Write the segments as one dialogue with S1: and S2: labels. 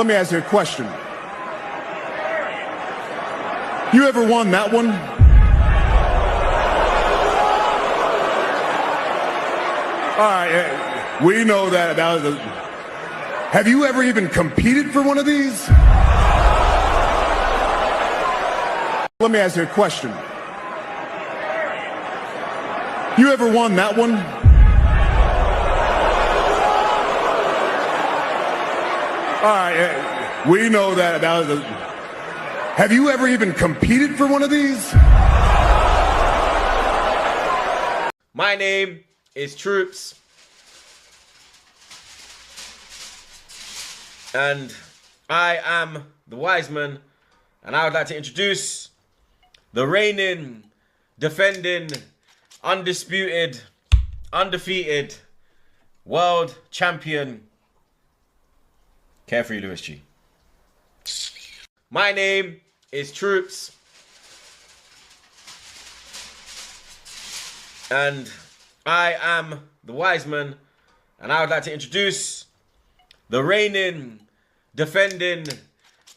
S1: Let me ask you a question. You ever won that one? All right, we know that was a... Have you ever even competed for one of these? Let me ask you a question. You ever won that one? All right, we know that was a... Have you ever even competed for one of these?
S2: My name is Troops. And I am the wise man. And I would like to introduce the reigning, defending, undisputed, undefeated world champion, Carefree Lewis G. My name is Troops. And I am the wise man. And I would like to introduce the reigning, defending,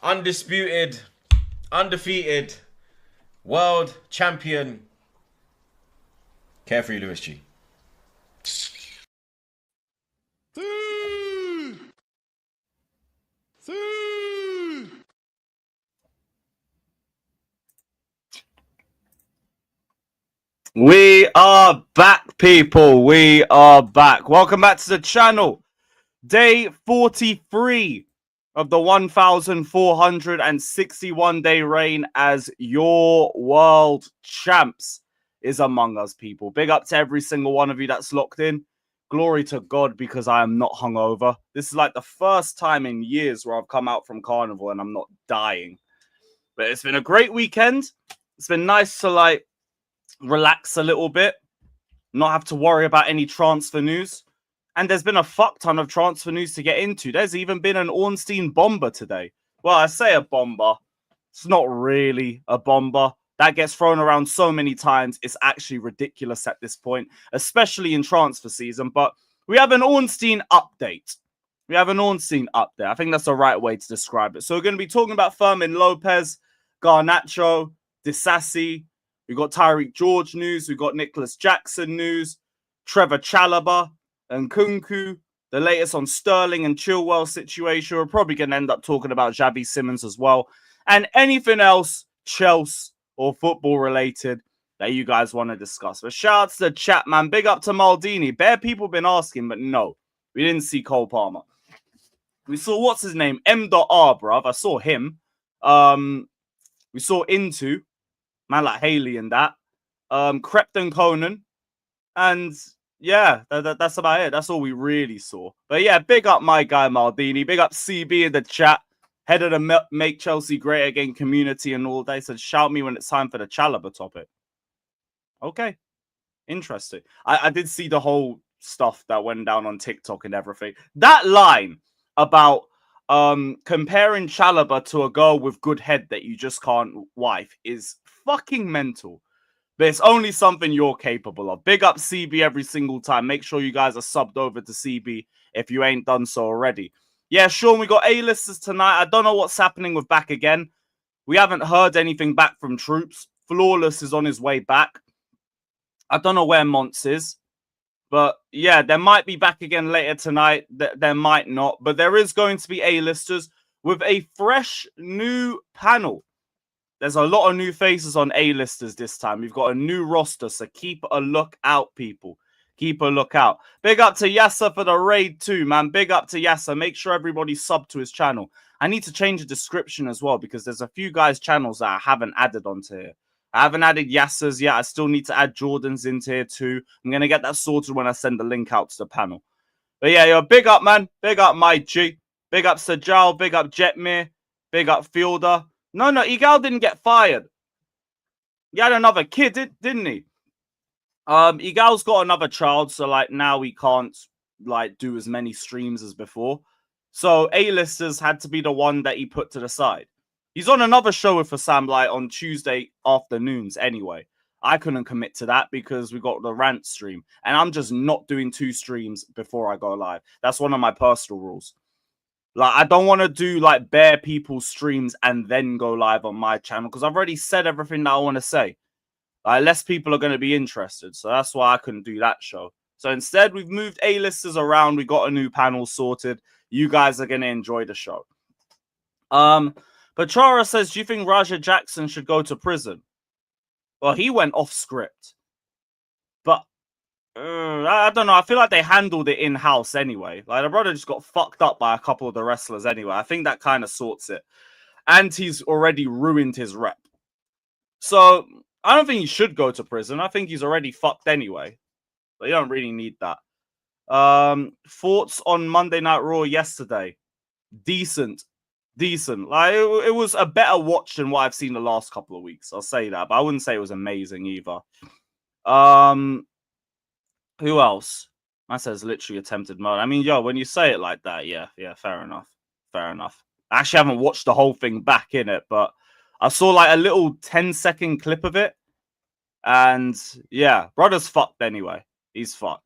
S2: undisputed, undefeated world champion, Carefree Lewis G.
S3: We are back, people. We are back. Welcome back to the channel. Day 43 of the 1,461-day reign as your world champs is among us, people. Big up to every single one of you that's locked in. Glory to God, because I am not hungover. This is like the first time in years where I've come out from Carnival and I'm not dying. But it's been a great weekend. It's been nice to, relax a little bit, not have to worry about any transfer news. And there's been a fuck ton of transfer news to get into. There's even been an Ornstein bomber today. Well, I say a bomber. It's not really a bomber. That gets thrown around so many times. It's actually ridiculous at this point, especially in transfer season. But we have an Ornstein update. I think that's the right way to describe it. So we're going to be talking about Fermin, Lopez, Garnacho, Disasi. We've got Tyreek George news. We've got Nicholas Jackson news. Trevor Chalobah and Nkunku. The latest on Sterling and Chilwell situation. We're probably going to end up talking about Xavi Simons as well. And anything else, Chelsea or football related, that you guys want to discuss. But shout out to the chat, man. Big up to Maldini. Bare people been asking, but no. We didn't see Cole Palmer. We saw, what's his name? M.R, bruv. I saw him. We saw Into. Man like Haley and that. Crepton Conan. And yeah, that's about it. That's all we really saw. But yeah, big up my guy Maldini. Big up CB in the chat. Head of the Make Chelsea Great Again community and all day. Said, shout me when it's time for the Chalobah topic. Okay. Interesting. I did see the whole stuff that went down on TikTok and everything. That line about comparing Chalobah to a girl with good head that you just can't wife is fucking mental. But it's only something you're capable of. Big up CB every single time. Make sure you guys are subbed over to CB if you ain't done so already. Yeah, Sean, we got A-listers tonight. I don't know what's happening with Back Again. We haven't heard anything back from Troops. Flawless is on his way back. I don't know where Monts is. But yeah, there might be Back Again later tonight. There might not. But there is going to be A-listers with a fresh new panel. There's a lot of new faces on A-listers this time. We've got a new roster, so keep a look out, people. Keep a look out. Big up to Yasser for the raid too, man. Big up to Yasser. Make sure everybody sub to his channel. I need to change the description as well because there's a few guys' channels that I haven't added onto here. I haven't added Yasser's yet. I still need to add Jordan's into here too. I'm going to get that sorted when I send the link out to the panel. But yeah, yo, big up, man. Big up, my G. Big up Sajal. Big up Jetmir. Big up Fielder. No, Igal didn't get fired. He had another kid, didn't he? Igal's got another child, so now he can't do as many streams as before. So A-listers had to be the one that he put to the side. He's on another show with Sam on Tuesday afternoons anyway. I couldn't commit to that because we got the rant stream. And I'm just not doing 2 streams before I go live. That's one of my personal rules. Like, I don't want to do like bare people streams and then go live on my channel because I've already said everything that I want to say. Like, less people are going to be interested. So that's why I couldn't do that show. So instead, we've moved A-listers around. We got a new panel sorted. You guys are going to enjoy the show. Pachara says, do you think Raja Jackson should go to prison? Well, he went off script. But I don't know. I feel like they handled it in-house anyway. Like, the brother just got fucked up by a couple of the wrestlers anyway. I think that kind of sorts it. And he's already ruined his rep. So I don't think he should go to prison. I think he's already fucked anyway. But you don't really need that. Thoughts on Monday Night Raw yesterday? Decent. Like, it was a better watch than what I've seen the last couple of weeks. I'll say that. But I wouldn't say it was amazing either. Who else? I says literally attempted murder. I mean, yo, when you say it like that, yeah, fair enough. I actually haven't watched the whole thing back in it, but I saw like a little 10-second clip of it. And yeah, brother's fucked anyway. He's fucked.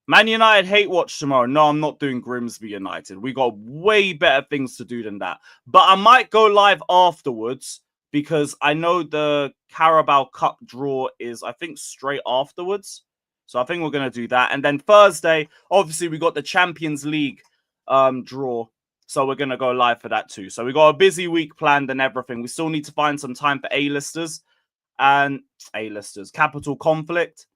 S3: Man United hate watch tomorrow. No, I'm not doing Grimsby United. We got way better things to do than that. But I might go live afterwards because I know the Carabao Cup draw is, I think, straight afterwards. So I think we're going to do that. And then Thursday, obviously, we got the Champions League draw. So we're going to go live for that too. So we got a busy week planned and everything. We still need to find some time for A-listers and Capital Conflict.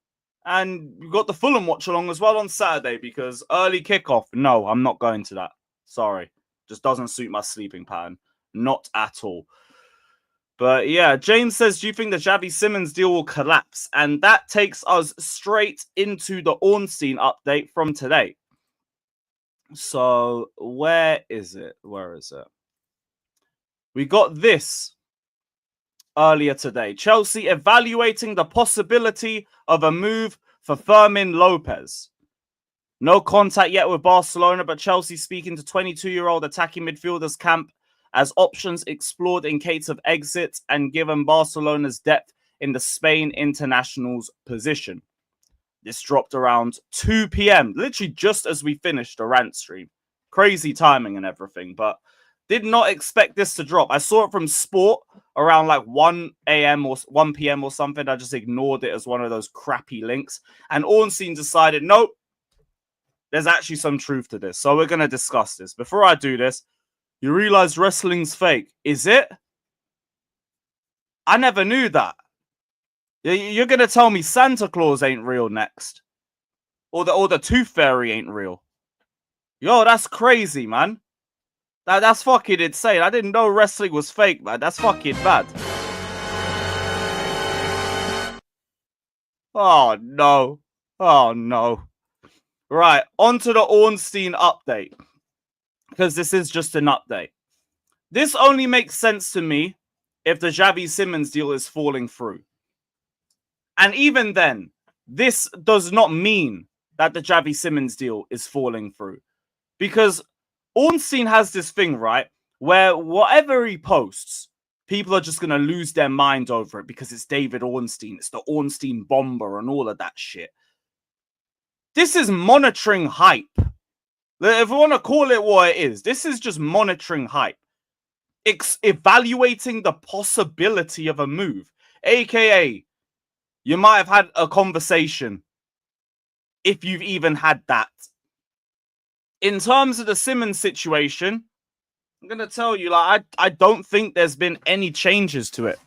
S3: And we've got the Fulham watch along as well on Saturday because early kickoff. No, I'm not going to that. Sorry. Just doesn't suit my sleeping pattern. Not at all. But yeah, James says, do you think the Xavi Simons deal will collapse? And that takes us straight into the Ornstein update from today. So where is it? We got this earlier today. Chelsea evaluating the possibility of a move for Fermin Lopez. No contact yet with Barcelona, but Chelsea speaking to 22-year-old attacking midfielders camp as options explored in case of exit and given Barcelona's depth in the Spain international's position. This dropped around 2 p.m., literally just as we finished the rant stream. Crazy timing and everything, but did not expect this to drop. I saw it from Sport around like 1 a.m. or 1 p.m. or something. I just ignored it as one of those crappy links. And Ornstein decided, nope, there's actually some truth to this. So we're going to discuss this. Before I do this, you realize wrestling's fake. Is it? I never knew that. You're going to tell me Santa Claus ain't real next. Or the Tooth Fairy ain't real. Yo, that's crazy, man. That's fucking insane. I didn't know wrestling was fake, man. That's fucking bad. Oh, no. Right, on to the Ornstein update. Because this is just an update. This only makes sense to me if the Xavi Simons deal is falling through. And even then, this does not mean that the Xavi Simons deal is falling through. Because Ornstein has this thing, right, where whatever he posts, people are just going to lose their mind over it because it's David Ornstein. It's the Ornstein bomber and all of that shit. This is monitoring hype. If we want to call it what it is, this is just monitoring hype. Evaluating the possibility of a move. AKA, you might have had a conversation if you've even had that. In terms of the Simmons situation, I'm going to tell you, like, I don't think there's been any changes to it.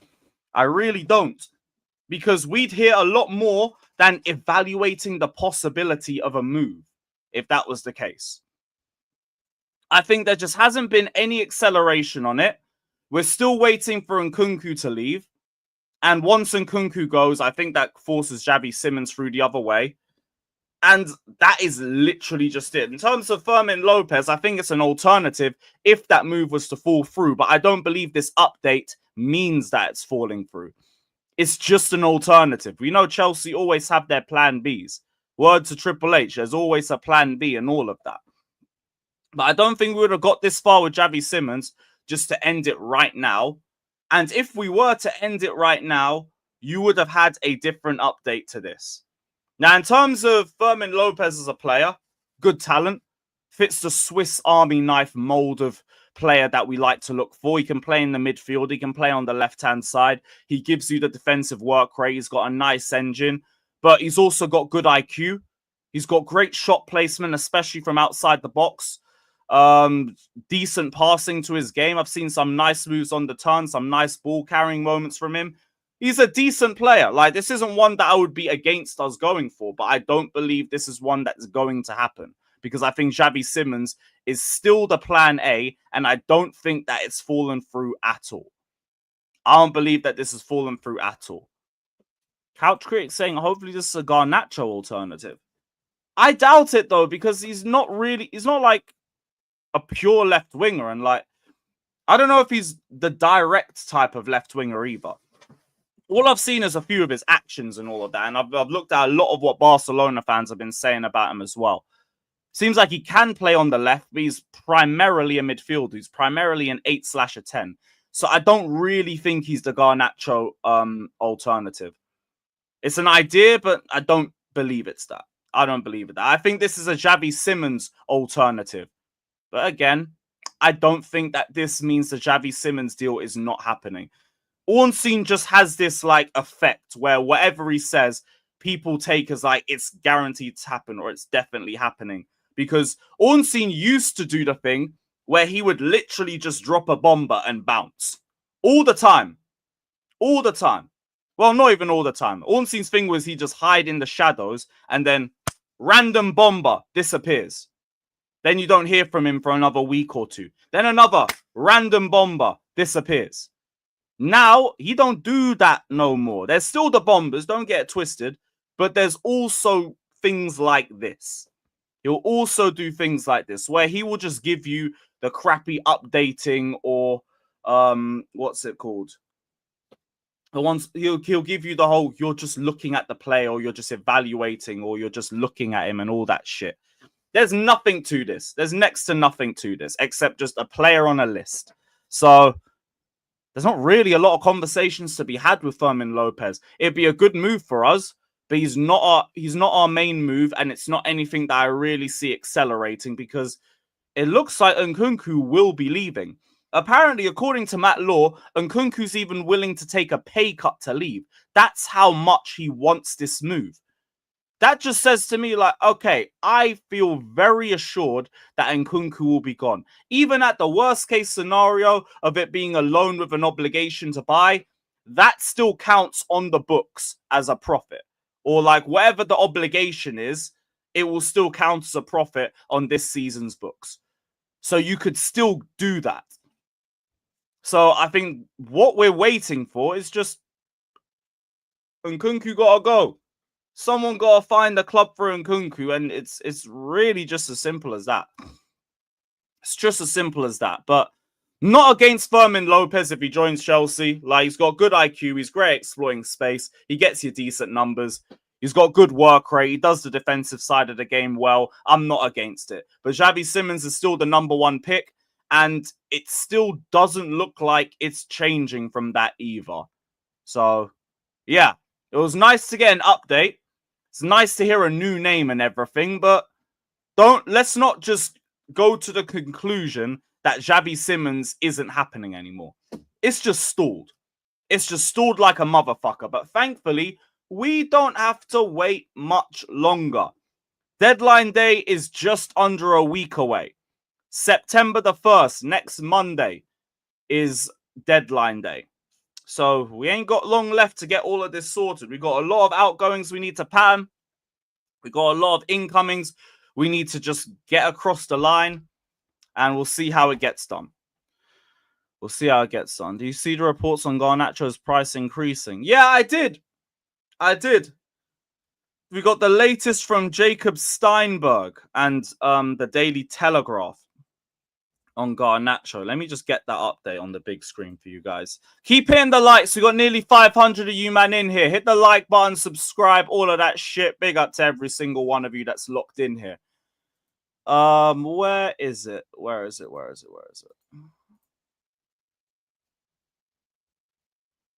S3: I really don't. Because we'd hear a lot more than evaluating the possibility of a move, if that was the case. I think there just hasn't been any acceleration on it. We're still waiting for Nkunku to leave. And once Nkunku goes, I think that forces Xavi Simons through the other way. And that is literally just it. In terms of Fermin Lopez, I think it's an alternative if that move was to fall through. But I don't believe this update means that it's falling through. It's just an alternative. We know Chelsea always have their plan Bs. Word to Triple H, there's always a plan B and all of that. But I don't think we would have got this far with Xavi Simons just to end it right now. And if we were to end it right now, you would have had a different update to this. Now, in terms of Fermin Lopez as a player, good talent. fits the Swiss Army knife mold of player that we like to look for. He can play in the midfield. He can play on the left-hand side. He gives you the defensive work rate. He's got a nice engine, but he's also got good IQ. He's got great shot placement, especially from outside the box. Decent passing to his game. I've seen some nice moves on the turn, some nice ball carrying moments from him. He's a decent player. Like, this isn't one that I would be against us going for, but I don't believe this is one that's going to happen because I think Xavi Simons is still the plan A, and I don't think that it's fallen through at all. I don't believe that this has fallen through at all. Couch Critic saying, hopefully this is a Garnacho alternative. I doubt it, though, because he's not like a pure left winger, and like, I don't know if he's the direct type of left winger either. All I've seen is a few of his actions and all of that, and I've looked at a lot of what Barcelona fans have been saying about him as well. Seems like he can play on the left, but he's primarily a midfielder. He's primarily an 8/10. So I don't really think he's the Garnacho alternative. It's an idea, but I don't believe it's that. I don't believe it. I think this is a Xavi Simons alternative. But again, I don't think that this means the Xavi Simons deal is not happening. Ornstein just has this like effect where whatever he says, people take as like it's guaranteed to happen or it's definitely happening. Because Ornstein used to do the thing where he would literally just drop a bomber and bounce. All the time. All the time. Well, not even all the time. Ornstein's thing was he just hide in the shadows and then random bomber disappears. Then you don't hear from him for another week or two. Then another random bomber disappears. Now, he don't do that no more. There's still the bombers, don't get it twisted, but there's also things like this. He'll also do things like this, where he will just give you the crappy updating or, what's it called? The ones he'll give you the whole, you're just looking at the play or you're just evaluating or you're just looking at him and all that shit. There's nothing to this. There's next to nothing to this, except just a player on a list. So there's not really a lot of conversations to be had with Fermin Lopez. It'd be a good move for us, but he's not our main move, and it's not anything that I really see accelerating because it looks like Nkunku will be leaving. Apparently, according to Matt Law, Nkunku's even willing to take a pay cut to leave. That's how much he wants this move. That just says to me, like, okay, I feel very assured that Nkunku will be gone. Even at the worst case scenario of it being a loan with an obligation to buy, that still counts on the books as a profit. Or like whatever the obligation is, it will still count as a profit on this season's books. So you could still do that. So I think what we're waiting for is just Nkunku gotta go. Someone got to find a club for Nkunku, and it's really just as simple as that. It's just as simple as that. But not against Fermin Lopez if he joins Chelsea. Like, he's got good IQ. He's great at exploiting space. He gets you decent numbers. He's got good work rate. He does the defensive side of the game well. I'm not against it. But Xavi Simons is still the #1 pick, and it still doesn't look like it's changing from that either. So, yeah. It was nice to get an update. It's nice to hear a new name and everything, but let's not just go to the conclusion that Xavi Simons isn't happening anymore. It's just stalled. It's just stalled like a motherfucker. But thankfully, we don't have to wait much longer. Deadline day is just under a week away. September the 1st, next Monday, is deadline day. So we ain't got long left to get all of this sorted. We got a lot of outgoings we need to pan. We got a lot of incomings we need to just get across the line. And we'll see how it gets done. We'll see how it gets done. Do you see the reports on Garnacho's price increasing? Yeah, I did. We got the latest from Jacob Steinberg and the Daily Telegraph on Garnacho. Let me just get that update on the big screen for you guys. Keep hitting the likes. We got nearly 500 of you man in here. Hit the like button, subscribe, all of that shit. Big up to every single one of you that's locked in here. Where is it? Where is it?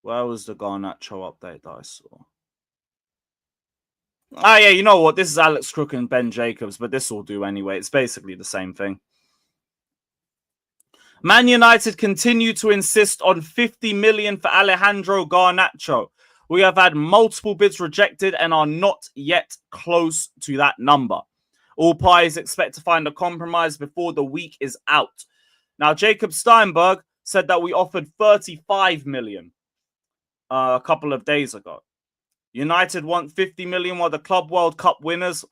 S3: Where was the Garnacho update that I saw? Ah, yeah, you know what? This is Alex Crook and Ben Jacobs, but this will do anyway. It's basically the same thing. Man United continue to insist on 50 million for Alejandro Garnacho. We have had multiple bids rejected and are not yet close to that number. All parties expect to find a compromise before the week is out. Now, Jacob Steinberg said that we offered 35 million a couple of days ago. United want 50 million while the Club World Cup winners,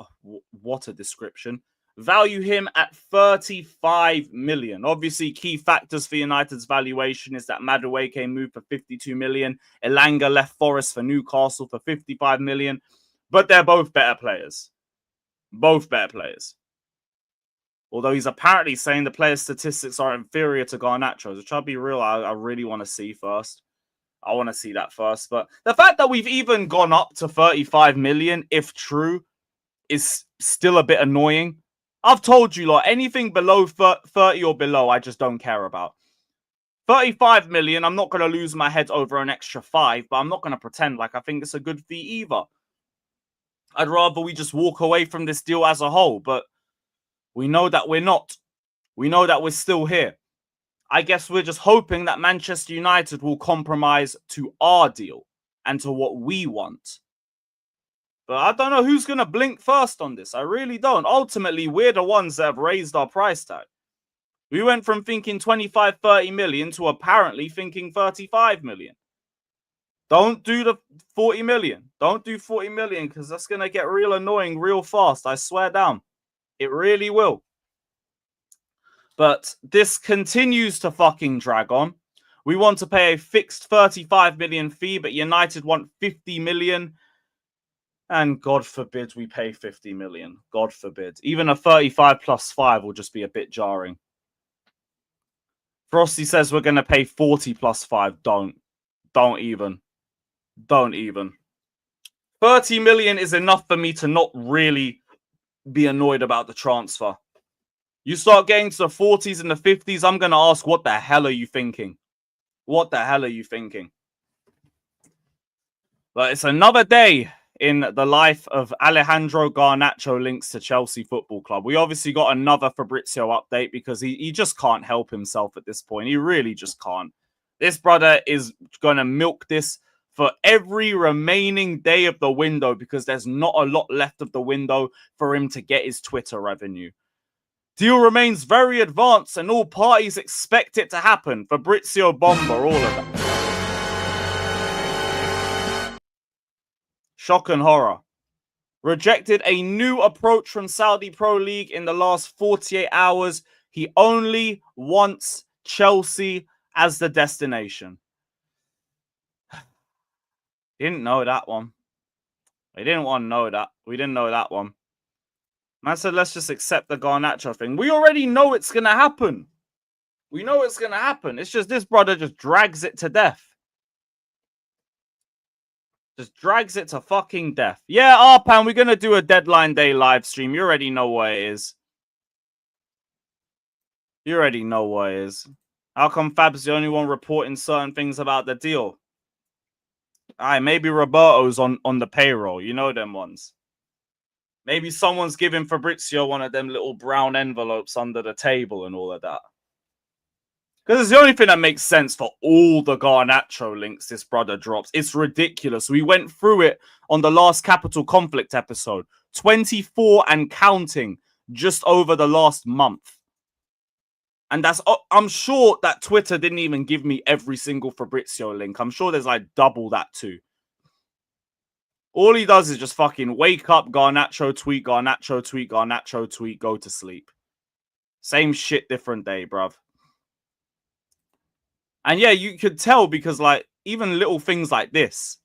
S3: what a description, value him at 35 million. Obviously, key factors for United's valuation is that Madueke moved for 52 million. Elanga left Forest for Newcastle for 55 million. But they're both better players. Both better players. Although he's apparently saying the player's statistics are inferior to Garnacho's, which I'll be real, I really want to see first. I want to see that first. But the fact that we've even gone up to 35 million, if true, is still a bit annoying. I've told you, like, anything below 30 or below, I just don't care about. 35 million, I'm not going to lose my head over an extra 5, but I'm not going to pretend like I think it's a good fee either. I'd rather we just walk away from this deal as a whole, but we know that we're not. We know that we're still here. I guess we're just hoping that Manchester United will compromise to our deal and to what we want. But I don't know who's going to blink first on this. I really don't. Ultimately, we're the ones that have raised our price tag. We went from thinking 25, 30 million to apparently thinking 35 million. Don't do the 40 million. Don't do 40 million because that's going to get real annoying real fast. I swear down. It really will. But this continues to fucking drag on. We want to pay a fixed 35 million fee, but United want 50 million. And God forbid we pay 50 million. God forbid. Even a 35 plus 5 will just be a bit jarring. Frosty says we're going to pay 40 plus 5. Don't even. 30 million is enough for me to not really be annoyed about the transfer. You start getting to the 40s and the 50s, I'm going to ask, what the hell are you thinking? What the hell are you thinking? But it's another day in the life of Alejandro Garnacho links to Chelsea Football Club. We obviously got another Fabrizio update because he just can't help himself at this point. He really just can't. This brother is going to milk this for every remaining day of the window because there's not a lot left of the window for him to get his Twitter revenue. Deal remains very advanced and all parties expect it to happen. Fabrizio Bomba, all of that. Shock and horror. Rejected a new approach from Saudi Pro League in the last 48 hours. He only wants Chelsea as the destination. Didn't know that one. We didn't want to know that. We didn't know that one. Man said, let's just accept the Garnacho thing. We already know it's going to happen. We know it's going to happen. It's just this brother just drags it to death. Just drags it to fucking death. Yeah, Arpan, we're going to do a deadline day live stream. You already know what it is. You already know what it is. How come Fab's the only one reporting certain things about the deal? Alright, maybe Roberto's on the payroll. You know them ones. Maybe someone's giving Fabrizio one of them little brown envelopes under the table and all of that. Because it's the only thing that makes sense for all the Garnacho links this brother drops. It's ridiculous. We went through it on the last Capital Conflict episode. 24 and counting just over the last month. And that's, I'm sure that Twitter didn't even give me every single Fabrizio link. I'm sure there's like double that too. All he does is just fucking wake up, Garnacho tweet, Garnacho tweet, Garnacho tweet, go to sleep. Same shit, different day, bruv. And yeah, you could tell because like even little things like this.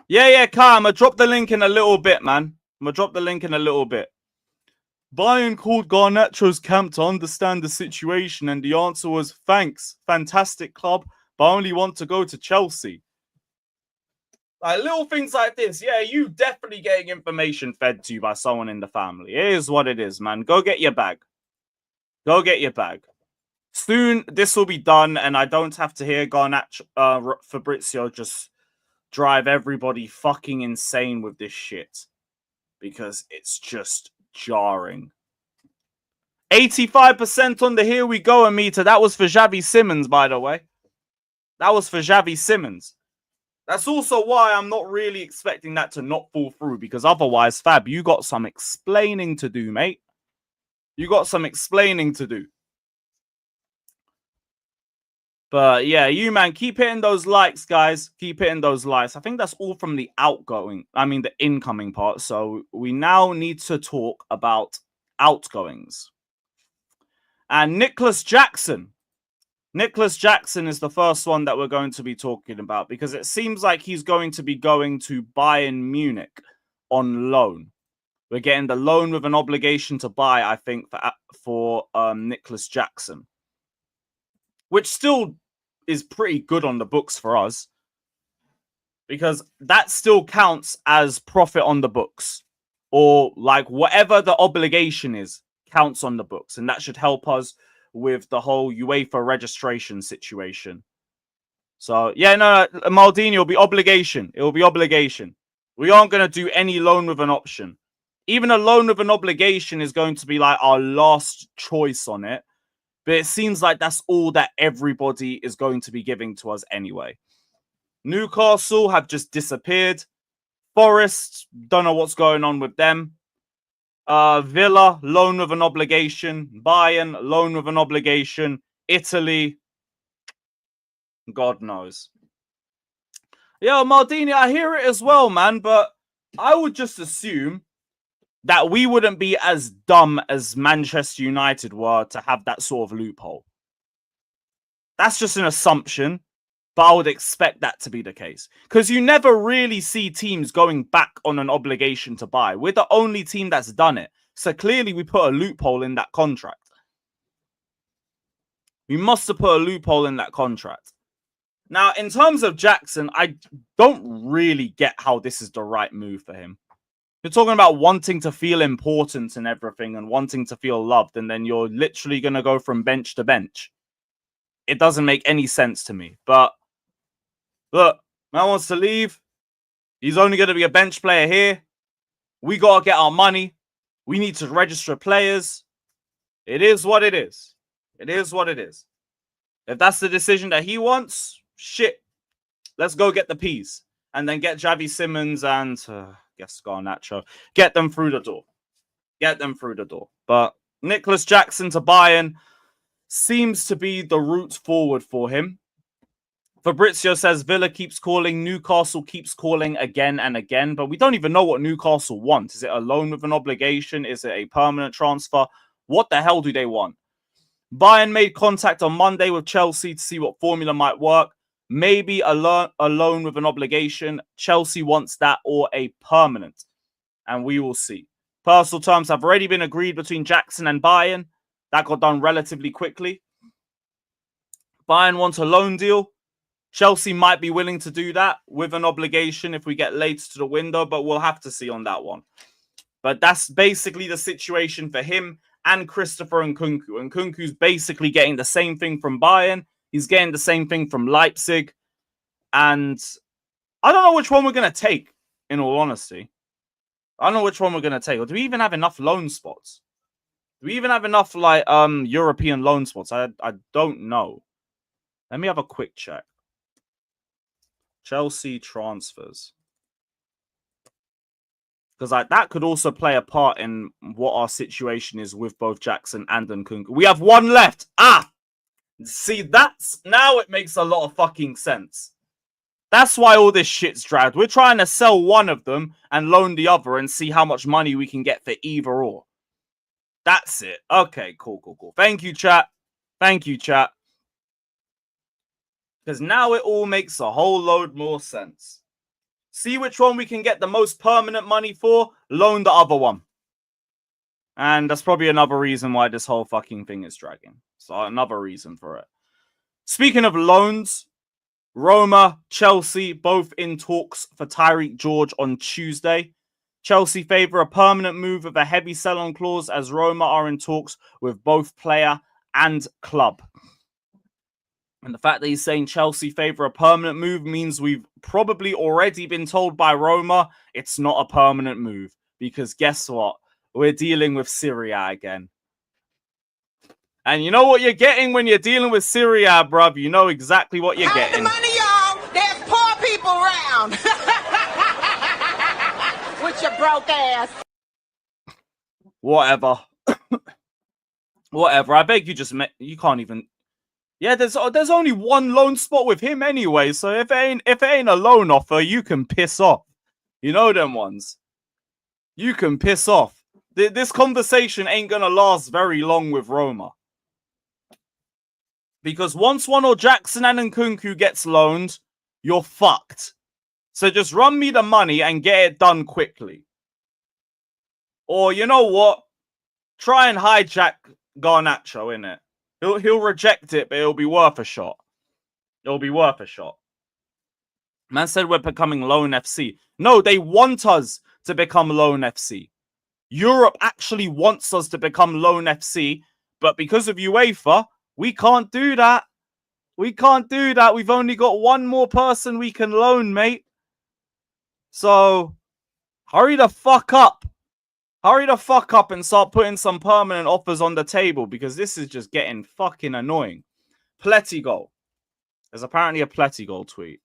S3: Yeah, Kai, I'm gonna drop the link in a little bit, man. I'm gonna drop the link in a little bit. Bayern called Garnacho's camp to understand the situation and the answer was, thanks, fantastic club, but I only want to go to Chelsea. Like little things like this, yeah, you definitely getting information fed to you by someone in the family. It is what it is, man. Go get your bag. Go get your bag. Soon, this will be done, and I don't have to hear Garnacho, Fabrizio just drive everybody fucking insane with this shit. Because it's just jarring. 85% on the here we go meter. That was for Xavi Simons, by the way. That was for Xavi Simons. That's also why I'm not really expecting that to not fall through. Because otherwise, Fab, you got some explaining to do, mate. You got some explaining to do. But yeah, you, man, keep hitting those likes, guys. Keep hitting those likes. I think that's all from the the incoming part. So we now need to talk about outgoings. And Nicholas Jackson. Nicholas Jackson is the first one that we're going to be talking about because it seems like he's going to be going to Bayern Munich on loan. We're getting the loan with an obligation to buy, I think, for Nicholas Jackson. Which still is pretty good on the books for us. Because that still counts as profit on the books. Or like whatever the obligation is counts on the books. And that should help us with the whole UEFA registration situation. So, yeah, no, Maldini, it'll be obligation. It will be obligation. We aren't going to do any loan with an option. Even a loan with an obligation is going to be like our last choice on it. But it seems like that's all that everybody is going to be giving to us anyway. Newcastle have just disappeared. Forest, don't know what's going on with them. Villa, loan with an obligation. Bayern, loan with an obligation. Italy, God knows. Yo, Maldini, I hear it as well, man. But I would just assume that we wouldn't be as dumb as Manchester United were to have that sort of loophole. That's just an assumption, but I would expect that to be the case. Because you never really see teams going back on an obligation to buy. We're the only team that's done it. So clearly we put a loophole in that contract. We must have put a loophole in that contract. Now, in terms of Jackson, I don't really get how this is the right move for him. You're talking about wanting to feel important and everything and wanting to feel loved, and then you're literally going to go from bench to bench. It doesn't make any sense to me. But look, man wants to leave. He's only going to be a bench player here. We got to get our money. We need to register players. It is what it is. It is what it is. If that's the decision that he wants, shit. Let's go get the peas. And then get Xavi Simons and... guess Garnacho. Get them through the door. Get them through the door. But Nicholas Jackson to Bayern seems to be the route forward for him. Fabrizio says Villa keeps calling, Newcastle keeps calling again and again, but we don't even know what Newcastle want. Is it a loan with an obligation? Is it a permanent transfer? What the hell do they want? Bayern made contact on Monday with Chelsea to see what formula might work. Maybe a loan with an obligation. Chelsea wants that or a permanent. And we will see. Personal terms have already been agreed between Jackson and Bayern. That got done relatively quickly. Bayern wants a loan deal. Chelsea might be willing to do that with an obligation if we get late to the window, but we'll have to see on that one. But that's basically the situation for him and Christopher Nkunku. Nkunku's basically getting the same thing from Bayern. He's getting the same thing from Leipzig. And I don't know which one we're going to take, in all honesty. I don't know which one we're going to take. Or do we even have enough loan spots? Do we even have enough European loan spots? I don't know. Let me have a quick check. Chelsea transfers. Because that could also play a part in what our situation is with both Jackson and Nkunku. We have one left. See, now it makes a lot of fucking sense. That's why all this shit's dragged. We're trying to sell one of them and loan the other and see how much money we can get for either or. That's it. Okay, cool. Thank you, chat. Because now it all makes a whole load more sense. See which one we can get the most permanent money for, loan the other one. And that's probably another reason why this whole fucking thing is dragging. So another reason for it. Speaking of loans, Roma, Chelsea, both in talks for Tyreek George on Tuesday. Chelsea favour a permanent move with a heavy sell-on clause as Roma are in talks with both player and club. And the fact that he's saying Chelsea favour a permanent move means we've probably already been told by Roma it's not a permanent move. Because guess what? We're dealing with Syria again. And you know what you're getting when you're dealing with Syria, bruv? You know exactly what you're getting.
S4: the money, y'all. There's poor people around. With your broke ass.
S3: Whatever. Whatever. I beg you you can't even... Yeah, there's only one loan spot with him anyway, so if it ain't a loan offer, you can piss off. You know them ones. You can piss off. This conversation ain't gonna last very long with Roma. Because once one or Jackson and Nkunku gets loaned, you're fucked. So just run me the money and get it done quickly. Or you know what? Try and hijack Garnacho, innit? He'll reject it, but it'll be worth a shot. It'll be worth a shot. Man said we're becoming Loan FC. No, they want us to become Loan FC. Europe actually wants us to become Loan FC, but because of UEFA, we can't do that. We can't do that. We've only got one more person we can loan, mate. So, hurry the fuck up. Hurry the fuck up and start putting some permanent offers on the table because this is just getting fucking annoying. Pletty goal. There's apparently a Pletty goal tweet.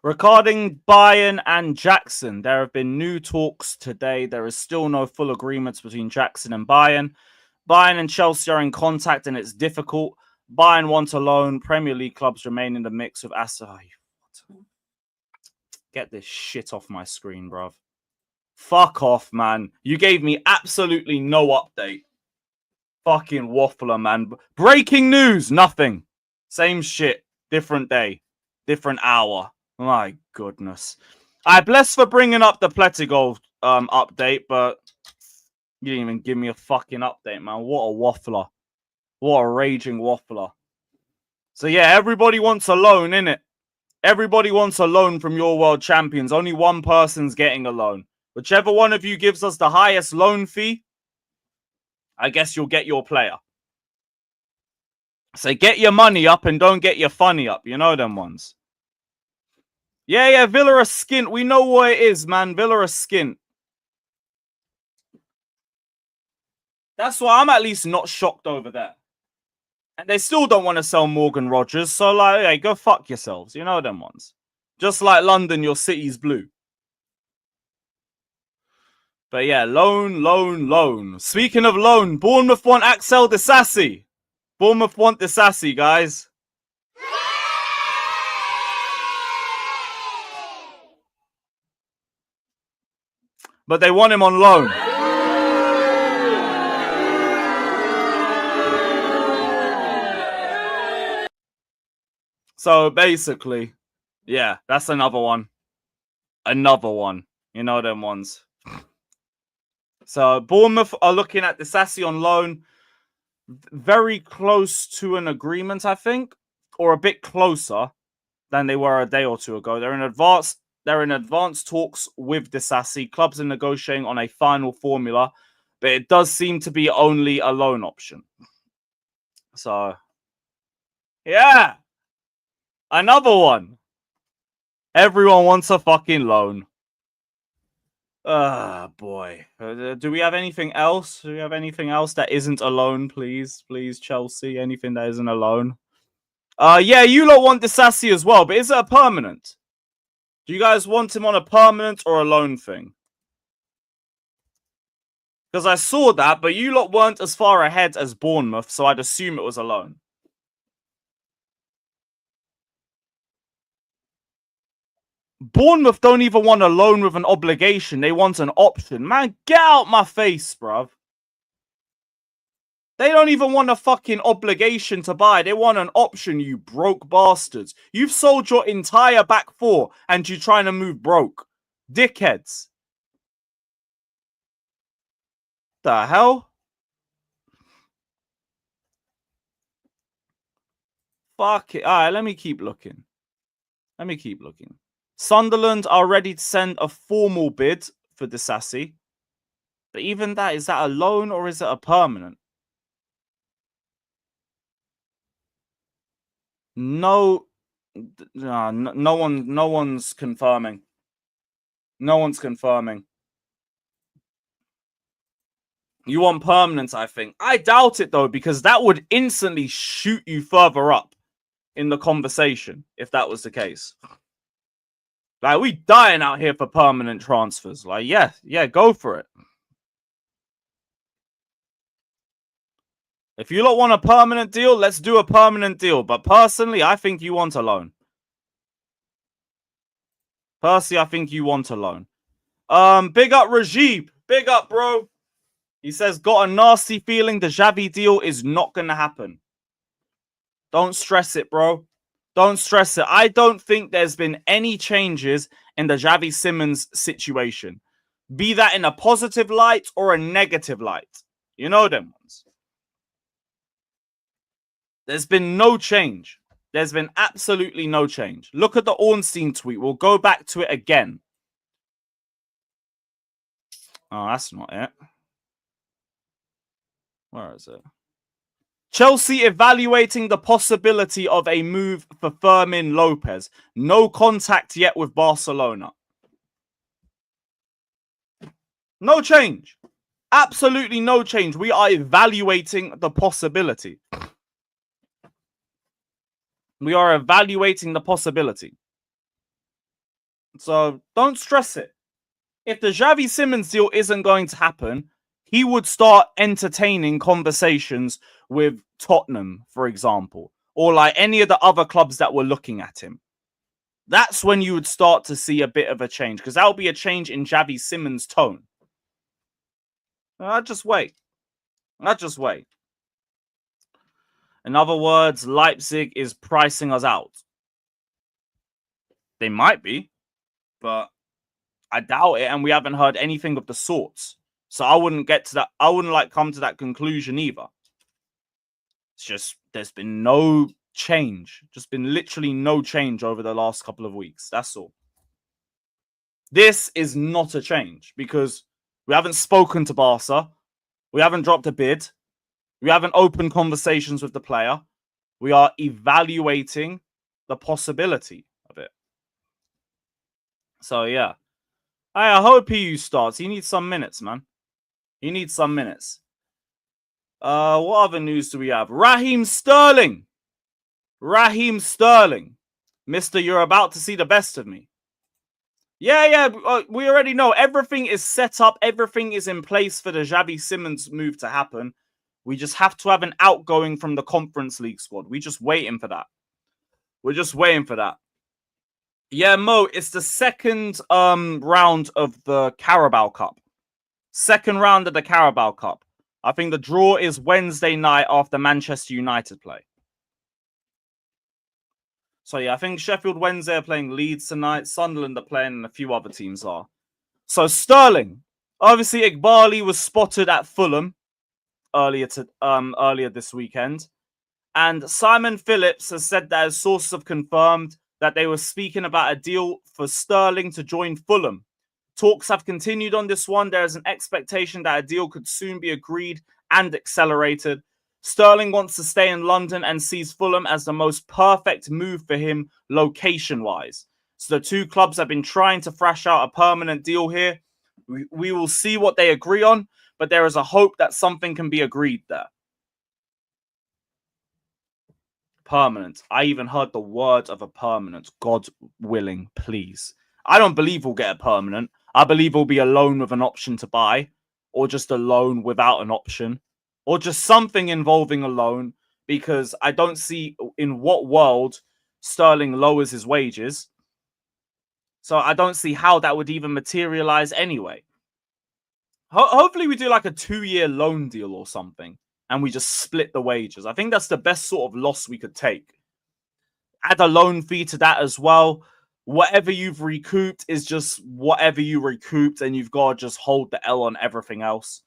S3: Regarding Bayern and Jackson, there have been new talks today. There is still no full agreements between Jackson and Bayern. Bayern and Chelsea are in contact and it's difficult. Bayern want a loan. Premier League clubs remain in the mix with Get this shit off my screen, bruv. Fuck off, man. You gave me absolutely no update. Fucking waffler, man. Breaking news. Nothing. Same shit. Different day. Different hour. My goodness. I bless for bringing up the Plettigol update, but you didn't even give me a fucking update, man. What a waffler. What a raging waffler. So yeah, everybody wants a loan, innit? Everybody wants a loan from your world champions. Only one person's getting a loan. Whichever one of you gives us the highest loan fee, I guess you'll get your player. So get your money up and don't get your funny up. You know them ones. Yeah, Villa are skint. We know what it is, man. Villa are skint. That's why I'm at least not shocked over that. And they still don't want to sell Morgan Rogers. So, like, hey, go fuck yourselves. You know them ones. Just like London, your city's blue. But yeah, loan. Speaking of loan, Bournemouth want Axel Disasi. Bournemouth want Disasi, guys. But they want him on loan. So basically, yeah, that's another one. Another one. You know them ones. So Bournemouth are looking at Disasi on loan. Very close to an agreement, I think. Or a bit closer than they were a day or two ago. They're in advanced talks with Disasi. Clubs are negotiating on a final formula. But it does seem to be only a loan option. So, yeah. Another one. Everyone wants a fucking loan. Boy. Do we have anything else? Do we have anything else that isn't a loan, please? Please, Chelsea. Anything that isn't a loan? Yeah, you lot want Disasi as well, but is it a permanent? Do you guys want him on a permanent or a loan thing? Because I saw that, but you lot weren't as far ahead as Bournemouth, so I'd assume it was a loan. Bournemouth don't even want a loan with an obligation. They want an option. Man, get out my face, bruv. They don't even want a fucking obligation to buy. They want an option, you broke bastards. You've sold your entire back four and you're trying to move broke. Dickheads. The hell? Fuck it. Alright, let me keep looking. Sunderland are ready to send a formal bid for Disasi. But even that, is that a loan or is it a permanent? No, no one's confirming. No one's confirming. You want permanent, I think. I doubt it, though, because that would instantly shoot you further up in the conversation if that was the case. Like, we dying out here for permanent transfers. Like, yeah, go for it. If you lot want a permanent deal, let's do a permanent deal. But personally, I think you want a loan. Personally, I think you want a loan. Big up Rajib. Big up, bro. He says, got a nasty feeling the Xavi deal is not going to happen. Don't stress it, bro. Don't stress it. I don't think there's been any changes in the Xavi Simons situation. Be that in a positive light or a negative light. You know them ones. There's been no change. There's been absolutely no change. Look at the Ornstein tweet. We'll go back to it again. Oh, that's not it. Where is it? Chelsea evaluating the possibility of a move for Fermin Lopez. No contact yet with Barcelona. No change. Absolutely no change. We are evaluating the possibility. We are evaluating the possibility. So don't stress it. If the Xavi Simons deal isn't going to happen, he would start entertaining conversations with Tottenham, for example, or like any of the other clubs that were looking at him. That's when you would start to see a bit of a change, because that will be a change in Xavi Simons' tone. I'll just wait. In other words, Leipzig is pricing us out. They might be, but I doubt it, and we haven't heard anything of the sorts. So I wouldn't get to that. I wouldn't come to that conclusion either. It's just there's been no change. Just been literally no change over the last couple of weeks. That's all. This is not a change because we haven't spoken to Barca. We haven't dropped a bid. We haven't opened conversations with the player. We are evaluating the possibility of it. So yeah. I hope he starts. He needs some minutes, man. He needs some minutes. What other news do we have? Raheem Sterling. Mister, you're about to see the best of me. Yeah. We already know. Everything is set up. Everything is in place for the Xavi Simons move to happen. We just have to have an outgoing from the Conference League squad. We're just waiting for that. Yeah, Mo, it's the second round of the Carabao Cup. Second round of the Carabao Cup. I think the draw is Wednesday night after Manchester United play. So yeah, I think Sheffield Wednesday are playing Leeds tonight. Sunderland are playing and a few other teams are. So Sterling. Obviously, Igbali was spotted at Fulham earlier this weekend. And Simon Phillips has said that his sources have confirmed that they were speaking about a deal for Sterling to join Fulham. Talks have continued on this one. There is an expectation that a deal could soon be agreed and accelerated. Sterling wants to stay in London and sees Fulham as the most perfect move for him location-wise. So the two clubs have been trying to thrash out a permanent deal here. We will see what they agree on, but there is a hope that something can be agreed there. Permanent. I even heard the word of a permanent. God willing, please. I don't believe we'll get a permanent. I believe it'll be a loan with an option to buy, or just a loan without an option, or just something involving a loan, because I don't see in what world Sterling lowers his wages. So I don't see how that would even materialize anyway. Hopefully we do like a 2-year loan deal or something, and we just split the wages. I think that's the best sort of loss we could take. Add a loan fee to that as well. Whatever you've recouped is just whatever you recouped, and you've got to just hold the L on everything else.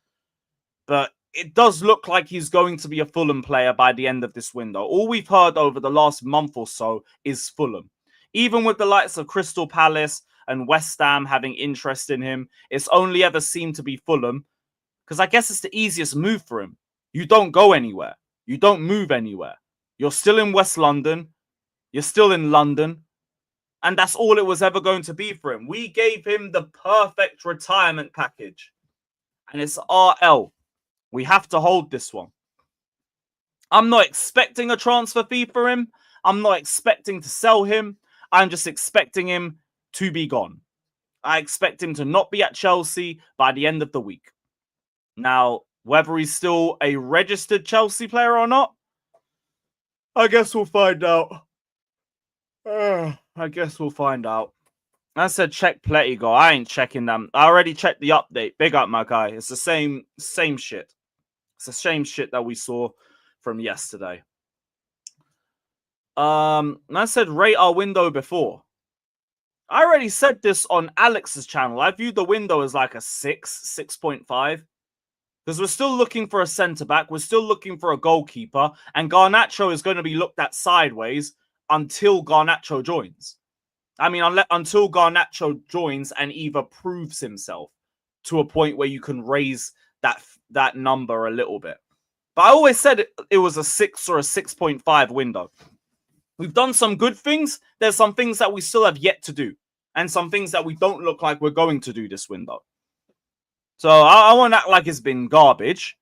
S3: But it does look like he's going to be a Fulham player by the end of this window. All we've heard over the last month or so is Fulham. Even with the likes of Crystal Palace and West Ham having interest in him, it's only ever seemed to be Fulham. Because I guess it's the easiest move for him. You don't go anywhere. You don't move anywhere. You're still in West London. You're still in London. And that's all it was ever going to be for him. We gave him the perfect retirement package. And it's RL. We have to hold this one. I'm not expecting a transfer fee for him. I'm not expecting to sell him. I'm just expecting him to be gone. I expect him to not be at Chelsea by the end of the week. Now, whether he's still a registered Chelsea player or not, I guess we'll find out. I guess we'll find out. I said check Pletigo. I ain't checking them. I already checked the update. Big up, my guy. It's the same shit. It's the same shit that we saw from yesterday. I said rate our window before. I already said this on Alex's channel. I viewed the window as like a 6.5. Because we're still looking for a centre-back. We're still looking for a goalkeeper. And Garnacho is going to be looked at sideways until Garnacho joins. I mean, until Garnacho joins and either proves himself to a point where you can raise that number a little bit. But I always said it was a 6 or a 6.5 window. We've done some good things. There's some things that we still have yet to do. And some things that we don't look like we're going to do this window. So I won't act like it's been garbage.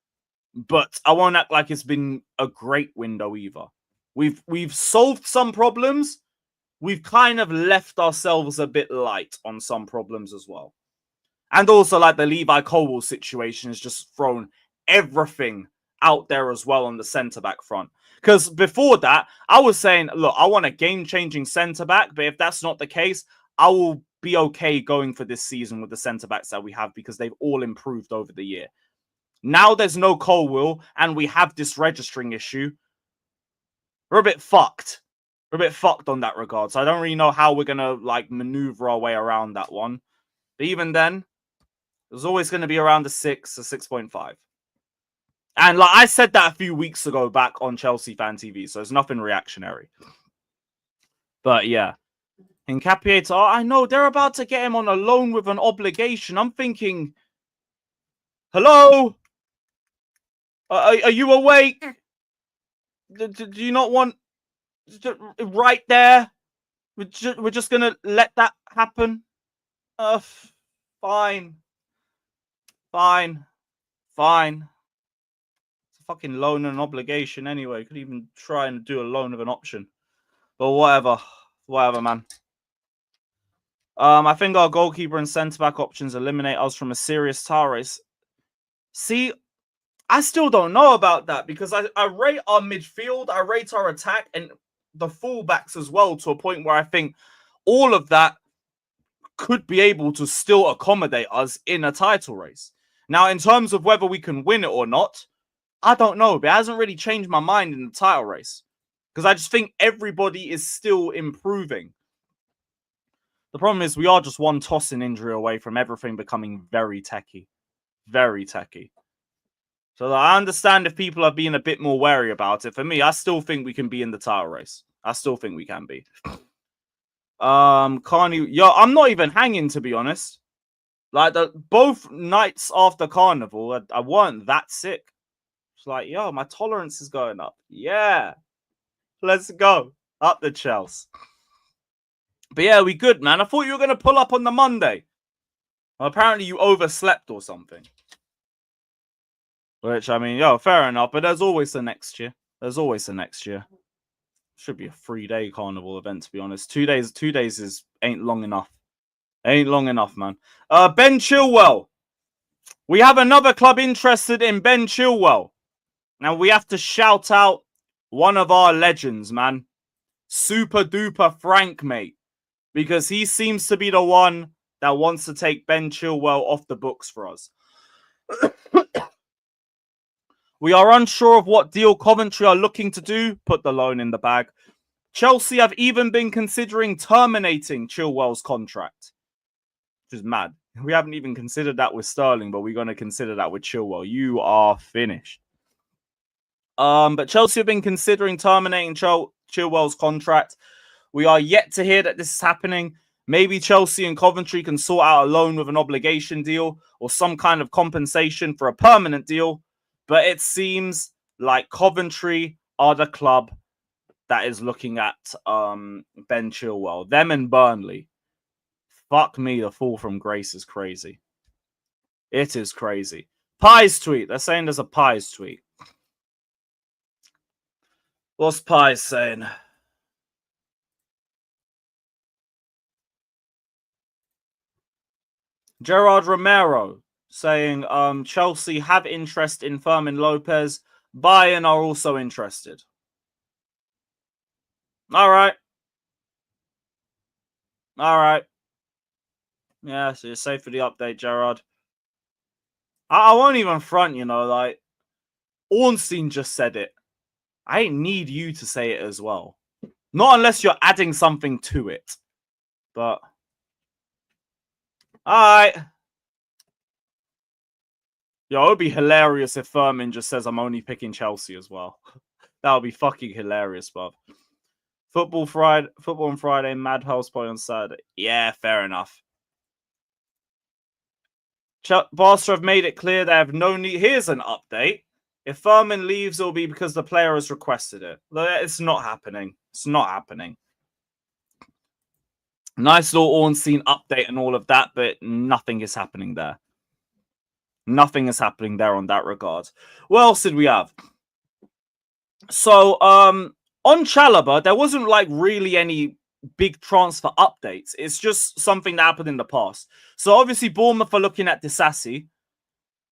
S3: But I won't act like it's been a great window either. We've solved some problems. We've kind of left ourselves a bit light on some problems as well. And also, like, the Levi Colwill situation has just thrown everything out there as well on the centre-back front. Because before that, I was saying, look, I want a game-changing centre-back, but if that's not the case, I will be okay going for this season with the centre-backs that we have because they've all improved over the year. Now there's no Colwill, and we have this registering issue. We're a bit fucked. We're a bit fucked on that regard. So I don't really know how we're going to, like, maneuver our way around that one. But even then, there's always going to be around a 6, a 6.5. And, like, I said that a few weeks ago back on Chelsea Fan TV, so it's nothing reactionary. But, yeah. Incapiator, I know, they're about to get him on a loan with an obligation. I'm thinking, hello? Are you awake? Do you not want... Right there? We're just going to let that happen? Fine. Fine. It's a fucking loan and an obligation anyway. You could even try and do a loan of an option. But whatever. Whatever, man. I think our goalkeeper and centre-back options eliminate us from a serious title race. See, I still don't know about that because I rate our midfield, I rate our attack, and the fullbacks as well to a point where I think all of that could be able to still accommodate us in a title race. Now, in terms of whether we can win it or not, I don't know, but it hasn't really changed my mind in the title race because I just think everybody is still improving. The problem is we are just one tossing injury away from everything becoming very techie. Very techie. So I understand if people are being a bit more wary about it. For me, I still think we can be in the title race. I still think we can be. Carney, yo, I'm not even hanging, to be honest. Like, both nights after Carnival, I weren't that sick. It's like, yo, my tolerance is going up. Yeah. Let's go. Up the Chelsea. But yeah, we good, man. I thought you were going to pull up on the Monday. Well, apparently you overslept or something. Which, I mean, yo, fair enough. But there's always the next year. There's always the next year. Should be a 3-day carnival event, to be honest. 2 days ain't long enough. Ain't long enough, man. Ben Chilwell. We have another club interested in Ben Chilwell. Now, we have to shout out one of our legends, man. Super duper Frank, mate. Because he seems to be the one that wants to take Ben Chilwell off the books for us. We are unsure of what deal Coventry are looking to do. Put the loan in the bag. Chelsea have even been considering terminating Chilwell's contract. Which is mad. We haven't even considered that with Sterling, but we're going to consider that with Chilwell. You are finished. But Chelsea have been considering terminating Chilwell's contract. We are yet to hear that this is happening. Maybe Chelsea and Coventry can sort out a loan with an obligation deal or some kind of compensation for a permanent deal. But it seems like Coventry are the club that is looking at Ben Chilwell. Them and Burnley. Fuck me, the fall from grace is crazy. It is crazy. Pies tweet. They're saying there's a Pies tweet. What's Pies saying? Gerard Romero saying Chelsea have interest in Fermin Lopez. Bayern are also interested. All right. Yeah, so you're safe for the update, Gerard. I won't even front, like Ornstein just said it. I ain't need you to say it as well. Not unless you're adding something to it. But alright. Yo, it would be hilarious if Fermin just says I'm only picking Chelsea as well. That would be fucking hilarious, bruv. Football on Friday, Madhouse play on Saturday. Yeah, fair enough. Barca have made it clear they have no need. Here's an update. If Fermin leaves, it'll be because the player has requested it. It's not happening. It's not happening. Nice little Ornstein update and all of that, but nothing is happening there. Nothing is happening there on that regard. What else did we have? So, on Chalobah, there wasn't like really any big transfer updates. It's just something that happened in the past. So obviously Bournemouth are looking at Disasi.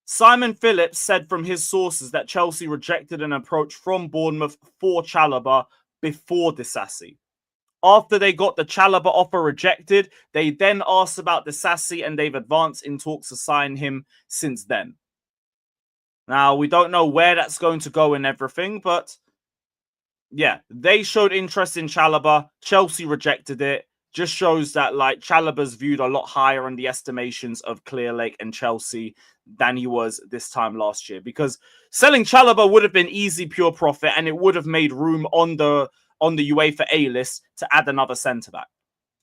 S3: Simon Phillips said from his sources that Chelsea rejected an approach from Bournemouth for Chalobah before Disasi. After they got the Chalobah offer rejected, they then asked about Disasi and they've advanced in talks to sign him since then. Now, we don't know where that's going to go and everything, but yeah, they showed interest in Chalobah. Chelsea rejected it. Just shows that like Chalobah's viewed a lot higher in the estimations of Clearlake and Chelsea than he was this time last year. Because selling Chalobah would have been easy, pure profit, and it would have made room on the UEFA A list to add another centre-back.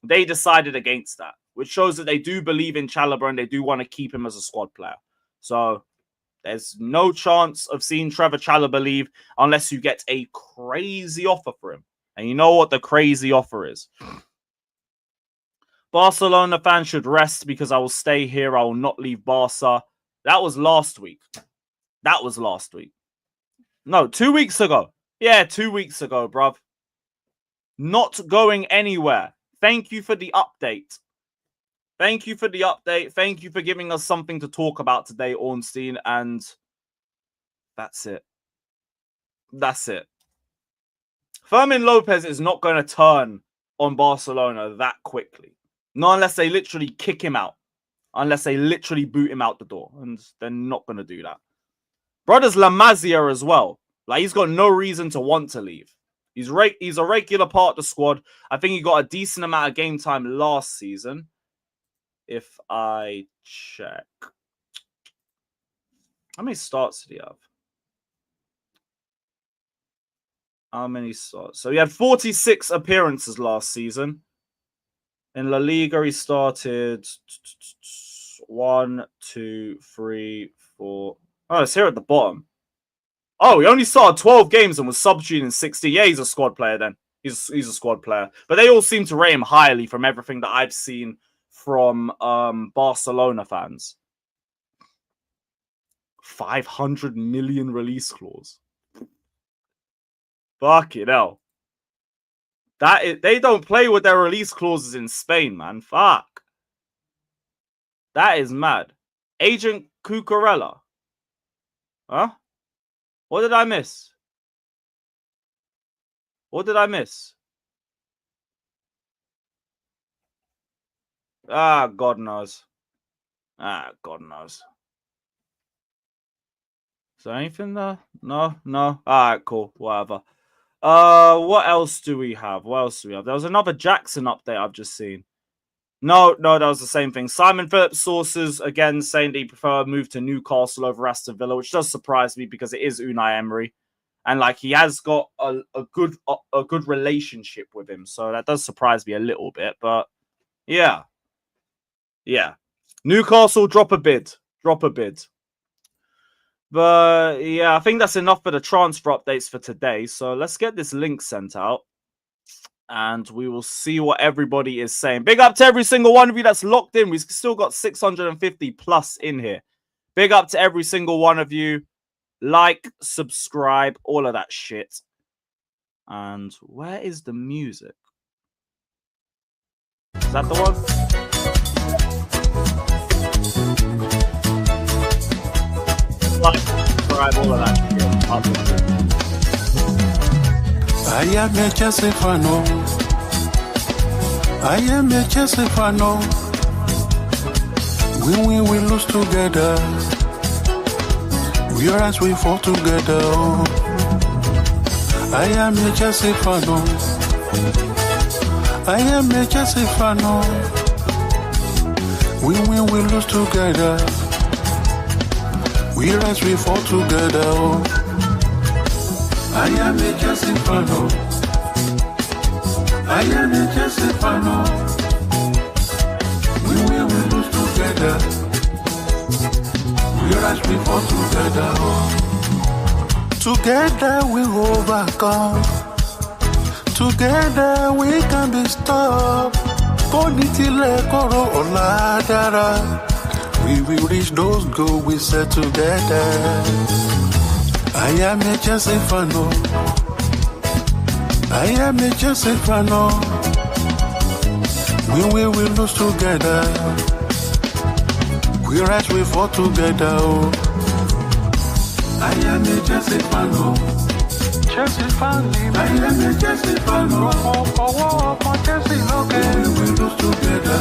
S3: They decided against that, which shows that they do believe in Chalobah and they do want to keep him as a squad player. So there's no chance of seeing Trevor Chalobah leave unless you get a crazy offer for him. And you know what the crazy offer is. Barcelona fans should rest because I will stay here. I will not leave Barca. That was last week. No, 2 weeks ago. Yeah, 2 weeks ago, bruv. Not going anywhere. Thank you for the update. Thank you for giving us something to talk about today, Ornstein. And that's it. Fermin Lopez is not going to turn on Barcelona that quickly. Not unless they literally kick him out. Unless they literally boot him out the door. And they're not going to do that. Brothers La Masia as well. Like, he's got no reason to want to leave. He's a regular part of the squad. I think he got a decent amount of game time last season. If I check. How many starts did he have? How many starts? So he had 46 appearances last season. In La Liga, he started 1, 2, 3, 4. Oh, it's here at the bottom. Oh, he only started 12 games and was substituted in 60. Yeah, he's a squad player then. He's a squad player. But they all seem to rate him highly from everything that I've seen from Barcelona fans. 500 million release clause. Fucking hell. They don't play with their release clauses in Spain, man. Fuck. That is mad. Agent Cucurella. Huh? What did I miss? Ah, God knows. Is there anything there? No. All right, cool. Whatever. What else do we have? There was another Jackson update I've just seen. No, that was the same thing. Simon Phillips sources again saying they prefer a move to Newcastle over Aston Villa, which does surprise me because it is Unai Emery, and like he has got a good relationship with him, so that does surprise me a little bit. But Yeah. Yeah. Newcastle, drop a bid. Drop a bid. But yeah, I think that's enough for the transfer updates for today. So let's get this link sent out. And we will see what everybody is saying. Big up to every single one of you that's locked in. We've still got 650 plus in here. Big up to every single one of you. Like, subscribe, all of that shit. And where is the music? Is that the one? Like, subscribe, all of that shit.
S5: I am a Chelsea fan. I am a Chelsea fan. We lose together. We are as we fall together. I am a Chelsea fan. I am a Chelsea fan. We lose together. We are as we fall together. I am a Chelsea fan. I am a Chelsea fan. We lose together. We rise before together. Together we overcome. Together we can be stopped. Bonitile koro oladara. We will reach those goals we set together. I am a Chelsea fan. I am a Chelsea fan. We will lose together. We rise, we fall together. I am a Chelsea fan. Chelsea fan. I am a Chelsea fan. Chelsea, okay. We will lose together.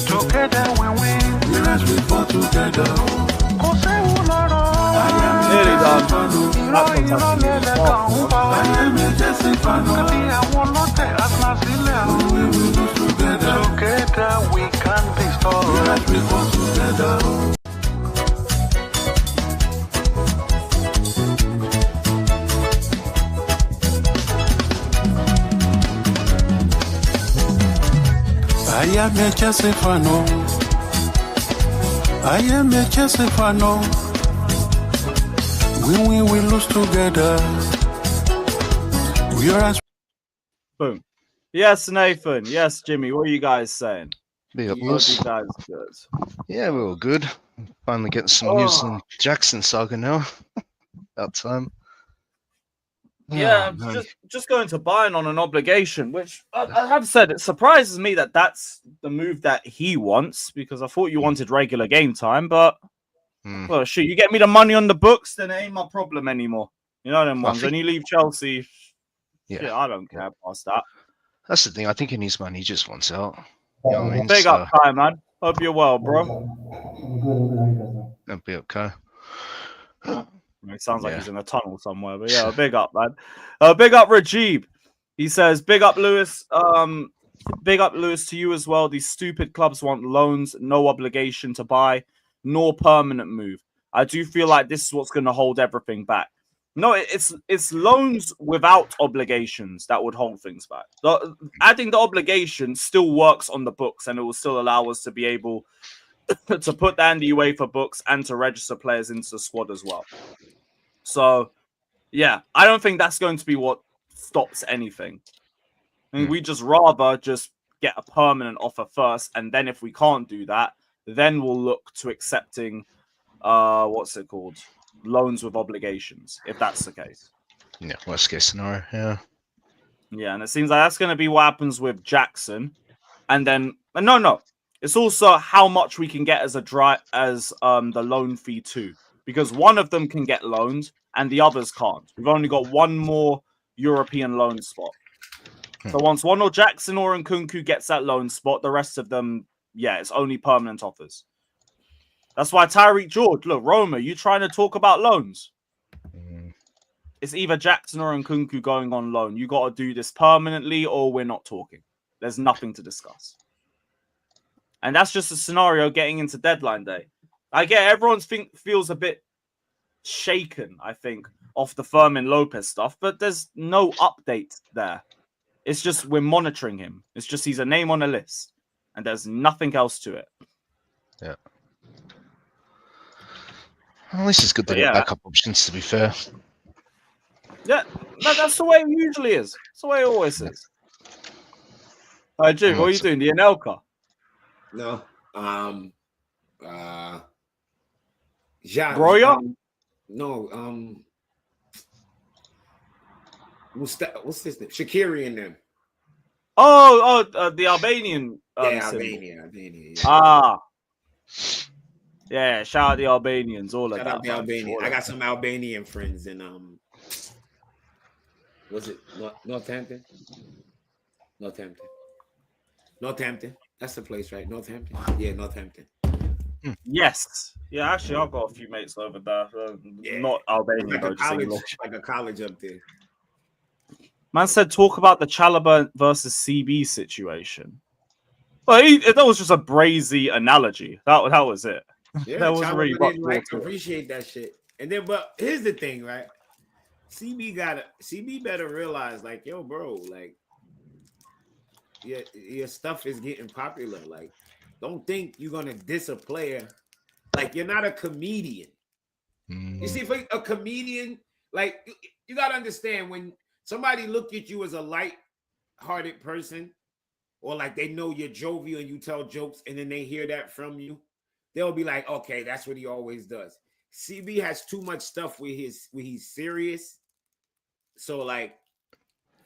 S5: Together we win. We rise, we fall together.
S3: Nearly done. That's fantastic.
S5: I am a Chelsea fan. We will lose together.
S6: Together we can be strong.
S5: We rise, we fall together. I am a Chelsea fan. I am a Chelsea fan. We lose together. We are as
S3: Boom. Yes, Nathan. Yes, Jimmy. What are you guys saying?
S7: Big up,
S3: You
S7: boss.
S3: guys good?
S7: Yeah, we're all good. Finally getting some news on Jackson saga now. About time.
S3: Yeah,
S7: Oh, man.
S3: just going to Bayern on an obligation, which I have said, it surprises me that that's the move that he wants, because I thought you wanted regular game time, but well, shit, you get me the money on the books, then it ain't my problem anymore. You know them
S7: I
S3: ones.
S7: think-
S3: When you leave Chelsea,
S7: Yeah.
S3: shit, I don't care past that.
S7: That's the thing. I think he needs money. He just wants out. You know what I mean?
S3: Big up, Kai, man. Hope you're well, bro.
S7: That'd be okay.
S3: It sounds like
S7: Yeah.
S3: he's in a tunnel somewhere, but yeah, big up, man. Big up, Rajib. He says, big up, Lewis. Big up, Lewis, to you as well. These stupid clubs want loans, no obligation to buy, nor permanent move. I do feel like this is what's going to hold everything back. No, it's loans without obligations that would hold things back. Adding the obligation still works on the books, and it will still allow us to be able to put that in the UEFA books and to register players into the squad as well. So, yeah, I don't think that's going to be what stops anything. I mean, we just rather just get a permanent offer first, and then if we can't do that, then we'll look to accepting what's it called? Loans with obligations, if that's the case.
S7: Yeah, worst case scenario. Yeah.
S3: Yeah, and it seems like that's going to be what happens with Jackson. And then, no. It's also how much we can get as the loan fee too. Because one of them can get loaned and the others can't. We've only got one more European loan spot. So once one or Jackson or Nkunku gets that loan spot, the rest of them, yeah, it's only permanent offers. That's why Tyreek George, look, Roma, you trying to talk about loans? It's either Jackson or Nkunku going on loan. You got to do this permanently or we're not talking. There's nothing to discuss. And that's just a scenario getting into deadline day. I get everyone feels a bit shaken, I think, off the Fermin Lopez stuff, but there's no update there. It's just we're monitoring him. It's just he's a name on a list. and there's nothing else to it.
S7: Yeah. Well, at least it's good they got backup options, to be fair.
S3: Yeah, that's the way it usually is. That's the way it always is. All right, Jim, what are you doing? The Anelka?
S8: No. Ja,
S3: Broya?
S8: No. What's his name? Shaqiri and them.
S3: The Albanian.
S8: Albania.
S3: Yeah. Yeah, shout out the Albanians, all of that.
S8: Shout out the Albanian. I got some Albanian friends in was it Northampton? Northampton. That's the place, right? Northampton. Yeah, Northampton.
S3: Yes. Yeah, actually, I've got a few mates over there. Not Albanian,
S8: like a college up there.
S3: Man said, talk about the Chalobah versus CB situation. Well, that was just a brazy analogy. That was it.
S8: Yeah,
S3: that was really
S8: appreciate that shit. And then, but here's the thing, right? CB better realize, like, yo, bro, like, your stuff is getting popular. Like, don't think you're gonna diss a player. Like, you're not a comedian. You see, for a comedian, like, you gotta understand when somebody look at you as a light-hearted person, or like they know you're jovial and you tell jokes, and then they hear that from you, they'll be like, okay, that's what he always does. CB has too much stuff where he's serious. So, like,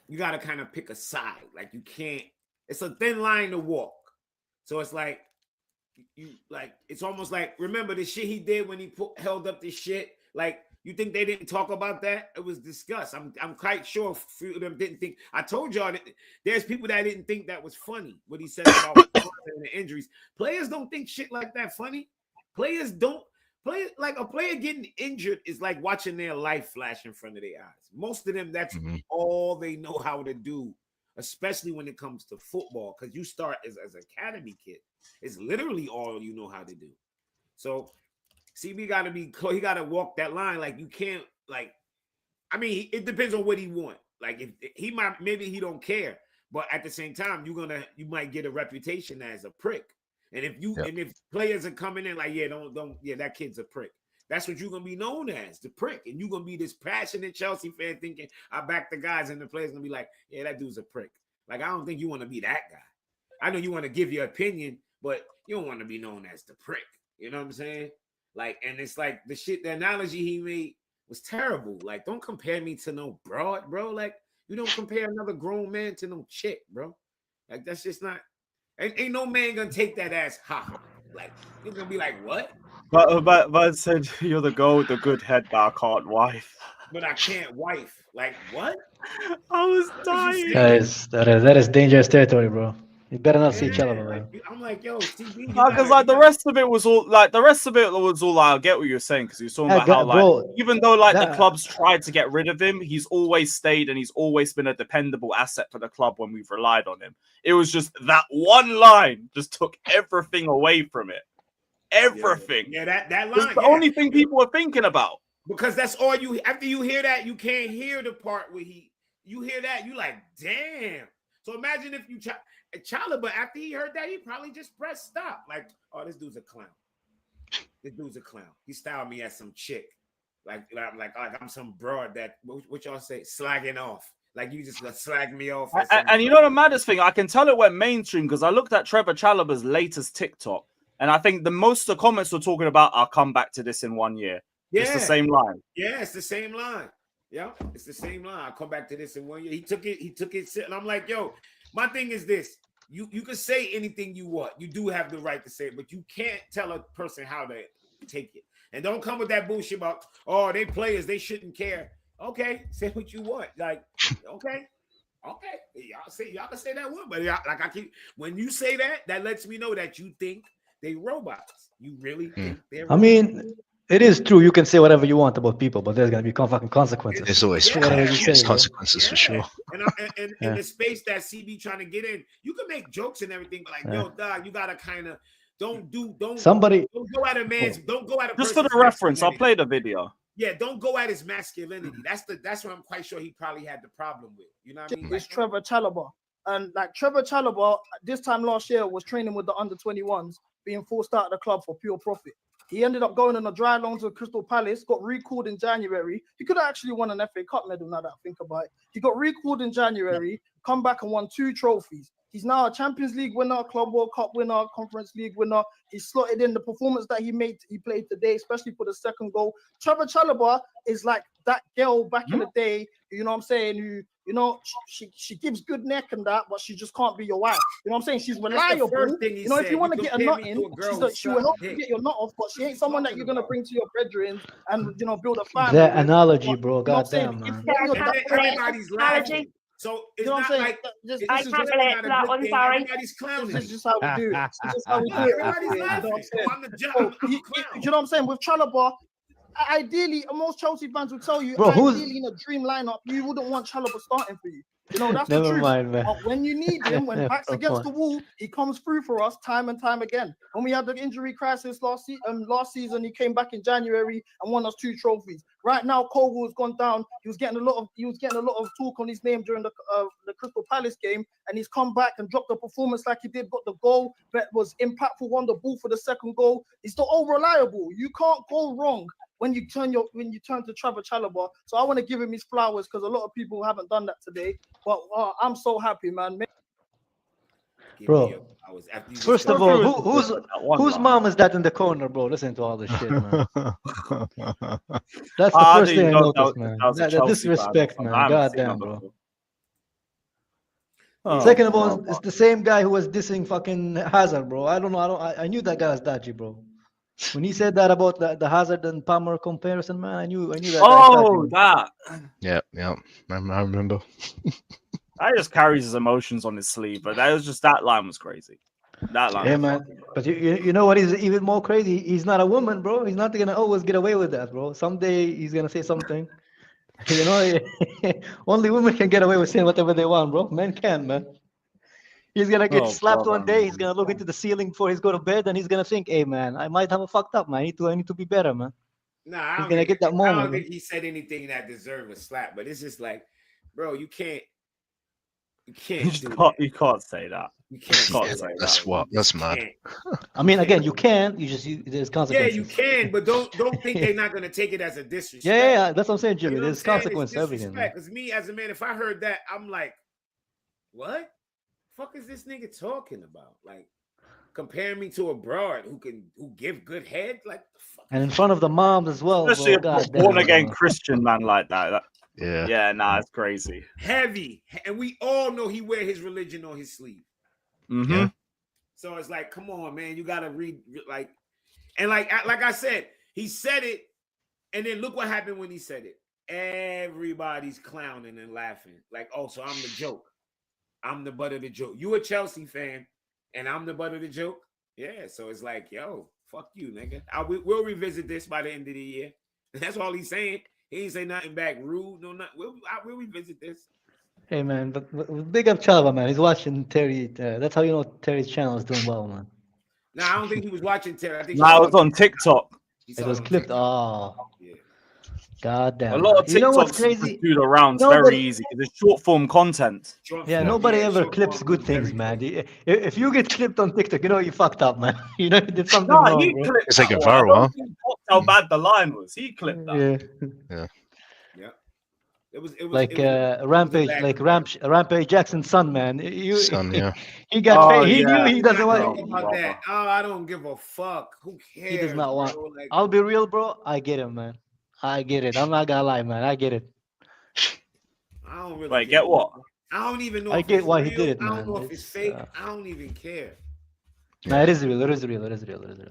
S8: you got to kind of pick a side. Like, you can't, it's a thin line to walk. So it's like, it's almost like, remember the shit he did when he held up the shit? Like, you think they didn't talk about that? It was discussed. I'm quite sure a few of them didn't think. I told y'all that there's people that didn't think that was funny, what he said about the injuries. Players don't think shit like that funny. Players don't. Like a player getting injured is like watching their life flash in front of their eyes. Most of them, that's all they know how to do, especially when it comes to football, because you start as an academy kid. It's literally all you know how to do. So CB got to be close. He got to walk that line. Like, you can't, like, I mean, it depends on what he want. Like, if he might, maybe he don't care, but at the same time, you might get a reputation as a prick. And if players are coming in like, that kid's a prick. That's what you're gonna be known as, the prick. And you're gonna be this passionate Chelsea fan thinking I back the guys, and the players gonna be like, yeah, that dude's a prick. Like, I don't think you want to be that guy. I know you want to give your opinion, but you don't want to be known as the prick. You know what I'm saying? Like, and it's like the analogy he made was terrible. Like, don't compare me to no broad, bro. Like, you don't compare another grown man to no chick, bro. Like, that's just not. Ain't no man gonna take that as ha. Like, he's gonna be like, what?
S3: But said you're the girl with the good head, but I can't wife.
S8: But I can't wife. Like, what?
S3: I was dying.
S9: That is dangerous territory, bro. You better not see Chalobah, man.
S8: I'm like, yo, CB.
S3: Because like the rest of it was all like I get what you're saying, because you're talking about how like even though like the clubs tried to get rid of him, he's always stayed and he's always been a dependable asset for the club when we've relied on him. It was just that one line just took everything away from it. Everything.
S8: Yeah, that line.
S3: It's the only thing people are thinking about.
S8: Because that's all you. After you hear that, you can't hear the part where you hear that, you like, damn. So imagine if you Chalobah, after he heard that, he probably just pressed stop. Like, oh, this dude's a clown. This dude's a clown. He styled me as some chick. Like I'm some broad that, what y'all say, slagging off. Like, you just slag me off.
S3: And you know the maddest thing? I can tell it went mainstream because I looked at Trevor Chalobah's latest TikTok, and I think most of the comments were talking about, I'll come back to this in 1 year. Yeah. It's the same line.
S8: Yeah, it's the same line. Yeah, it's the same line. I'll come back to this in 1 year. He took it, and I'm like, yo, my thing is this. You can say anything you want. You do have the right to say it, but you can't tell a person how to take it. And don't come with that bullshit about, oh, they players, they shouldn't care. Okay, say what you want. Like, okay. Y'all can say that one, but when you say that, that lets me know that you think they robots. You really think they're robots.
S9: I mean, it is true. You can say whatever you want about people, but there's gonna be fucking consequences.
S7: There's always consequences for sure.
S8: And in the space that CB trying to get in, you can make jokes and everything, but like, yo, dog, you gotta kind of don't go at a man's. Don't go at a
S3: just for the reference. I'll play the video.
S8: Yeah, don't go at his masculinity. That's what I'm quite sure he probably had the problem with. You know what I mean?
S10: It's Trevor Chalobah. And like Trevor Chalobah, this time last year was training with the under-21s, being forced out of the club for pure profit. He ended up going on a dry loan to Crystal Palace, got recalled in January. He could have actually won an FA Cup medal now that I think about it. He got recalled in January, come back and won 2 trophies. He's now a Champions League winner, Club World Cup winner, Conference League winner. He's slotted in the performance that he played today, especially for the second goal. Trevor Chalobah is like that girl back in the day, you know what I'm saying, who, you know, she gives good neck and that, but she just can't be your wife. You know what I'm saying? She's reliable. You know, if you want to get a nut in, she will help you get your nut off, but she ain't someone that you're going to bring to your bedroom and, you know, build a family.
S9: That analogy, bro. Goddamn, man.
S8: Everybody's laughing. So it's
S10: you know
S8: not like
S10: I
S8: can't relate to that one. Sorry, everybody's clowning.
S10: This is just how we do it. This is how we do it.
S8: Everybody's laughing.
S10: You know what I'm saying? With Chalobah, ideally, most Chelsea fans will tell you,
S9: bro,
S10: ideally in a dream lineup, you wouldn't want Chalobah starting for you. You know, that's the truth.
S9: Mind, man.
S10: But when you need him, when back's against the wall, he comes through for us time and time again. When we had the injury crisis last season, he came back in January and won us 2 trophies. Right now, Kogel has gone down. He was getting a lot of talk on his name during the Crystal Palace game, and he's come back and dropped the performance like he did. Got the goal that was impactful, won the ball for the second goal. He's still all reliable. You can't go wrong when you turn to Trevor Chalobah. So I want to give him his flowers because a lot of people haven't done that today. But I'm so happy, man.
S9: Bro, first of all, whose mom is that in the corner, bro? Listen to all this shit, man. That's the first thing I noticed, man. That disrespect, man. Goddamn, bro. Second of all, it's the same guy who was dissing fucking Hazard, bro. I don't know. I knew that guy was dodgy, bro. When he said that about the Hazard and Palmer comparison, man, I knew that.
S3: Oh, that.
S7: Yeah. I remember.
S3: That just carries his emotions on his sleeve, but that line was crazy. That line.
S9: Yeah, man. But you know what is even more crazy? He's not a woman, bro. He's not gonna always get away with that, bro. Someday he's gonna say something. You know, only women can get away with saying whatever they want, bro. Men can't, man. He's gonna get slapped one day. He's gonna look into the ceiling before he's go to bed, and he's gonna think, "Hey, man, I might have a fucked up, man. I need to be better, man."
S8: Nah,
S9: he's gonna get that moment.
S8: I don't think he said anything that deserved a slap, but it's just like, bro, you can't. You can't say that.
S3: You can't say that.
S7: That's mad.
S9: I mean, again, you can. There's consequences.
S8: Yeah, you can, but don't think they're not gonna take it as a disrespect.
S9: Yeah, that's what I'm saying, Jimmy.
S8: You know
S9: There's consequences to everything.
S8: Because me as a man, if I heard that, I'm like, what? Fuck is this nigga talking about? Like, comparing me to a broad who give good head, like the fuck.
S9: And in front of the moms as well.
S3: Especially a born again Christian man like that.
S7: Yeah,
S3: it's crazy.
S8: Heavy, and we all know he wear his religion on his sleeve.
S3: Mm-hmm.
S7: Yeah.
S8: So it's like, come on, man, you gotta read like I said, he said it, and then look what happened when he said it. Everybody's clowning and laughing, like, oh, so I'm the joke. I'm the butt of the joke. You a Chelsea fan, and I'm the butt of the joke. Yeah, so it's like, yo, fuck you, nigga. We'll revisit this by the end of the year. That's all he's saying. He ain't say nothing back rude. No, not. We'll revisit this.
S9: Hey, man, but big up Chalobah, man. He's watching Terry. That's how you know Terry's channel is doing well, man.
S8: No, I don't think he was watching Terry. I think
S3: it was on TikTok.
S9: It was clipped. Oh, yeah. God damn.
S3: A lot of TikToks do the rounds very easy because it's short form content.
S9: Nobody ever clips good things, man. If you get clipped on TikTok, you know you fucked up, man. You know you did something wrong.
S7: It's like a viral, huh?
S3: How bad the line was. He clipped that.
S8: Yeah. It was
S9: like Rampage, like Rampage Jackson's son, man.
S7: Son, yeah.
S9: He got paid. He knew he doesn't want
S8: about that. Oh, I don't give a fuck. Who cares?
S9: He does not want. I'll be real, bro. I get him, man. I get it. I'm not gonna lie, man. I get it.
S8: I don't really
S3: get what?
S8: I don't even know.
S9: I get why he did it, man.
S8: I don't know if it's fake. I don't even care.
S9: No, it is real. It is real.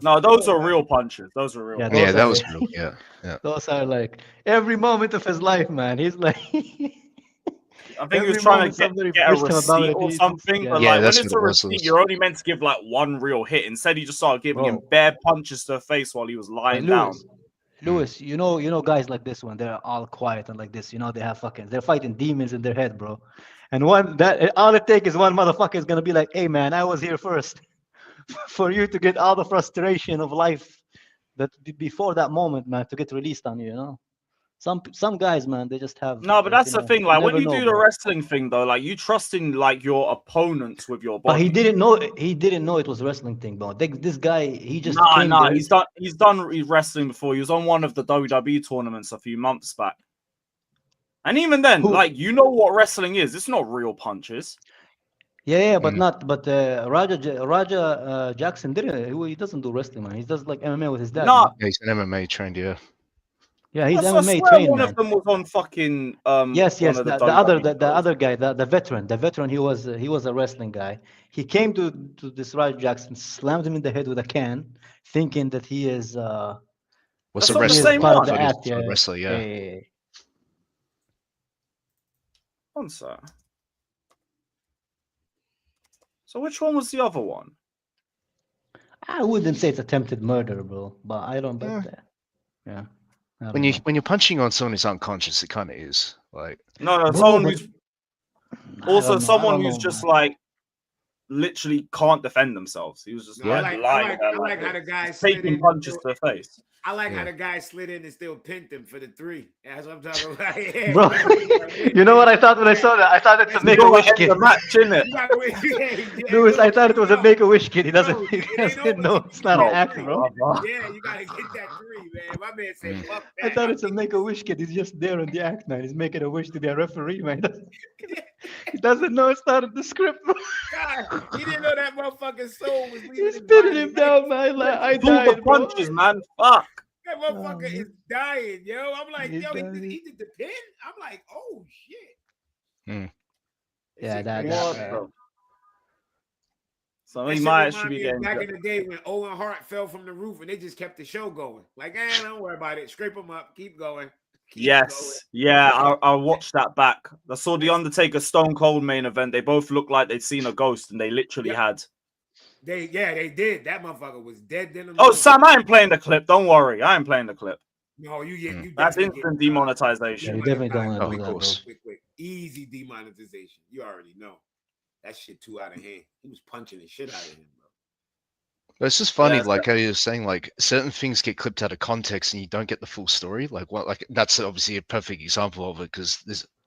S3: No, those are real punches. Those are real.
S7: Yeah, that was real. Yeah.
S9: Those are like every moment of his life, man. He's like.
S3: I think he was trying to get a receipt or something. But like, when it's a receipt, you're only meant to give like one real hit. Instead, he just started giving him bare punches to the face while he was lying down.
S9: Lewis, you know guys like this one, they're all quiet and like this, they're fighting demons in their head, bro. And all it takes is one motherfucker is gonna be like, hey man, I was here first. For you to get all the frustration of life that before that moment, man, to get released on you, you know. Some guys, man, they just have.
S3: No, but that's the thing. Like when
S9: never
S3: you
S9: know,
S3: do the
S9: bro.
S3: wrestling thing, though, like you trust in like your opponents with your body.
S9: But he didn't know. He didn't know it was a wrestling thing, bro. This guy, he just came
S3: Nah.
S9: there.
S3: He's done wrestling before. He was on one of the WWE tournaments a few months back. And even then, like you know what wrestling is. It's not real punches.
S9: Yeah, but not. But Raja Jackson didn't. He doesn't do wrestling, man. He does like MMA with his dad.
S3: No,
S9: man.
S7: Yeah, he's an MMA trained, yeah.
S9: Yeah, he's
S3: I
S9: MMA
S3: swear
S9: trained,
S3: one
S9: man.
S3: of them was on fucking
S9: Yes,
S3: one of
S9: the
S3: WWE
S9: other
S3: shows.
S9: the other guy, the veteran, he was a wrestling guy. He came to this Raja Jackson, slammed him in the head with a can, thinking that he is
S7: Was
S3: That's
S7: a
S3: not the
S7: wrestler.
S3: same
S9: part of
S3: one.
S9: the
S7: He's
S9: act.
S7: a
S9: Yeah,
S7: wrestler, yeah.
S9: yeah.
S3: One sec. So which one was the other one?
S9: I wouldn't say it's attempted murder, bro, but I don't bet that. Yeah. I don't know.
S7: When you're punching on someone who's unconscious, it kind of is like.
S3: No,
S9: Bro,
S3: someone
S9: but-
S3: who's
S9: I
S3: also
S9: don't know, I
S3: someone
S9: don't
S3: who's
S9: know,
S3: just
S9: man.
S3: like literally can't defend themselves. He was just
S8: No, I
S3: like
S8: like
S3: lying there,
S8: how the guy slid
S3: taking
S8: in
S3: punches
S8: and
S3: to the face.
S8: I like how the guy slid in and still pinned him for the 3. That's what I'm talking about. Yeah,
S9: Bro, you know what I thought when I saw that? I thought it's a Make-A-Wish kid.
S3: The match, innit?
S9: Louis, I thought it was a Make-A-Wish kid. He doesn't.
S8: No,
S9: He
S8: it ain't
S9: doesn't
S8: over.
S9: know it's not
S3: No,
S9: an act, bro.
S8: Yeah, you gotta get that 3, man. My man said, "Fuck
S9: I
S8: that."
S9: thought it's a Make-A-Wish kid. He's just there in the act, man. He's making a wish to be a referee, man. He doesn't know it's not in the script, bro.
S8: God, he didn't know that motherfucking soul was leaving
S9: He's
S8: his
S9: spitting
S8: body.
S9: him down, man. Like, I
S3: Pull the
S9: died, bro.
S3: punches, man. Fuck.
S8: That motherfucker is dying, yo. I'm like,
S9: He's
S8: yo,
S9: dying.
S8: he did the pin. I'm like, oh shit.
S9: Yeah, that.
S3: What the- So
S8: That
S3: he
S8: shit
S3: might
S8: remind
S3: actually be
S8: me of
S3: getting.
S8: back in the day when Owen Hart fell from the roof and they just kept the show going. Like, don't worry about it. Scrape him up. Keep going. Keep
S3: Yes, yeah, I watched that back. I saw the Undertaker Stone Cold main event. They both looked like they'd seen a ghost, and they literally had.
S8: They did. That motherfucker was dead then.
S3: Oh, Sam, I ain't playing the clip. Don't worry, I ain't playing the clip.
S8: No, you
S3: That's
S8: definitely
S3: instant
S8: get-
S3: demonetization.
S9: Yeah, you definitely don't want to
S7: Oh,
S9: do
S7: of
S9: that, bro.
S7: course.
S8: Quick. Easy demonetization. You already know. That shit too out of hand. He was punching the shit out of him, bro.
S7: But it's just funny,
S3: Yeah,
S7: like how you're saying, like certain things get clipped out of context and you don't get the full story. Like what, like that's obviously a perfect example of it because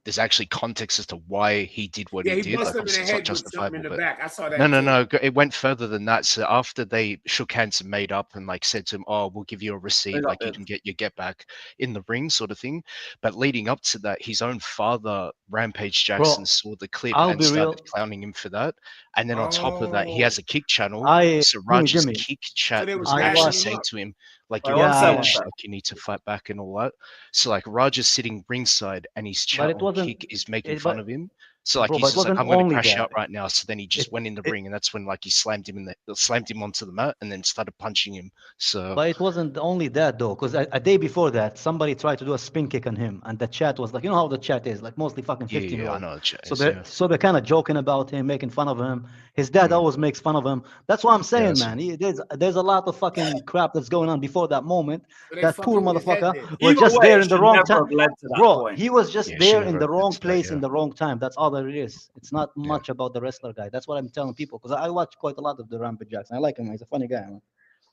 S7: there's actually context as to why he did what
S8: Yeah,
S7: he
S8: he
S7: did.
S8: bust
S7: Like
S8: him in the
S7: obviously it's not
S8: head with something
S7: justifiable,
S8: in the
S7: but
S8: back. I saw that.
S7: no,
S8: too.
S7: it went further than that. So after they shook hands and made up and like said to him, "Oh, we'll give you a receipt, like you can get your get back in the ring," sort of thing. But leading up to that, his own father, Rampage Jackson, saw the clip
S9: I'll
S7: and
S9: be real.
S7: started clowning him for that. And then on top of that, he has a kick channel. So
S9: Jimmy,
S7: Raj's
S9: Jimmy.
S7: kick chat
S8: they
S7: was
S8: was
S7: actually
S8: bashing him
S7: saying
S8: up.
S7: to him, like,
S3: Wait,
S7: you're
S9: one
S7: a
S9: second.
S7: bitch, like you need to fight back and all that. So like Raj is sitting ringside and his chat
S9: it
S7: on
S9: wasn't-
S7: kick is making
S9: it-
S7: fun
S9: but-
S7: of him. So like
S9: Bro,
S7: he's
S9: but it
S7: just like,
S9: wasn't
S7: I'm gonna
S9: only
S7: crash
S9: that.
S7: out right now. So then he just went in the ring and that's when like he slammed him onto the mat and then started punching him. So
S9: But it wasn't only that though, because a day before that, somebody tried to do a spin kick on him, and the chat was like, you know how the chat is, like mostly fucking
S7: yeah,
S9: 15-year-old.
S7: I know the chat
S9: So
S7: is,
S9: they're
S7: yeah.
S9: so they're kind of joking about him, making fun of him. His dad always makes fun of him. That's what I'm saying,
S7: that's
S9: man. There's a lot of fucking crap that's going on before that moment.
S8: So they
S9: That poor
S8: fucking with his head
S9: motherfucker
S8: then.
S9: was
S3: Either
S9: just
S3: way,
S9: there
S3: it
S9: in the
S3: should
S9: wrong
S3: never
S9: time.
S3: have led to that
S9: Bro,
S3: point.
S9: he was just
S7: Yeah,
S9: there
S7: should
S9: in
S7: never
S9: the
S7: have
S9: wrong
S7: led to that,
S9: place in
S7: yeah.
S9: the wrong time. That's all that it is. It's not much about the wrestler guy. That's what I'm telling people because I watch quite a lot of the Rampage Jackson. I like him. He's a funny guy,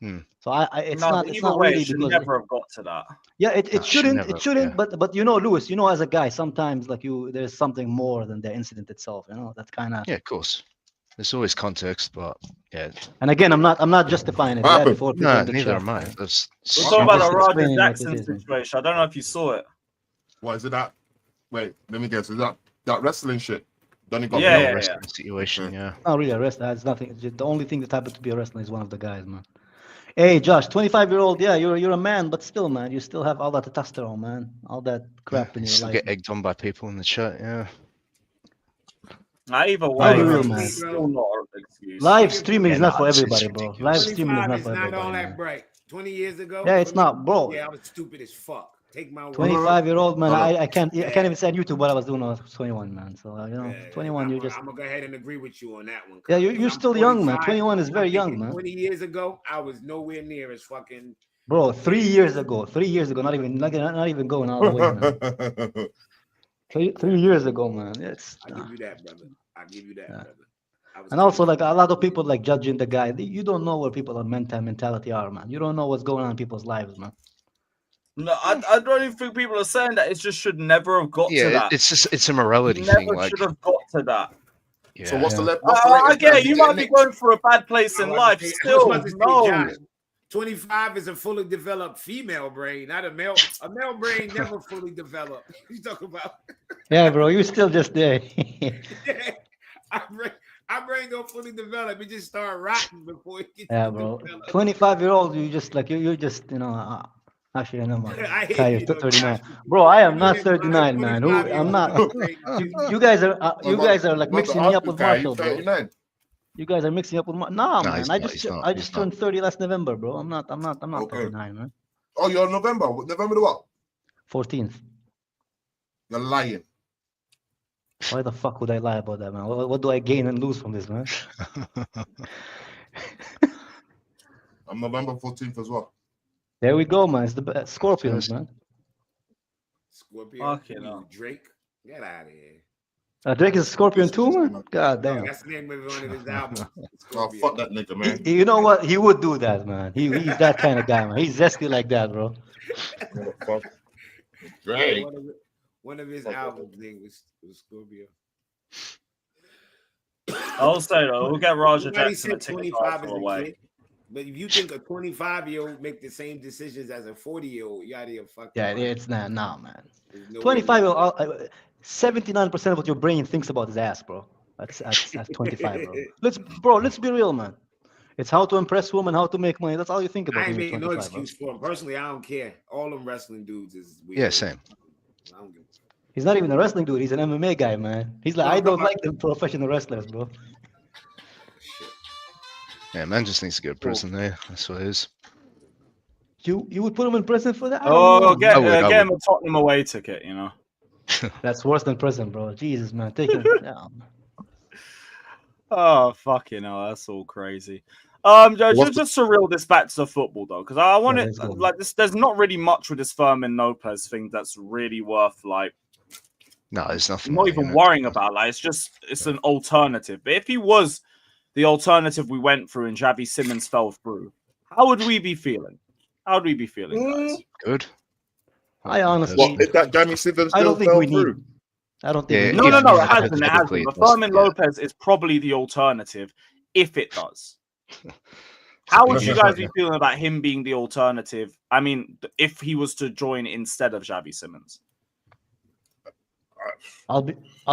S9: man. So it's
S3: No,
S9: not
S3: but
S9: it's
S3: either
S9: not
S3: way,
S9: really
S3: it should
S9: because
S3: never have got to that.
S9: yeah,
S7: No,
S9: it
S7: it should
S9: shouldn't.
S7: never,
S9: It shouldn't.
S7: yeah.
S9: But you know, Lewis, you know, as a guy, sometimes like there's something more than the incident itself. You know, that kind of.
S7: Yeah, of course. There's always context, but yeah.
S9: And again, I'm not justifying it.
S1: What
S9: Yeah,
S1: happened?
S9: before people
S7: No,
S9: in the
S7: neither
S9: chat.
S7: am I. That's
S3: We're
S9: I'm
S3: talking about
S9: just
S3: the Roger
S9: explaining what it
S3: Jackson
S9: is, man.
S3: situation. I don't know if you saw it.
S1: What is it that? Wait, let me guess. Is that wrestling shit? Donny got
S3: Yeah,
S1: me.
S3: yeah,
S7: wrestling situation, yeah.
S9: Not really a wrestler. It's nothing. It's just the only thing that happened to be a wrestler is one of the guys, man. Hey, Josh, 25-year-old. Yeah, you're a man, but still, man, you still have all that testosterone, man. All that crap in
S7: You
S9: your
S7: still
S9: life.
S7: get egged on by people in the chat, yeah.
S3: Either
S9: I'll
S3: way,
S9: be real,
S3: it's
S9: man.
S3: still not an excuse.
S9: Live streaming is
S7: Yeah,
S9: not
S7: no,
S9: for
S7: it's
S9: everybody, bro.
S7: ridiculous.
S9: Live streaming is
S8: 25
S9: not
S8: is
S9: for
S8: not all
S9: everybody,
S8: that
S9: man.
S8: bright. 20 years ago.
S9: Yeah, it's
S8: 20
S9: not, bro.
S8: Yeah, I was stupid as fuck. Take my word.
S9: 25-year-old man,
S1: Hold on.
S9: I can't even say on YouTube what I was doing when I was 21, man. So you know, 21, you're just
S8: I'm gonna go ahead and agree with you on that one.
S9: yeah,
S8: Cuz
S9: you're
S8: I'm
S9: still young, man.
S8: 45.
S9: 21 is very
S8: I'm
S9: young,
S8: thinking
S9: man.
S8: 20 years ago, I was nowhere near as fucking.
S9: Bro, 3 years ago, not even going all the way, man. 3 years ago, man. It's
S8: I give you that, brother. I give you that, brother. I was
S9: and also like a lot of people like judging the guy. You don't know where people on mentality are, man. You don't know what's going on in people's lives, man.
S8: 25 is not all that bright. 20 years ago, I was nowhere near as fucking.
S9: You don't know where people are mentally. 20 years ago, 3 years ago, not even going all the way, man. 3 years ago, man. It's
S8: I give you that, brother. I was
S9: and also like a lot of people like judging the guy. You don't know what's going on in people's lives, man.
S3: No, I don't even think people are saying that. It just should never have got to that.
S7: it's a morality
S3: Never
S7: thing. Like,
S3: should have got to that.
S7: yeah.
S11: So what's the latest?
S3: I get it. You might be going through a bad place in life.
S8: I was
S3: Still,
S8: about to say,
S3: no.
S8: Josh, 25 is a fully developed female brain, not a male. A male brain never fully developed. You talking about?
S9: Yeah, bro, you're still just there.
S8: Yeah, our brain don't fully develop. It just start rotting before it gets.
S9: Yeah, bro. 25-year-old, you just like you're just actually no man.
S8: I hate
S9: Kyle,
S8: you, though,
S9: 39.
S8: Josh.
S9: Bro, I am not
S8: You
S9: 39, man. Who? I'm not. You guys are like mixing me up with Marshall, bro.
S11: 39.
S9: You guys are mixing up with Nah, man.
S7: he's
S9: I
S7: not,
S9: just
S7: he's not,
S9: I
S7: he's
S9: just
S7: not.
S9: turned 30 last November, bro. I'm not
S11: Okay.
S9: 39, man.
S11: Oh, you're November. November the what?
S9: 14th.
S11: You're lying.
S9: Why the fuck would I lie about that, man? What do I gain and lose from this, man?
S11: I'm November 14th as well.
S9: There we go, man. It's the Scorpions, man.
S8: Scorpio.
S3: Fucking hell.
S8: Drake. Get out of here.
S9: Drake is a Scorpion too, man. God
S8: No,
S9: damn.
S8: that's the name of one of his albums.
S11: Oh,
S8: Scorpio.
S11: fuck that nigga, man.
S9: You know what? He would do that, man. He's that kind of guy, man. He's zesty like that, bro.
S11: Fuck. Drake.
S8: One of his albums name was Scorpio.
S3: I'll say though, we'll get Raja
S8: Nobody
S3: Jackson
S8: said
S3: to take
S8: 25
S3: the
S8: is a
S3: away.
S8: kid. But if you think a 25-year-old make the same decisions as a 40-year-old, you out of your fucking
S9: Yeah,
S8: mind.
S9: it's not, nah, man.
S8: There's no
S9: 25,
S8: way.
S9: 79% of what your brain thinks about is ass, bro. That's 25, bro. Let's be real, man. It's how to impress women, how to make money. That's all you think about.
S8: I ain't
S9: when you're
S8: making no
S9: 25, bro.
S8: excuse for him. Personally, I don't care. All them wrestling dudes is weird.
S7: Yeah, same.
S8: I don't give a fuck.
S9: He's not even a wrestling dude. He's an MMA guy, man. He's like,
S8: No,
S9: I
S8: I'm
S9: don't
S8: talking
S9: like them professional wrestlers, bro.
S7: Yeah, man just needs to go to prison there. That's what it is.
S9: You would put him in prison for that? I
S3: Oh,
S9: don't know.
S7: I would.
S3: get him a Tottenham away ticket, you know.
S9: That's worse than prison, bro. Jesus, man. Take him down.
S3: Oh, fucking hell, that's all crazy. Just to reel this back to the football though, because I want
S9: let's go.
S3: like this. There's not really much with this Fermin Lopez thing that's really worth like.
S7: No, there's nothing.
S3: Not
S7: like,
S3: even
S7: you know.
S3: worrying about. Like, it's an alternative. But if he was the alternative we went through and Xavi Simons fell through, how would we be feeling? How would we be feeling, guys?
S7: Good.
S9: I honestly,
S11: What, is that Jamie Sivens
S9: I don't
S11: still
S9: think
S11: fell
S9: we need.
S11: through?
S9: I don't think.
S7: Yeah,
S9: we need.
S3: No, it
S7: if
S3: hasn't. It hasn't.
S7: hypothetically
S3: But
S7: it does,
S3: Fermin
S7: yeah.
S3: Lopez is probably the alternative if it does. How would you guys be feeling about him being the alternative? I mean, if he was to join instead of Xavi Simons.
S9: I'll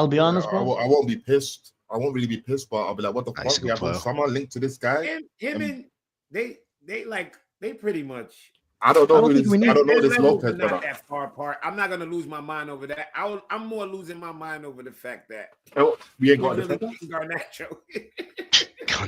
S9: be honest,
S11: I
S9: bro.
S11: won't be pissed. I won't really be pissed, but I'll be like, what the
S7: Nice
S11: fuck? We have
S7: player.
S11: someone linked to this guy.
S8: Him and they pretty much.
S11: I don't know.
S9: I don't think we need-
S11: I don't know
S8: Their
S11: this
S8: levels
S11: Lopez
S8: are not
S11: brother.
S8: that far apart. I'm not gonna lose my mind over that. I'm more losing my mind over the fact that
S11: We ain't
S8: we're
S11: got a
S8: really
S11: defender.
S8: getting Garnacho.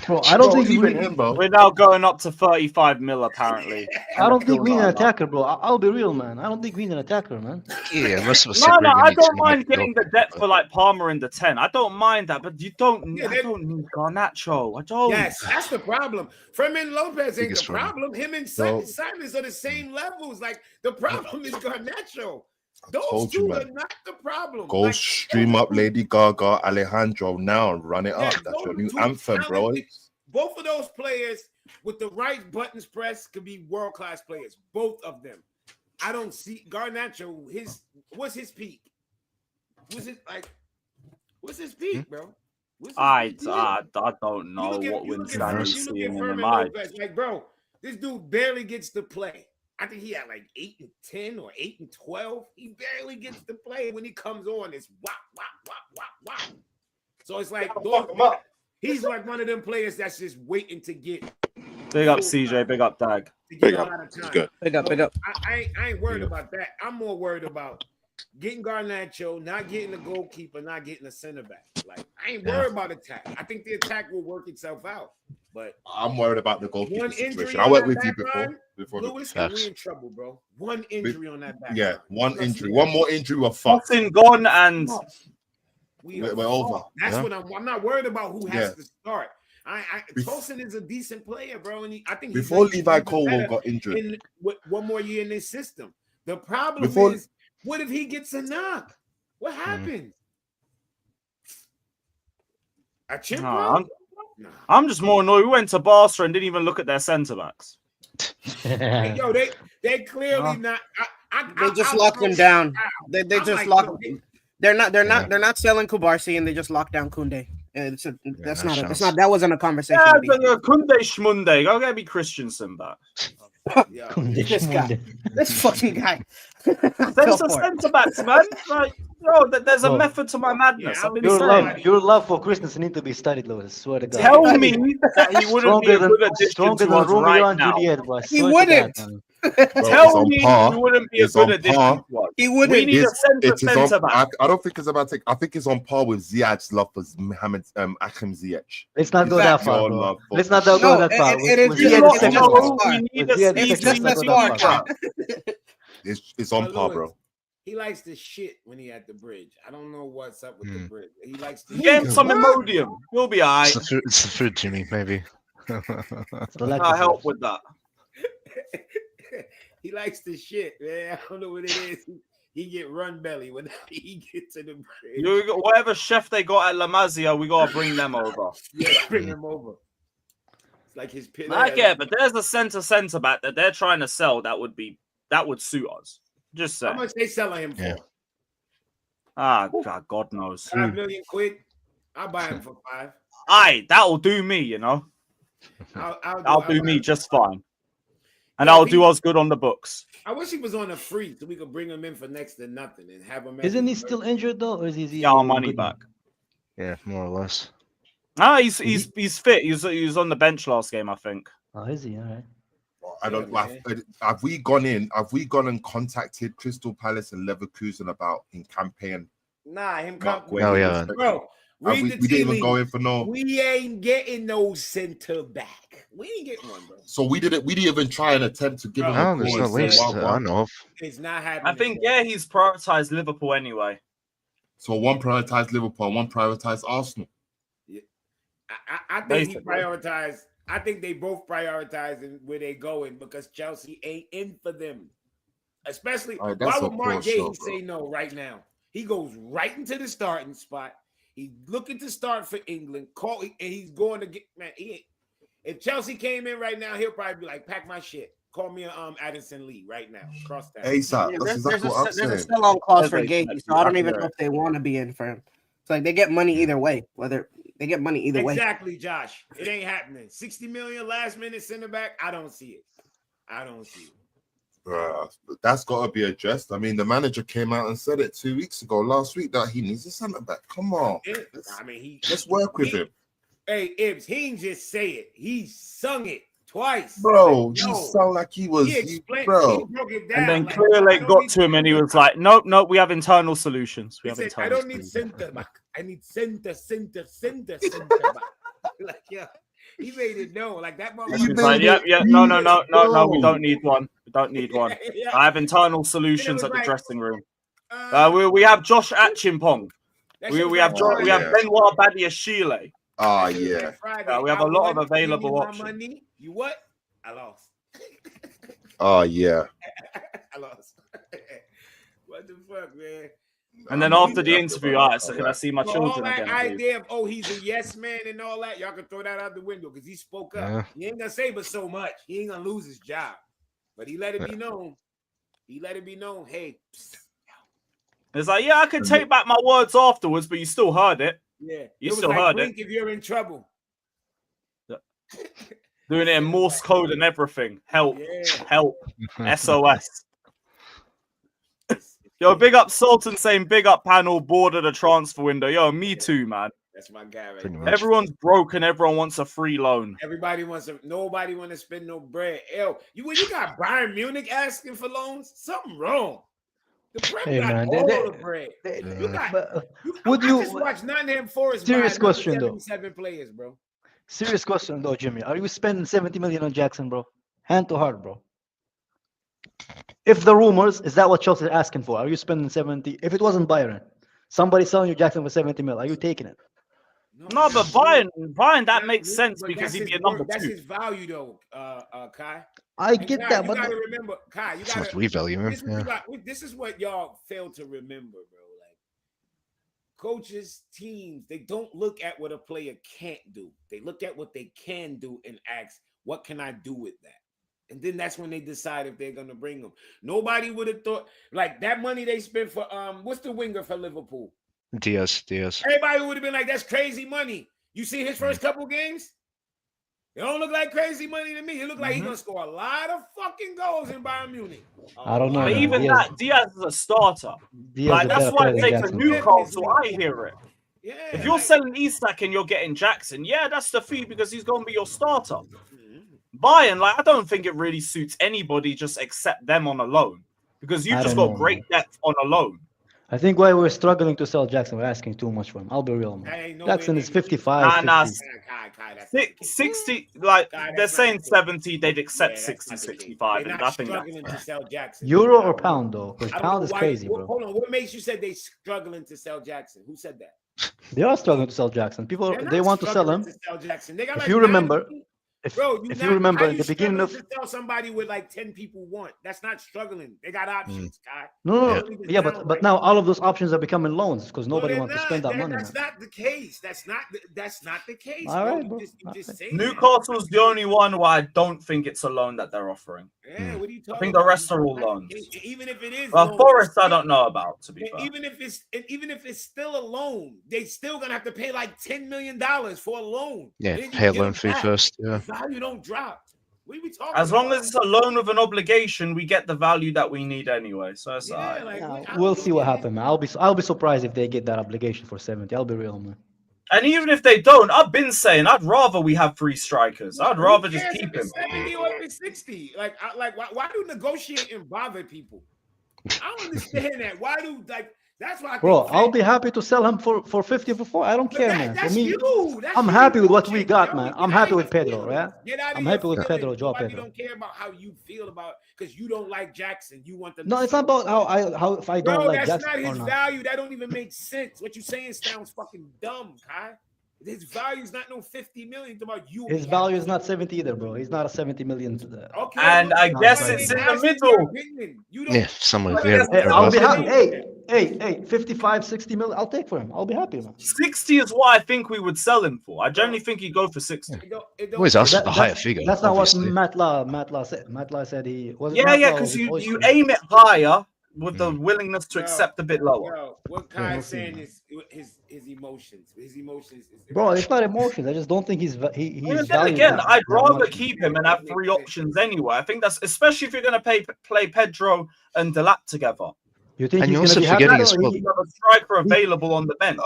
S9: Bro, I don't think
S11: even
S9: we.
S11: him, bro.
S3: We're now going up to 35 mil, apparently.
S9: I don't think we need an
S3: No,
S9: attacker, bro. I'll be real, man. I don't think we need an attacker, man.
S7: Yeah, most of us.
S3: No,
S7: agree we
S3: I
S7: need
S3: don't
S7: someone
S3: mind
S7: to go
S3: getting the
S7: for
S3: depth
S7: it.
S3: for like Palmer in the 10. I don't mind that, but I don't need Garnacho. I don't.
S8: Yes, that's the problem. Fermin Lopez ain't
S7: Biggest
S8: the
S7: problem.
S8: problem. Him and
S11: So-
S8: Simons are the same levels. Like the problem is Garnacho. Those
S11: told you,
S8: two
S11: man.
S8: are not the problem.
S11: Go
S8: Like,
S11: stream up Lady Gaga, Alejandro now and run it
S8: yeah,
S11: up. That's your
S8: those
S11: new
S8: two
S11: anthem, bro.
S8: talented- Both of those players with the right buttons pressed could be world-class players. Both of them. I don't see Garnacho. What's his peak? What's his peak, bro? What's his
S3: I
S8: peak?
S3: don't know what
S8: you
S3: Win
S8: look at
S3: Stanley's
S8: you look
S3: seeing
S8: at
S3: in
S8: Fermin
S3: him. I-
S8: Lopez, like, bro, this dude barely gets to play. I think he had like 8 and 10 or 8 and 12. He barely gets to play. When he comes on, it's wop, wop, wop, wop, wop. So it's like he's like one of them players that's just waiting to get.
S3: Big up CJ, big up Dag.
S8: To get
S11: Big
S8: a
S11: up.
S8: lot of time.
S11: Good.
S9: Big up, big up.
S8: I ain't worried about that. I'm more worried about getting Garnacho, not getting a goalkeeper, not getting a center back. Like I ain't worried about attack. I think the attack will work itself out. But
S11: I'm worried about the goalkeeper
S8: one injury
S11: situation. I
S8: on
S11: went
S8: that
S11: with you
S8: back line,
S11: before.
S8: Lewis, and we in trouble, bro. One injury on that back.
S11: Yeah,
S8: line.
S11: one
S8: Trust
S11: injury.
S8: me.
S11: One more injury, we're fucked.
S3: Nothing gone and
S11: We're over.
S8: That's
S7: Yeah.
S8: what I'm not worried about who has
S11: Yeah.
S8: to start.
S11: Bef-
S8: Tosin is a decent player, bro, and I think
S11: Before
S8: he's
S11: Levi
S8: even
S11: Colwell
S8: better
S11: got injured.
S8: in one more year in this system. The problem
S11: Before-
S8: is, what if he gets a knock? What happens? A chip?
S3: Nah,
S8: bro? Nah.
S3: I'm just more annoyed. We went to Barca and didn't even look at their centre backs.
S8: Yo, they clearly not.
S12: They just locked him down. They just locked. They're not selling Kubarsi, and they just locked down Koundé. That wasn't a conversation.
S3: Yeah, Koundé Schmunde. Go get me Christensen back.
S12: This fucking guy.
S3: Centre backs, man. Like, there's a method to my madness.
S9: Your love for Christensen need to be studied, Lewis. Swear to God.
S3: Tell me that he wouldn't be a good addition to us right now.
S12: He wouldn't.
S3: Tell me he wouldn't be a good addition to us.
S12: He wouldn't.
S3: We need a centre back.
S11: I don't think it's about to. I think it's on par with Ziyech's love for Mohamed Akim Ziyech.
S9: Let's not go that far. Let's not go that far.
S11: It's on par, bro.
S8: He likes the shit when he at the bridge. I don't know what's up with the bridge. He likes to
S3: get him some Imodium. You'll be alright.
S7: It's the food, Jimmy. Maybe.
S3: I'll help with that.
S8: He likes the shit, man. I don't know what it is. He get run belly when he gets to the bridge.
S3: Whatever chef they got at La Masia, we gotta bring them over.
S8: Yeah, bring them over. It's like his pit.
S3: But there's a centre back that they're trying to sell that would suit us. Just say.
S8: How much they selling him for?
S3: God knows.
S8: $5 million quid. I'll buy him for 5.
S3: Aye, that'll do me, you know. I'll do me just fine. And I'll do us good on the books.
S8: I wish he was on a free so we could bring him in for next to nothing and have him.
S9: Isn't he still injured though, or is he?
S3: Our money back.
S7: Yeah, more or less.
S3: Ah, he's fit. He was on the bench last game, I think.
S9: Oh, is he? All right.
S11: I don't. Have we gone and contacted Crystal Palace and Leverkusen about in campaign?
S8: Nah, him.
S11: Yeah,
S8: bro.
S11: We didn't even go in for no.
S8: We ain't getting no center back. We ain't getting one, bro.
S11: So we didn't even try and attempt to give him a
S7: there's no least I know of.
S8: It's not happening.
S3: I think he's prioritized Liverpool anyway.
S11: So one prioritized Liverpool, one prioritized Arsenal.
S8: Yeah. I think he prioritized. I think they both prioritizing where they going because Chelsea ain't in for them. Especially why would Mark Gay say no right now? He goes right into the starting spot. He's looking to start for England. And he's going to get man. If Chelsea came in right now, he'll probably be like, "Pack my shit. Call me Addison Lee right now. Cross that."
S12: There's a sell-on clause for Gay, so I don't even know if they want to be in for him. It's like they get money either way. Whether they get money either way.
S8: Exactly, Josh. It ain't happening. 60 million last minute center back. I don't see it.
S11: That's got to be addressed. I mean, the manager came out and said it last week, that he needs a centre back. Come on. Let's work with him.
S8: Hey, Ibs, he didn't just say it. He sung it twice.
S11: Bro, he sounded like he was,
S8: he broke it down.
S3: And then clearly got to him and he was like, nope, we have internal solutions.
S8: I don't need centre back. I need center back. Like, yeah. He made it known, like that. No, we don't need one.
S3: Yeah. I have internal solutions at the dressing room. We have Josh Achimpong. We have Benoit Badiashile.
S11: Oh yeah.
S3: We have a lot of available options.
S8: You what? I lost.
S11: Oh yeah.
S8: I lost. What the fuck, man?
S3: And then after the interview, can I see my children again?
S8: That idea of he's a yes man and all that, y'all can throw that out the window because he spoke up. Yeah. He ain't gonna say but so much. He ain't gonna lose his job, but he let it be known. Hey,
S3: it's like, I could take back my words afterwards, but you still heard it.
S8: Yeah,
S3: you still heard it.
S8: If you're in trouble,
S3: doing it in Morse code and everything. Help, SOS. Yo, big up Sultan saying big up panel, board of the transfer window. Yo, me too, man.
S8: That's my guy right there.
S3: Everyone's broken. Everyone wants a free loan.
S8: Nobody wants to spend no bread. When you got Bayern Munich asking for loans, something wrong. The Prem got all the bread. I just watched Nottingham Forest.
S9: Serious question, though.
S8: 77 players, bro.
S9: Serious question, though, Jimmy. Are you spending 70 million on Jackson, bro? Hand to heart, bro. If the rumors, is that what Chelsea are asking for? Are you spending 70? If it wasn't Bayern, somebody selling you Jackson for 70 mil, are you taking it?
S3: No, but Bayern, that makes sense because he'd be a number 2.
S8: That's his value, though, Kai.
S9: I get that, but
S8: you gotta remember, Kai. You gotta
S7: revalue him.
S8: This is what y'all fail to remember, bro. Like coaches, teams, they don't look at what a player can't do. They look at what they can do and ask, "What can I do with that?" And then that's when they decide if they're gonna bring him. Nobody would have thought like that money they spent for what's the winger for Liverpool?
S7: Diaz.
S8: Everybody would have been like, that's crazy money. You see his first couple games? It don't look like crazy money to me. It look like he's gonna score a lot of fucking goals in Bayern Munich.
S9: I don't know.
S3: But
S9: man.
S3: even that, Diaz is a starter.
S9: Diaz
S3: Like
S9: is a
S3: that's
S9: better
S3: why I
S9: player
S3: say
S9: than
S3: for
S9: Jackson.
S3: Newcastle, I hear it.
S8: Yeah.
S3: If you're selling Isak and you're getting Jackson, yeah, that's the fee because he's going to be your starter. Bayern, like I don't think it really suits anybody just except them on a loan because you've just got great depth on a loan.
S9: I think why we're struggling to sell Jackson, we're asking too much for him. I'll be real, man. Jackson is 55.
S3: Nah,
S9: 50.
S3: 60, like they're saying 70, they'd accept 60, 65. And I think
S8: to sell Jackson.
S9: Euro or pound, though? Because pound is crazy, bro.
S8: Hold on, what makes you say they struggling to sell Jackson? Who said that?
S9: They are struggling to sell Jackson. People, they want to sell him.
S8: They got
S9: If
S8: like
S9: you remember,
S8: if
S9: you remember in the beginning of
S8: to tell somebody with like 10 people want, that's not struggling. They got options, guy.
S9: No, yeah, but now all of those options are becoming loans because nobody wants to spend that money.
S8: That's not the case. That's not the case.
S9: All right, bro.
S3: Newcastle's the only one where I don't think it's a loan that they're offering.
S8: Yeah, what are you talking
S3: I think the rest are all loans.
S8: Even if it is,
S3: Forest, I don't know about. To be fair,
S8: even if it's still a loan, they still gonna have to pay like $10 million for a loan.
S7: Yeah, pay a loan fee first. Yeah.
S8: Value don't drop. What are we talking
S3: as long
S8: about?
S3: as it's a loan with an obligation, we get the value that we need anyway. So that's all right.
S9: We'll see what happens, man. I'll be surprised if they get that obligation for 70. I'll be real, man.
S3: And even if they don't, I've been saying I'd rather we have 3 strikers. I'd rather just keep him.
S8: 70 or 60. Like why do negotiating bother people? I don't understand that. Why do that's why.
S9: Bro, I'll be happy to sell him for 50 for 4. I don't care, man. For me,
S8: That's
S9: I'm happy with what we got, man. I'm happy with Pedro, right?
S8: I'm
S9: happy with Pedro, Joao Pedro.
S8: You don't care about how you feel about because you don't like Jackson. You want them.
S9: No, it's not about how if I don't like
S8: that's
S9: Jackson
S8: not
S9: or
S8: his
S9: not.
S8: value. That don't even make sense. What you saying sounds fucking dumb, Kai. His value is not no 50 million. About you.
S9: His value is not 70 either, bro. He's not a 70 million.
S8: Okay,
S3: and I guess it's in the middle.
S7: Yeah, somewhere there.
S9: Hey, I'll be happy. Hey, 55, 60 million. I'll take for him. I'll be happy, man.
S3: 60 is what I think we would sell him for. I generally think he'd go for 60.
S7: Always ask for the higher figure.
S9: That's not
S7: obviously.
S9: what Matt Law said. Matt Law said he was.
S3: Yeah, because you aim it higher with the willingness to accept a bit lower.
S8: What Kai is saying is his emotions. His emotions.
S9: Bro, it's not emotions. I just don't think he's
S3: Then again, I'd rather keep him and have 3 options anyway. I think that's especially if you're going to play Pedro and Delap together.
S9: You think
S7: and
S9: he's
S7: you're also
S9: gonna be
S7: forgetting
S9: happy,
S7: as well.
S3: You have a striker available on the bench.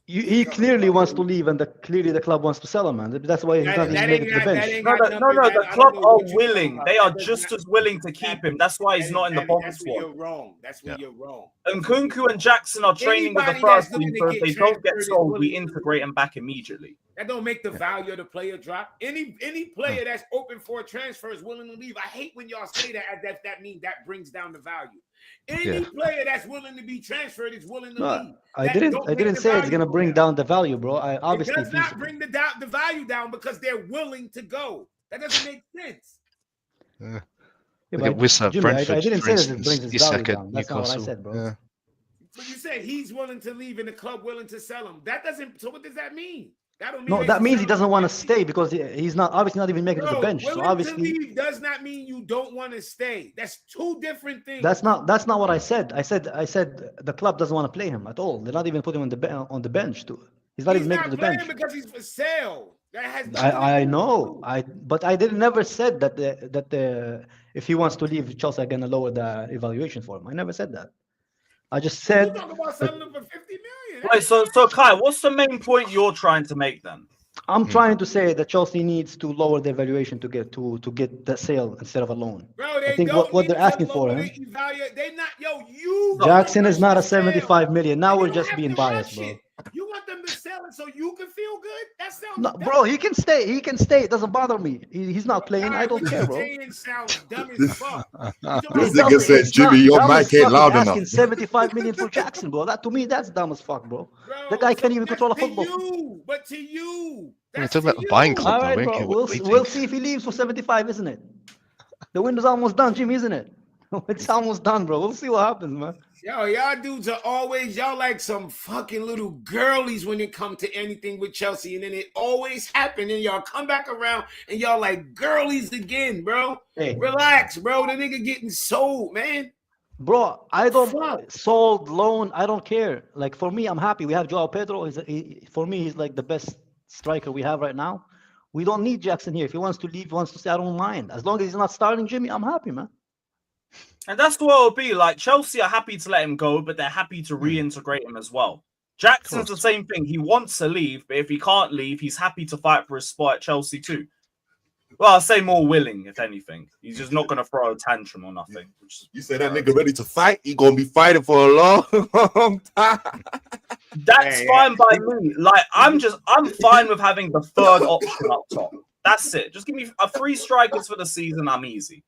S9: He clearly wants to leave, and clearly the club wants to sell him, man. That's why he's not even making it to the bench.
S3: No, the club are willing. They are just as willing to keep him. That's why he's not in the bottom
S8: That's where
S3: squad.
S8: you're wrong. That's where you're wrong.
S3: And Nkunku and Jackson are training with the first team, so if they don't get sold, we integrate them back immediately.
S8: That don't make the value of the player drop. Any player that's open for a transfer is willing to leave. I hate when y'all say that as that means that brings down the value. Any player that's willing to be transferred is willing to leave.
S9: I didn't say it's gonna bring down the value, bro. I obviously
S8: it does not bring the value down because they're willing to go. That doesn't make sense.
S9: Yeah,
S7: Look at Wissa,
S9: Jimmy,
S7: Brentford,
S9: I didn't
S7: for
S9: say that it
S7: instance,
S9: brings his value
S7: Isak at
S9: down. That's not what I
S7: Newcastle.
S9: said, bro.
S7: Yeah.
S8: But you said he's willing to leave and the club willing to sell him. That doesn't. So what does that mean? That don't mean
S9: No, that means he doesn't want to stay because he's not obviously not even making it to the bench. So obviously,
S8: to leave does not mean you don't want to stay. That's 2 different things.
S9: that's not what I said. I said the club doesn't want to play him at all. They're not even putting him on the bench too. He's not even making it to the bench.
S8: Because he's for sale. That has
S9: I know. But I never said that if he wants to leave, Chelsea are gonna lower the evaluation for him. I never said that. I just said.
S8: You talk about selling him for 50 million.
S3: Right, so Kai, what's the main point you're trying to make then?
S9: I'm trying to say that Chelsea needs to lower the evaluation to get the sale instead of a loan.
S8: Bro,
S9: I think what they're asking for him.
S8: They not you.
S9: Jackson is not a 75 million. Now we're just being biased, bro.
S8: You want them to sell it so you can feel good? That sounds
S9: no, bro. He can stay. It doesn't bother me. He's not playing. I don't care, bro.
S8: Sounds dumb as fuck.
S11: This nigga said, Jimmy, your mic ain't loud enough.
S9: Asking 75 million for Jackson, bro. That to me, that's dumb as fuck, bro. The guy can't even control a football.
S8: But to you,
S7: we're talking about the buying club.
S9: All right, bro. We'll see if he leaves for 75, isn't it? The window's almost done, Jimmy, isn't it? It's almost done, bro. We'll see what happens, man.
S8: Yo, y'all dudes are always, y'all like some fucking little girlies when it comes to anything with Chelsea. And then it always happens. And y'all come back around and y'all like girlies again, bro.
S9: Hey.
S8: Relax, bro. The nigga getting sold, man.
S9: Bro, I don't sold, loan. I don't care. Like, for me, I'm happy. We have Joao Pedro. For me, he's like the best striker we have right now. We don't need Jackson here. If he wants to leave, he wants to stay, I don't mind. As long as he's not starting Jimmy, I'm happy, man.
S3: And that's what it'll be. Like, Chelsea are happy to let him go, but they're happy to reintegrate him as well. Jackson's the same thing. He wants to leave, but if he can't leave, he's happy to fight for his spot at Chelsea too. Well, I'll say more willing, if anything. He's just not going to throw a tantrum or nothing.
S11: You say that nigga ready to fight? He going to be fighting for a long time.
S3: That's fine by me. Like, I'm fine with having the third option up top. That's it. Just give me 3 strikers for the season. I'm easy.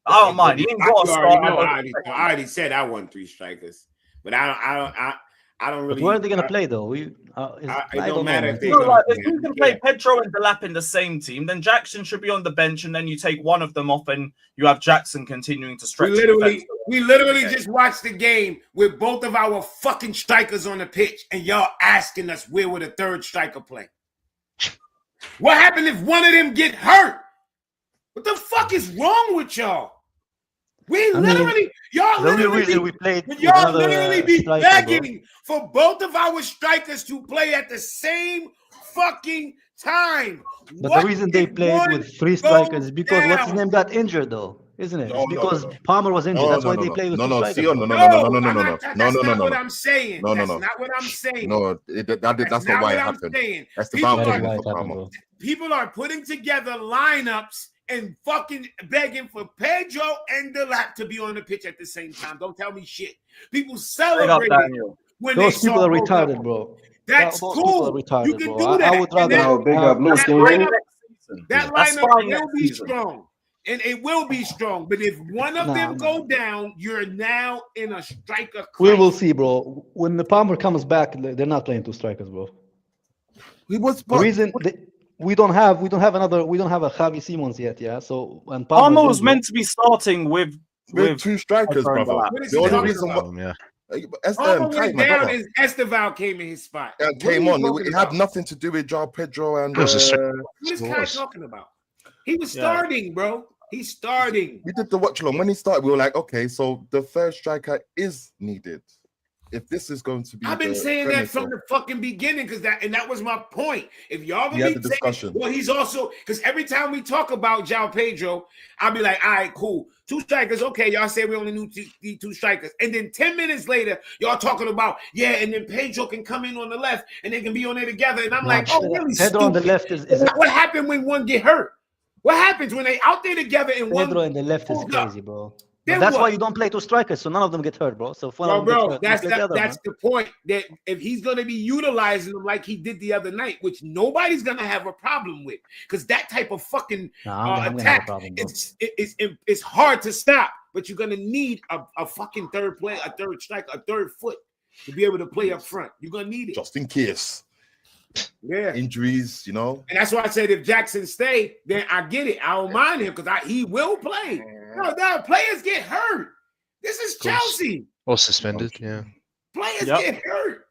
S3: I don't mind. He ain't got to start.
S8: I already said I want 3 strikers, but I don't really.
S9: But where are they gonna play though? It
S8: don't matter if they.
S3: If you can play Pedro and Delap in the same team, then Jackson should be on the bench, and then you take one of them off, and you have Jackson continuing to stretch.
S8: We literally just watched the game with both of our fucking strikers on the pitch, and y'all asking us where would a third striker play? What happened if one of them get hurt? What the fuck is wrong with y'all? Y'all literally be begging for both of our strikers to play at the same fucking time.
S9: But the reason they played with 3 strikers is because what's his name got injured, though, isn't it? Because Palmer was injured. That's why they played with 2 strikers.
S11: No.
S8: That's not what I'm saying. That's not what I'm saying.
S11: No, that's not why it happened. That's the boundary for Palmer.
S8: People are putting together lineups and fucking begging for Pedro and Delap to be on the pitch at the same time. Don't tell me shit. People celebrating when
S9: those people are retarded, bro.
S8: That's cool. You can do that.
S9: I would rather
S8: that lineup will be strong. And it will be strong. But if one of them go down, you're now in a striker crisis.
S9: We will see, bro. When the Palmer comes back, they're not playing 2 strikers, bro. The reason we don't have a Javi Simons yet, yeah. So when
S3: Palmer was meant to be starting with
S11: 2 strikers, brother. The only reason why
S8: Esteval came in his spot.
S11: Came on. It had nothing to do with Joao Pedro and.
S8: What is Kai talking about? He was starting, bro. He's starting.
S11: We did the watch along. When he started, we were like, okay, so the third striker is needed. If this is going to be,
S8: I've been saying that from the fucking beginning, because that was my point. If y'all gonna be saying, well, he's also, because every time we talk about Joao Pedro, I'll be like, all right, cool, 2 strikers, okay. Y'all say we only need 2 strikers, and then 10 minutes later, y'all talking about and then Pedro can come in on the left, and they can be on there together, and I'm like, oh, really?
S9: Pedro on the left is
S8: what happened when one get hurt? What happens when they out there together and
S9: Pedro on the left is crazy, bro. That's why you don't play 2 strikers, so none of them get hurt, bro. So
S8: that's the point. That if he's going to be utilizing them like he did the other night, which nobody's going to have a problem with, because that type of fucking attack, it's hard to stop. But you're going to need a fucking third play, a third strike, a third foot to be able to play up front. You're going to need it
S11: just in case.
S8: Yeah,
S11: injuries, you know.
S8: And that's why I said if Jackson stay, then I get it. I don't mind him because he will play. No, players get hurt. This is Chelsea.
S7: Or suspended, yeah.
S8: Players get hurt.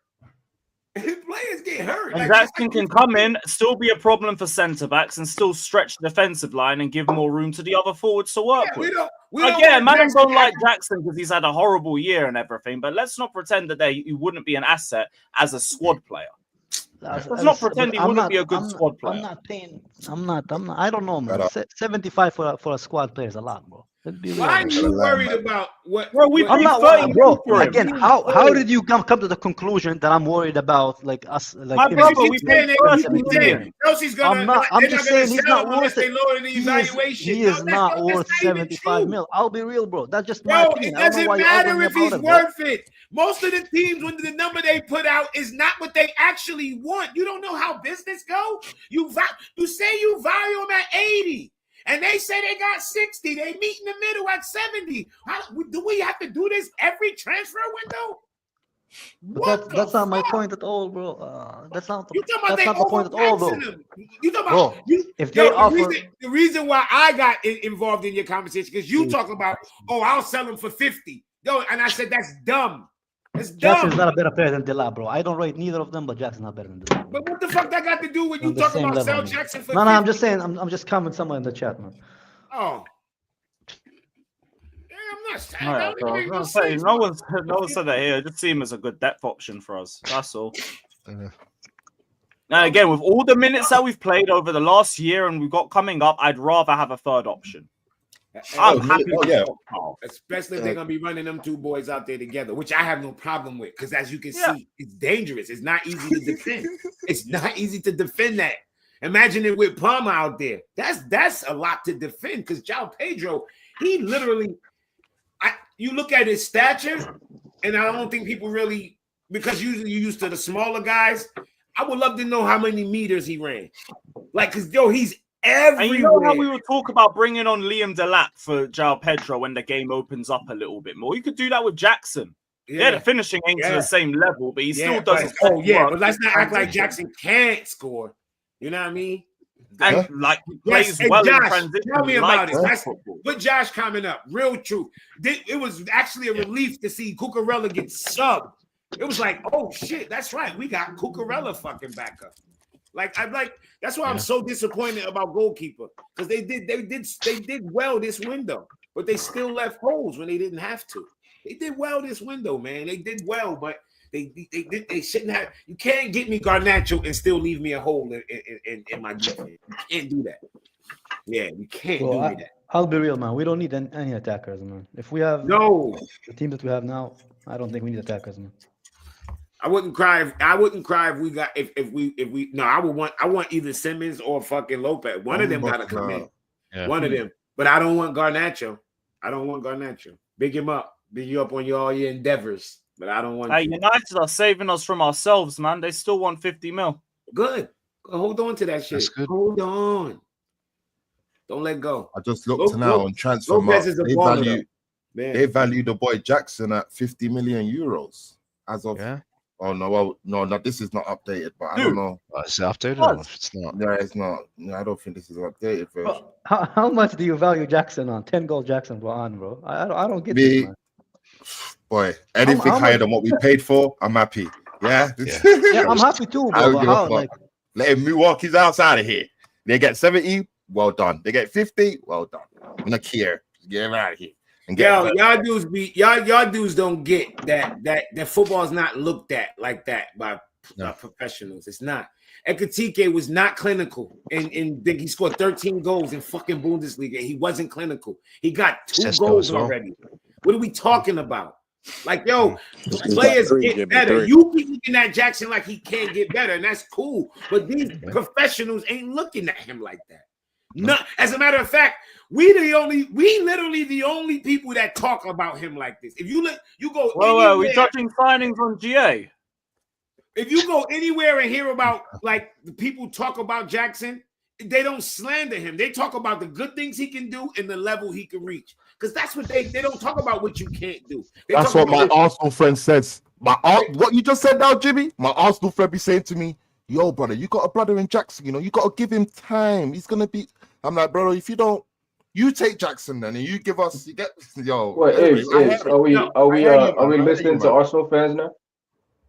S8: Players get hurt.
S3: And Jackson can come in, still be a problem for centre backs, and still stretch the defensive line and give more room to the other forwards to work with. Man don't like Jackson because he's had a horrible year and everything, but let's not pretend that he wouldn't be an asset as a squad player. Let's not pretend he wouldn't be a good squad player.
S9: I'm not. I don't know, man. 75 for a squad player is a lot, bro.
S8: Why are you worried about what?
S3: Bro,
S9: I'm not worried, bro. Again, how did you come to the conclusion that I'm worried about us? Like,
S3: my brother, we paid
S8: Chelsea's gonna.
S9: I'm just saying he's not worth it.
S8: He
S9: is not worth 75 mil. I'll be real, bro. That's just my opinion.
S8: It doesn't matter if he's worth it. Most of the teams, when the number they put out is not what they actually want. You don't know how business go. You say you value them at 80. And they say they got 60. They meet in the middle at 70. Do we have to do this every transfer window?
S9: But that's not my point at all, bro. That's not the,
S8: You talking about
S9: that's not the point at all, though.
S8: them. You talking about
S9: if they offer
S8: the reason why I got involved in your conversation because you talk about I'll sell him for 50. Yo, and I said that's dumb. It's dumb.
S9: Jackson's not a better player than Dilla, bro. I don't rate neither of them, but Jackson's not better than Dilla.
S8: But what the fuck that got to do when you talk about sell Jackson for 50?
S9: No, I'm just saying. I'm just commenting somewhere in the chat, man.
S8: Oh. I'm not saying
S3: Right,
S8: that.
S3: no one said that here. I just see him as a good depth option for us. That's all. Now, again, with all the minutes that we've played over the last year and we've got coming up, I'd rather have a third option. I'm happy with
S8: especially if they're gonna be running them two boys out there together, which I have no problem with, because as you can see, it's dangerous. It's not easy to defend. It's not easy to defend that. Imagine it with Palmer out there. That's a lot to defend because João Pedro, he literally. You look at his stature, and I don't think people really, because usually you're used to the smaller guys. I would love to know how many meters he ran. Like, because, he's everywhere.
S3: And you know how we would talk about bringing on Liam Delap for João Pedro when the game opens up a little bit more? You could do that with Jackson. Yeah, the finishing ain't to the same level, but he still does his work.
S8: But let's not act like Jackson can't score. You know what I mean?
S3: And like he plays well in transition.
S8: Tell me about it. With Josh coming up, real truth. It was actually a relief to see Cucurella get subbed. It was like, oh shit, that's right. We got Cucurella fucking back up. That's why I'm so disappointed about goalkeeper because they did well this window, but they still left holes when they didn't have to. They did well this window, man. They did well, but they shouldn't have. You can't get me Garnacho and still leave me a hole in my defense. You can't do that. Yeah, you can't do that.
S9: I'll be real, man. We don't need any attackers, man. If we have the team that we have now, I don't think we need attackers, man.
S8: I wouldn't cry if we got if we no. I want either Simmons or fucking Lopez. One of them gotta come in. Yeah. One of them. But I don't want Garnacho. Big him up. Big you up on all your endeavors. But I don't want.
S3: Hey, United are saving us from ourselves, man. They still want 50 mil.
S8: Good. Hold on to that shit.
S7: That's good.
S8: Hold on. Don't let go.
S11: I just looked now on transfer market. They value the boy Jackson at 50 million euros as of. Yeah. Oh no! No. This is not updated, but I don't know.
S7: Is it updated? Or it's not.
S11: No, it's not. No, I don't think this is an updated version.
S9: How much do you value Jackson on? 10-goal Jackson, bro. I don't get this, man.
S11: Boy, anything higher than what we paid for, I'm happy. Yeah,
S9: I'm happy too, bro.
S11: Let him walk his ass out of here. They get 70, well done. They get 50, well done. I'm not care. Get him out of here.
S8: Y'all dudes don't get that football is not looked at like that by professionals. It's not. Ekitike was not clinical, and he scored 13 goals in fucking Bundesliga. He wasn't clinical. He got 2 goals already. What are we talking about? Like, players get better. You keep looking at Jackson like he can't get better, and that's cool. But these professionals ain't looking at him like that. No, as a matter of fact, we literally the only people that talk about him like this. If you go.
S3: Well, we're judging signings on GA.
S8: If you go anywhere and hear about like the people talk about Jackson, they don't slander him. They talk about the good things he can do and the level he can reach. Because that's what they don't talk about what you can't do.
S11: That's what my Arsenal friend says. What you just said now, Jimmy, my Arsenal friend be saying to me, yo, brother, you got a brother in Jackson, you got to give him time. He's going to be, I'm like, brother, if you don't, you take Jackson then and you give us, you get, yo.
S13: Wait, are we listening to Arsenal fans now?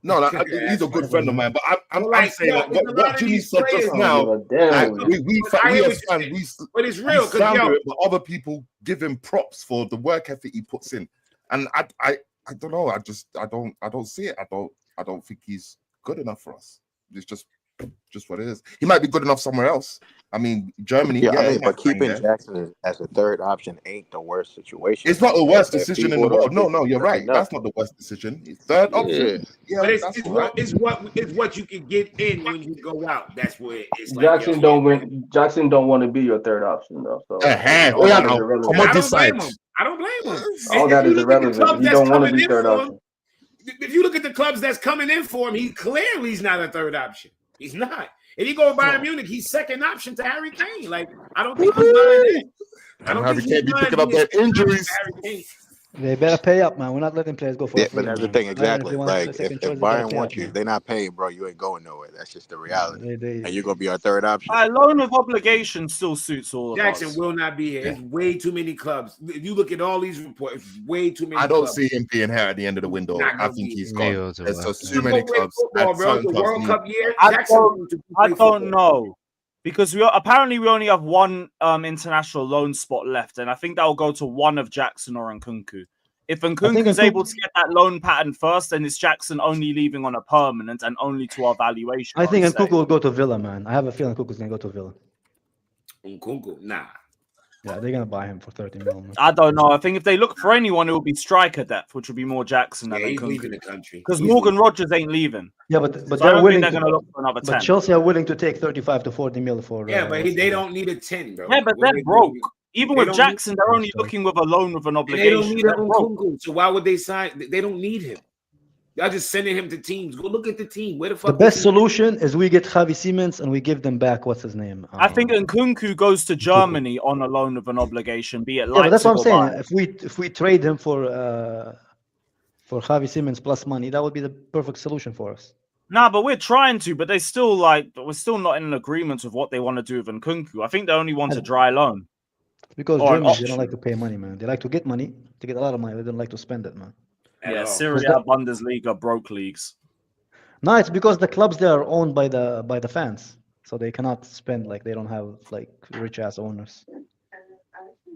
S11: No, he's a good friend of mine, but I'm saying what Jimmy said just now. We as fans,
S8: but it's real
S11: because but other people give him props for the work ethic he puts in, and I don't know. I don't see it. I don't think he's good enough for us. It's just what it is. He might be good enough somewhere else. I mean, Germany.
S14: But keeping Jackson as a third option ain't the worst situation.
S11: It's not the worst decision in the world. No, you're right. That's not the worst decision. It's third option.
S8: Yeah, but it's what you can get in when you go out. That's where it's like.
S13: Jackson don't want to be your third option though. So
S8: I don't blame him.
S13: All that is irrelevant. He don't want to be third option.
S8: If you look at the clubs that's coming in for him, he's not a third option. He's not. If you go to Bayern Munich, he's second option to Harry Kane. Like, I don't think he's buying it.
S11: Harry Kane be picking up that injuries.
S9: They better pay up, man. We're not letting players go for
S14: Yeah,
S9: free.
S14: but that's the
S9: man.
S14: thing,
S9: Right? If
S14: exactly.
S9: they want
S14: Like
S9: a second
S14: if
S9: choice, they better
S14: Bayern
S9: pay
S14: wants
S9: up,
S14: you,
S9: man.
S14: if they're not paying, bro, you ain't going nowhere. That's just the reality.
S9: They
S14: And you're gonna be our third option.
S3: Loan of obligation still suits all of
S8: Jackson
S3: us.
S8: will not be here. It's way too many clubs. If you look at all these reports, way too many
S11: I don't
S8: clubs.
S11: see him being here at the end of the window.
S8: Not
S11: I
S8: gonna
S11: think
S8: be
S11: he's
S8: here.
S11: gone. There's just too
S8: Look
S11: many
S8: at great
S11: clubs.
S8: football,
S11: And
S8: bro.
S11: certain
S8: The
S11: clubs
S8: World
S11: need.
S8: Cup year,
S3: I
S8: Jackson
S3: don't,
S8: went to
S3: I
S8: play
S3: don't
S8: football.
S3: know because apparently we only have one international loan spot left, and I think that will go to one of Jackson or Nkunku. If Nkunku's able to get that loan pattern first, then it's Jackson only leaving on a permanent and only to our valuation.
S9: I think Nkunku will go to Villa, man. I have a feeling Nkunku's gonna go to Villa.
S8: Nkunku, nah.
S9: Yeah, they're gonna buy him for 30 million.
S3: I don't know. I think if they look for anyone, it will be striker depth, which would be more Jackson than
S8: he's
S3: Nkunku.
S8: leaving the country.
S3: Because
S8: He's
S3: Morgan
S8: leaving.
S3: Rogers ain't leaving.
S9: Yeah, but
S3: So I
S9: they're
S3: don't think
S9: willing.
S3: they're going to look for another 10.
S9: But Chelsea are willing to take 35 to 40 mil for.
S8: Yeah, but they don't need a 10, bro.
S3: Yeah, but
S8: What
S3: they're broke.
S8: doing?
S3: Even
S8: They
S3: with
S8: don't
S3: Jackson,
S8: need-
S3: they're only looking with a loan with an
S8: And they don't
S3: obligation.
S8: need a
S3: They're broke.
S8: Nkunku. So why would they sign? They don't need him. Y'all just sending him to teams. Go look at the team. Where the fuck?
S9: The best solution is we get Javi Siemens and we give them back. What's his name?
S3: I think Nkunku goes to Germany on a loan with an obligation, be it
S9: Yeah, but that's what I'm
S3: Leipzig or
S9: saying.
S3: Bayern.
S9: If we trade him for Javi Siemens plus money, that would be the perfect solution for us.
S3: Nah, but we're trying to, but we're still not in an agreement with what they want to do with Nkunku. I think they only want a dry loan.
S9: Because
S3: Or an
S9: Germans, they don't
S3: option.
S9: like to pay money, man. They like to get money, to get a lot of money. They don't like to spend it, man.
S3: Yeah, Serie A, Bundesliga, broke leagues.
S9: No, it's because the clubs there are owned by the fans, so they cannot spend, like they don't have like rich ass owners.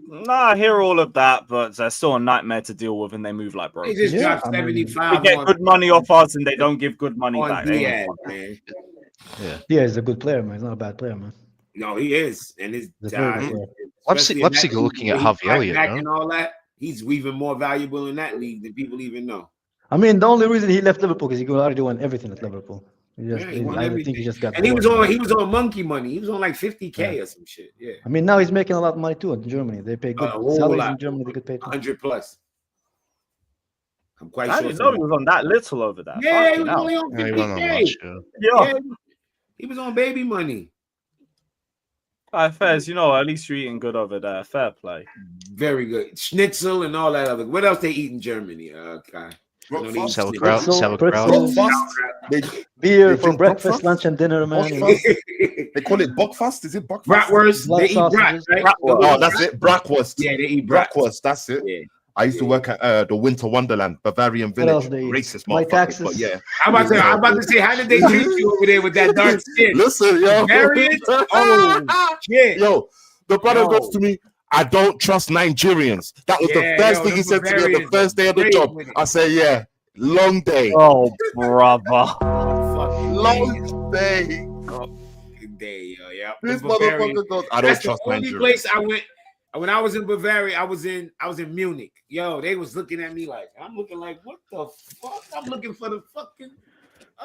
S3: Nah, I hear all of that, but they're still a nightmare to deal with, and they move like broke.
S8: They just dropped 75.
S3: They get good money off us, and they don't give good money
S8: on
S3: back. They
S8: Diaz,
S3: ain't fun.
S8: man.
S9: Yeah, he's a good player, man. He's not a bad player, man.
S8: No, he is, and his
S9: He's a very good player.
S7: Leipzig are looking at Harvey Elliott, no?
S8: and all that. He's even more valuable in that league than people even know.
S9: I mean, the only reason he left Liverpool because he could already won everything at Liverpool. He just,
S8: He won
S9: I think
S8: everything.
S9: he just got.
S8: And he was
S9: bored.
S8: on monkey money. He was on like 50K or some shit. Yeah,
S9: I mean, now he's making a lot of money too in Germany. They pay good
S8: a whole
S9: salaries
S8: lot.
S9: in Germany. They could pay.
S8: 100 plus. I'm quite
S3: I
S8: sure.
S3: didn't know he was on that little over there.
S8: Yeah, he
S3: Fucking
S8: was
S3: hell.
S8: only on
S7: Yeah, he wasn't on
S8: 50K.
S7: much,
S3: Yeah.
S8: He was on baby money.
S3: Fairs, at least you're eating good over there. Fair play.
S8: Very good. Schnitzel and all that other. What else they eat in Germany? Okay.
S7: Sauerkraut,
S9: Pretzels, beer for breakfast, lunch, and dinner, man.
S11: They call it Buckfast. Is it Buckfast?
S8: Bratwurst. They eat brat, right?
S11: Oh, that's it. Bratwurst.
S8: Yeah, they eat brat.
S11: Bratwurst. That's it.
S8: Yeah.
S11: I used to work at the Winter Wonderland, Bavarian
S9: What else
S11: Village.
S9: they eat?
S11: Racist
S9: My
S11: motherfuckers,
S9: taxes.
S11: but yeah.
S8: I'm about to say, how did they treat you over there with that dark skin?
S11: Listen, yo.
S8: Bavarians? Oh, shit.
S11: Yo, the brother
S8: Yo.
S11: goes to me, I don't trust Nigerians. That was
S8: Yeah,
S11: the first
S8: yo,
S11: thing he
S8: them
S11: said to me on the
S8: Bavarians
S11: first day of the
S8: great
S11: job.
S8: with it.
S11: I say, yeah, long day.
S3: Oh, brother.
S11: Long day.
S8: Good day, yo. Yeah.
S11: This
S8: The Bavarians.
S11: motherfucker goes, I don't
S8: That's
S11: trust
S8: the only
S11: Nigerians.
S8: place I went. When I was in Bavaria, I was in Munich. Yo, they was looking at me like, I'm looking like, what the fuck? I'm looking for the fucking.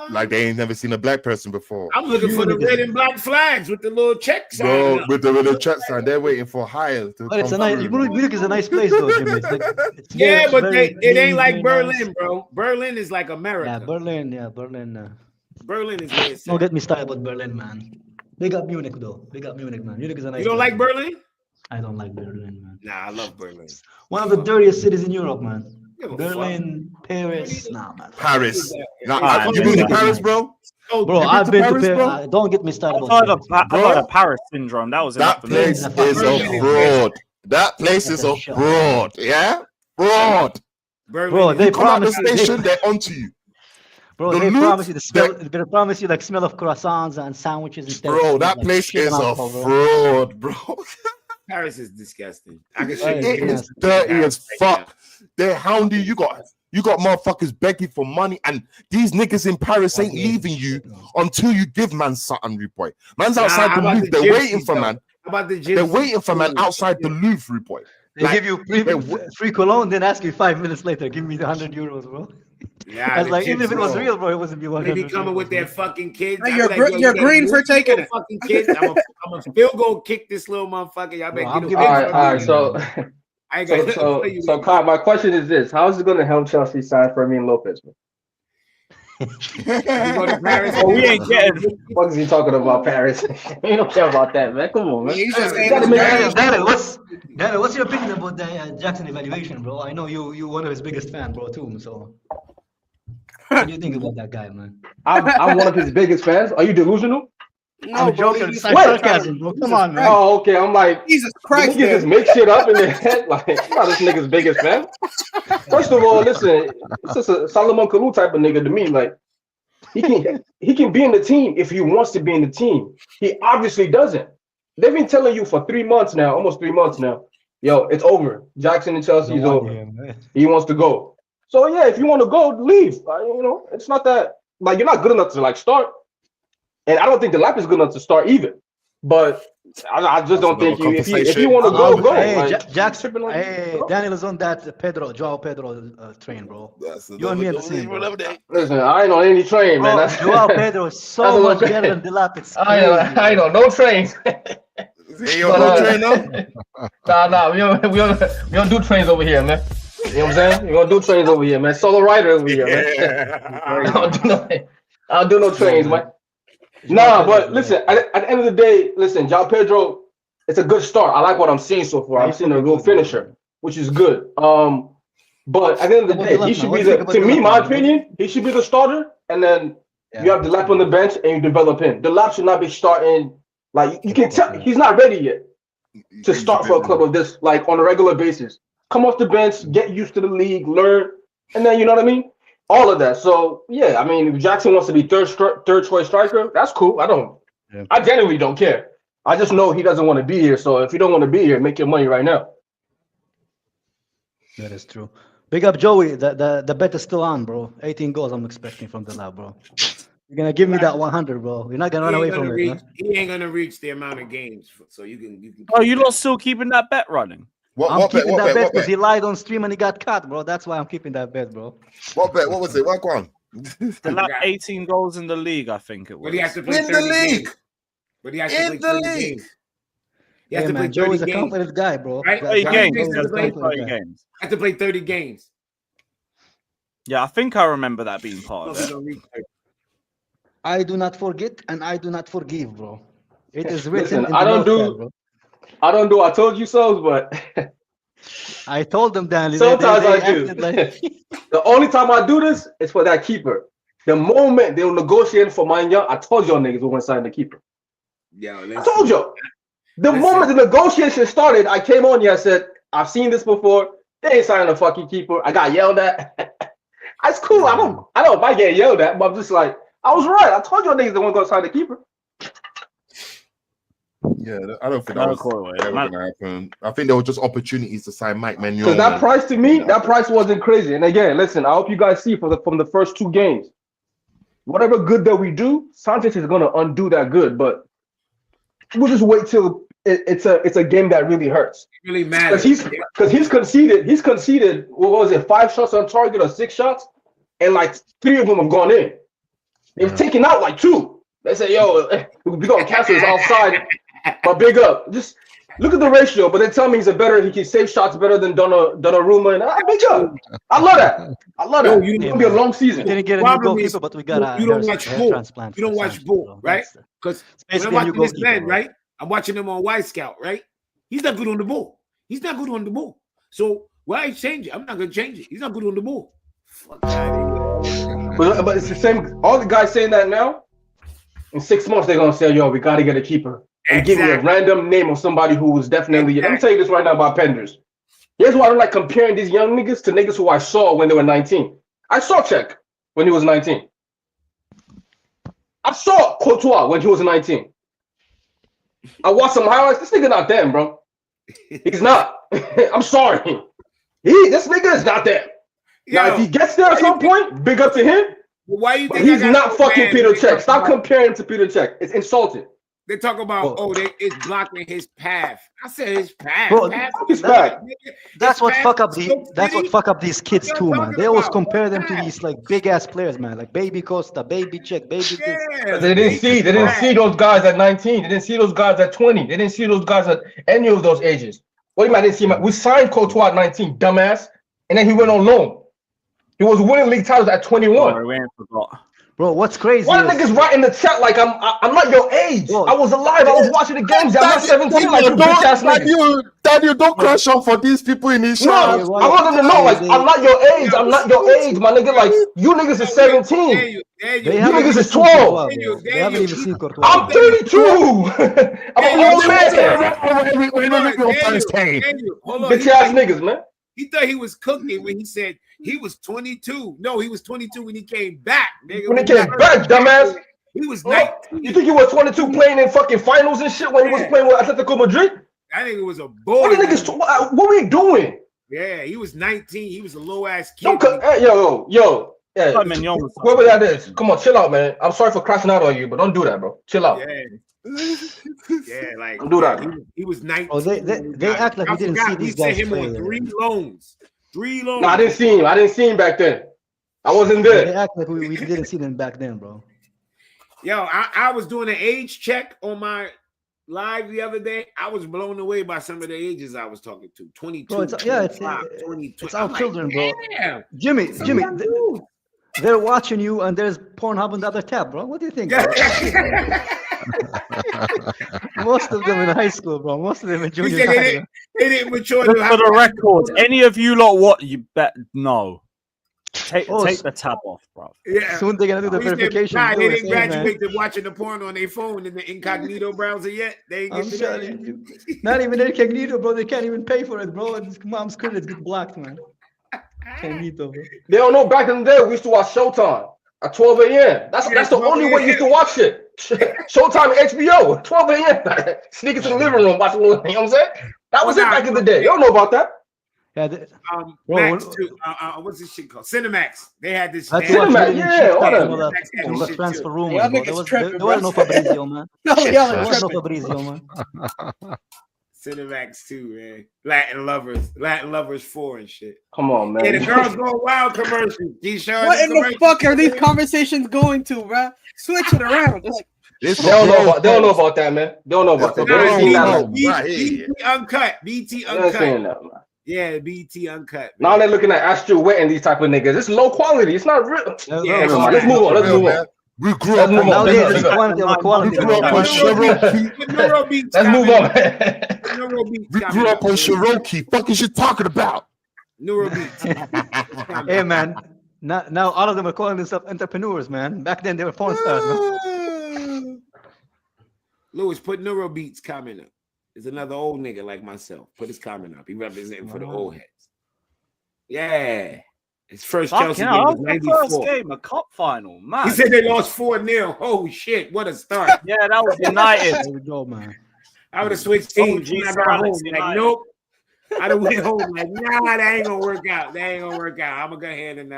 S11: Like they ain't never seen a black person before.
S8: I'm looking for the red and black flags with the little check sign.
S11: Bro, with the check sign, they're waiting for hire. To
S9: But it's a
S11: come
S9: nice.
S11: through.
S9: Munich is a nice place, though, Jimmy. It's
S8: Yeah,
S9: very-
S8: but
S9: very
S8: it ain't
S9: clean,
S8: like
S9: very
S8: Berlin,
S9: nice.
S8: bro. Berlin is like America.
S9: Yeah, Berlin. Yeah, Berlin.
S8: Berlin is where it's
S9: Don't
S8: at.
S9: get me started about Berlin, man. Big up Munich, though. Big up Munich, man. Munich is a nice.
S8: You don't
S9: place,
S8: like
S9: man.
S8: Berlin?
S9: I don't like Berlin, man.
S8: Nah, I love Berlin.
S9: One of the dirtiest cities in Europe, man.
S8: Give a
S9: Berlin, Paris, nah, man.
S11: Paris. Nah,
S3: Ah,
S11: you
S3: man,
S11: been to
S3: yeah.
S11: Paris, bro?
S8: Oh,
S9: Bro,
S11: You
S9: I've been to
S11: Paris,
S9: Paris.
S11: bro?
S9: Don't get me started
S3: I've
S9: about
S3: heard
S9: Paris.
S3: of Paris syndrome. That was enough
S11: That
S3: for me.
S11: place is a fraud. That place is a fraud. Yeah? Fraud.
S8: Berlin.
S9: Bro, they
S11: You come out the
S9: promise you.
S11: station, they're onto you.
S9: Bro,
S11: The
S9: they
S11: loot,
S9: promise you the smell. They promise you like smell of croissants and sandwiches and stuff.
S11: Bro, that
S9: Like,
S11: place
S9: shit
S11: is
S9: and
S11: a
S9: alcohol, bro.
S11: fraud, bro.
S8: Paris is disgusting. I can show
S9: Right,
S8: you.
S11: It
S9: yeah.
S11: is dirty as fuck. They're hounding you. You got motherfuckers begging for money, and these niggas in Paris ain't leaving you until you give man something, rude boy. Man's outside
S8: how
S11: the
S8: about
S11: Louvre.
S8: the
S11: They're waiting
S8: gypsies,
S11: for
S8: though?
S11: man.
S8: How about the
S11: They're
S8: gypsies?
S11: waiting for man outside the Louvre, rude boy.
S9: They
S11: Like,
S9: give you free cologne, then ask you 5 minutes later, give me the €100, bro.
S8: Nah,
S9: I was
S8: the
S9: like, even if it was
S8: gypsies.
S9: real, bro, it wasn't be
S8: They
S9: 100.
S8: be coming with their fucking kids.
S12: Hey,
S8: I be
S12: you're
S8: like,
S12: gr-
S8: yo,
S12: you're
S8: you better
S12: green for
S8: move
S12: taking
S8: your
S12: it.
S8: fucking kids. I'm a field goal kick this little motherfucker. Y'all better
S9: I'm
S8: get
S9: giving-
S8: away
S13: All
S8: from
S13: right.
S8: me.
S13: So,
S8: I ain't got
S13: so, Kyle, my question is this: how is it going to help Chelsea sign Fermin Lopez? Man?
S8: go to Paris.
S3: Oh, we ain't getting.
S13: What is he talking about, Paris? We don't care about that, man. Come on, man.
S9: Daniel, what's your opinion about the Jackson evaluation, bro? I know you one of his biggest fan, bro, too. So, what do you think about that guy, man?
S13: I'm one of his biggest fans. Are you delusional?
S9: No, I'm joking. It's sarcasm, bro. Come on, man.
S13: Oh, okay. I'm like,
S12: Jesus Christ,
S13: niggas just make shit up in their head. Like, I'm not this nigga's biggest fan. First of all, listen, it's just a Solomon Kalou type of nigga to me. Like, he can be in the team if he wants to be in the team. He obviously doesn't. They've been telling you for 3 months now, almost 3 months now. Yo, it's over. Jackson and Chelsea is over. He wants to go. So yeah, if you want to go, leave. You know, it's not that like you're not good enough to like start. And I don't think the lap is good enough to start either. But I just don't think if you want to go, go.
S9: Hey,
S13: like,
S9: Jackson. Hey, Daniel is on that Joao Pedro train, bro. You and me at the same.
S13: Listen, I ain't on any train, man.
S9: Joao Pedro is so much better than the lap. It's crazy.
S13: I ain't on no trains.
S11: No train, no?
S13: Nah, we don't do trains over here, man. You know what I'm saying? We don't do trains over here, man. Solo rider over here, man. I don't do no trains, man. Nah, but listen, at the end of the day, listen, Joao Pedro, it's a good start. I like what I'm seeing so far. I'm seeing a real finisher, which is good. But at the end of the day, he should be to me, my opinion, he should be the starter, and then you have the lap on the bench and you develop him. The lap should not be starting, like you can tell he's not ready yet to start for a club of this, like on a regular basis. Come off the bench, get used to the league, learn, and then you know what I mean? All of that. So yeah, I mean, if Jackson wants to be third choice striker, that's cool. I genuinely don't care. I just know he doesn't want to be here. So if you don't want to be here, make your money right now.
S9: That is true. Big up Joey. The bet is still on, bro. 18 goals I'm expecting from the lab, bro. You're gonna give me that 100, bro. You're not gonna run away from it. Huh?
S8: He ain't gonna reach the amount of games, so you can.
S3: Oh, you're not still keeping that bet running?
S9: I'm keeping that bet because he lied on stream and he got cut, bro. That's why I'm keeping that bet, bro.
S11: What bet? What was it? What one?
S3: The lab 18 goals in the league, I think it was.
S8: But he has to play
S11: in the league.
S8: But he has to play 30 games. He has to play 30
S9: Joey's
S8: games.
S9: a confident guy, bro.
S8: Right?
S3: 30 games.
S8: He has to play 30 games.
S3: Yeah, I think I remember that being part of it.
S9: I do not forget and I do not forgive, bro. It is written.
S13: Listen, I don't do I told you so, but
S9: I told them that.
S13: Sometimes I do. The only time I do this is for that keeper. The moment they were negotiating for Manya, I told y'all niggas we weren't signing the keeper.
S8: Yeah,
S13: I told you. The moment the negotiation started, I came on here. I said, I've seen this before. They ain't signing a fucking keeper. I got yelled at. It's cool. I don't if I get yelled at, but I'm just like, I was right. I told y'all niggas they weren't gonna sign the keeper.
S11: Yeah, I don't think that was going to happen. I think there were just opportunities to sign Mike Maignan.
S13: Because that price to me, that price wasn't crazy. And again, listen, I hope you guys see from the first 2 games, whatever good that we do, Sanchez is going to undo that good. But we'll just wait till it's a game that really hurts.
S8: It really matters.
S13: Because he's conceded. What was it? 5 shots on target or 6 shots, and like 3 of them have gone in. They've taken out like 2. They say, "Yo, we gonna cancel this offside." But big up. Just look at the ratio. But they tell me he can save shots better than Donnarumma. And big up. I love that. It's gonna be a long season.
S9: Didn't get a new goalkeeper, but we got
S8: you don't watch bull. You don't watch bull, right? Because when I'm watching this man, right? I'm watching him on Y Scout, right? He's not good on the ball. So why change it? I'm not gonna change it. He's not good on the ball. Fuck that.
S13: But it's the same. All the guys saying that now. In 6 months, they're gonna say, "Yo, we gotta get a keeper." And give me a random name of somebody who was definitely. Let me tell you this right now about Penders. Here's why I don't like comparing these young niggas to niggas who I saw when they were 19. I saw Czech when he was 19. I saw Courtois when he was 19. I watched some highlights. This nigga not them, bro. He's not. I'm sorry. This nigga is not there. Now, if he gets there at some point, big up to him.
S8: Why you think
S13: he's not fucking Peter Cech? Stop comparing him to Peter Cech. It's insulting.
S8: They talk about it's blocking his path. I said his path.
S9: Bro, that's what fuck up these kids too, man. They always compare them to these like big ass players, man, like Baby Costa, Baby Cech, Baby.
S13: They didn't see those guys at 19. They didn't see those guys at 20. They didn't see those guys at any of those ages. What do you mean I didn't see him? We signed Courtois at 19, dumbass, and then he went on loan. He was winning league titles at 21.
S9: Bro, what's crazy?
S13: Why niggas write in the chat like I'm not your age?
S9: Bro.
S13: I was alive. I was watching the games. I'm not 17 like you bitch ass niggas.
S11: Daniel, don't crush on for these people in his
S13: No, I want them to know, like, I'm not your age. I'm not your age, my nigga. Like, you niggas is 17. You niggas is 12.
S9: They haven't even seen Courtois.
S13: I'm 32. I'm an old man. Bitch ass niggas, man.
S8: He thought he was cooking when he said he was 22. No, he was 22 when he came back, nigga.
S13: When he came back, dumbass.
S8: He was 19.
S13: You think he was 22 playing in fucking finals and shit when he was playing with Atletico Madrid?
S8: I think it was a boy.
S13: What niggas? What we doing?
S8: Yeah, he was 19. He was a low ass kid.
S13: Yo. Yeah. Whoever that is, come on, chill out, man. I'm sorry for crashing out on you, but don't do that, bro. Chill out.
S8: Yeah, like
S13: don't do that.
S8: He was 19.
S9: Oh, they act like we didn't see these guys
S8: him
S9: play.
S8: on 3 loans. 3 loans.
S13: No, I didn't see him. I didn't see him back then. I wasn't there.
S9: They act like we didn't see them back then, bro.
S8: Yo, I was doing an age check on my live the other day. I was blown away by some of the ages I was talking to. 22,
S9: Bro, it's
S8: 22.
S9: Our children, bro.
S8: Damn.
S9: Jimmy, they're watching you, and there's Pornhub on the other tab, bro. What do you think? Most of them in high school, bro. Most of them in junior high.
S8: They didn't mature.
S3: For the record, any of you lot, what you bet? No. Take the tab off, bro.
S8: Yeah.
S9: Soon they're gonna do the verification.
S8: They didn't graduate to watching the porn on their phone in the incognito browser yet. They ain't get to that.
S9: Not even incognito, bro. They can't even pay for it, bro. Mom's credits get blocked, man. Incognito, bro.
S13: They don't know. Back in the day, we used to watch Showtime at 12 a.m. That's the only way you used to watch it. Showtime, HBO, 12 a.m. Sneak into the living room, watch. You know what I'm saying? That was it back in the day. You don't know about that.
S9: Yeah,
S8: Max too. What's this shit called? Cinemax. They had this.
S9: Cinemax, yeah. The transfer room. There was no Fabrizio, man. There was no Fabrizio, man.
S8: Cinemax too, man. Latin Lovers 4 and shit.
S13: Come on, man.
S8: Yeah, the girls going wild commercials.
S12: What in the fuck are these conversations going to, bro? Switch it around. Like,
S13: they don't know about that, man. They don't know about that.
S8: BT Uncut. Yeah, BT Uncut.
S13: Now they're looking at Astro Wet and these type of niggas. It's low quality. It's not real.
S8: Yeah,
S13: let's move on.
S11: We grew up on Cherokee. Fuck is you talking about?
S8: Neurobeats.
S9: Hey, man. Now all of them are calling themselves entrepreneurs, man. Back then they were porn stars, man.
S8: Lewis, put Neurobeats comment up. There's another old nigga like myself. Put his comment up. He representing for the old heads. Yeah. His first Chelsea game was 94.
S3: First game, a cup final, man.
S8: He said they lost 4-0. Oh shit, what a start.
S3: Yeah, that was United.
S9: There we go, man.
S8: I would have switched teams. I got home. Like, nope. I'd have went home like, nah, that ain't gonna work out. I'm gonna go ahead and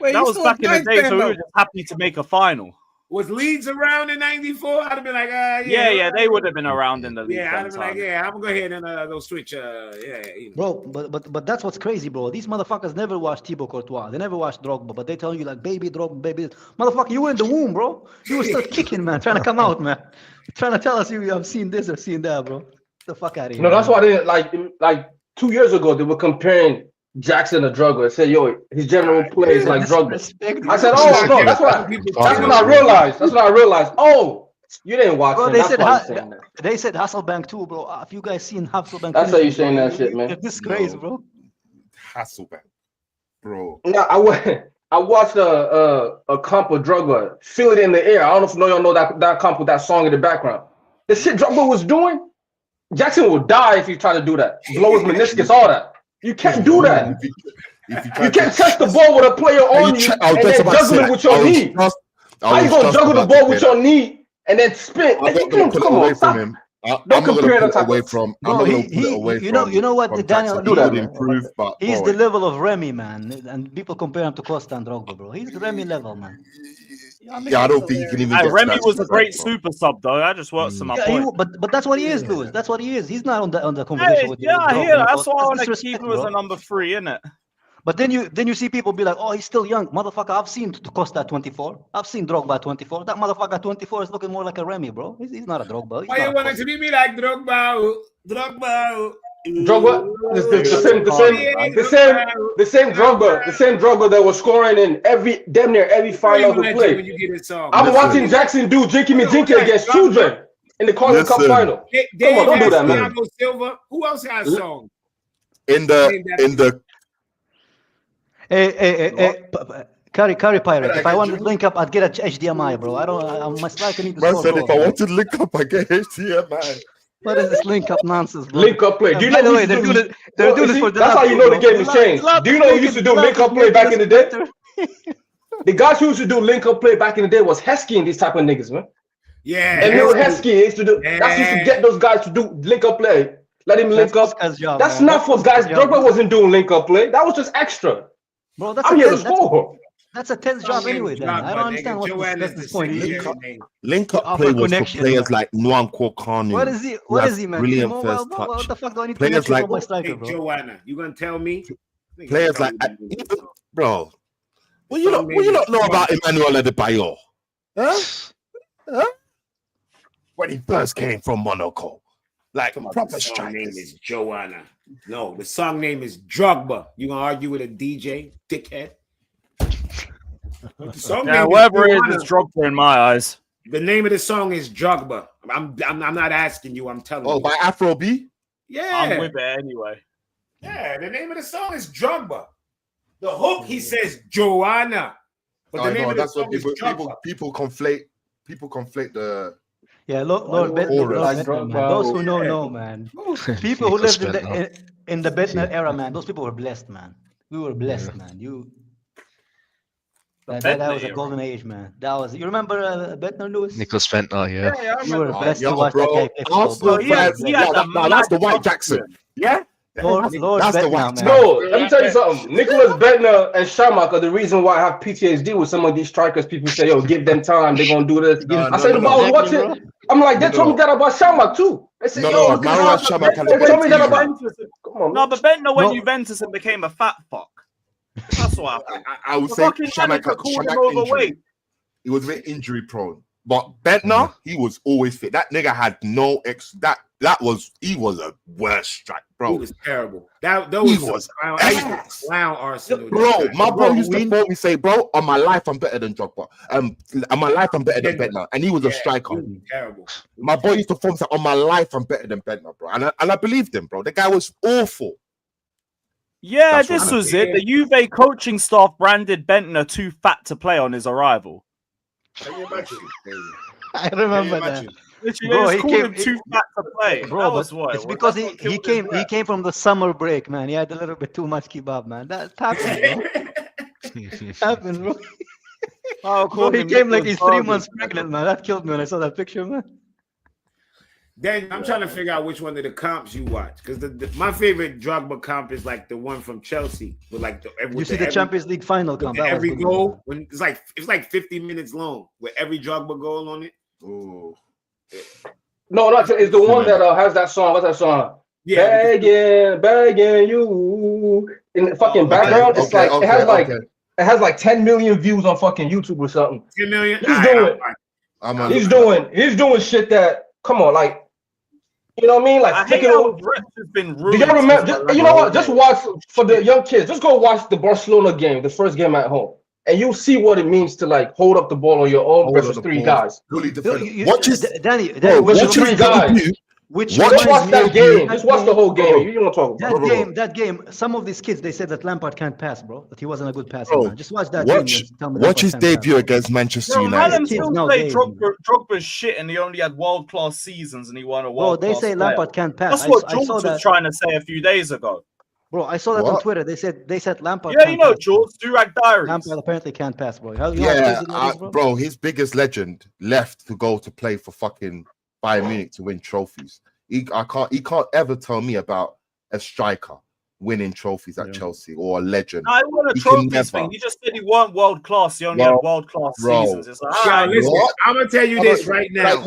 S3: Wait, that was back in the day, so we were just happy to make a final.
S8: Was Leeds around in 94? I'd have been like,
S3: yeah, they would have been around in the league.
S8: Yeah, I'd have been like, I'm gonna go ahead and go switch.
S9: Bro, but that's what's crazy, bro. These motherfuckers never watched Thibaut Courtois. They never watched Drogba, but they tell you like, baby Drogba, baby. Motherfucker, you were in the womb, bro. You were still kicking, man, trying to come out, man. Trying to tell us you have seen this or seen that, bro. Get the fuck out of here.
S13: No, that's why they like 2 years ago they were comparing Jackson to Drogba. Said, yo, his general plays like Drogba. I said, oh no, that's what I realized. That's what I realized. Oh, you didn't watch
S9: bro,
S13: him.
S9: They said Hasselbank too, bro. If you guys seen Hasselbank,
S13: that's how you saying that shit, man.
S9: This crazy, bro.
S11: Hasselbank, bro.
S13: No, I watched a comp of Drogba, Feel It in the Air. I don't know if y'all know that comp with that song in the background. The shit Drogba was doing, Jackson would die if he tried to do that. Blow his meniscus, all that. You can't do that. You can't touch the ball with a player on you and then juggle it with your knee. How you gonna juggle the ball with your knee and then spin? Come on, stop. Don't compare the type
S11: away from.
S9: You know what the Daniel
S11: do that improve, but
S9: he's the level of Remy, man, and people compare him to Costa and Drogba, bro. He's the Remy level, man.
S11: Yeah, I don't think you can even.
S3: Remy was a great super sub, though. I just worked some up.
S9: But that's what he is, Lewis. That's what he is. He's not on the conversation with you.
S3: Yeah, I hear that. That's why I want to keep him as a number 3, innit?
S9: But then you see people be like, oh, he's still young, motherfucker. I've seen Costa at 24. I've seen Drogba at 24. That motherfucker at 24 is looking more like a Remy, bro. He's not a Drogba.
S8: Why you want it to be like Drogba?
S13: Drogba, the same Drogba that was scoring in damn near every final he played. I'm watching Jackson do Jinky Me Jinky against children in the Carling Cup final. Come on, don't do that, man.
S8: Silva. Who else has a song?
S11: In the
S9: Curry Pirate. If I wanted to link up, I'd get a HDMI, bro. My striker need to
S11: man said if I wanted to link up, I get HDMI.
S9: What is this link up nonsense, bro?
S13: Link up play. Do you know?
S9: By the way, they're doing it for the.
S13: That's how you know the game has changed. Do you know who used to do link up play back in the day? The guys who used to do link up play back in the day was Heskey and these type of niggas, man.
S8: Yeah.
S13: And Heskey used to do. That's used to get those guys to do link up play. Let him link up. That's not for guys. Drogba wasn't doing link up play. That was just extra.
S9: Bro, that's
S13: I'm here to score.
S9: That's a tense job anyway. Then I don't understand what's this point.
S11: Link up play was for players like Nkunku Kanu.
S9: What is he? What is he, man?
S11: Brilliant first touch.
S9: What the fuck do I need to
S11: players like
S9: my striker, bro?
S8: Joanna, you gonna tell me?
S11: Players like bro. What you not know about Emmanuel Adebayor? Huh? When he first came from Monaco, like proper strikers.
S8: The song name is Joanna. No, the song name is Drogba. You gonna argue with a DJ, dickhead?
S3: Yeah, whatever it is, it's Drogba in my eyes.
S8: The name of the song is Drogba. I'm not asking you. I'm telling you.
S11: Oh, by Afro B.
S8: Yeah,
S3: I'm with it anyway.
S8: Yeah, the name of the song is Drogba. The hook he says Joanna, but the name of the song is Drogba.
S11: People conflate the.
S9: Yeah, Lord Bettner, man. Those who know, man. People who lived in the Bettner era, man. Those people were blessed, man. We were blessed, man. That was a golden age, man. That was. You remember Bettner, Lewis?
S7: Nicholas Ventnor, yeah.
S9: You were blessed to watch that guy.
S11: That's the White Jackson. Yeah.
S9: Lord
S11: that's
S9: Bettner,
S11: the White.
S9: man.
S13: No, let me tell you something. Nicholas Ventnor and Shamak are the reason why I have PTSD with some of these strikers. People say, "Yo, give them time. They're gonna do this." I said, "If I was watching." I'm like, they told me that about Shamak too. They said, they told me that about. Come on,
S3: no, but Bentner went Juventus and became a fat fuck. That's what happened.
S11: I would say Shamak overweight. He was a bit injury prone, but Bentner, he was always fit. That nigga had no he was a worst strike, bro.
S8: He was terrible. That was clown Arsenal.
S11: Bro, my bro used to phone me say, bro, on my life I'm better than Drogba. On my life I'm better than Bentner, and he was a striker.
S8: Terrible.
S11: My boy used to phone me say, on my life I'm better than Bentner, bro, and I believed him, bro. The guy was awful.
S3: Yeah, that's this was it. The Juve coaching staff branded Bentner too fat to play on his arrival.
S9: I remember that.
S3: Bro, he came too fat to play.
S9: Bro, it's because he came from the summer break, man. He had a little bit too much kebab, man. That happened, bro. Happened, bro. Bro, he came like he's 3 months pregnant, man. That killed me when I saw that picture, man.
S8: Then I'm trying to figure out which one of the comps you watch, because my favorite Drogba comp is like the one from Chelsea with like
S9: the Champions League final comp.
S8: Every goal when it's like 50 minutes long with every Drogba goal on it.
S11: Oh.
S13: No, it's the one that has that song. What's that song? Yeah, begging you in the fucking background. It's like it has like 10 million views on fucking YouTube or something.
S8: 10 million.
S13: He's doing shit that. Come on, like. You know what I mean? Like, do you remember? You know what? Just watch for the young kids. Just go watch the Barcelona game, the first game at home, and you'll see what it means to like hold up the ball on your own versus three guys.
S11: Watch his
S9: Danny.
S13: Watch three guys. Just watch that game. Just watch the whole game. You don't talk about
S9: that game. Some of these kids they said that Lampard can't pass, bro. That he wasn't a good passer. Man. Just watch that game.
S11: Watch his debut against Manchester United.
S3: Drogba's shit, and he only had world-class seasons, and he won a world-class.
S9: They say Lampard can't pass.
S3: That's what George was trying to say a few days ago.
S9: Bro, I saw that on Twitter. They said Lampard.
S3: Yeah, you know, George, Durag Diaries.
S9: Lampard apparently can't pass, bro.
S11: Bro, his biggest legend left to go to play for fucking Bayern Munich to win trophies. He can't ever tell me about a striker winning trophies at Chelsea or a legend.
S3: No, I want a trophies thing. You just said he weren't world class. He only had world class seasons. It's like,
S8: listen, I'm gonna tell you this right now.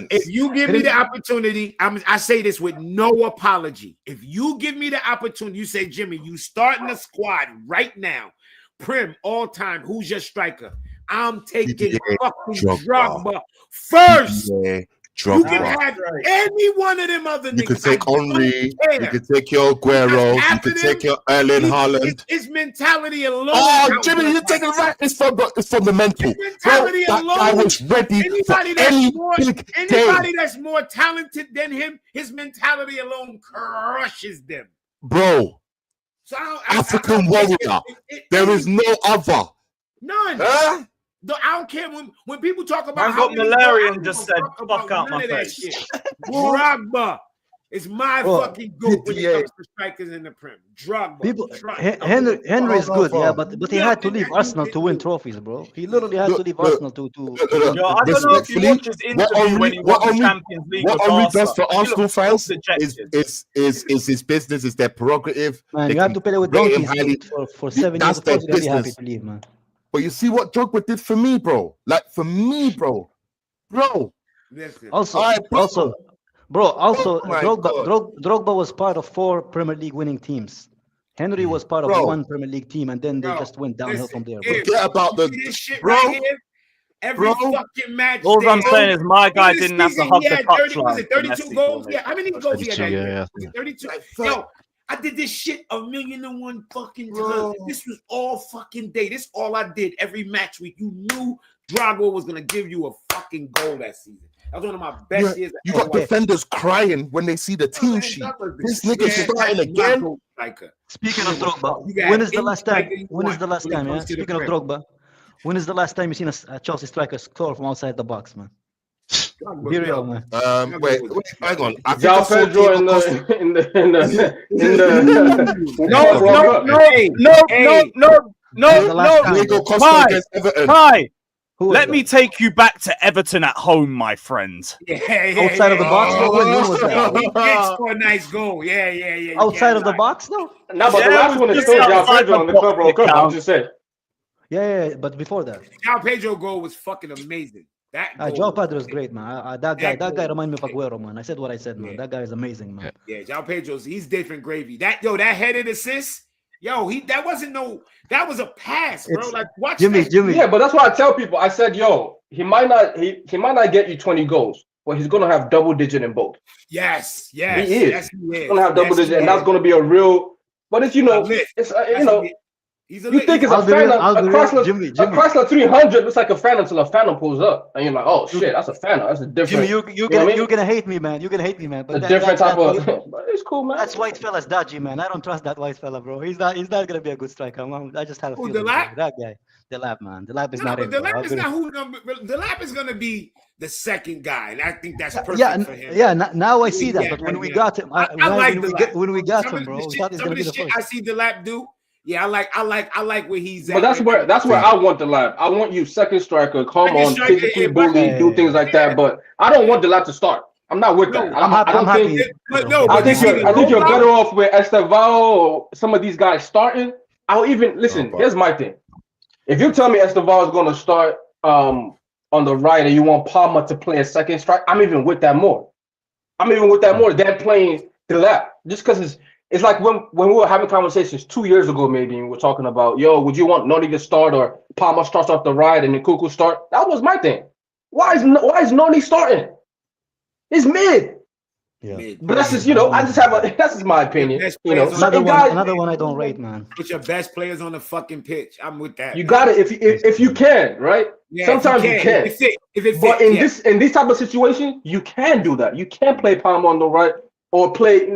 S8: If you give me the opportunity, I say this with no apology. If you give me the opportunity, you say, Jimmy, you starting the squad right now. Prim, all time. Who's your striker? I'm taking fucking Drogba first. You can have any one of them other niggas.
S11: You could take Henry. You could take your Aguero. You could take your Erling Haaland.
S8: His mentality alone.
S11: Oh, Jimmy, you're taking it right. It's from the mental.
S8: Mentality
S11: Bro, that
S8: alone.
S11: guy was ready for
S8: anybody that's more talented than him, his mentality alone crushes them.
S11: Bro,
S8: so
S11: African warrior. There is no other.
S8: None.
S11: Huh?
S8: I don't care when people talk about
S3: I got malaria and just said, "Fuck out my face."
S8: Drogba is my fucking goat when it comes to strikers in the Prem. Drogba.
S9: People, Henry is good, yeah, but he had to leave Arsenal to win trophies, bro. He literally had to leave Arsenal to.
S3: Yo, I don't know if you watch his interview when he won the Champions League.
S11: What Henry does for Arsenal fans is his business, is their prerogative.
S9: Man, you have to play with donkeys for 7 years. Of course, you're really happy to leave, man.
S11: But you see what Drogba did for me, bro. Like for me, bro.
S9: Also, Drogba was part of 4 Premier League winning teams. Henry was part of 1 Premier League team, and then they just went downhill from there. Bro.
S11: Forget about
S8: this shit right here. Every fucking match.
S3: All I'm saying is my guy didn't have to hug the touchline.
S8: Was it 32 goals? Yeah, how many goals he had that year? 32. Yo, I did this shit 1,000,001 fucking times. This was all fucking day. This all I did every match week. You knew Drogba was gonna give you a fucking goal that season. That was one of my best years.
S11: You got defenders crying when they see the team sheet. This nigga's starting again.
S9: Speaking of Drogba, when is the last time? When is the last time? Yeah. Speaking of Drogba, when is the last time you seen a Chelsea striker score from outside the box, man? Be real, man.
S11: Wait, hang on.
S13: João Pedro in the
S3: Hi. Let me take you back to Everton at home, my friend.
S9: Outside of the box, when was that?
S8: He did score a nice goal. Yeah.
S9: Outside of the box, no?
S13: No, but the last one is still João Pedro on the Club World Cup. I'm just saying.
S9: Yeah, but before that,
S8: João Pedro goal was fucking amazing.
S9: João Pedro is great, man. That guy reminds me of Aguero, man. I said what I said, man. That guy is amazing, man.
S8: Yeah, João Pedro's he's different gravy. That headed assist, that was a pass, bro. Like watch
S9: Jimmy.
S13: Yeah, but that's why I tell people. I said, he might not get you 20 goals, but he's gonna have double digit in both.
S8: Yes.
S13: He is. Yes, he's gonna have double digit, and that's gonna be a real. But it's you think it's a Phantom, a Chrysler 300 looks like a Phantom until a Phantom pulls up, and you're like, oh shit, that's a Phantom. That's a different.
S9: Jimmy, you're gonna hate me, man. You're gonna hate me, man.
S13: But different type of. It's cool, man.
S9: That's white fella's dodgy, man. I don't trust that white fella, bro. He's not gonna be a good striker. I just have a feeling. That guy, the lab, man. The lab is not.
S8: The lab is not who. The lab is gonna be the second guy, and I think that's perfect for him.
S9: Yeah. Now I see that, but when we got him, when we got him, bro, we thought he's gonna be the first.
S8: I see the lab do. Yeah, I like where he's at.
S13: But that's where I want the lab. I want you second striker, come on, physically bully, do things like that. But I don't want the lab to start. I'm not with that.
S9: I'm happy.
S13: I think you're better off with Estevao or some of these guys starting. I'll even listen. Here's my thing. If you tell me Estevao is going to start on the right and you want Palmer to play a second strike, I'm even with that more. Than playing the lab, just because it's like when we were having conversations 2 years ago, maybe, and we were talking about, would you want Noni to start or Palmer starts off the right and Nkunku start? That was my thing. Why is Noni starting? He's mid.
S9: Yeah.
S13: But that's just, that's just my opinion.
S9: Another one I don't rate, man.
S8: Put your best players on the fucking pitch. I'm with that.
S13: You got it if you can, right? Yeah, sometimes you can.
S8: If it fits,
S13: but in this type of situation, you can do that. You can play Palmer on the right. Or play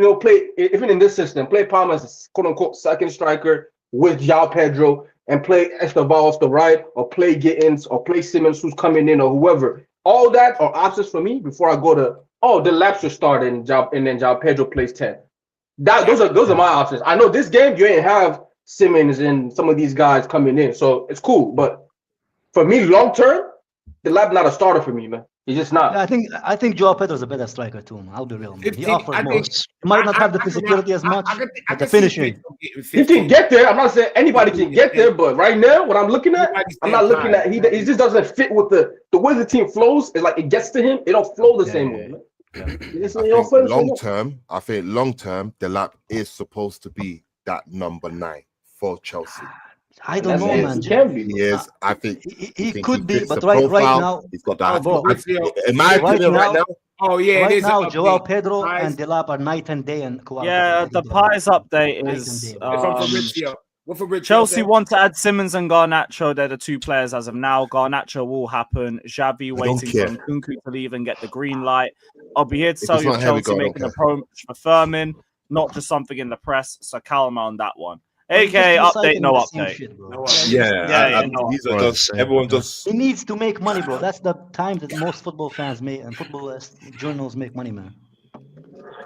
S13: even in this system, play Palmer as a quote unquote second striker with João Pedro and play Estevao off the right, or play Gittins, or play Simmons who's coming in, or whoever. All that are options for me before I go to the lab should start and then João Pedro plays 10. Those are my options. I know this game you ain't have Simmons and some of these guys coming in, so it's cool. But for me, long term, the lab not a starter for me, man. He's just not.
S9: I think João Pedro is a better striker too, man. I'll be real, man. He offers more. He might not have the physicality as much, but the finishing.
S13: He can get there. I'm not saying anybody can get there, but right now, what I'm looking at, I'm not looking at. He just doesn't fit with the way the team flows. It's like it gets to him. It don't flow the same way.
S11: I think long term, the lap is supposed to be that number 9 for Chelsea.
S9: I don't know, man.
S11: He is. I think
S9: he could be, but right now,
S11: he's got that. In my opinion, right now,
S8: Oh yeah,
S9: Right
S8: it is an
S9: now, Joao
S8: update.
S9: Pedro
S8: Pies.
S9: and Delap are night and day, and Kawhi.
S3: Yeah, the Pies update
S9: Night
S3: is
S9: and day.
S8: If I'm Fabrizio, what Fabrizio
S3: Chelsea
S8: said?
S3: want to add Simmons and Garnacho. They're the two players as of now. Garnacho will happen. Xavi waiting for
S11: care.
S3: Nkunku to leave and get the green light. I'll be here to
S11: If
S3: tell
S11: it's
S3: you
S11: not
S3: if
S11: here, we
S3: Chelsea
S11: go, I don't
S3: making an
S11: care.
S3: approach for Fermin, not just something in the press. So calm on that one.
S9: Well, he's
S3: AK
S9: just
S3: update,
S9: recycling
S3: no
S9: the same
S3: update.
S9: shit, bro.
S8: No
S11: These are
S7: Right,
S11: just
S7: same,
S11: everyone
S7: yeah.
S11: just.
S9: He needs to make money, bro. That's the time that most football fans make and football journals make money, man.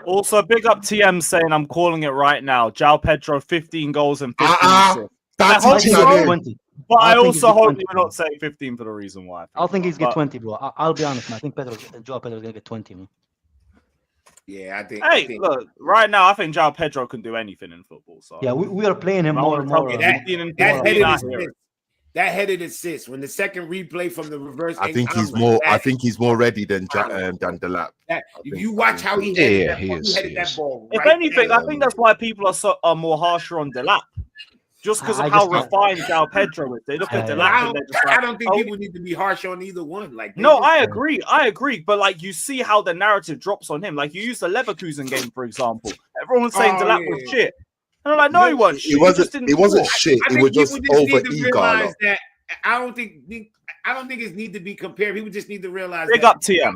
S3: Also, big up TM saying I'm calling it right now. João Pedro, 15 goals and 15 assists.
S11: That's
S3: I hope
S11: teaching
S3: so,
S11: again.
S9: 20.
S3: but I
S9: think he's
S3: also
S9: get
S3: hope
S9: 20,
S3: you're
S9: bro.
S3: not saying 15 for the reason why.
S9: I think he's
S3: But-
S9: get 20, bro. I'll be honest, man. I think Joao Pedro's gonna get 20, man.
S8: Yeah, I think.
S3: Hey, look, right now I think João Pedro can do anything in football. So
S9: Yeah, we are playing him
S3: I
S9: more
S3: wanna
S9: and
S3: tell
S9: more.
S3: you
S8: that
S3: headed
S8: assist. That headed assist. When the second replay from the reverse.
S11: I think he's
S8: I'm
S11: more.
S8: like,
S11: I think he's more ready than Delap.
S8: That, if you watch how he headed that ball, he headed that ball.
S3: If
S8: right
S3: anything,
S8: there.
S3: I think that's why people are more harsher on Delap. Just because of
S9: I
S3: how
S9: just-
S3: refined João Pedro is. They look at
S9: Yeah,
S3: Delap
S8: I
S3: and they're just like,
S8: don't think
S3: oh,
S8: people need to be harsh on either one. Like, they
S3: No,
S8: just-
S3: I agree. But like you see how the narrative drops on him. Like you use the Leverkusen game, for example. Everyone was saying
S8: Oh,
S3: Delap
S8: yeah.
S3: was shit. And I'm like, no, he wasn't shit.
S11: He wasn't.
S3: just didn't
S11: He wasn't
S3: score.
S11: shit.
S8: I
S11: He
S8: think
S11: was just
S8: people need
S11: over
S8: to
S11: eager.
S8: realize that. I don't think it need to be compared. People just need to realize.
S3: Big
S8: that
S3: up TM.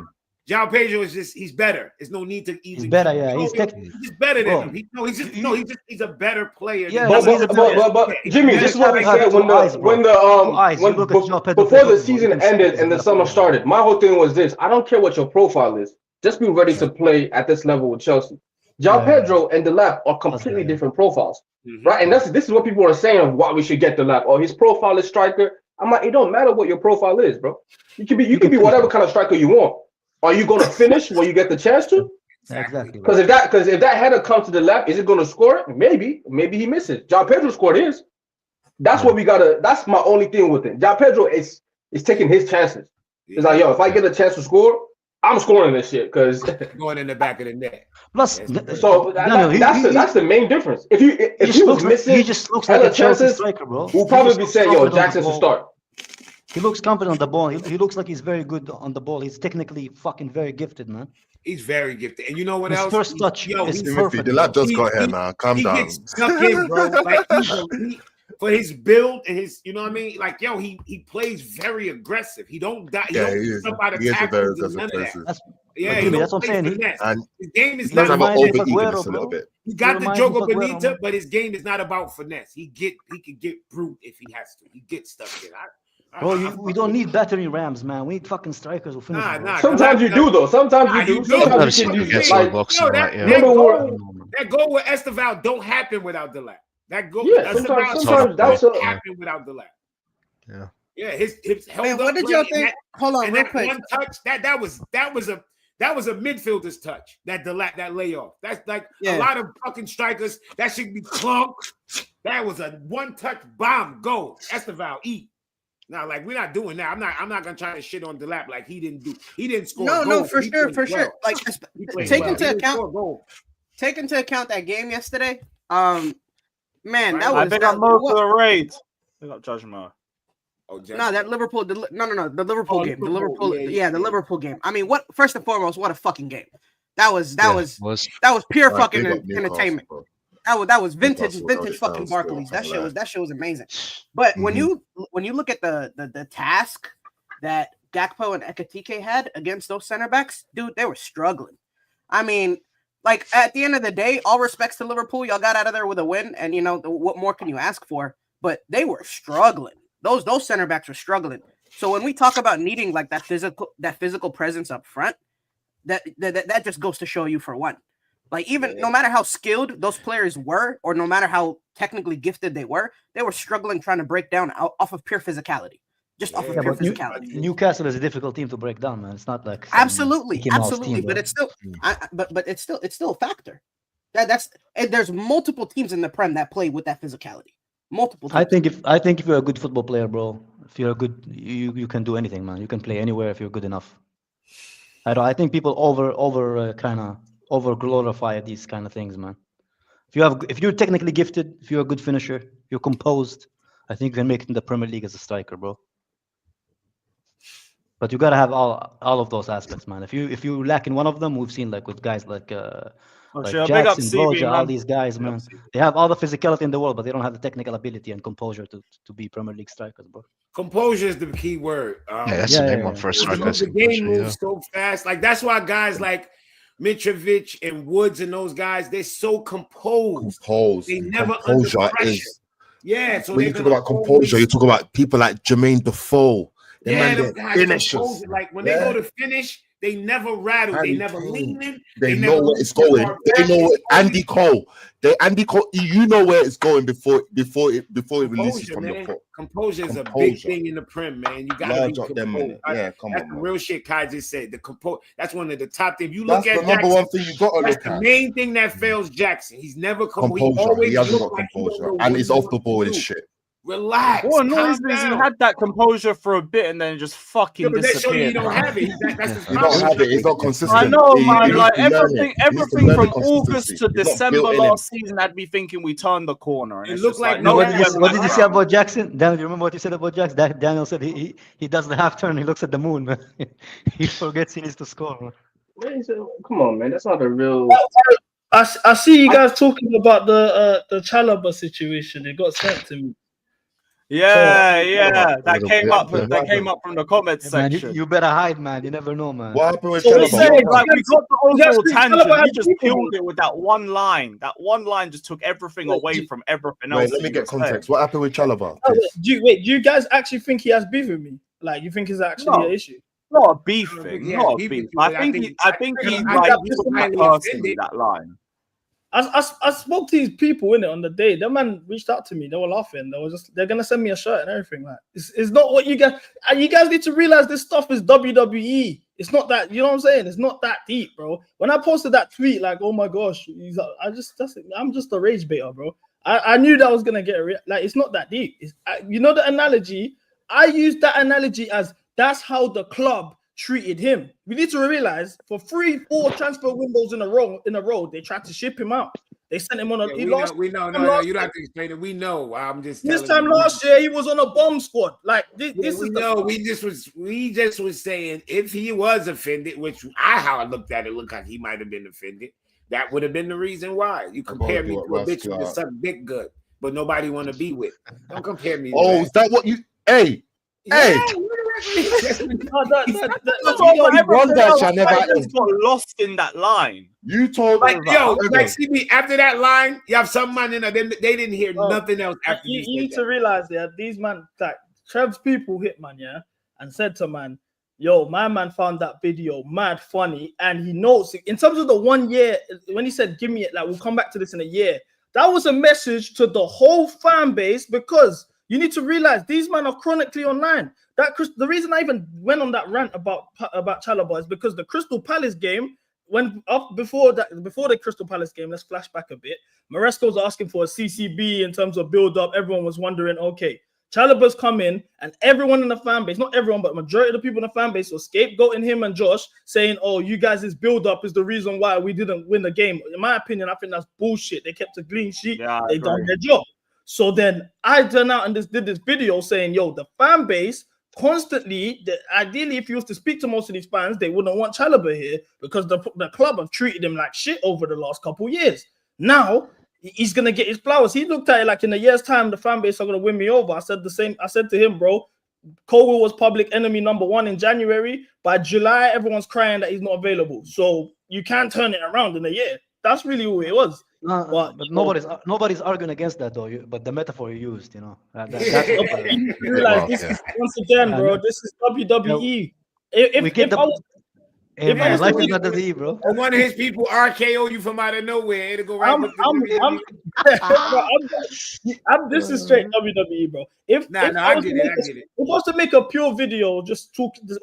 S8: João Pedro is just—he's better. There's no need to even.
S9: He's better, yeah. He's
S8: He's better
S9: Bro.
S8: than him. He's a better player.
S9: Yeah,
S8: than
S9: he's
S13: But Jimmy, this is what we said before the season ended and the summer started. My whole thing was this: I don't care what your profile is. Just be ready to play at this level with Chelsea. João Pedro and Delap are completely different profiles, right? And this is what people are saying of why we should get Delap. Oh, his profile is striker. I'm like, it don't matter what your profile is, bro. You can be whatever kind of striker you want. Are you going to finish when you get the chance to?
S9: Exactly.
S13: Because if that header comes to the lap, is it going to score it? Maybe he misses. João Pedro scored his. That's what we gotta. That's my only thing with it. João Pedro is taking his chances. It's like, yo, if I get a chance to score, I'm scoring this shit because
S8: going in the back of the net.
S9: Plus,
S13: so that's the main difference. If he was missing,
S9: he just looks like a Chelsea striker, bro.
S13: We'll probably be saying, yo, Jackson should start.
S9: He looks confident on the ball. He looks like he's very good on the ball. He's technically fucking very gifted, man.
S8: He's very gifted, and you know what
S9: His
S8: else?
S9: first touch is perfect.
S11: The lad just got here now. Calm down.
S8: He gets stuck in, bro. Like for his build and his, you know what I mean? Like, yo, he plays very aggressive. He don't die.
S11: Yeah, he is. He is a very aggressive person.
S9: That's what I'm saying.
S11: And
S8: his game is
S11: he does
S8: not
S11: have an
S8: about
S11: over eagerness a little bit.
S8: He got the
S9: reminds me
S8: Jogo
S9: of Aguero,
S8: Bonita,
S9: man.
S8: but his game is not about finesse. He could get brute if he has to. He gets stuck in.
S9: Bro, we don't need battery rams, man. We need fucking strikers who finish.
S8: Nah.
S13: Sometimes you do, though. Sometimes you do. Sometimes you can do.
S8: That goal with Esteval don't happen without the lap. That goal,
S13: Yeah, sometimes that's
S8: happen without the lap.
S7: Yeah.
S8: Yeah, his held
S12: Man,
S8: up
S12: what did
S8: play
S12: y'all
S8: and
S12: think? Hold on,
S8: and
S12: real
S8: that
S12: quick.
S8: one touch, that was a midfielder's touch. That layoff. That's like a lot of fucking strikers. That should be clunk. That was a one touch bomb goal. Esteval eat. Now, like, we're not doing that. I'm not gonna try to shit on Delap like he didn't score.
S12: No, for
S8: He
S12: sure,
S8: played
S12: for
S8: well.
S12: sure. Like, take into account that game yesterday. Man, that was.
S3: I pick up Mo for the raid. Pick up Judge Mo.
S8: Oh,
S12: no, that Liverpool. The Liverpool game. The Liverpool. The Liverpool game. I mean, what? First and foremost, what a fucking game. That was pure fucking entertainment. That was vintage fucking Barclays. That shit was amazing. But when you look at the task that Gakpo and Ekitike had against those center backs, dude, they were struggling. I mean, like, at the end of the day, all respects to Liverpool, y'all got out of there with a win, and you know what more can you ask for? But they were struggling. Those center backs were struggling. So when we talk about needing like that physical presence up front, that just goes to show you, for one. Like, even no matter how skilled those players were, or no matter how technically gifted they were struggling trying to break down off of pure physicality. Just off of pure physicality.
S9: Newcastle is a difficult team to break down, man. It's not like
S12: absolutely,
S9: team,
S12: but it's still, it's still a factor. There's multiple teams in the Prem that play with that physicality. Multiple teams.
S9: I think if you're a good football player, bro, if you're good, you can do anything, man. You can play anywhere if you're good enough. I think people over glorify these kind of things, man. If you're technically gifted, if you're a good finisher, you're composed, I think you can make it in the Premier League as a striker, bro. But you gotta have all of those aspects, man. If you lack in one of them, we've seen like with guys like
S3: sure. Big up
S9: Jackson,
S3: CB,
S9: Broja, all
S3: man.
S9: these guys, man. They have all the physicality in the world, but they don't have the technical ability and composure to be Premier League strikers, bro.
S8: Composure is the key word.
S7: That's the main one for a striker.
S8: The game moves so fast. Like that's why guys like Mitrovic and Woods and those guys, they're so composed. They never under pressure. So
S11: when you talk about composure, you talk about people like Jermaine Defoe.
S8: Them guys compose it. Like when they go to finish, they never rattle. They never lean in.
S11: They know where it's going. They know what Andy Cole. You know where it's going before it releases from the foot.
S8: Composure is a big thing in the Prem, man. You gotta be composed.
S11: Come
S8: that's
S11: on,
S8: the real shit Kai just said. The that's one of the top things. You
S11: That's
S8: look at
S11: the number
S8: Jackson,
S11: one thing you gotta
S8: that's
S11: look
S8: the
S11: at.
S8: main thing that fails Jackson. He's never
S11: Composure. He hasn't got composure, and he's off the ball with his shit.
S8: Relax.
S3: What annoys me is he had that composure for a bit and then just fucking
S8: but that show you
S3: disappeared.
S8: don't have it. That's his
S11: You don't have it. He's not consistent.
S3: I know, man.
S11: He
S3: Like
S11: needs to learn it.
S3: everything
S11: He
S3: from
S11: needs to learn the
S3: August to
S11: consistency. It's not
S3: December
S11: built in him.
S3: last season, I'd be thinking we turned the corner. And
S8: It
S3: it's
S8: looked
S3: just
S8: like
S3: no.
S9: What did you say about Jackson? Daniel, you remember what you said about Jackson? Daniel said he does the half turn. He looks at the moon, man. He forgets he needs to score, man.
S13: Come on, man. That's not a real.
S10: I see you guys talking about the Chalobah situation. It got sent to me.
S3: That came up from the comments
S9: Man,
S3: section.
S9: you better hide, man. You never know, man.
S11: What happened with
S3: So we
S11: Chalobah?
S3: said, like, we got the overall tangent.
S10: Chalobah
S3: You just killed it with that one line. That one line just took everything away from everything else.
S11: Wait, let me get context. What happened with Chalobah?
S10: Do you guys actually think he has beef with me? Like, you think it's actually an issue?
S3: Not a beef thing. Not a beef. I think he's like he took that personally, that line.
S10: I spoke to these people in it on the day. That man reached out to me. They were laughing. They're gonna send me a shirt and everything. Like it's not what you guys. You guys need to realize this stuff is WWE. It's not that, you know what I'm saying? It's not that deep, bro. When I posted that tweet, like, oh my gosh, I'm just a rage baiter, bro. I knew that was gonna get like it's not that deep. You know the analogy. I used that analogy as that's how the club treated him. We need to realize for 3-4 transfer windows in a row, they tried to ship him out. They sent him on a.
S8: We know. You don't have to explain it. We know. I'm just.
S10: This time last year, he was on a bomb squad. Like this is.
S8: No, we just was saying if he was offended, which how I looked at it, looked like he might have been offended. That would have been the reason why you compare me to a bitch with suck dick good, but nobody want to be with. Don't compare me.
S11: Oh, is that what you? Hey.
S3: Everyone got lost in that line.
S11: You told
S8: me, see me after that line. You have some man in there. They didn't hear nothing else after
S10: you need to realize these man, like Trev's people hit man, and said to man, yo, my man found that video mad funny, and he knows in terms of the 1 year when he said, give me it, like we'll come back to this in a year. That was a message to the whole fan base because you need to realize these men are chronically online. The reason I even went on that rant about Chalobah is because the Crystal Palace game, before the Crystal Palace game, let's flash back a bit. Maresco's asking for a CCB in terms of build up. Everyone was wondering, okay, Chalobah's come in, and everyone in the fan base, not everyone, but majority of the people in the fan base were scapegoating him and Josh, saying, oh, you guys' build up is the reason why we didn't win the game. In my opinion, I think that's bullshit. They kept a clean sheet. They done their job. So then I turned out and did this video saying, yo, the fan base constantly, ideally, if you was to speak to most of these fans, they wouldn't want Chalobah here because the club have treated him like shit over the last couple years. Now, he's going to get his flowers. He looked at it like in a year's time, the fan base are going to win me over. I said the same. I said to him, bro, Colwell was public enemy #1 in January. By July, everyone's crying that he's not available. So you can't turn it around in a year. That's really who it was.
S9: But nobody's arguing against that though. But the metaphor you used, that's
S10: you realize this is, once again, bro. This is WWE.
S9: Life is not WWE, bro.
S8: And one of his people RKO you from out of nowhere. It'll go right.
S10: This is straight WWE, bro. I get it. If I was to make a pure video, just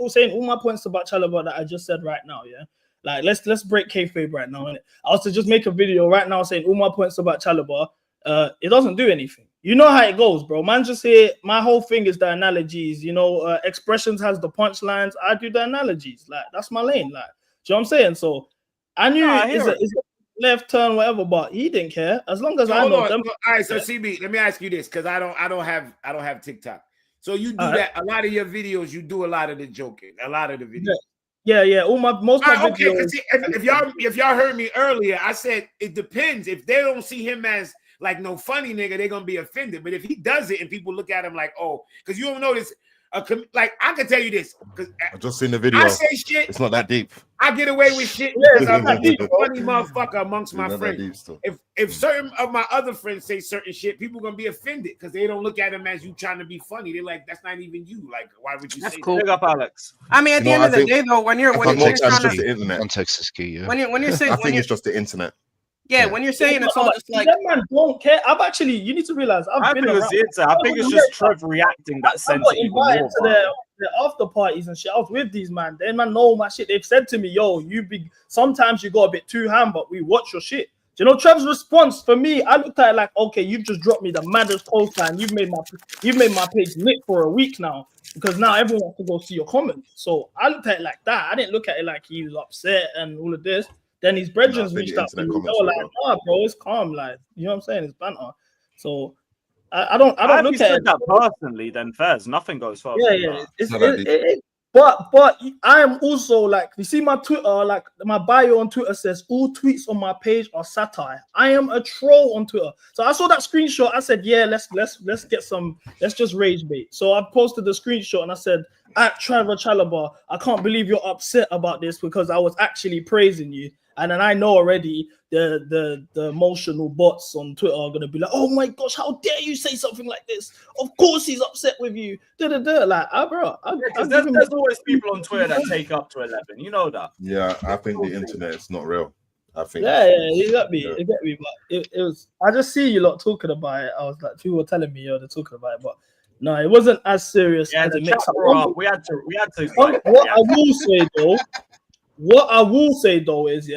S10: saying all my points about Chalobah that I just said right now, yeah. Like let's break kayfabe right now. Innit? I was to just make a video right now saying all my points about Chalobah. It doesn't do anything. You know how it goes, bro. Man, just here. My whole thing is the analogies. Expressions has the punchlines. I do the analogies. Like that's my lane. Like, do you know what I'm saying? So I knew it's a left turn, whatever, but he didn't care as long as I know them.
S8: All right, so CB, let me ask you this because I don't have TikTok. So you do that. A lot of your videos, you do a lot of the joking. A lot of the videos.
S10: Yeah. Most of my videos.
S8: Okay, if y'all heard me earlier, I said it depends. If they don't see him as like no funny nigga, they're gonna be offended. But if he does it and people look at him like, oh, because you don't notice. Like I can tell you this because
S11: I just seen the video.
S8: I say shit.
S11: It's not that deep.
S8: I get away with shit because I'm a funny motherfucker amongst my friends. If certain of my other friends say certain shit, people gonna be offended because they don't look at them as you trying to be funny. They're like, that's not even you. Like, why would you say
S12: cool.
S8: that?
S3: Big up, Alex.
S12: I mean, at the end of the day, though, when you're
S7: context
S12: trying
S7: is the context is key. Yeah.
S12: When you're saying,
S11: I think it's just the internet.
S12: Yeah, when you're saying it's all just like
S10: that man don't care. You need to realize
S3: I think it's just Trev reacting that sense.
S10: I got invited to the after parties and shit. I was with these man. They man know my shit. They've said to me, "Yo, sometimes you got a bit too ham, but we watch your shit." Do you know Trev's response for me? I looked at it like, "Okay, you've just dropped me the maddest post, and you've made my page lit for a week now because now everyone wants to go see your comments." So I looked at it like that. I didn't look at it like he was upset and all of this. Then his brethren reached out to me. They were like, "Nah, bro, it's calm. Like, you know what I'm saying? It's banter." So I don't look at it
S3: that personally. Then Fairs, nothing goes far.
S10: Yeah. But I am also like, you see my Twitter, like my bio on Twitter says all tweets on my page are satire. I am a troll on Twitter. So I saw that screenshot. I said, yeah, let's just rage bait. So I posted the screenshot and I said, at Trevor Chalobah, I can't believe you're upset about this because I was actually praising you. And then I know already the emotional bots on Twitter are gonna be like, "Oh my gosh, how dare you say something like this? Of course he's upset with you." Like, bro,
S3: there's always people on Twitter that take up to 11. You know that.
S11: Yeah, I think the internet is not real. I think.
S10: Yeah, you got me. You get me. But it was. I just see you lot talking about it. I was like, people were telling me, they're talking about it, but no, it wasn't as serious as it makes it.
S3: We had to.
S10: What I will say though is,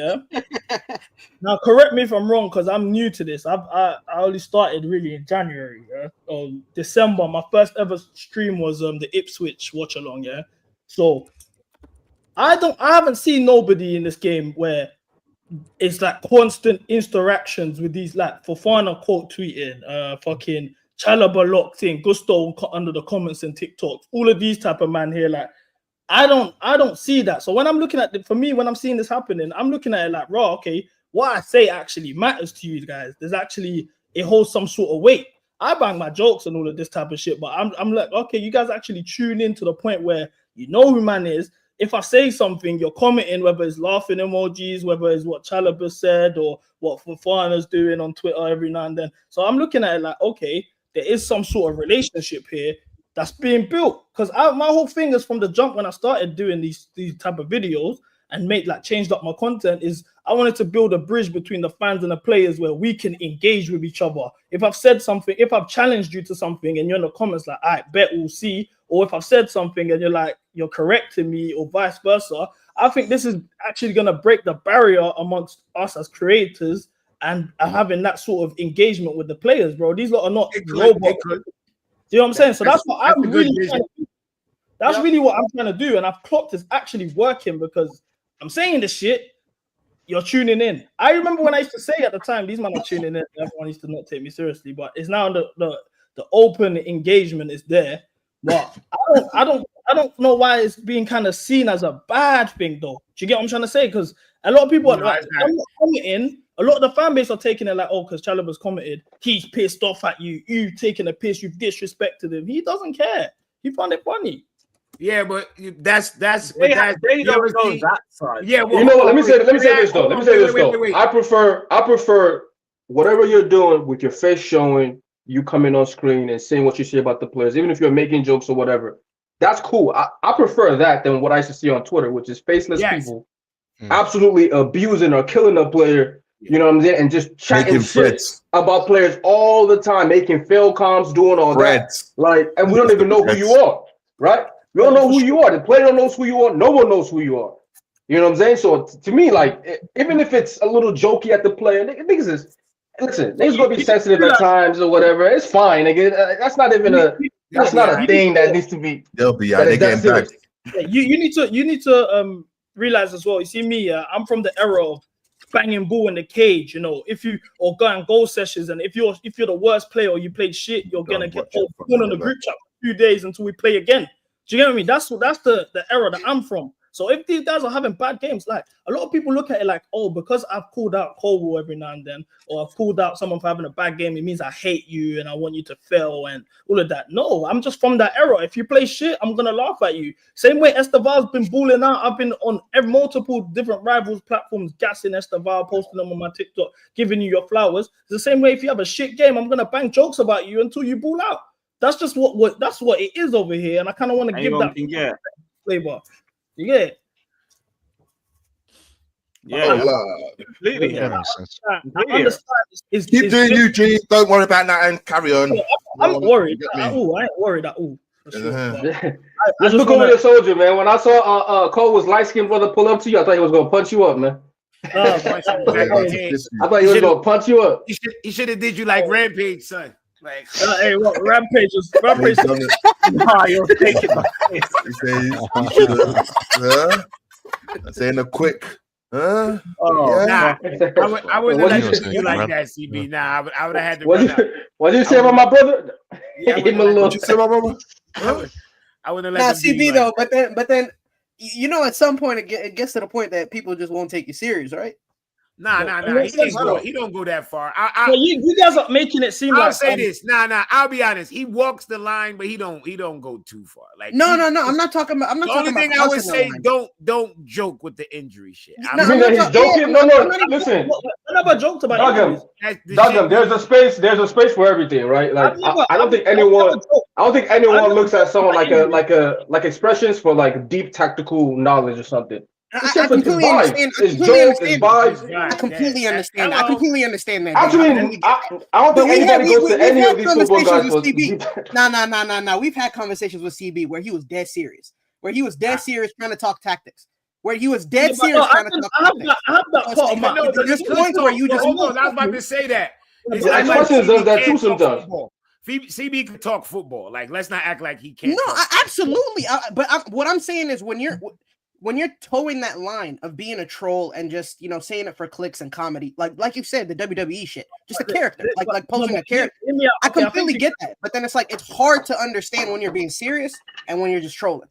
S10: now correct me if I'm wrong because I'm new to this. I only started really in January, December. My first ever stream was the Ipswich watch along, So I haven't seen nobody in this game where it's like constant interactions with these, like Fofana quote tweeting, fucking Chalobah locked in, Gusto under the comments and TikToks, all of these type of man here, like. I don't see that. So when I'm looking at when I'm seeing this happening, I'm looking at it like, raw, okay, what I say actually matters to you guys. It holds some sort of weight. I bang my jokes and all of this type of shit, but I'm like, okay, you guys actually tune in to the point where you know who man is. If I say something, you're commenting, whether it's laughing emojis, whether it's what Chalobah said or what Fofana's doing on Twitter every now and then. So I'm looking at it like, okay, there is some sort of relationship here that's being built, because my whole thing is from the jump when I started doing these type of videos and changed up my content is I wanted to build a bridge between the fans and the players where we can engage with each other. If I've said something, if I've challenged you to something and you're in the comments like, I bet we'll see, or if I've said something and you're like, you're correcting me or vice versa, I think this is actually going to break the barrier amongst us as creators and having that sort of engagement with the players, bro. These lot are not robots. Do you know what I'm saying? So that's what I'm really trying to do. That's really what I'm trying to do. And I've clocked it's actually working because I'm saying this shit, you're tuning in. I remember when I used to say at the time, these men are tuning in, everyone used to not take me seriously, but it's now the open engagement is there. But I don't know why it's being kind of seen as a bad thing though. Do you get what I'm trying to say? Because a lot of people are like, I'm not commenting. A lot of the fan base are taking it like, oh, because Chalobah's commented, he's pissed off at you. You've taken a piss. You've disrespected him. He doesn't care. He found it funny.
S8: Yeah, but that's
S3: they don't go that side.
S8: Yeah, well,
S13: you know what? Let me say this though. I prefer whatever you're doing with your face showing, you coming on screen and saying what you say about the players, even if you're making jokes or whatever. That's cool. I prefer that than what I used to see on Twitter, which is faceless people absolutely abusing or killing a player. You know what I'm saying? And just chatting shit about players all the time, making fail comms, doing all that. Like, and we don't even know who you are, right? We don't know who you are. The player don't know who you are. No one knows who you are. You know what I'm saying? So to me, like, even if it's a little jokey at the player, niggas is, listen, niggas gonna be sensitive at times or whatever. It's fine, nigga. That's not even that's not a thing that needs to be.
S11: They'll be out. They're getting back.
S10: You need to realize as well. You see me, I'm from the era of banging ball in the cage, you know. If you or going goal sessions, and if you're the worst player or you played shit, you're gonna get put on the group chat. few days until we play again. Do you get what I mean? That's the era that I'm from. So if these guys are having bad games, like a lot of people look at it like, oh, because I've called out Colwell every now and then, or I've called out someone for having a bad game, it means I hate you and I want you to fail and all of that. No, I'm just from that era. If you play shit, I'm gonna laugh at you. Same way Esteval's been balling out. I've been on multiple different rivals platforms, gassing Esteval, posting them on my TikTok, giving you your flowers. It's the same way if you have a shit game, I'm gonna bang jokes about you until you ball out. That's just what that's what it is over here, and I kind of want to give that flavor. You get it?
S11: Yeah,
S10: completely.
S11: That makes sense.
S10: I understand.
S11: Keep doing you, G. Don't worry about that and carry on.
S10: I'm not worried. I ain't worried at all.
S13: Let's look over your soldier, man. When I saw Cole's light-skinned brother pull up to you, I thought he was gonna punch you up, man. I thought he was gonna punch you up.
S8: He should have did you like Rampage, son. Like,
S10: hey, what Rampage?
S11: Nah, you're taking my face. He says, I'm saying a quick.
S8: Nah, I wouldn't have let you like that, CB. Nah, I would have had to.
S13: What did you say about my brother?
S8: Yeah,
S11: what you say about my brother?
S8: I wouldn't let.
S12: Nah, CB though, but then you know, at some point it gets to the point that people just won't take you serious, right?
S8: Nah. He don't go that far.
S10: You guys are making it seem like.
S8: I'll say this. Nah. I'll be honest. He walks the line, but he don't go too far. Like
S12: no. I'm not talking about.
S8: The only thing I would say, don't joke with the injury shit.
S13: He's joking. No. Listen.
S10: I never joked about
S13: Duggan, there's a space for everything, right? Like I don't think anyone looks at someone like expressions for like deep tactical knowledge or something.
S12: I completely understand. I completely understand that.
S13: Actually, I don't think anybody goes to any of these football guys.
S12: No. We've had conversations with CB where he was dead serious. Trying to talk tactics. Where he was dead serious trying to talk tactics.
S10: I have that part of my.
S12: There's points where you just.
S8: I was about to say that.
S13: Expressions does that too sometimes.
S8: CB can talk football. Like, let's not act like he can't.
S12: No, absolutely. What I'm saying is when you're towing that line of being a troll and just, you know, saying it for clicks and comedy, like you said, the WWE shit, just a character, like posing a character. I completely get that, but then it's like it's hard to understand when you're being serious and when you're just trolling.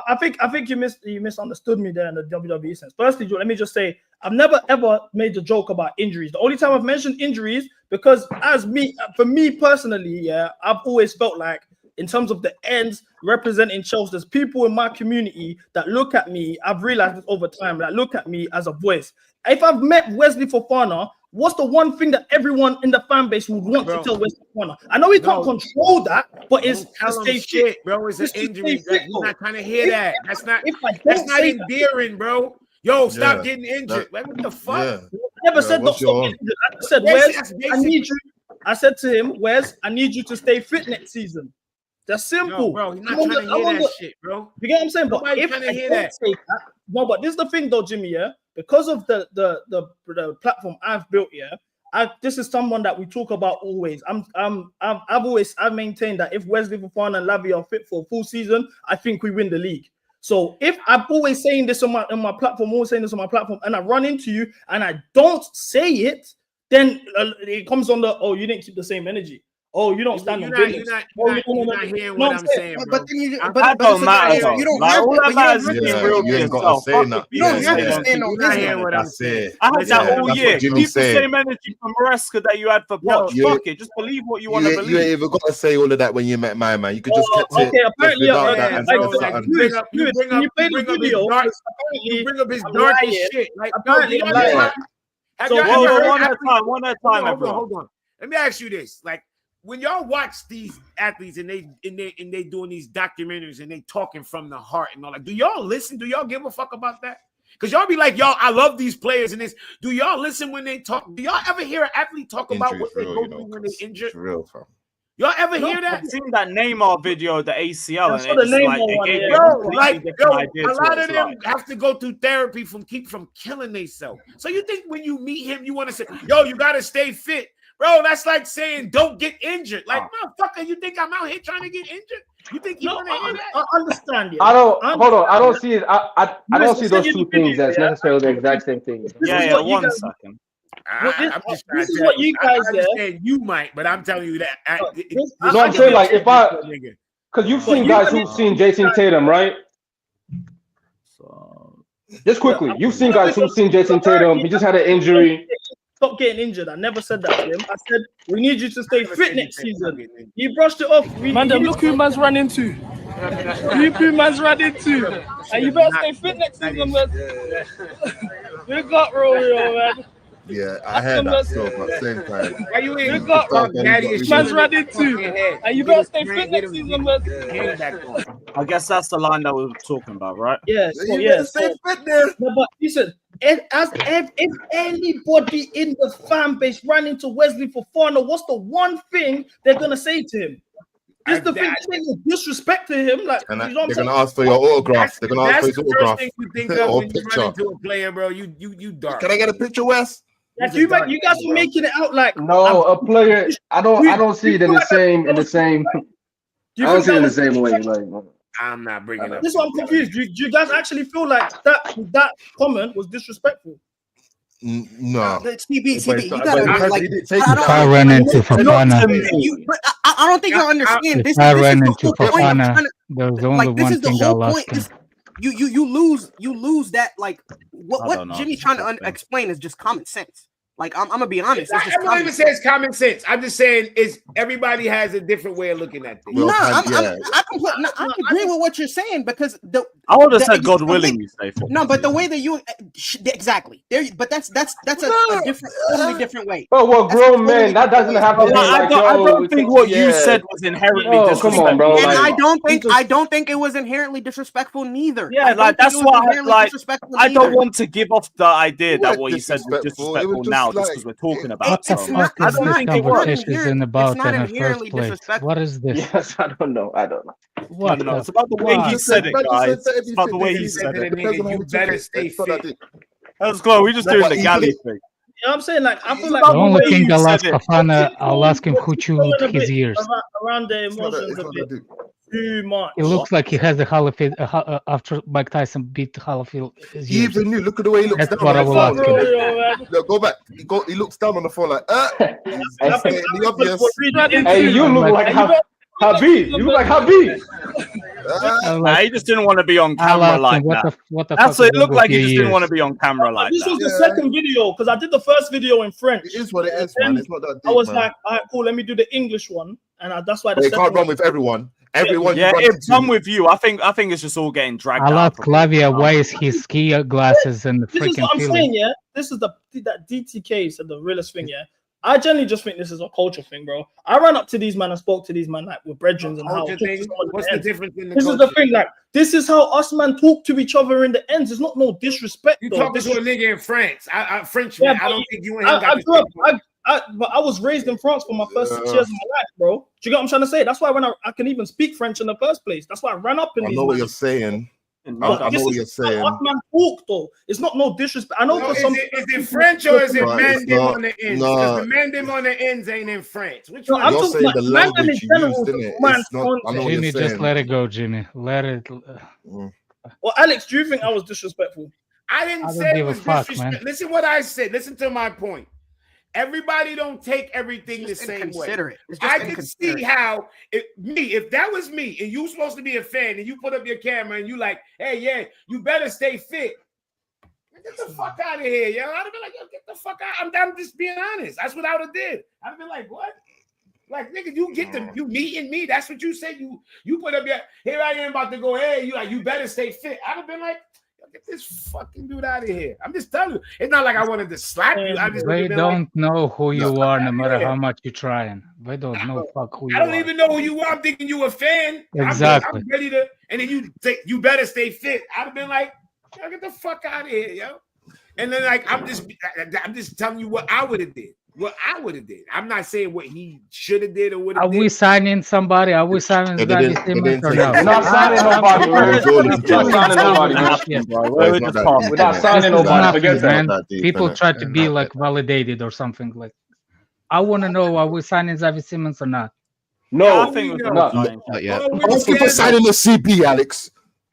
S10: I think you misunderstood me there in the WWE sense. Firstly, let me just say I've never ever made a joke about injuries. The only time I've mentioned injuries because for me personally, I've always felt like, in terms of the ends representing Chelsea, there's people in my community that look at me. I've realized this over time that look at me as a voice. If I've met Wesley Fofana, what's the one thing that everyone in the fan base would want to tell Wesley Fofana? I know he can't control that, but it's to stay fit,
S8: bro. It's an injury. You're not trying to hear that. That's not endearing, bro. Yo, stop getting injured. Like, what the fuck?
S10: I never said that. I said, Wes, I need you. I said to him, Wes, I need you to stay fit next season. That's simple.
S8: No, bro, he's not trying to hear that shit, bro.
S10: You get what I'm saying? But if
S8: trying to hear that.
S10: No, but this is the thing though, Jimmy, because of the platform I've built, this is someone that we talk about always. I've maintained that if Wesley Fofana and Lavi are fit for a full season, I think we win the league. So if I'm always saying this on my platform, and I run into you and I don't say it, then it comes on you didn't keep the same energy. Oh, you don't stand on business.
S8: You're not hearing what I'm saying, bro.
S12: But then you don't have to. You don't have to stand on business.
S8: Hearing what I'm saying.
S3: I had that all year. Keep the same energy from Maresca that you had for Poch. Fuck it. Just believe what you want to believe.
S11: You ain't even got to say all of that when you met my man. You could just kept it.
S10: Okay, apparently,
S8: you bring up his darkest shit. Like, apparently,
S3: one at a time, everyone.
S8: Hold on. Let me ask you this: like, when y'all watch these athletes and they doing these documentaries and they talking from the heart and all that, do y'all listen? Do y'all give a fuck about that? Because y'all be like, y'all, I love these players and this. Do y'all listen when they talk? Do y'all ever hear an athlete talk about what they go through when they injured?
S11: Real, fam.
S8: Y'all ever hear that?
S3: I've seen that Neymar video, the ACL, and
S8: a lot of them have to go through therapy from killing themselves. So you think when you meet him, you want to say, yo, you got to stay fit. Bro, that's like saying don't get injured. Like, motherfucker, you think I'm out here trying to get injured? You think you want to hear that?
S10: I understand you.
S13: I don't see it. I don't see those two things as necessarily the exact same thing.
S3: Yeah, 1 second.
S8: I'm just trying to what you guys understand. You might, but I'm telling you that.
S13: I'm saying, like, if I Because you've seen guys who've seen Jason Tatum, right? Just quickly, you've seen guys who've seen Jason Tatum. He just had an injury.
S10: Stop getting injured. I never said that to him. I said we need you to stay fit next season. You brushed it off.
S15: Look who man's run into. Look who man's run into. And you better stay fit next season, man. You got Romeo, man.
S11: Yeah, I heard that still, but same time.
S8: Why you in?
S15: You got man's run into. And you better stay fit next season, man.
S3: I guess that's the line that we were talking about, right?
S10: Yeah,
S11: You better stay fit there.
S10: No, but listen, if anybody in the fan base ran into Wesley Fofana, what's the one thing they're gonna say to him? Is the thing disrespect to him? Like
S11: And
S10: you know
S11: they're gonna ask for your autograph. They're gonna ask for his
S8: That's the
S11: autograph
S8: first thing you think of
S11: or
S8: when you
S11: picture.
S8: run into a player, bro. You dark.
S11: Can I get a picture, Wes?
S10: Like you guys are making it out like
S13: No, a player. I don't see it in the same. I don't see it in the same way. Like
S8: I'm not bringing up.
S10: This is what I'm confused. Do you guys actually feel like that comment was disrespectful?
S11: No.
S12: CB, you gotta like.
S16: I ran into Fofana.
S12: I don't think you understand. This
S16: I
S12: is
S16: ran
S12: the
S16: into
S12: whole point.
S16: Fofana. There was only
S12: Like this
S16: one
S12: is the
S16: thing I
S12: whole
S16: lost
S12: point.
S16: him.
S12: You lose that like what Jimmy's trying to explain is just common sense. Like I'm gonna be honest. It's just
S8: I don't even say it's common sense. I'm just saying everybody has a different way of looking at things.
S12: I agree with what you're saying because
S3: I would have said God willing you say for.
S12: No, but the way that you exactly there, but that's a different, totally different way.
S13: Oh well, grown men. That doesn't have to be
S3: I don't think what you said was inherently disrespectful.
S13: Come on, bro.
S12: And
S13: like,
S12: I don't think it was inherently disrespectful neither.
S3: Yeah, like that's why I don't want to give off the idea that what you said was disrespectful now just because we're talking about
S16: What the
S3: it.
S16: fuck
S3: I
S16: is
S3: don't
S16: this
S3: think it was.
S16: conversation about
S12: not
S16: in the
S12: inherently
S16: first place?
S12: disrespectful.
S16: What is this?
S13: yes, I don't know.
S16: What
S3: No,
S16: the
S3: it's about the way he
S16: fuck?
S3: said it, guys. It's about the way he said it.
S8: You better stay fit.
S3: Let's go. We're just doing the galley thing.
S10: You know what I'm saying? Like I feel like
S16: The only thing I'll ask Fofana, I'll ask him who chewed his ears.
S10: around the emotions a bit too much.
S16: It looks like he has the Holyfield after Mike Tyson beat Holyfield.
S11: He even knew. Look at the way he looks.
S16: That's what I will ask him.
S11: Look, go back. He looks down on the floor like, He's stating the obvious.
S13: Hey, you look like Habib. You look like Habib.
S3: He just didn't want to be on camera like that. That's what it looked like. He just didn't want to be on camera like
S10: This
S3: that.
S10: was the second video because I did the first video in French.
S11: It is what it is, man. It's not that deep,
S10: I was
S11: man.
S10: like, all right, cool. Let me do the English one, and that's why the
S11: They
S10: second
S11: can't run
S10: one.
S11: with everyone. Everyone.
S3: Yeah,
S11: you run
S3: it's
S11: into.
S3: done with you. I think it's just all getting dragged
S16: I'll
S3: out.
S16: ask Lavia why is his ski glasses and the
S10: This is
S16: freaking
S10: what I'm
S16: feeling.
S10: saying, yeah. This is that DTK said the realest thing, yeah. I generally just think this is a culture thing, bro. I ran up to these men and spoke to these men like with brethren and how.
S8: Culture thing? What's the difference in the
S10: This is the
S8: culture?
S10: thing, like this is how us man talk to each other in the ends. It's not no disrespect.
S8: You
S10: though.
S8: talking
S10: This
S8: to a
S10: is-
S8: nigga in France? Frenchman.
S10: Yeah,
S8: I don't think you and him
S10: I
S8: got
S10: grew up. But I was raised in France for my first 6 years of my life, bro. Do you get what I'm trying to say? That's why when I can even speak French in the first place. That's why I ran up in
S11: I
S10: these.
S11: know what
S10: man.
S11: you're saying. I
S10: But
S11: know
S10: this
S11: what
S10: is
S11: you're saying.
S10: how us man talk though. It's not no disrespect. I know
S8: No,
S10: for
S8: is
S10: some.
S8: it French or is it
S11: But it's
S8: man
S11: not-
S8: on the ends?
S11: no.
S8: Because the man on the ends ain't in France. Which
S10: No,
S8: one?
S10: I'm
S11: You're
S10: talking
S11: saying
S10: about
S11: the
S10: man in
S11: language you
S10: general,
S11: used, isn't it?
S10: man
S11: It's not. I know what
S16: Jimmy,
S11: you're
S16: just
S11: saying.
S16: let it go, Jimmy. Let it.
S10: Well, Alex, do you think I was disrespectful?
S8: I didn't
S16: I don't
S8: say it
S16: give a
S8: was
S16: fuck,
S8: disrespect.
S16: man.
S8: Listen what I said. Listen to my point. Everybody don't take everything the
S12: It's just
S8: same way.
S12: inconsiderate. It's just
S8: I can
S12: inconsiderate.
S8: see how if that was me and you supposed to be a fan and you put up your camera and you like, hey, yeah, you better stay fit. Get the fuck out of here, yo. I'd have been like, yo, get the fuck out. I'm just being honest. That's what I would have did. I'd have been like, what? Like, nigga, you get the you meeting me. That's what you said. You put up your here I am about to go, hey, you better stay fit. I'd have been like, get this fucking dude out of here. I'm just telling you. It's not like I wanted to slap you. I just
S16: They
S8: been
S16: don't
S8: like,
S16: know who you are, no matter
S8: Yeah.
S16: how much you're trying. They don't know fuck who you
S8: I don't
S16: are.
S8: even know who you are. I'm thinking you a fan.
S16: Exactly.
S8: I'm ready to, and then you better stay fit. I'd have been like, yo, get the fuck out of here, yo. And then like I'm just telling you what I would have did. What I would have did. I'm not saying what he should have did or would
S16: Are
S8: have did.
S16: we signing somebody? Are we signing
S11: They
S16: David
S11: didn't
S16: Simmons or
S11: take
S16: no?
S11: it.
S13: We're not signing nobody, man. We're not signing nobody, man.
S16: Yeah.
S13: We're not signing nobody. Forget
S16: man.
S13: that.
S16: People try to be like validated or something like. I want to know: are we signing David Simmons or not?
S13: No,
S3: I think
S13: no.
S7: Not yet.
S11: Thank you for signing the CP, Alex.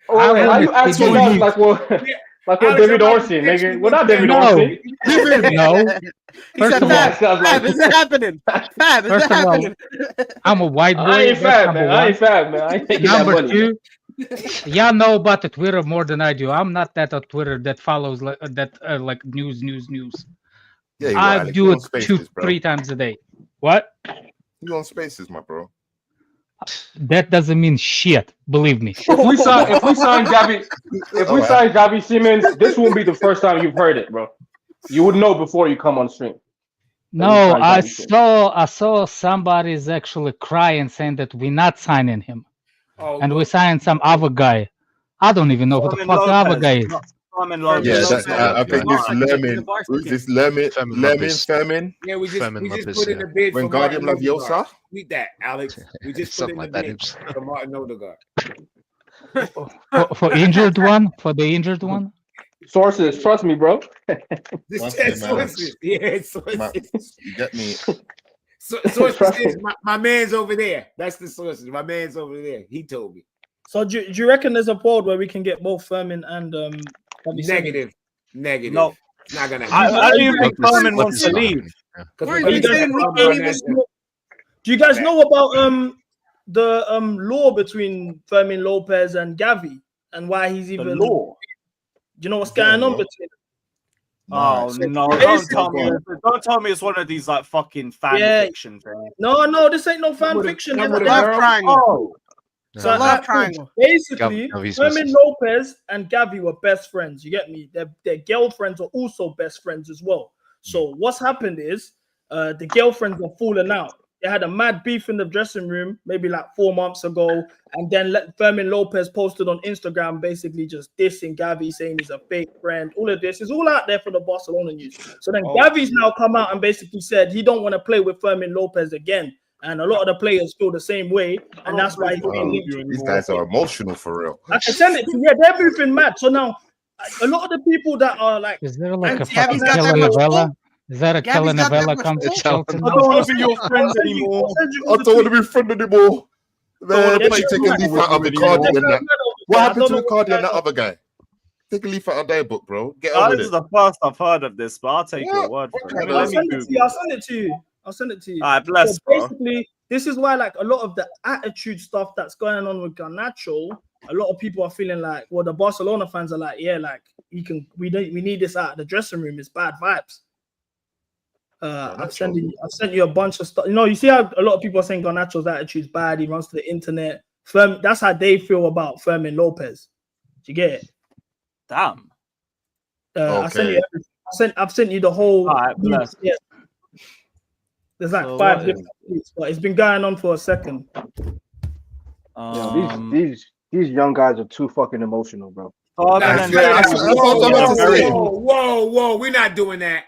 S13: Oh, wait, are you asking us like what? Like with David Orsi, nigga. We're not David Orsi.
S16: No.
S12: First of all, Fab, is it happening? Fab, is it happening?
S16: I'm a white boy.
S13: I ain't Fab, man. I ain't Fab, man. I ain't taking that money.
S16: Number 2, y'all know about the Twitter more than I do. I'm not that on Twitter that follows like news.
S11: Yeah, you
S16: I
S11: are,
S16: do it
S11: Spaces,
S16: 2-3 times a day. What?
S11: You on Spaces, my bro?
S16: That doesn't mean shit. Believe me.
S13: If we sign Gavi Simmons, this won't be the first time you've heard it, bro. You would know before you come on stream.
S16: No, I saw somebody's actually crying saying that we're not signing him, and we signed some other guy. I don't even know who the fuck the other guy is.
S11: Yeah, I think this Lerman. Who's this Lerman? Fermin?
S8: Yeah, we just put in the bid for
S11: Wingardium
S8: Martin
S11: Leviosa?
S8: Odegaard. Read that, Alex. We just put in the bid for Martin Odegaard.
S16: For injured one? For the injured one?
S13: Sources, trust me, bro.
S8: Sources. Yeah, sources.
S11: You get me?
S8: Sources is my man's over there. That's the sources. My man's over there. He told me.
S10: So do you reckon there's a pod where we can get both Fermin and
S8: Negative.
S10: No,
S8: it's not gonna.
S3: How do you think Fermin wants to leave?
S10: Do you guys know about the law between Fermin Lopez and Gavi and why he's even law? Do you know what's going on between them?
S3: Oh no! Don't tell me it's one of these like fucking fan fiction things.
S10: No, this ain't no fan fiction.
S12: Love triangle.
S10: So
S12: love triangle.
S10: Basically, Fermin Lopez and Gavi were best friends. You get me? Their girlfriends are also best friends as well. So what's happened is the girlfriends are falling out. They had a mad beef in the dressing room maybe like 4 months ago, and then Fermin Lopez posted on Instagram basically just dissing Gavi, saying he's a fake friend. All of this is all out there for the Barcelona news. So then Gavi's now come out and basically said he don't want to play with Fermin Lopez again. And a lot of the players feel the same way, and that's why
S11: these guys are emotional for real.
S10: I can send it to you. Yeah, they're moving mad. So now, a lot of the people that are like,
S16: is there like a fucking telenovela? Is that a telenovela come to Chelsea?
S3: I don't want to be your friend anymore.
S11: I don't want to be friend anymore. Man, take a leaf out of Icardi and that. What happened to Icardi and that other guy? Take a leaf out of their book, bro. Get on with
S3: This
S11: it.
S3: is the first I've heard of this, but I'll take your word for it.
S10: I'll send it to you. I'll send it to you.
S3: All right, bless,
S10: so basically, this is why like a lot of the attitude stuff that's going on with Garnacho, a lot of people are feeling like, well, the Barcelona fans are like, yeah, like we need this out of the dressing room. It's bad vibes. I've sent you a bunch of stuff. You know, you see how a lot of people are saying Garnacho's attitude is bad. He runs to the internet. That's how they feel about Fermin Lopez. Do you get it?
S3: Damn.
S10: Okay. I've sent you the whole.
S3: All right, bless.
S10: Yeah. There's like 5 different tweets, but it's been going on for a second.
S13: These young guys are too fucking emotional, bro.
S8: Whoa, we're not doing that.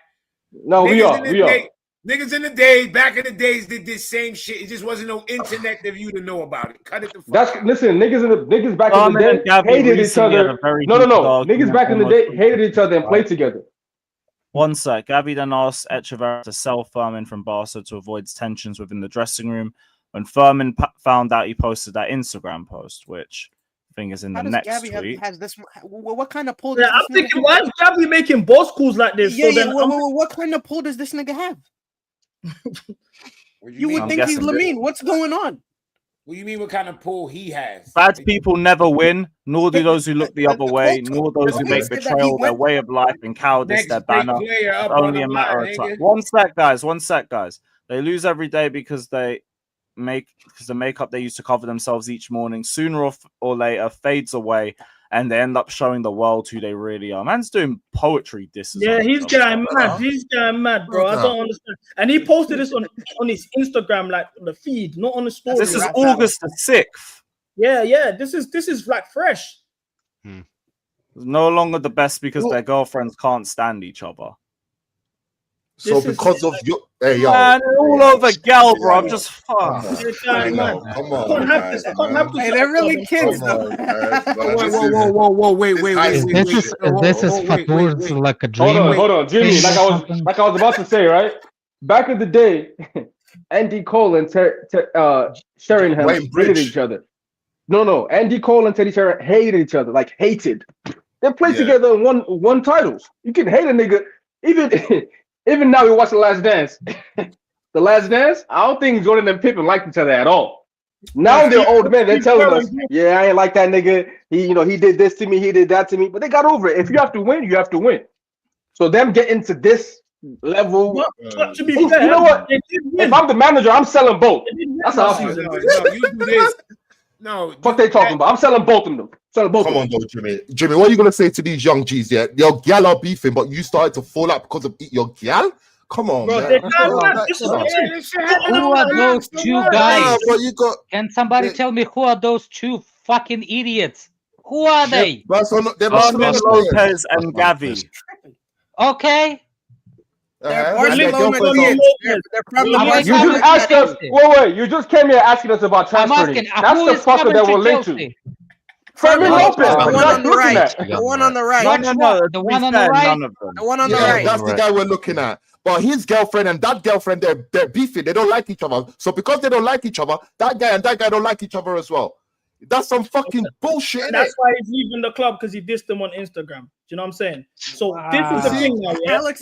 S13: No, we are.
S8: Niggas in the day, back in the days, did this same shit. It just wasn't no internet for you to know about it. Cut it the fuck out.
S13: Listen, niggas back in the day hated each other. No. Niggas back in the day hated each other and played together.
S3: One sec. Gavi then asked Echeverria to sell Fermin from Barca to avoid tensions within the dressing room. When Fermin found out, he posted that Instagram post, which I think is in the next tweet.
S12: What kind of pull?
S10: Yeah, I'm thinking, why is Gavi making boss calls like this?
S12: What kind of pull does this nigga have? You would think he's Lamine. What's going on?
S8: What do you mean? What kind of pull he has?
S3: Bad people never win, nor do those who look the other way, nor those who make betrayal their way of life and cowardice their banner. It's only a matter of time. One sec, guys. They lose every day because the makeup they use to cover themselves each morning, sooner or later, fades away, and they end up showing the world who they really are. Man's doing poetry disses.
S10: Yeah, he's going mad. He's going mad, bro. I don't understand. And he posted this on his Instagram, like on the feed, not on the story.
S3: This is August the 6th.
S10: Yeah. This is like fresh.
S3: No longer the best because their girlfriends can't stand each other.
S11: So because of your
S3: man, all over gal, bro. I'm just fucked.
S11: Come on.
S12: Hey, they're really kids, though.
S8: Whoa, wait.
S16: This is Fatur's like a dream.
S13: Hold on, Jimmy. Like I was about to say, right? Back in the day, Andy Cole and Sheringham hated each other. No. Andy Cole and Teddy Sheringham hated each other, like hated. They played together and won titles. You can hate a nigga. Even now we watch The Last Dance. The Last Dance, I don't think Jordan and Pippen liked each other at all. Now they're old men. They're telling us, I ain't like that nigga. He did this to me. He did that to me. But they got over it. If you have to win, you have to win. So them getting to this level.
S15: To be fair,
S13: you know what? If I'm the manager, I'm selling both. That's how I feel.
S8: You do this. No.
S13: What they talking about? I'm selling both of them. Selling both.
S11: Come on, though, Jimmy. Jimmy, what are you gonna say to these young G's? Yeah, your gal are beefing, but you started to fall out because of your gal. Come on,
S16: bro,
S11: man.
S16: Who are those two guys?
S11: Yeah,
S16: Can somebody tell me who are those two fucking idiots? Who are they?
S3: Fermin, Lopez and Gavi.
S16: Okay.
S13: You just asked us. Wait. You just came here asking us about transferring. That's the fucker that will link to. Fermin Lopez.
S12: The one on the right. The one on the right.
S16: No. The one on the right.
S12: The one on the right.
S11: That's the guy we're looking at. But his girlfriend and that girlfriend, they're beefing. They don't like each other. So because they don't like each other, that guy and that guy don't like each other as well. That's some fucking bullshit.
S15: And that's why he's leaving the club, because he dissed them on Instagram. Do you know what I'm saying? So this is the thing now, yeah.
S12: Alex,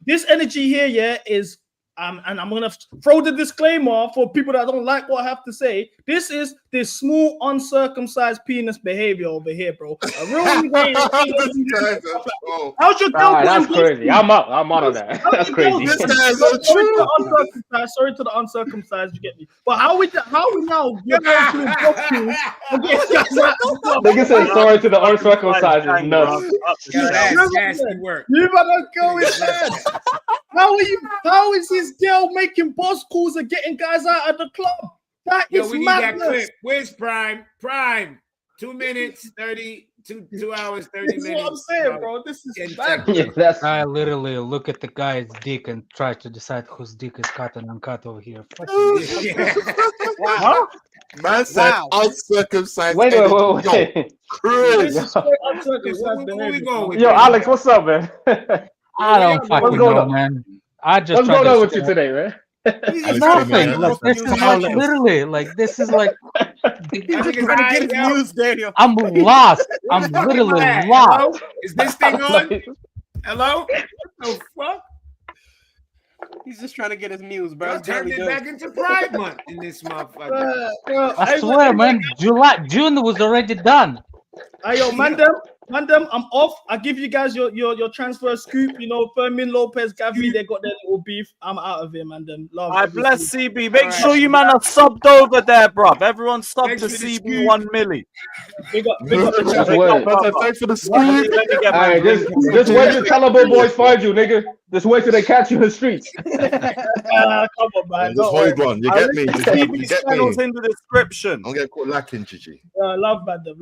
S15: this energy here, is and I'm gonna throw the disclaimer for people that don't like what I have to say. This is this small uncircumcised penis behavior over here, bro. A real how's your girl?
S13: That's crazy. I'm out on that. That's crazy.
S15: Sorry to the uncircumcised, you get me? But how we now get to
S13: Nigga said sorry to the uncircumcised. Is nuts.
S8: Nasty work.
S15: You better go inside. How is his girl making boss calls and getting guys out of the club? That is
S8: we need
S15: madness.
S8: that clip. Where's Prime? 2 minutes, 2 hours, 30 minutes.
S15: This is what I'm saying, bro. This is madness.
S16: I literally look at the guy's dick and try to decide whose dick is cut and uncut over here.
S11: Wow. Man said uncircumcised.
S13: Wait.
S11: Chris.
S13: Yo, Alex, what's up, man?
S16: I don't fucking know, man. I just
S13: what's going on with you today, man?
S16: Nothing. Like, this is like literally like this is like I'm lost. I'm literally lost.
S8: Hello? Is this thing on? Hello? Oh fuck.
S12: He's just trying to get his muse, bro.
S8: Turned it back into Pride Month in this motherfucker.
S16: I swear, man. June was already done.
S15: Hey, yo, Mandem, I'm off. I give you guys your transfer scoop. You know, Fermin, Lopez, Gavi, they got their little beef. I'm out of here, Mandem. Love.
S3: I bless CB. Make sure you man are subbed over there, bruv. Everyone subbed to CB 1 milli.
S15: Big up.
S11: Thanks for the scoop.
S13: Alright, just wait till Caliber boys find you, nigga. Just wait till they catch you in the streets.
S15: Come on, man.
S11: Just hold on. You get me.
S3: CB channels in the description.
S11: Don't get caught lacking, Gigi.
S15: Love Mandem.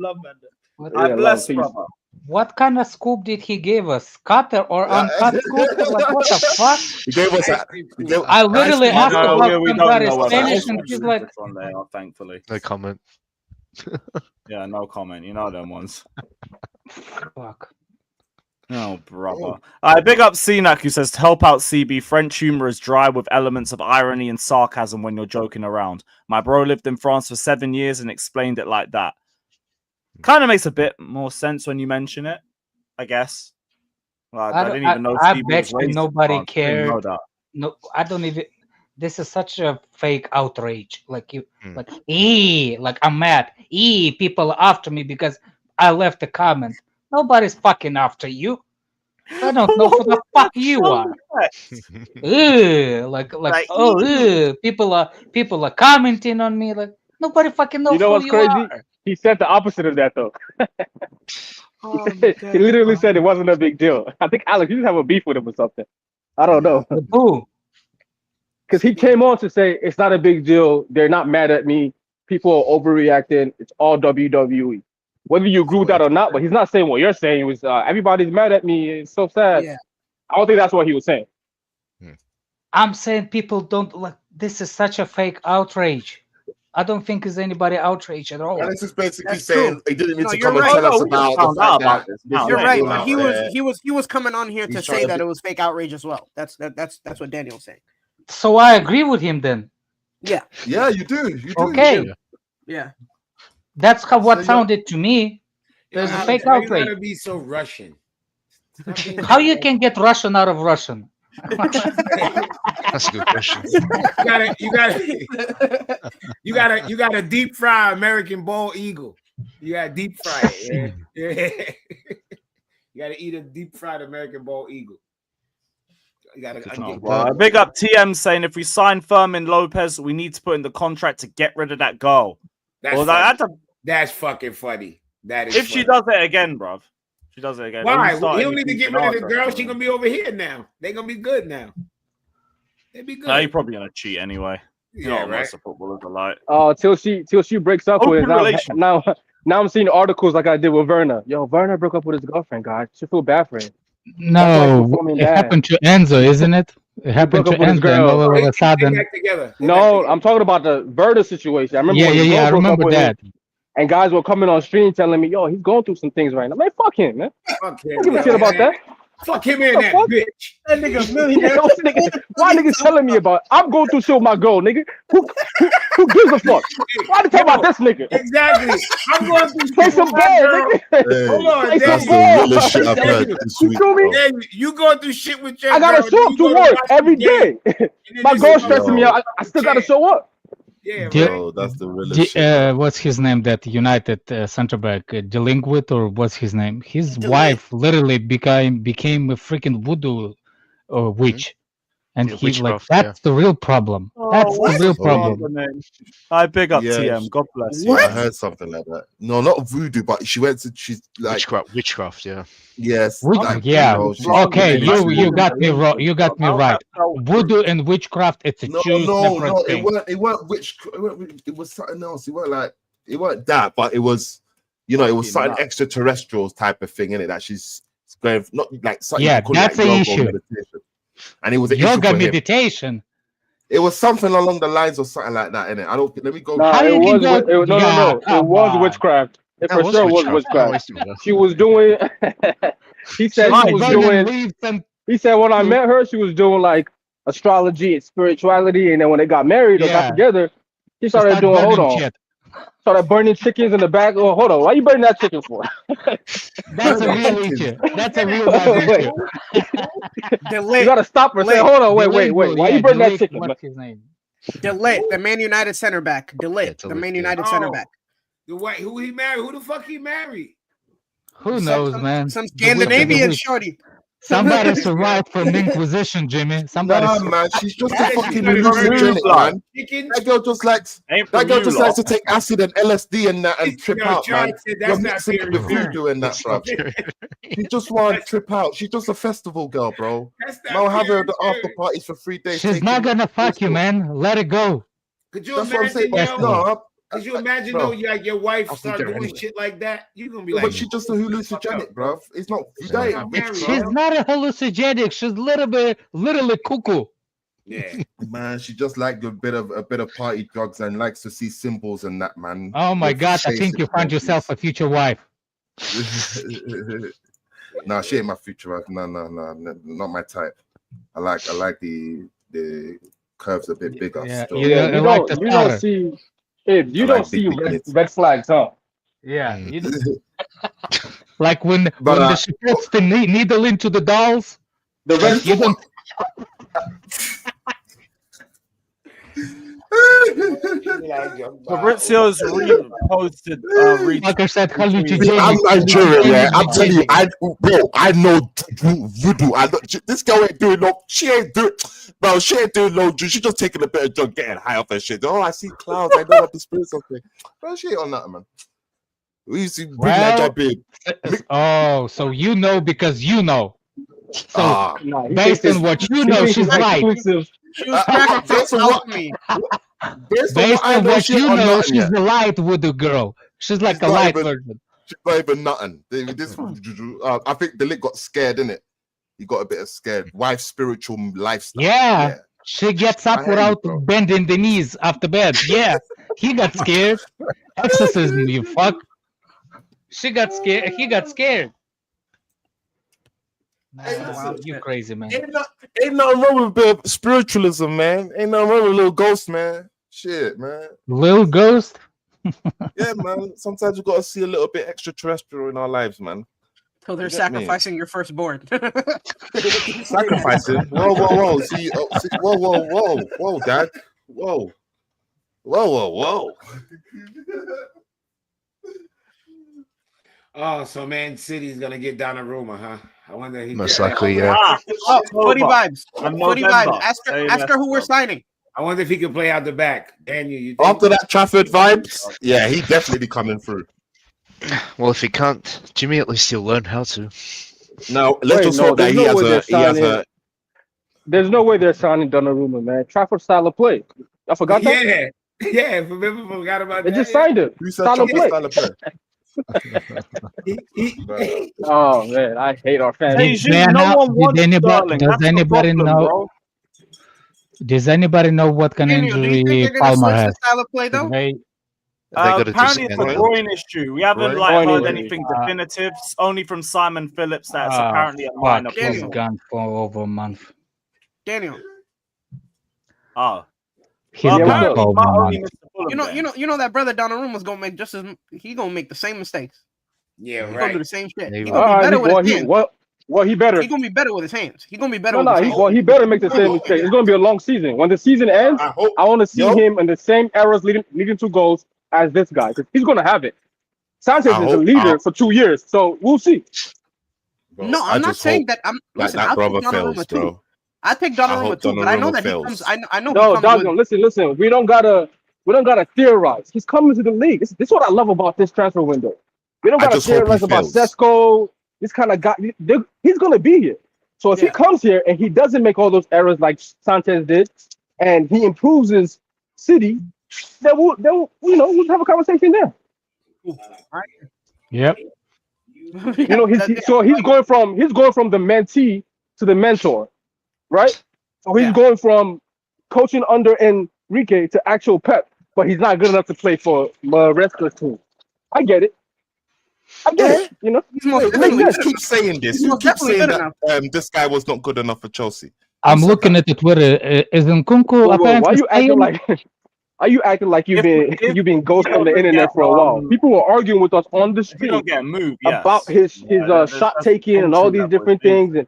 S3: I bless, brother.
S16: What kind of scoop did he give us? Cutter or uncut scoop? Like, what the fuck?
S11: He gave us
S16: I literally asked about somebody's Spanish and he's like,
S3: on there, thankfully.
S7: No comment.
S3: Yeah, no comment. You know them ones.
S16: Fuck.
S3: Oh, brother. Big up CNAC, who says, to help out CB, French humor is dry with elements of irony and sarcasm when you're joking around. My bro lived in France for 7 years and explained it like that. Kind of makes a bit more sense when you mention it, I guess. Like, I didn't even know.
S16: I bet you nobody cared. No, I don't even. This is such a fake outrage. Like you, like I'm mad. People are after me because I left a comment. Nobody's fucking after you. I don't know who the fuck you are. People are commenting on me. Like nobody fucking knows.
S13: You know what's
S16: who
S13: crazy?
S16: You are.
S13: He said the opposite of that though. He literally said it wasn't a big deal. I think Alex, you just have a beef with him or something. I don't know.
S16: Who?
S13: Because he came on to say it's not a big deal. They're not mad at me. People are overreacting. It's all WWE. Whether you agree with that or not, but he's not saying what you're saying. It was everybody's mad at me. It's so sad.
S12: Yeah.
S13: I don't think that's what he was saying.
S16: I'm saying people don't like. This is such a fake outrage. I don't think there's anybody outraged at all.
S11: Alex is basically saying he didn't need to come and tell us about the fact that
S12: you're right. But he was coming on here to say that it was fake outrage as well. That's what Daniel's saying.
S16: So I agree with him then.
S12: Yeah.
S11: Yeah, you do.
S16: Okay.
S12: Yeah.
S16: That's what sounded to me. There's a fake
S8: Why you
S16: outrage.
S8: gotta be so Russian?
S16: How you can get Russian out of Russian?
S7: That's a good question.
S8: You gotta deep fry American bald eagle. You gotta deep fry it. Yeah. You gotta eat a deep fried American bald eagle. You gotta
S3: Big up TM saying if we sign Fermin Lopez, we need to put in the contract to get rid of that girl.
S8: That's fucking funny. That is
S3: if she does it again, bruv. She does it again.
S8: Why? He don't need to get rid of the girl. She gonna be over here now. They gonna be good now. They be good.
S3: No, you're probably gonna cheat anyway.
S8: Yeah, right.
S3: Most of footballers are like.
S13: Till she breaks up with now I'm seeing articles like I did with Werner. Yo, Werner broke up with his girlfriend, guys. Should feel bad for him.
S16: No, it happened to Enzo, isn't it? It happened to Enzo, and all of a sudden.
S13: No, I'm talking about the Werner situation. I remember.
S16: Yeah, I remember that.
S13: And guys were coming on stream telling me, "Yo, he's going through some things right now." Man, fuck him, man.
S8: Fuck him.
S13: Don't give a shit about that.
S8: Fuck him and that bitch. That nigga millionaire.
S13: Why niggas telling me about? I'm going through shit with my girl, nigga. Who gives a fuck? Why they talk about this nigga?
S8: Exactly. I'm going through
S13: play some ball, nigga.
S8: Hold on,
S11: that's the realest shit I've heard this week.
S8: You going through shit with your
S13: I gotta show up to work every day. My girl stressing me out. I still gotta show up.
S8: Yeah,
S11: that's the realest shit.
S16: What's his name? That United center back, Delinquent, or what's his name? His wife literally became a freaking voodoo witch, and he's like, that's the real problem. That's the real problem.
S3: I big up TM. God bless you.
S11: I heard something like that. No, not voodoo, but she's like
S7: witchcraft. Yeah.
S11: Yes.
S16: Okay, you got me wrong. You got me right. Voodoo and witchcraft, it's a separate thing.
S11: It weren't witchcraft. It was something else. It weren't that, but it was, it was something extraterrestrial type of thing in it that she's going not like something.
S16: Yeah, that's the issue.
S11: Meditation. And it was an
S16: yoga meditation.
S11: It was something along the lines of something like that, innit? I don't. Let me go.
S13: No, it was witchcraft. It for sure was witchcraft. She was doing. He said she was doing. He said when I met her, she was doing like astrology and spirituality, and then when they got married or got together, she started doing. Hold on. Shit. Started burning chickens in the back. Oh, hold on. Why you burning that chicken for?
S16: That's a real issue. That's a real issue.
S12: You
S13: gotta stop her. Say, hold on. Wait. Why you burning that chicken?
S16: What's his name?
S12: Delit, the Man United center back. Delit, the Man United center back.
S8: Who he married? Who the fuck he married?
S16: Who knows, man?
S12: Some Scandinavian shorty.
S16: Somebody survived from the Inquisition, Jimmy. Somebody.
S11: Nah, man, she's just a fucking hallucinogenic, man. That girl just likes to take acid and LSD and that and trip out, man. You're mixing it with voodoo and that, bro. She just want to trip out. She's just a festival girl, bro. I'll have her at the after parties for 3 days.
S16: She's not gonna fuck you, man. Let it go.
S8: Could you imagine? Could you imagine though, your wife start doing shit like that? You're gonna be like,
S11: but she's just a hallucinogenic, bro. It's not.
S16: She's not a hallucinogenic. She's literally cuckoo.
S8: Yeah,
S11: man. She just like a bit of party drugs and likes to see symbols and that, man.
S16: Oh my God! I think you found yourself a future wife.
S11: Nah, she ain't my future wife. No, not my type. I like the curves a bit bigger.
S13: Yeah, you don't see. You don't see red flags, huh?
S16: Yeah. Like when they're supposed to needle into the dolls.
S13: The red
S16: you don't.
S3: Fabrizio's reposted.
S16: Like I said,
S11: I'm Nigerian, yeah. I'm telling you, I know voodoo. This girl ain't doing no. She ain't doing no. She just taking a bit of drug, getting high off her shit. Oh, I see clouds. I know what the spirits of thing. Bro, she ain't on that, man. We used to bring that job in.
S16: Oh, so you know because you know. So based on what you know, she's right.
S12: She was practicing me.
S16: Based on what you know, she's the light voodoo girl. She's like a light version.
S11: She's not even nothing. I think the lick got scared, innit? He got a bit of scared. Wife's spiritual lifestyle.
S16: Yeah. She gets up without bending the knees after bed. Yeah. He got scared. Exorcism, you fuck. She got scared. He got scared. Wow, you crazy, man.
S11: Ain't nothing wrong with a bit of spiritualism, man. Ain't nothing wrong with a little ghost, man. Shit, man.
S16: Little ghost?
S11: Yeah, man. Sometimes we gotta see a little bit extraterrestrial in our lives, man.
S12: So they're
S11: You get me?
S12: sacrificing your firstborn.
S11: Sacrificing. Whoa. See, whoa, Dad. Whoa.
S8: Oh, so Man City's gonna get Donnarumma, huh? I wonder.
S7: Most likely, yeah.
S12: Oh, footy vibes.
S2: And
S12: Footy
S2: November.
S12: vibes. Ask her who we're signing.
S8: I wonder if he could play out the back. Daniel, you think?
S11: After that Trafford vibes, yeah, he definitely be coming through.
S7: Well, if he can't, Jimmy, at least he'll learn how to.
S11: No, let's just hope that he has a.
S13: There's no way they're signing Donnarumma, man. Trafford style of play. I forgot that.
S8: Yeah. Remember, forgot about
S13: They
S8: that.
S13: just signed him.
S11: You said
S13: Style of
S11: Trafford
S13: play.
S11: style of play.
S13: Oh man, I hate our fans.
S16: Does anybody know? Does anybody know what kind of injury Palmer has?
S12: Style of play though.
S2: Apparently it's a groin issue. We haven't heard
S13: Groin
S2: anything definitive. Only from Simon Phillips that's apparently a
S16: Fuck,
S2: minor
S16: he's
S2: puzzle.
S16: gone for over a month.
S12: Daniel.
S2: Oh.
S16: He's
S2: Well,
S16: gone
S2: apparently
S16: for
S2: he
S16: over
S2: might
S16: a
S2: only
S16: month.
S2: miss the Fulham game.
S12: You know that brother Donnarumma's gonna make he's gonna make the same mistakes.
S8: Yeah,
S12: He's
S8: right.
S12: gonna do the same shit. He's
S13: All
S12: gonna be
S13: right,
S12: better with his hands.
S13: Well, he better.
S12: He's gonna be better with his hands. He's gonna be better with his hands.
S13: Well, he better make the same mistake. It's gonna be a long season. When the season ends, I want to see him in the same errors leading to goals as this guy, because he's gonna have it. Sanchez is a leader for 2 years, so we'll see.
S11: Bro,
S12: No, I'm not saying that. Listen, I'll take Donnarumma too. I take Donnarumma too, but I know that he comes. I know.
S13: No,
S12: he comes with,
S13: listen. We don't gotta theorize. He's coming to the league. This is what I love about this transfer window. We don't gotta theorize about Sesko. This kind of guy. He's gonna be here. So if he comes here and he doesn't make all those errors like Sanchez did, and he improves his City, then we'll have a conversation there.
S16: Yep.
S13: He's going from the mentee to the mentor, right? So he's going from coaching under Enrique to actual Pep, but he's not good enough to play for Maresca's team. I get it. You know,
S11: you keep saying this. You keep saying that this guy was not good enough for Chelsea.
S16: I'm looking at the Twitter. Is Nkunku apparently
S13: why are you acting like you've been ghosted on the internet for a while? People were arguing with us on the street about his shot taking and all these different things. And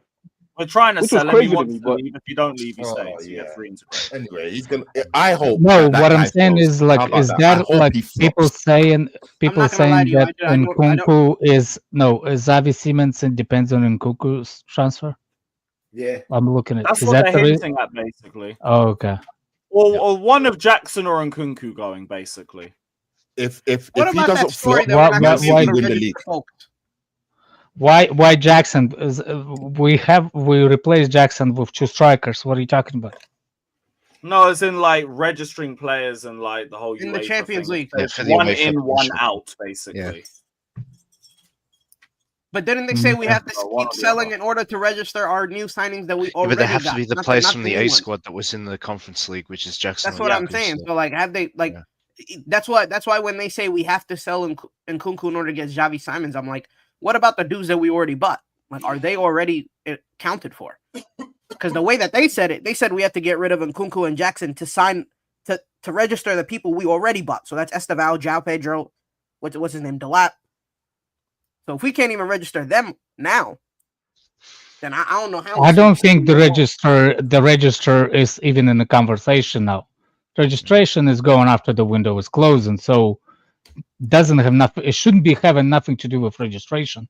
S2: we're trying to
S13: which
S2: sell
S13: was
S2: him.
S13: crazy
S2: He
S13: to
S2: wants
S13: me,
S2: to
S13: but
S2: leave. If you don't leave, he stays. You get free integration.
S11: Anyway, he's gonna. I hope.
S16: No, what I'm saying is like, is that like people saying that Nkunku is Xavi Simons and depends on Nkunku's transfer?
S8: Yeah,
S16: I'm looking at.
S2: That's
S16: is
S2: what
S16: that
S2: they're
S16: the
S2: hinting at, basically.
S16: Oh, okay.
S2: Or one of Jackson or Nkunku going, basically.
S11: If he doesn't flop,
S16: why Jackson? We replaced Jackson with 2 strikers. What are you talking about?
S2: No, it's in like registering players and like the whole
S12: in the
S2: UEFA
S12: Champions
S2: thing.
S12: League.
S7: Yeah, for the
S2: One
S7: UEFA
S2: in, one
S7: Championship.
S2: out, basically.
S7: Yeah.
S12: But didn't they say we have to keep selling in order to register our new signings that we already
S7: but they have
S12: got?
S7: to be the
S12: Not
S7: players from the
S12: new
S7: A
S12: ones.
S7: squad that was in the Conference League, which is Jackson.
S12: That's what I'm saying. So like, have they like? That's why when they say we have to sell Nkunku in order to get Xavi Simons, I'm like, what about the dudes that we already bought? Like, are they already accounted for? Because the way that they said it, they said we have to get rid of Nkunku and Jackson to sign to register the people we already bought. So that's Esteval, João Pedro, what's his name, Delap. So if we can't even register them now, then I don't know how.
S16: I don't think the register is even in the conversation now. Registration is going after the window is closing, so doesn't have nothing. It shouldn't be having nothing to do with registration.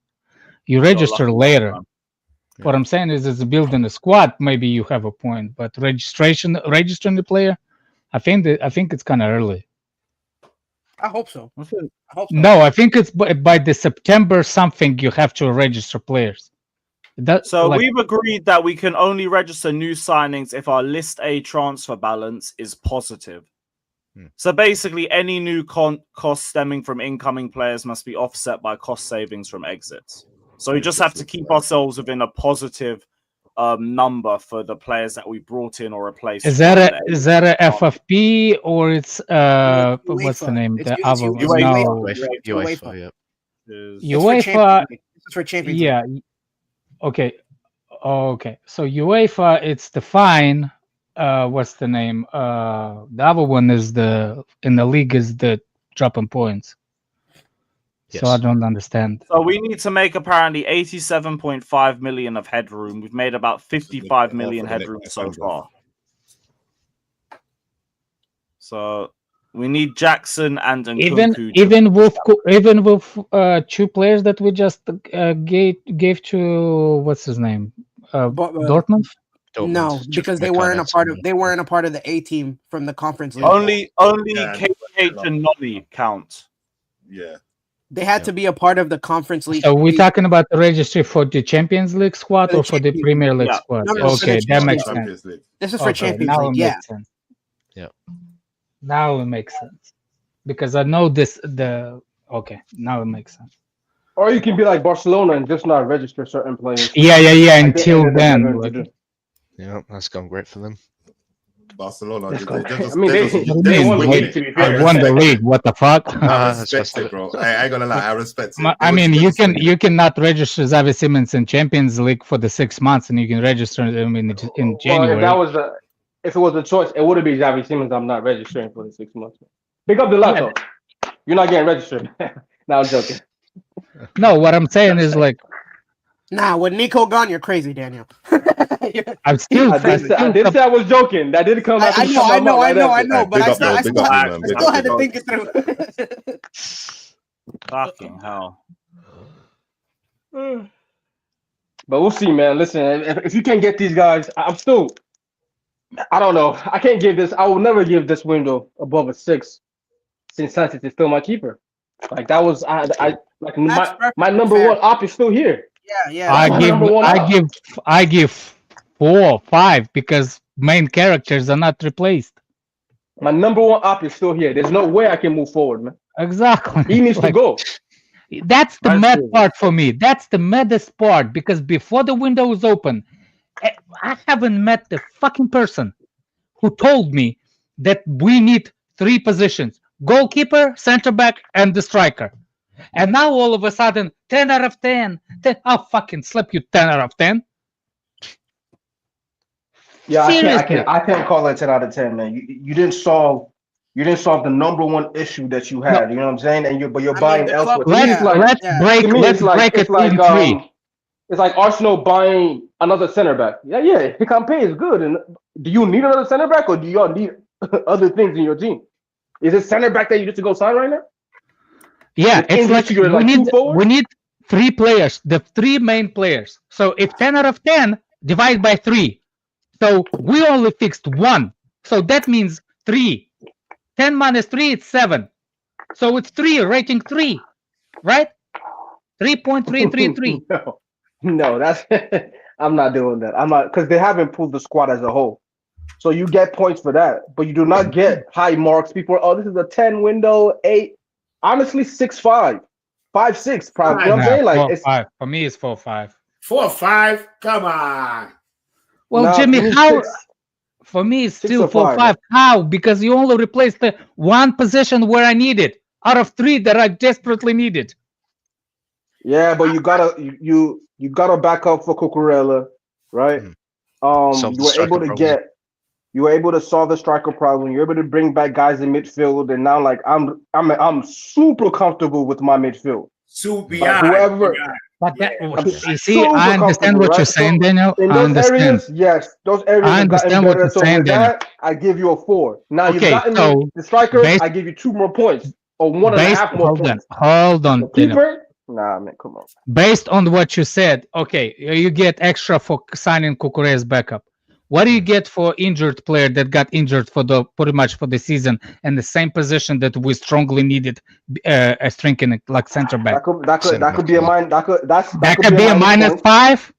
S16: You register later. What I'm saying is, it's building a squad. Maybe you have a point, but registering the player, I think it's kind of early.
S12: I hope so.
S16: No, I think it's by the September something you have to register players.
S2: We've agreed that we can only register new signings if our List A transfer balance is positive. So basically, any new cost stemming from incoming players must be offset by cost savings from exits. So we just have to keep ourselves within a positive number for the players that we brought in or replaced.
S16: Is that a FFP or it's what's the name? The other
S7: UEFA. Yeah.
S16: UEFA.
S12: It's for Champions
S16: Yeah.
S12: League.
S16: Okay. Okay. So UEFA, it's the fine. What's the name? The other one is in the league is the dropping points.
S7: Yes.
S16: So I don't understand.
S2: So we need to make apparently 87.5 million of headroom. We've made about 55 million headroom so far. So we need Jackson and Nkunku.
S16: Even with two players that we just gave to what's his name, Dortmund.
S12: No, because they weren't a part of the A team from the conference league.
S2: Only KH and Nolly count.
S11: Yeah.
S12: They had to be a part of the conference league.
S16: So we're talking about the registry for the Champions League squad or for the Premier League squad?
S12: No,
S16: okay, that makes sense.
S12: This is for Champions League. Yeah.
S7: Yeah.
S16: Now it makes sense because I know this. Okay, now it makes sense.
S13: Or you can be like Barcelona and just not register certain players.
S16: Yeah. Until then,
S7: yeah, that's gone great for them.
S11: Barcelona.
S13: They won the league, to be fair.
S16: I won the league. What the fuck?
S11: I respect it, bro. I ain't gonna lie. I respect it.
S16: I mean, you cannot register Xavi Simons in Champions League for the 6 months, and you can register him in January.
S13: Well, if it was a choice, it would have been Xavi Simons. I'm not registering for the 6 months. Pick up the laptop. You're not getting registered. No, I'm joking.
S16: No, what I'm saying is like.
S12: Nah, with Nico gone, you're crazy, Daniel.
S16: I
S13: did say I was joking. That didn't come out.
S12: I know, but I still had to think it through.
S2: Fucking hell.
S13: But we'll see, man. Listen, if you can't get these guys, I don't know. I can't give this. I will never give this window above a 6, since Sanchez is still my keeper. Like that was my number one op is still here.
S12: Yeah.
S16: I give 4 or 5 because main characters are not replaced.
S13: My number one op is still here. There's no way I can move forward, man.
S16: Exactly.
S13: He needs to go.
S16: That's the mad part for me. That's the maddest part because before the window was open, I haven't met the fucking person who told me that we need 3 positions: goalkeeper, center back, and the striker. And now all of a sudden, 10 out of 10. I'll fucking slap you 10 out of 10.
S13: Yeah, I can't call it 10 out of 10, man. You didn't solve the number one issue that you had. You know what I'm saying? And you're buying elsewhere.
S16: Let's break it in 3.
S13: It's like Arsenal buying another center back. Yeah, Hikampé is good. And do you need another center back, or do y'all need other things in your team? Is it center back that you need to go sign right now?
S16: Yeah, it's like we need 3 players, the 3 main players. So if 10 out of 10, divide by 3. So we only fixed 1. So that means 3. 10 minus 3, it's 7. So it's 3, rating 3, right? 3.333.
S13: No, that's I'm not doing that. I'm not, because they haven't pulled the squad as a whole. So you get points for that, but you do not get high marks. People, this is a 10 window, 8. Honestly, 6.5, 5.6, probably. You know what I'm saying? Like
S16: 4-5. For me, it's 4-5.
S8: 4-5. Come on.
S16: Well, Jimmy, how? For me, it's still 4-5. How? Because you only replaced the 1 position where I need it out of 3 that I desperately needed.
S13: Yeah, but you gotta back up for Cucurella, right? You were able to solve the striker problem. You're able to bring back guys in midfield, and now like I'm super comfortable with my midfield. Whoever.
S16: But you see, I understand what you're saying, Daniel.
S13: In those areas, yes, those areas.
S16: I understand what you're saying, Daniel.
S13: I give you a 4. Now you've gotten the striker. I give you 2 more points, or 1.5 more points.
S16: Hold on,
S13: keeper. Nah, man, come on.
S16: Based on what you said, okay, you get extra for signing Cucurella's backup. What do you get for injured player that got injured for pretty much for the season and the same position that we strongly needed a strengthening like center back?
S13: That could be a minus.
S16: That could be a -5.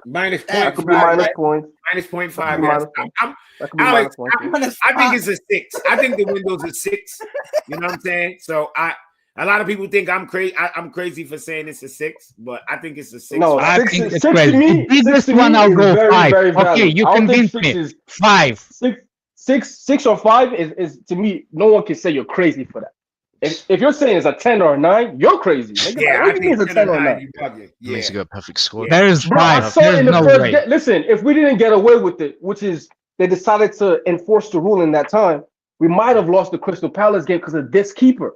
S8: Minus point.
S13: That could be minus points.
S8: Minus 0.5. Alex, I think it's a 6. I think the window's a 6. You know what I'm saying? So a lot of people think I'm crazy. I'm crazy for saying it's a 6, but I think it's a 6.
S16: No, I think it's crazy. The biggest one, I'll go 5. Okay, you convinced me. 5.
S13: 6 or 5 is to me. No one can say you're crazy for that. If you're saying it's a 10 or a 9, you're crazy.
S8: Yeah, I think it's a 10 or 9.
S7: Yeah, he's got a perfect score.
S16: There is 5. There's no way.
S13: Listen, if we didn't get away with it, which is they decided to enforce the rule in that time, we might have lost the Crystal Palace game because of this keeper.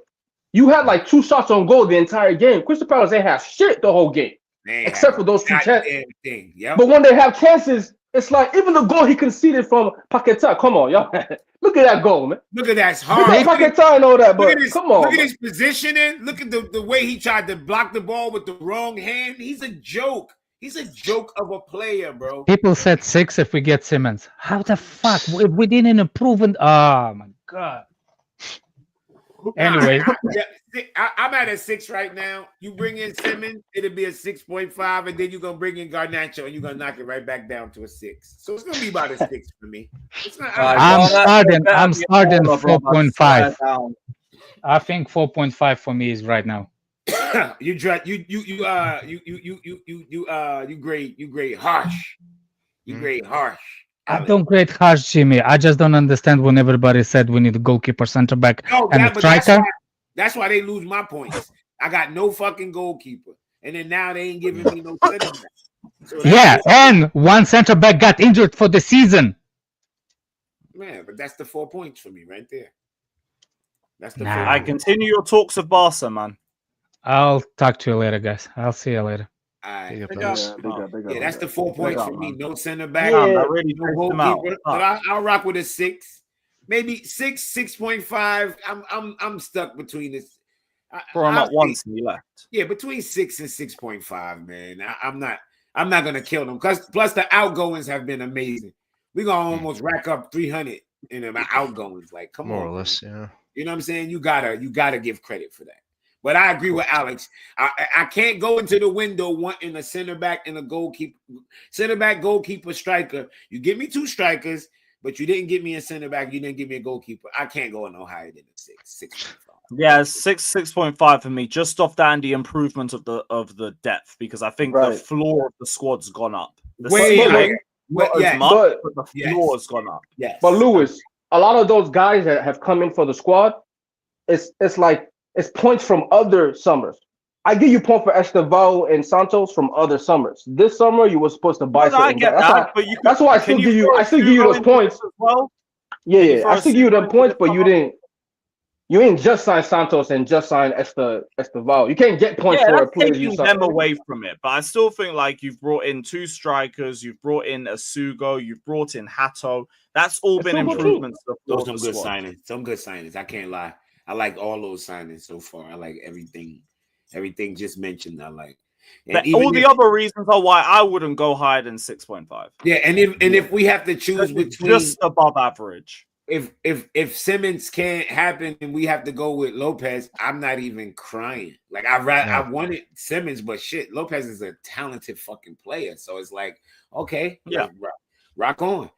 S13: You had like 2 shots on goal the entire game. Crystal Palace ain't have shit the whole game, except for those 2 chances.
S8: Yep.
S13: But when they have chances, it's like even the goal he conceded from Paquetá. Come on, y'all. Look at that goal, man.
S8: Look at that. It's hard.
S13: Paquetá and all that, but come on.
S8: Look at his positioning. Look at the way he tried to block the ball with the wrong hand. He's a joke. He's a joke of a player, bro.
S16: People said 6 if we get Simmons. How the fuck? If we didn't improve it. Oh my god. Anyway,
S8: I'm at a 6 right now. You bring in Simmons, it'll be a 6.5, and then you're gonna bring in Garnacho, and you're gonna knock it right back down to a 6. So it's gonna be about a 6 for me. It's not,
S16: I'm starting 4.5. I think 4.5 for me is right now.
S8: you grade harsh. You grade harsh.
S16: I don't grade harsh, Jimmy. I just don't understand when everybody said we need a goalkeeper, center back, and a striker.
S8: That's why they lose my points. I got no fucking goalkeeper, and then now they ain't giving me no center back. So
S16: yeah, and one center back got injured for the season.
S8: Man, but that's the 4 points for me right there. That's the.
S2: I continue your talks of Barca, man.
S16: I'll talk to you later, guys. I'll see you later.
S8: Yeah, that's the 4 points for me. No center back.
S2: Yeah, really
S8: no goalkeeper. But I'll rock with a 6, maybe 6, 6.5. I'm stuck between this.
S2: I'm at once and you left.
S8: Yeah, between 6 and 6.5, man. I'm not gonna kill them because plus the outgoings have been amazing. We're gonna almost rack up 300 in them outgoings. Like, come on,
S7: more or less, yeah.
S8: You know what I'm saying? You gotta give credit for that. But I agree with Alex. I can't go into the window wanting a center back and a goalkeeper, center back, goalkeeper, striker. You give me 2 strikers, but you didn't give me a center back. You didn't give me a goalkeeper. I can't go no higher than a 6.5.
S2: Yeah, 6.5 for me, just off that and the improvement of the depth, because I think the floor of the squad's gone up. The ceiling, but the floor has gone up.
S8: Yes.
S13: But Lewis, a lot of those guys that have come in for the squad, it's like it's points from other summers. I give you point for Estevao and Santos from other summers. This summer you were supposed to buy something.
S2: I get that, but
S13: that's why I still give you those points.
S2: Well?
S13: Yeah, I still give you them points, but you ain't just signed Santos and just signed Estevao. You can't get points for a player you signed.
S2: Them away from it, but I still think like you've brought in 2 strikers, you've brought in Asugo, you've brought in Hato. That's all been improvements.
S8: Those some good signings. Some good signings. I can't lie. I like all those signings so far. I like everything just mentioned. I like.
S2: All the other reasons are why I wouldn't go higher than 6.5.
S8: Yeah, and if we have to choose between
S2: just above average.
S8: If Simmons can't happen and we have to go with Lopez, I'm not even crying. Like I wanted Simmons, but shit, Lopez is a talented fucking player. So it's like, okay,
S2: yeah,
S8: rock on.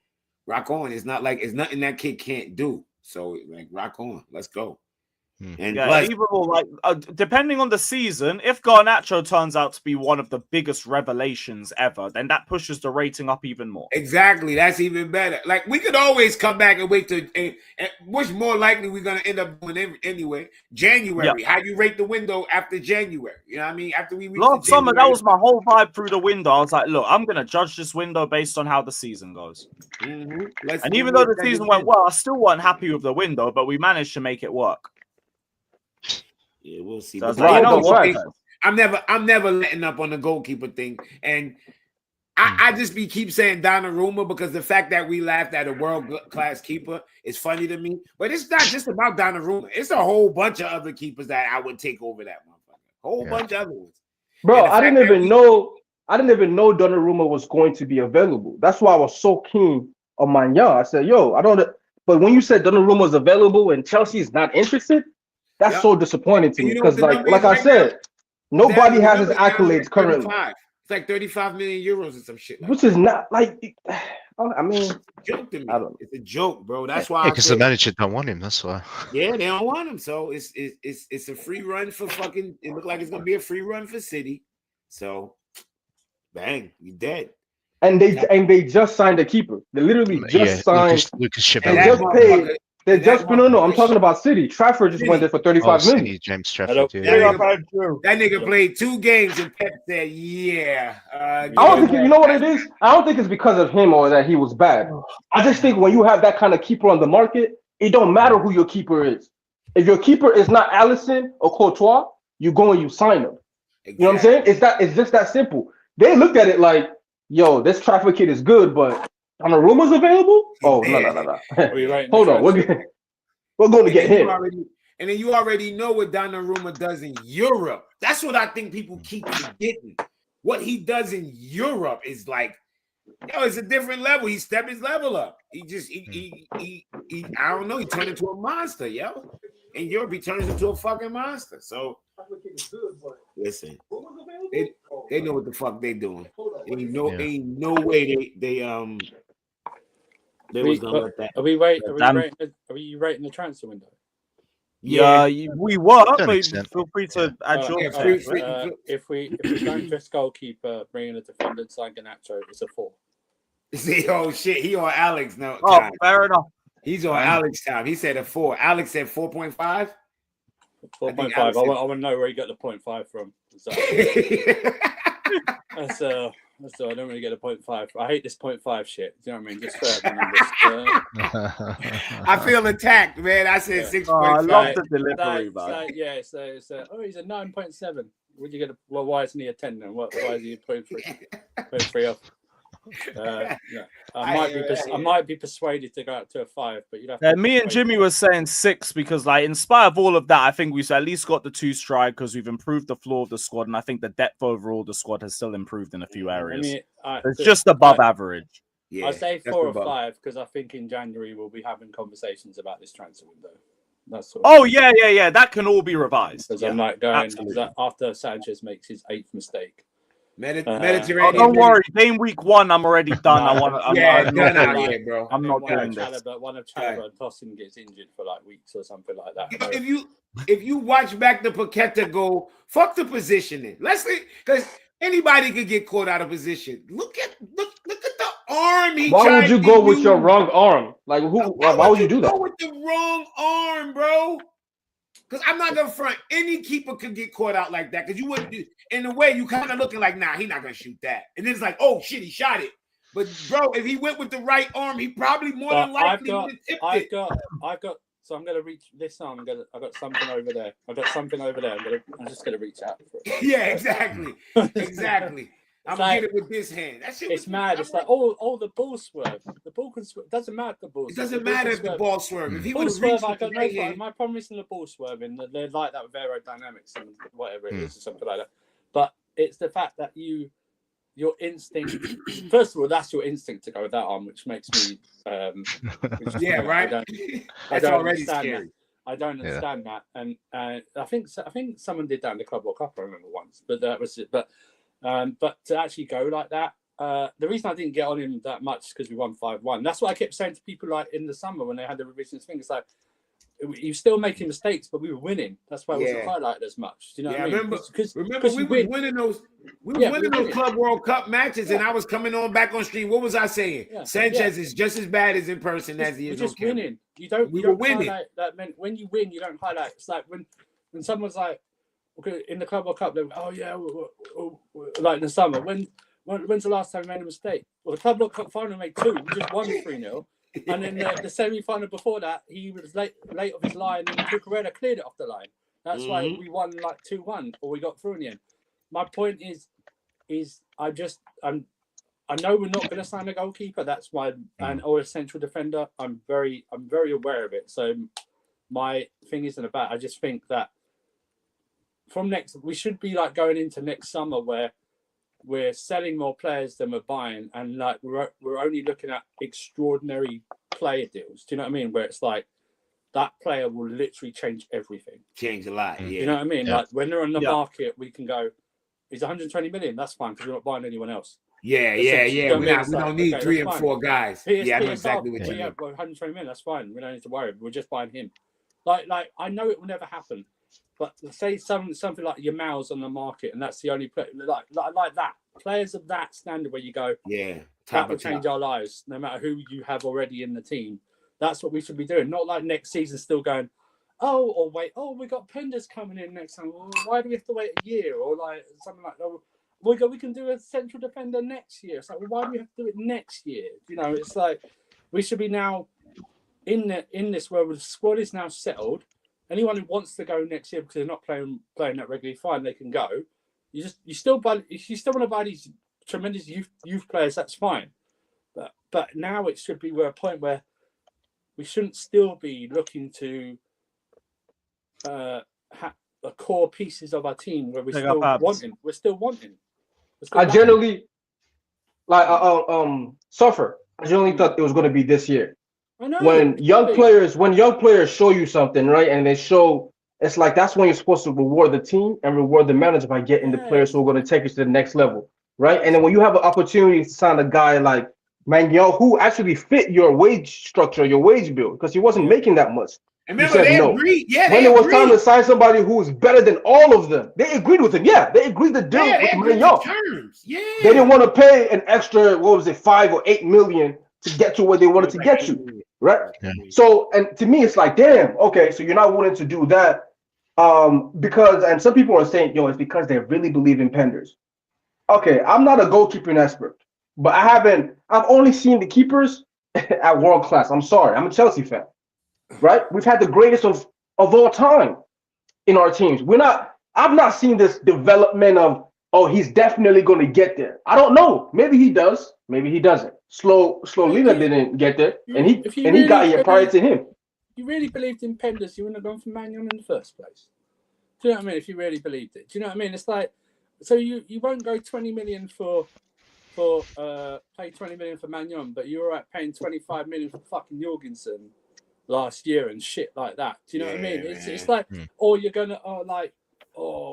S8: It's not like it's nothing that kid can't do. So like rock on, let's go. And
S2: yeah, depending on the season, if Garnacho turns out to be one of the biggest revelations ever, then that pushes the rating up even more.
S8: Exactly, that's even better. Like we could always come back and wait to, and what's more likely we're gonna end up doing anyway. January. How you rate the window after January? You know what I mean? After we
S2: last summer, that was my whole vibe through the window. I was like, look, I'm gonna judge this window based on how the season goes.
S8: Mm-hmm.
S2: And even though the season went well, I still wasn't happy with the window, but we managed to make it work.
S8: Yeah, we'll see.
S2: So like,
S8: I'm never letting up on the goalkeeper thing, and I just keep saying Donnarumma because the fact that we laughed at a world class keeper is funny to me. But it's not just about Donnarumma; it's a whole bunch of other keepers that I would take over that motherfucker. Whole bunch of other ones.
S13: Bro, I didn't even know Donnarumma was going to be available. That's why I was so keen on Magnan. I said, "Yo, I don't." But when you said Donnarumma was available and Chelsea is not interested. That's so disappointing to me because, like I said, nobody has his accolades currently.
S8: It's like 35 million euros or some shit.
S13: Which is not like, I mean,
S8: joke to me. It's a joke, bro. That's why.
S7: Because the manager don't want him. That's why.
S8: Yeah, they don't want him. So it's a free run for fucking. It looked like it's gonna be a free run for City. So, bang, you dead.
S13: And they just signed a keeper. They literally just signed
S7: Lucas Chevalier.
S13: And just paid. They just no. I'm talking about City. Trafford just went there for 35 million.
S7: City, James Trafford.
S8: That nigga played 2 games and Pep said, "Yeah."
S13: I don't think you know what it is. I don't think it's because of him or that he was bad. I just think when you have that kind of keeper on the market, it don't matter who your keeper is. If your keeper is not Allison or Courtois, you go and you sign them. You know what I'm saying? It's just that simple. They looked at it like, yo, this traffic kid is good, but Donnarumma's available? Oh, no. Hold on. We're going to get him.
S8: And then you already know what Donnarumma does in Europe. That's what I think people keep forgetting. What he does in Europe is like, yo, it's a different level. He stepped his level up. He I don't know. He turned into a monster, yo. In Europe, he turns into a fucking monster. So listen, they know what the fuck they doing. Ain't no way they was gonna let that.
S17: Are we rating the transfer window?
S2: Yeah, we were, but feel free to add your.
S17: If we don't dress goalkeeper, bring in a defender, sign Garnacho, it's a 4.
S8: See, oh shit, he on Alex now.
S2: Oh, fair enough.
S8: He's on Alex time. He said a 4. Alex said 4.5.
S17: 4.5. I want to know where he got the 0.5 from. So I don't really get a 0.5. I hate this 0.5 shit. Do you know what I mean? Just fair
S8: I feel attacked, man. I said 6.5.
S2: I love the delivery,
S17: man. He's a 9.7. Would you get why isn't he a 10 then? Why is he a 0.3 off? I might be persuaded to go up to a 5, but you'd have to.
S2: Me and Jimmy was saying 6 because, like, in spite of all of that, I think we've at least got the 2 strikers. We've improved the floor of the squad, and I think the depth overall of the squad has still improved in a few areas. It's just above average.
S17: Yeah, I say 4 or 5 because I think in January we'll be having conversations about this transfer window. That's all.
S2: Oh yeah. That can all be revised.
S17: Because I'm like going after Sanchez makes his 8th mistake.
S8: Mediterranean.
S2: Don't worry. Game week 1, I'm already done. I'm not
S8: bro.
S2: I'm not doing this.
S17: One of Chalobah and Tosin gets injured for like weeks or something like that.
S8: If you watch back the Paqueta goal, fuck the positioning. Let's see, because anybody could get caught out of position. Look at the arm.
S13: Why would you go with your wrong arm? Like who? Why would you do that?
S8: Go with the wrong arm, bro. Because I'm not gonna front. Any keeper could get caught out like that. Because you wouldn't do. In a way, you kind of looking like, nah, he's not gonna shoot that. And then it's like, oh shit, he shot it. But bro, if he went with the right arm, he probably more than likely would have tipped it.
S17: I've got. So I'm gonna reach this arm. I've got something over there. I'm just gonna reach out for it.
S8: Yeah, exactly. I'm gonna get it with this hand. That shit.
S17: It's mad. It's like the ball swerve. The ball can swerve. Doesn't matter the ball.
S8: It doesn't matter if the ball swerve. If he would
S17: swerve, I don't know. My problem isn't the ball swerving. They're like that with aerodynamics and whatever it is or something like that. But it's the fact that your instinct. First of all, that's your instinct to go with that arm, which makes me.
S8: Right.
S17: That's already scary. I don't understand that, and I think someone did that in the Club World Cup. I remember once, but that was it. But to actually go like that, the reason I didn't get on him that much is because we won 5-1. That's what I kept saying to people like in the summer when they had the revisionist thing. It's like you're still making mistakes, but we were winning. That's why it wasn't highlighted as much. Do you know what I mean?
S8: Remember we were winning those. We were winning those Club World Cup matches, and I was coming on back on stream. What was I saying? Sanchez is just as bad as in person as he is on camera.
S17: Winning. We were winning. That meant when you win, you don't highlight. It's like when someone's like, okay, in the Club World Cup, they're like, oh yeah, like in the summer. When's the last time we made a mistake? Well, the Club World Cup final made 2. We just won 3-0. And then the semi-final before that, he was late off his line, and Cucurella cleared it off the line. That's why we won like 2-1, or we got through in the end. My point is I know we're not going to sign a goalkeeper. That's why, or a central defender. I'm very aware of it. So my thing isn't about. I just think that we should be like going into next summer where we're selling more players than we're buying, and like we're only looking at extraordinary player deals. Do you know what I mean? Where it's like that player will literally change everything.
S8: Change a lot. Yeah.
S17: You know what I mean? Yeah. Like when they're on the market, we can go, he's 120 million. That's fine because we're not buying anyone else.
S8: Yeah. We don't need 3 and 4 guys. I know exactly what you mean.
S17: 120 million. That's fine. We don't need to worry. We're just buying him. Like I know it will never happen. But say something like your Mal's on the market, and that's the only player like that. Players of that standard where you go, that will change our lives, no matter who you have already in the team. That's what we should be doing. Not like next season still going, we got Penders coming in next time. Well, why do we have to wait a year? Or like something like, we can do a central defender next year. It's like, well, why do we have to do it next year? You know, it's like we should be now in this where the squad is now settled. anyone who wants to go next year because they're not playing that regularly, fine, they can go. You still want to buy these tremendous youth players, that's fine. But now it should be a point where we shouldn't still be looking to the core pieces of our team where we're still wanting.
S13: I generally suffer. I generally thought it was going to be this year.
S17: I know.
S13: When young players show you something, right, and they show, it's like that's when you're supposed to reward the team and reward the manager by getting the players who are going to take us to the next level, right? And then when you have an opportunity to sign a guy like Manuel, who actually fit your wage structure, your wage bill, because he wasn't making that much.
S8: Remember, they agreed. Yeah,
S13: when it was time to sign somebody who was better than all of them, they agreed with him. Yeah, they agreed the deal with Manuel.
S8: Yeah.
S13: They didn't want to pay an extra, what was it, 5 or 8 million to get to where they wanted to get to, right? Yeah. So, and to me, it's like, damn, okay, so you're not willing to do that because, and some people are saying, it's because they really believe in Penders. Okay, I'm not a goalkeeping expert, but I've only seen the keepers at world class. I'm sorry, I'm a Chelsea fan, right? We've had the greatest of all time in our teams. I've not seen this development of, he's definitely going to get there. I don't know. Maybe he does. Maybe he doesn't. Slolina didn't get there, and he got here prior to him.
S17: You really believed in Penders, you wouldn't have gone for Manuel in the first place. Do you know what I mean? If you really believed it, do you know what I mean? It's like, so you won't go 20 million for pay 20 million for Manuel, but you're all right paying 25 million for fucking Jorgensen last year and shit like that. Do you know what I mean? It's like, or you're gonna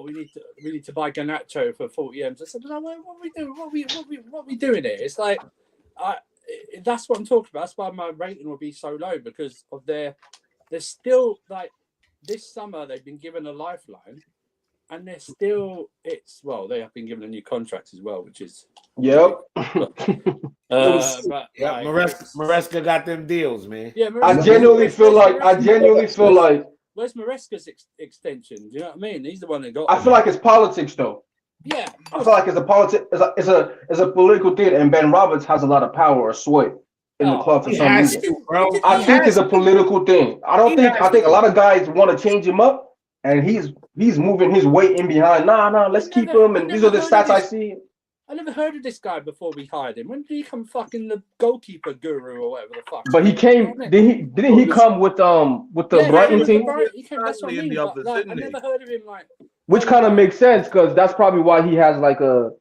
S17: we need to buy Garnacho for 40 M's. I said, no, what are we doing? What are we doing here? It's like, that's what I'm talking about. That's why my rating will be so low, because of they're still like, this summer they've been given a lifeline, and they're still they have been given a new contract as well, which is
S8: Maresca got them deals, man.
S17: Yeah,
S13: I genuinely feel like
S17: where's Maresca's extension? Do you know what I mean? He's the one that got.
S13: I feel like it's politics, though.
S17: Yeah,
S13: I feel like it's a political thing, and Ben Roberts has a lot of power or sway in the club for some reason. I think it's a political thing. I think a lot of guys want to change him up, and he's moving his weight in behind. Nah, let's keep him. And these are the stats I see.
S17: I never heard of this guy before we hired him. When did he come fucking the goalkeeper guru or whatever the fuck?
S13: But he came. Didn't he come with the Brighton team?
S17: He came. That's what I mean. I never heard of him like.
S13: Which kind of makes sense, because that's probably why he has like a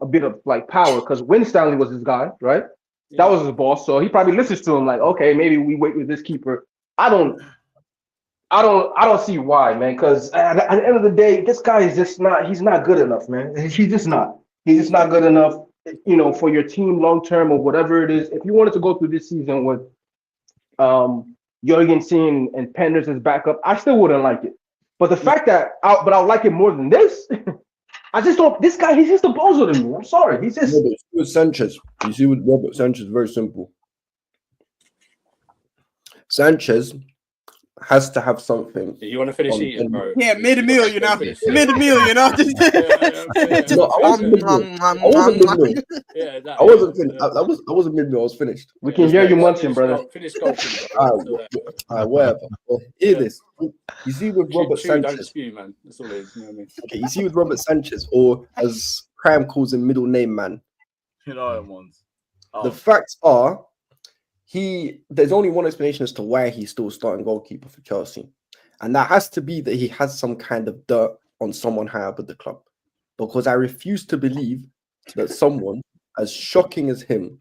S13: bit of like power, because Winstanley was his guy, right? Yeah. That was his boss, so he probably listens to him like, okay, maybe we wait with this keeper. I don't see why, man, because at the end of the day, this guy is just not. He's not good enough, man. He's just not. He's just not good enough, for your team long term or whatever it is. If you wanted to go through this season with Jorgensen and Penders as backup, I still wouldn't like it. But the fact that I'll like it more than this, I just don't. This guy, he's just a bozo to me. I'm sorry. He's just.
S18: With Sanchez, you see, with Robert Sanchez, very simple. Sanchez has to have something.
S17: You want to finish eating, bro?
S12: Yeah, mid-meal, you know. Mid-meal, you know.
S18: No, I wasn't mid-meal. I wasn't finished. I wasn't mid-meal. I was finished.
S13: We can hear you munching, brother.
S17: Finish golfing.
S18: Whatever. Well, hear this. You see with Robert Sanchez.
S17: Don't spew, man. That's all it is. You know what I mean?
S18: Okay, you see with Robert Sanchez, or as Cram calls him, middle name man. The facts are, there's only one explanation as to why he's still starting goalkeeper for Chelsea, and that has to be that he has some kind of dirt on someone high up at the club, because I refuse to believe that someone as shocking as him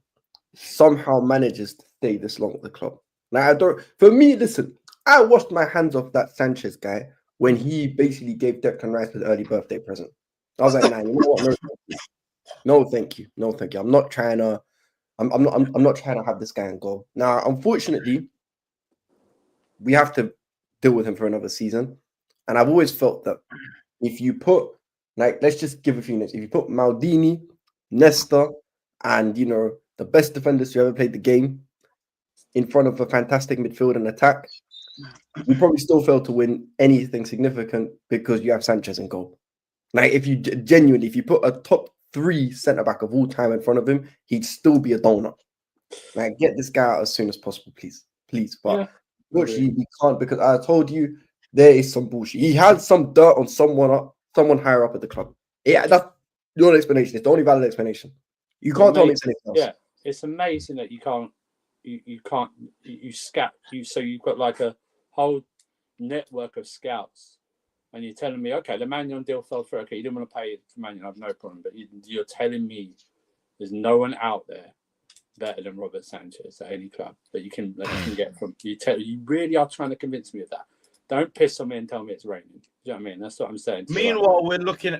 S18: somehow manages to stay this long at the club. Now, for me, listen, I washed my hands off that Sanchez guy when he basically gave Declan Rice his early birthday present. I was like, nah, you know what? No, thank you. No, thank you. I'm not trying to have this guy in goal. Now, unfortunately, we have to deal with him for another season. And I've always felt that if you put, let's just give a few names. If you put Maldini, Nesta, and, the best defenders who ever played the game in front of a fantastic midfield and attack, we probably still fail to win anything significant because you have Sanchez in goal. If you if you put a top 3 centre-back of all time in front of him, he'd still be a donut. Get this guy out as soon as possible, please. But unfortunately, we can't, because I told you, there is some bullshit. He had some dirt on someone higher up at the club. Yeah, that's your explanation. It's the only valid explanation. You can't tell me anything else.
S17: Yeah, it's amazing that you can't. You scout. So you've got like a whole network of scouts, and you're telling me, okay, the Man United deal fell through. Okay, you didn't want to pay for Man United, I have no problem. But you're telling me there's no one out there better than Robert Sanchez at any club that you can get from. You really are trying to convince me of that. Don't piss on me and tell me it's raining. Do you know what I mean? That's what I'm saying.
S2: Meanwhile,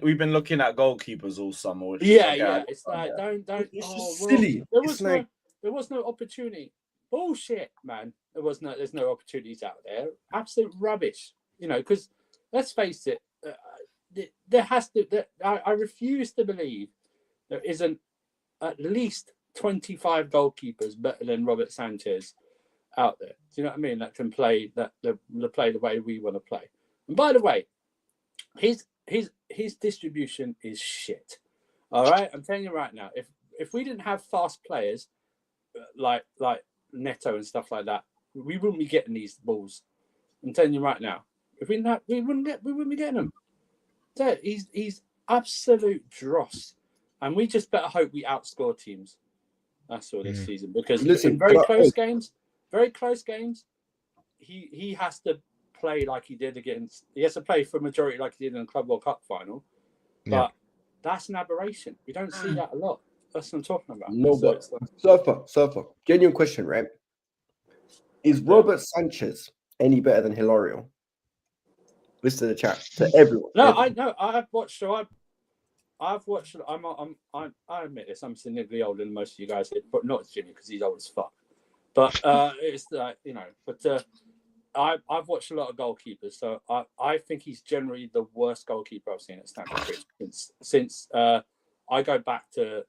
S2: we've been looking at goalkeepers all summer. Which
S17: It's like don't.
S18: It's just silly.
S17: There was no opportunity. Bullshit, man. There's no opportunities out there. Absolute rubbish. You know, because let's face it, there has to. I refuse to believe there isn't at least 25 goalkeepers better than Robert Sanchez out there. Do you know what I mean? That can play play the way we want to play. And by the way, his distribution is shit. All right, I'm telling you right now. If we didn't have fast players like Neto and stuff like that, we wouldn't be getting these balls. I'm telling you right now. If we didn't have, we wouldn't be getting them. So he's absolute dross, and we just better hope we outscore teams. That's all this season, because in very close games, he has to play like he did against. He has to play for a majority like he did in the Club World Cup final. But that's an aberration. We don't see that a lot. That's what I'm talking about.
S18: No, but Surfer. Genuine question, right? Is Robert Sanchez any better than Hilario? Listen to the chat to everyone.
S17: No, I know. I've watched. So I've watched. I admit this. I'm significantly older than most of you guys, but not Jimmy because he's old as fuck. But it's like But I've watched a lot of goalkeepers, so I think he's generally the worst goalkeeper I've seen at Stamford Bridge since I go back to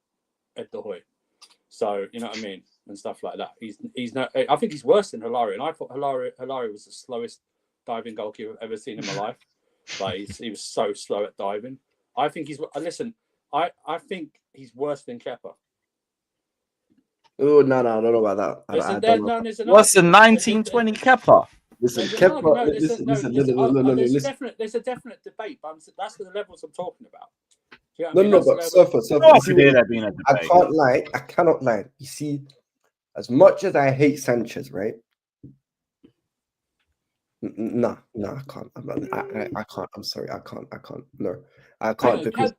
S17: Ed De Hoy. So you know what I mean, and stuff like that. He's not. I think he's worse than Hilario, and I thought Hilario was the slowest diving goalkeeper I've ever seen in my life. Like he was so slow at diving. I think he's. Listen, I think he's worse than Kepa.
S18: Oh no, I don't know about that.
S2: What's the 1920 Kepa?
S18: Listen,
S17: There's a definite debate, but that's the levels I'm talking about. You know
S18: but Surfer. I cannot lie. You see, as much as I hate Sanchez, right? No, I can't. I can't. I'm sorry, I can't. No, I can't because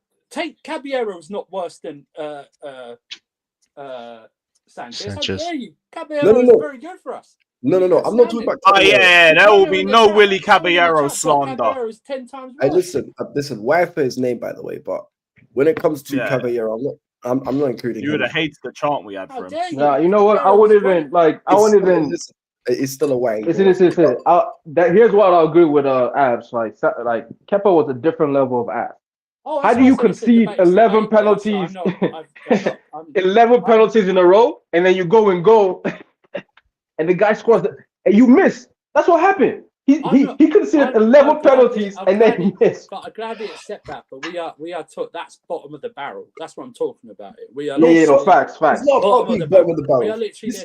S17: Caballero is not worse than Sanchez. How dare you? Caballero is very good for us.
S18: No. I'm not talking about.
S2: Oh yeah, there will be no Willie Caballero slander.
S17: Caballero is 10 times worse.
S18: Listen. Wife his name, by the way, but when it comes to Caballero, I'm not including.
S2: You would have hated the chant we had for him.
S13: Nah, you know what? I wouldn't even.
S18: It's still a way.
S13: Here's what I'll agree with Abs. Like Kepa was a different level of Abs. How do you concede 11 penalties? 11 penalties in a row, and then you go and and the guy scores, and you miss. That's what happened. He conceded 11 penalties, and then he missed.
S17: But I gladly accept that. But we are that's bottom of the barrel. That's what I'm talking about. We are.
S13: Facts.
S18: It's not bottom of the barrel.
S17: We are literally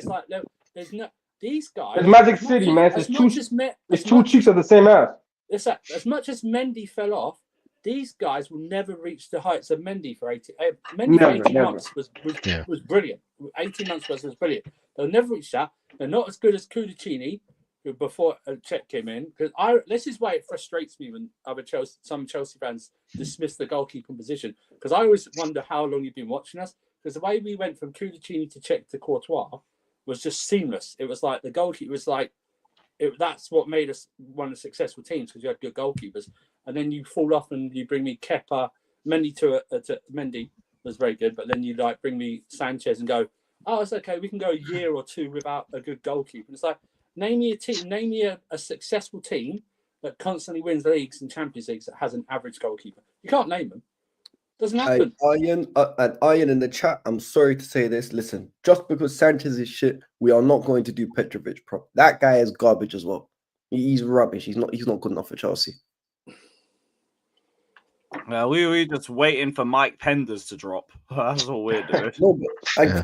S17: there's no these guys.
S13: It's Magic City, man. It's two cheeks of the same ass.
S17: As much as Mendy fell off, these guys will never reach the heights of Mendy for 18. Mendy for 18 months was brilliant. 18 months was brilliant. They'll never reach that. They're not as good as Kudicini, who before Czech came in. Because this is why it frustrates me when some Chelsea fans dismiss the goalkeeping position. Because I always wonder how long you've been watching us. Because the way we went from Kudicini to Czech to Courtois was just seamless. It was like the goalkeeper was like, that's what made us one of the successful teams because you had good goalkeepers. And then you fall off and you bring me Kepa, Mendy to Mendy was very good, but then you bring me Sanchez and go, oh, it's okay. We can go a year or two without a good goalkeeper. And it's like, name me a team, name me a successful team that constantly wins leagues and Champions Leagues that has an average goalkeeper. You can't name them. Doesn't happen.
S18: Iron in the chat. I'm sorry to say this. Listen, just because Sanchez is shit, we are not going to do Petrovic prop. That guy is garbage as well. He's rubbish. He's not good enough for Chelsea.
S2: Well, we just waiting for Mike Penders to drop. That's all we're doing.
S18: No, but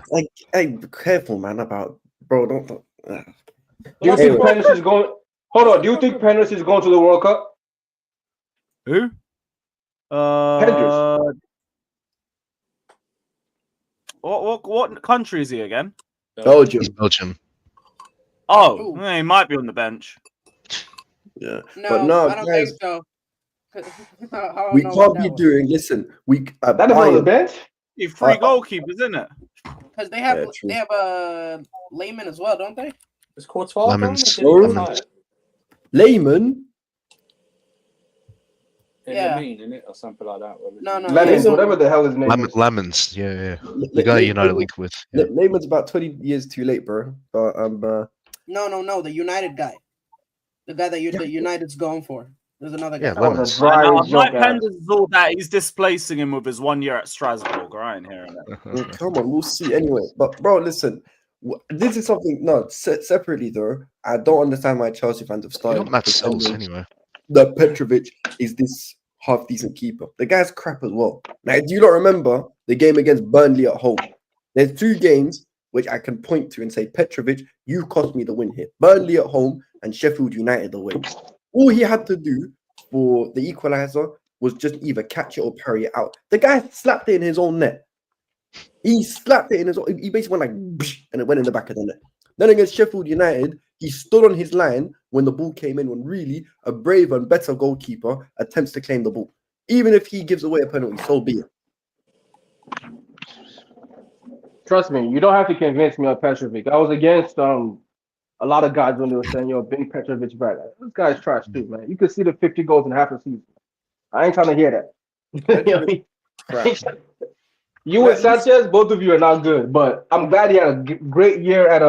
S18: be careful, man. About bro. Don't.
S13: Do you think Penders is going? Hold on. Do you think Penrith is going to the World Cup?
S2: Who?
S13: Penrith.
S2: What country is he again?
S18: Belgium.
S7: He's Belgium.
S2: Oh, he might be on the bench.
S18: Yeah,
S12: No,
S18: but no,
S12: I don't
S18: guys,
S12: think so. I don't
S18: we
S12: know
S18: can't
S12: about
S18: be
S12: that
S18: doing. Listen, we
S13: That is on the bench.
S2: He three goalkeepers, isn't it?
S12: because they
S18: Yeah,
S12: have Lehman as well, don't they?
S17: Is Courtois
S7: Lemons.
S18: Layman.
S12: Yeah.
S17: Lemine, in it or something like that.
S12: No,
S13: Lemons, whatever the hell his name is.
S7: Lemons, yeah. The guy United linked with. Yeah.
S18: Layman's about 20 years too late, bro. But
S12: No, the United guy. The guy that the United's going for. There's another guy.
S7: Yeah, Lemons.
S2: Mike Penders is all that. He's displacing him with his 1 year at Strasbourg. I ain't hearing it.
S18: come on, we'll see. Anyway, but bro, listen, this is something. No, separately though, I don't understand why Chelsea fans have started.
S7: Matt Sells anyway.
S18: That Petrovic is this half decent keeper. The guy's crap as well. Now, do you not remember the game against Burnley at home? There's 2 games which I can point to and say, Petrovic, you cost me the win here. Burnley at home and Sheffield United away. All he had to do for the equalizer was just either catch it or parry it out. The guy slapped it in his own net. He slapped it in his own. He basically went like, and it went in the back of the net. Then against Sheffield United, he stood on his line when the ball came in, when really a braver and better goalkeeper attempts to claim the ball. Even if he gives away a penalty, so be it.
S13: Trust me, you don't have to convince me on Petrovic. I was against a lot of guys when they were saying, "Yo, bring Petrovic back." This guy's trash too, man. You could see the 50 goals in half a season. I ain't trying to hear that. You know what I mean? You and Sanchez, both of you are not good, but I'm glad he had a great year at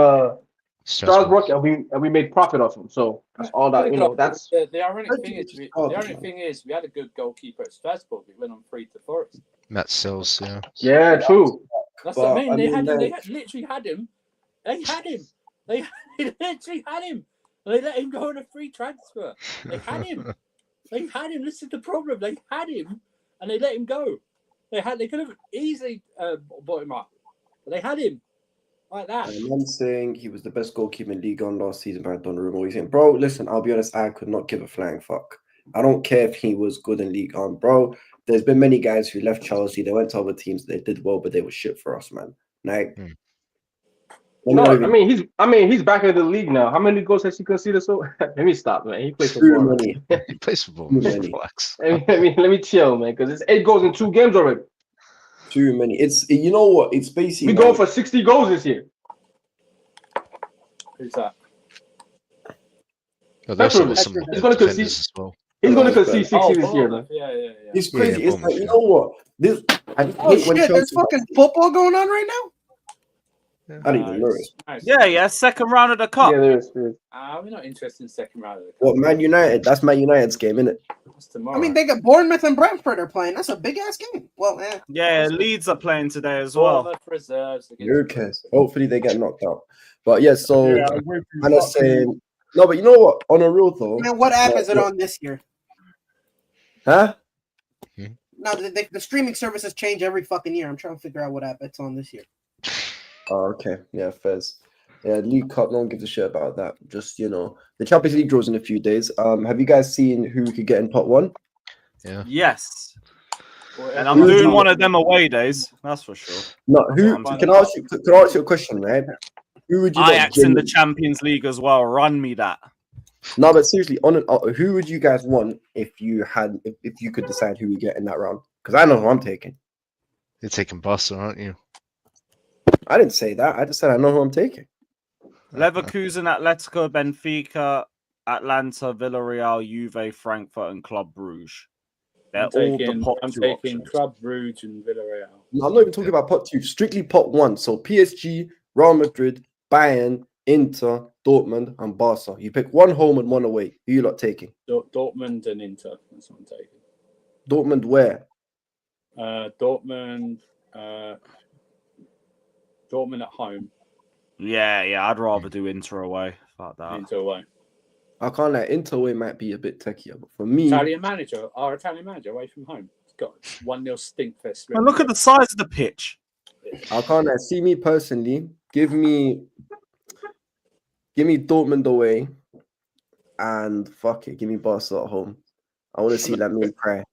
S13: Strasbourg, and we made profit off him. So that's all that, you know. That's
S17: the ironic thing is we had a good goalkeeper at Strasbourg. It went on free to Forest.
S7: Matt Sells, yeah.
S13: Yeah, true.
S17: That's what I mean. They literally had him. They had him. They literally had him. They let him go on a free transfer. They had him. They had him. This is the problem. They had him, and they let him go. They could have easily bought him up, but they had him like that.
S18: I'm saying he was the best goalkeeper in League One last season by Donnarumma. Bro, listen, I'll be honest, I could not give a flying fuck. I don't care if he was good in League One, bro. There's been many guys who left Chelsea, they went to other teams, they did well, but they were shit for us, man. Like,
S13: no, I mean, he's back in the league now. How many goals has he conceded? So let me stop, man. He plays for ball.
S7: He plays for ball. Relax.
S13: I mean, let me chill, man, because it's 8 goals in 2 games already.
S18: Too many. It's, you know what? It's basically
S13: we go for 60 goals this year.
S17: Who's that?
S7: Oh,
S13: he's going to concede as well. He's going to concede 60 this year, man.
S17: Yeah.
S18: It's crazy. It's like, you know what? This.
S12: There's fucking football going on right now.
S18: I don't even know it.
S17: Nice.
S2: Yeah. Second round of the cup.
S13: Yeah, there is.
S17: We're not interested in second round of the cup.
S18: What, Man United? That's Man United's game, isn't it?
S17: That's tomorrow.
S12: I mean, they got Bournemouth and Brentford are playing. That's a big ass game. Well,
S2: yeah, Leeds are playing today as well.
S18: Who cares? Hopefully they get knocked out. But yeah, so I'm not saying no, but you know what? On a real though,
S12: man, what app is it on this year?
S18: Huh?
S12: No, the streaming services change every fucking year. I'm trying to figure out what app it's on this year.
S18: Oh, okay. Yeah, Fez. Yeah, League Cup, no one gives a shit about that. Just, you know, the Champions League draws in a few days. Have you guys seen who could get in pot 1?
S7: Yeah.
S2: Yes. And I'm doing one of them away days, that's for sure.
S18: No, who can I ask you a question, right? Who would you
S2: Ajax in the Champions League as well? Run me that.
S18: No, but seriously, who would you guys want if you could decide who you get in that round? Because I know who I'm taking.
S7: You're taking Barca, aren't you?
S18: I didn't say that. I just said I know who I'm taking.
S2: Leverkusen, Atletico, Benfica, Atlanta, Villarreal, Juve, Frankfurt, and Club Brugge. They're all the pot 2
S17: I'm taking
S2: options.
S17: Club Brugge and Villarreal.
S18: No, I'm not even talking about pot 2. Strictly pot 1. So PSG, Real Madrid, Bayern, Inter, Dortmund, and Barca. You pick one home and one away. Who you lot taking?
S17: Dortmund and Inter. That's what I'm taking.
S18: Dortmund where?
S17: Dortmund at home.
S2: Yeah. I'd rather do Inter away. Fuck that.
S17: Inter away.
S18: I can't lie. Inter away might be a bit techier, but for me,
S17: Our Italian manager away from home. It's got 1-0 stink fest.
S2: And look at the size of the pitch.
S18: I can't lie. See me personally. Give me Dortmund away, and fuck it, give me Barca at home. I want to see Lamine cry.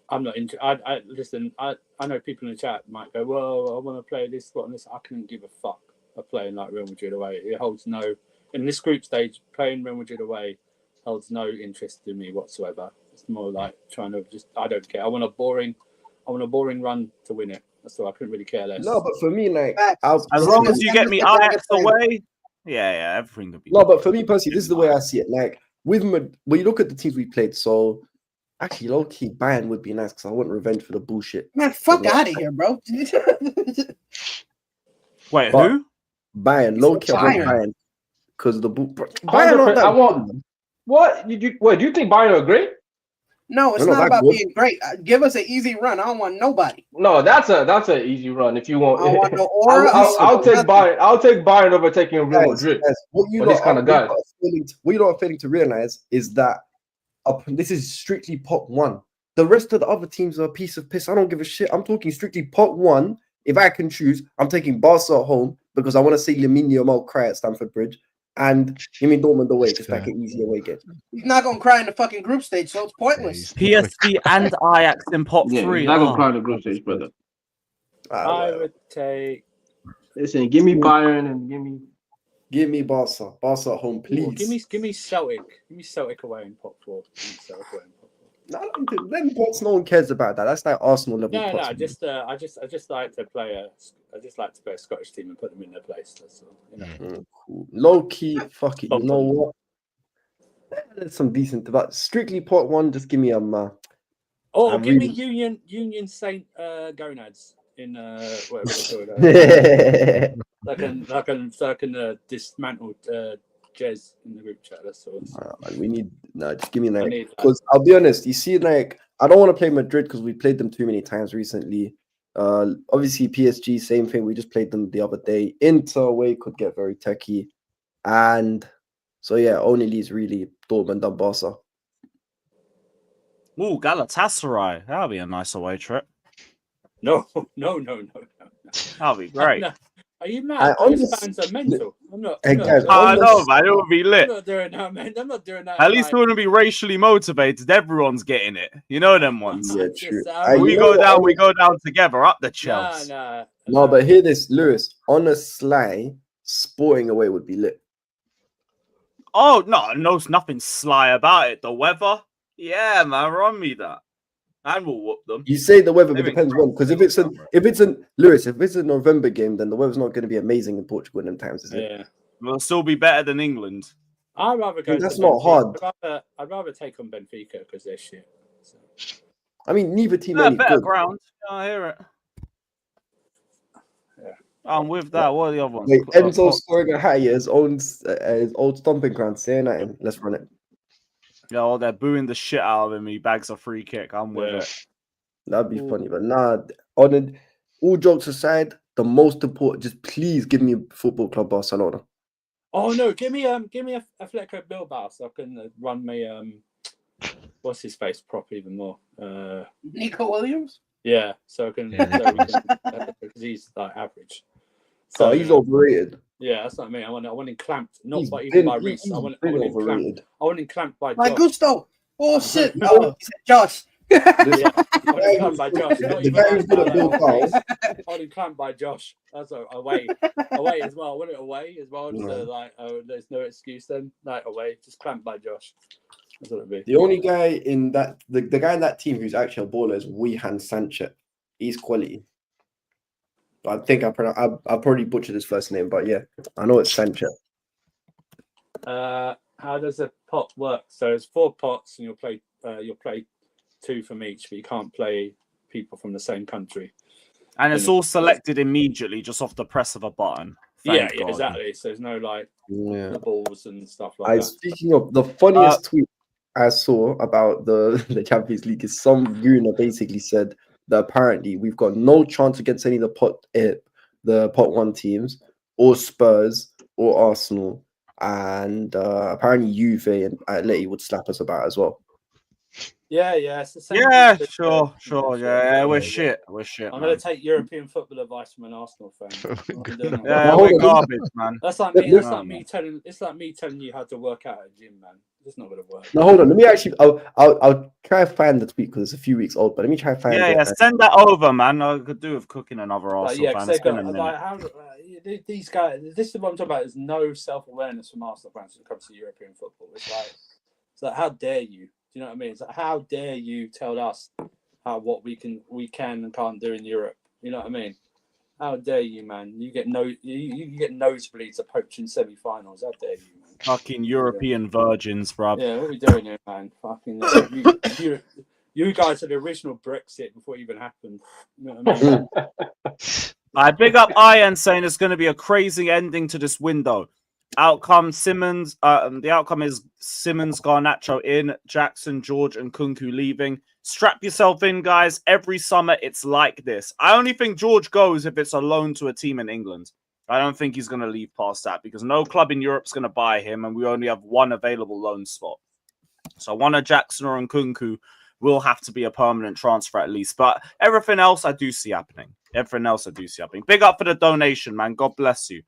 S17: I'm not into. I listen. I know people in the chat might go, "Well, I want to play this, what, and this." I couldn't give a fuck of playing like Real Madrid away. It holds no in this group stage. Playing Real Madrid away holds no interest in me whatsoever. It's more like trying to just. I don't care. I want a boring run to win it. So I couldn't really care less.
S18: No, but for me, like,
S2: as long as you get me Ajax away, yeah, everything could be.
S18: No, but for me personally, this is the way I see it. Like when you look at the teams we played, so. Actually, low key, Bayern would be nice because I want revenge for the bullshit.
S12: Man, fuck out of here, bro.
S2: Wait, who?
S18: Bayern, low key, I want Bayern because of the
S13: Bayern. I want. What? Do you think Bayern are great?
S12: No, it's not about being great. Give us an easy run. I don't want nobody.
S13: No, that's an easy run. If you want,
S12: I want no aura.
S13: I'll take Bayern. I'll take Bayern over taking Real Madrid.
S18: What you kind of guy. What you're not failing to realize is that. This is strictly pot one. The rest of the other teams are a piece of piss. I don't give a shit. I'm talking strictly pot one. If I can choose, I'm taking Barca at home because I want to see Lamine Yamal cry at Stamford Bridge and give me Dortmund away, just like an easy away game.
S12: He's not gonna cry in the fucking group stage, so it's pointless.
S2: PSG and Ajax in pot 3.
S13: He's not gonna cry in the group stage, brother.
S17: I would take.
S13: Listen, give me Bayern and
S18: give me Barca. Barca at home, please.
S17: Ooh, give me Celtic. Give me Celtic away in pot 4.
S18: No, them pots, no one cares about that. That's like Arsenal level.
S17: No,
S18: pots,
S17: I just like to play a Scottish team and put them in their place. That's all. You know.
S18: Cool. Low key, fuck it. You know what? There's some decent, but strictly pot 1. Just give me
S17: give me Union Saint Gonads in whatever they're called. So I can dismantle Jez in the group chat. That's all.
S18: We need just give me like because I'll be honest. You see, like I don't want to play Madrid because we played them too many times recently. Obviously PSG, same thing. We just played them the other day. Inter away could get very techie, and so yeah, only leaves really Dortmund and Barca.
S2: Ooh, Galatasaray. That'll be a nice away trip.
S17: No.
S2: That'll be great.
S17: Are you mad? Those fans are mental. I'm not.
S2: I know, man. It would be lit.
S17: I'm not doing that, man. I'm not doing that.
S2: At least we wouldn't be racially motivated. Everyone's getting it. You know them ones.
S18: Yeah, true.
S2: We go down together up the Chelsea.
S18: No, but hear this, Lewis. On a sly, Sporting away would be lit.
S2: Oh no, nothing sly about it. The weather, yeah, man, run me that. And we'll whoop them.
S18: You say the weather, but it depends when. Because if it's a November game, then the weather's not going to be amazing in Portugal in them times, is it?
S2: Yeah, it'll still be better than England.
S17: I'd rather go.
S18: That's not hard.
S17: I'd rather take on Benfica because they're shit. So.
S18: I mean, neither team.
S2: Better
S18: good.
S2: ground. I hear it. Yeah, I'm with that. What are the other ones?
S18: Wait, Enzo scoring a hat, his old stomping ground. Say nothing. Let's run it.
S2: Yeah, they're booing the shit out of him. He bags a free kick. I'm with it.
S18: That'd be funny, but nah. All jokes aside, the most important, just please give me Football Club Barcelona.
S17: Oh no, give me Atletico Bilbao so I can run my what's his face prop even more.
S12: Nico Williams.
S17: Yeah, so I can because he's like average. So
S18: he's overrated.
S17: Yeah, that's not me. I want him clamped, not by even by Reece. I want him clamped by
S12: Josh. Gusto. Oh shit!
S17: No.
S12: Oh, Josh.
S17: Yeah, I want him clamped by Josh. Not even I want him clamped by Josh. That's away as well. I want it away as well. So there's no excuse then. Like away, just clamped by Josh. That's what it'd be.
S18: The only guy in that the guy in that team who's actually a baller is Wihan Sanchez. He's quality. I think I probably butchered his first name, but yeah, I know it's Sanchez.
S17: How does a pot work? So it's 4 pots, and you'll play 2 from each, but you can't play people from the same country.
S2: And it's all selected immediately, just off the press of a button.
S17: Yeah, exactly. So there's no the balls and stuff like that.
S18: Speaking of the funniest tweet I saw about the Champions League is some gooner basically said that apparently we've got no chance against any of the pot 1 teams, or Spurs, or Arsenal, and apparently Juve and Atleti would slap us about as well.
S17: Yeah, it's the same.
S2: Yeah, sure. Yeah, we're shit.
S17: I'm going to take European football advice from an Arsenal fan.
S2: We're garbage, man.
S17: That's like me. It's like me telling you how to work out at a gym, man. It's not going to work.
S18: No, hold on. Let me actually. I'll try to find the tweet because it's a few weeks old. But let me try to find it.
S2: Yeah, send that over, man. I could do with cooking another Arsenal fan. It's been a minute.
S17: These guys. This is what I'm talking about. There's no self-awareness from Arsenal fans when it comes to European football. It's like how dare you? Do you know what I mean? It's like how dare you tell us what we can and can't do in Europe? You know what I mean? How dare you, man? You get nosebleeds approaching semi-finals. How dare you, man?
S2: Fucking European virgins, bruv.
S17: Yeah, what are we doing here, man? Fucking you guys are the original Brexit before it even happened. You know what I mean?
S2: I big up Ian saying it's going to be a crazy ending to this window. Outcome Simmons. The outcome is Simmons, Garnacho in, Jackson, George, and Nkunku leaving. Strap yourself in, guys. Every summer it's like this. I only think George goes if it's a loan to a team in England. I don't think he's going to leave past that because no club in Europe's going to buy him, and we only have one available loan spot. So one of Jackson or Nkunku will have to be a permanent transfer at least. But everything else I do see happening. Big up for the donation, man. God bless you.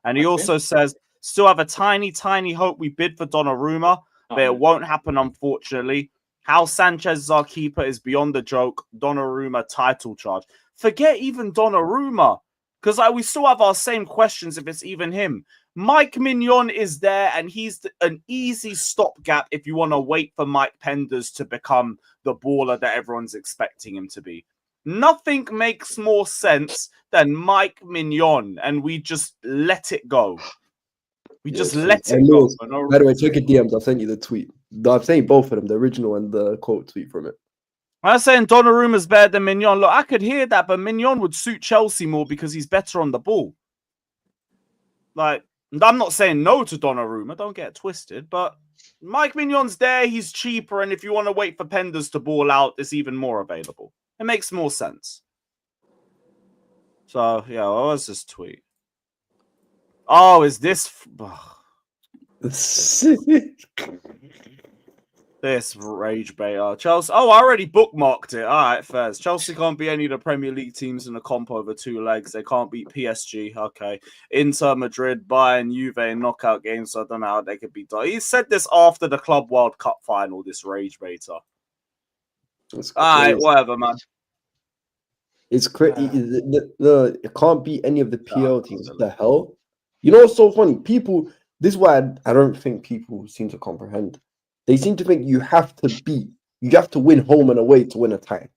S2: And he also says, still have a tiny, tiny hope we bid for Donnarumma, but it won't happen, unfortunately. How Sanchez is our keeper is beyond a joke. Donnarumma title charge. Forget even Donnarumma, because we still have our same questions if it's even him. Mike Mignon is there, and he's an easy stopgap if you want to wait for Mike Penders to become the baller that everyone's expecting him to be. Nothing makes more sense than Mike Mignon, and we just let it go. We just let it go.
S18: By the way, check your DMs. I'll send you the tweet. I'm saying both of them, the original and the quote tweet from it.
S2: I'm saying Donnarumma's better than Mignon. Look, I could hear that, but Mignon would suit Chelsea more because he's better on the ball. Like, I'm not saying no to Donnarumma, don't get it twisted, but Mike Mignon's there, he's cheaper, and if you want to wait for Penders to ball out, there's even more available. It makes more sense. So, yeah, what was this tweet? Oh, is this... This rage beta. Chelsea. Oh, I already bookmarked it. All right, Fez. Chelsea can't beat any of the Premier League teams in the comp over 2 legs. They can't beat PSG. Okay. Inter, Madrid, Bayern, Juve in knockout games. So I don't know how they could beat. He said this after the Club World Cup final, this rage beta. All right, whatever, man.
S18: It's crazy. It can't beat any of the PL teams. What the hell? You know what's so funny? People, this is why I don't think people seem to comprehend. They seem to think you have to win home and away to win a tie.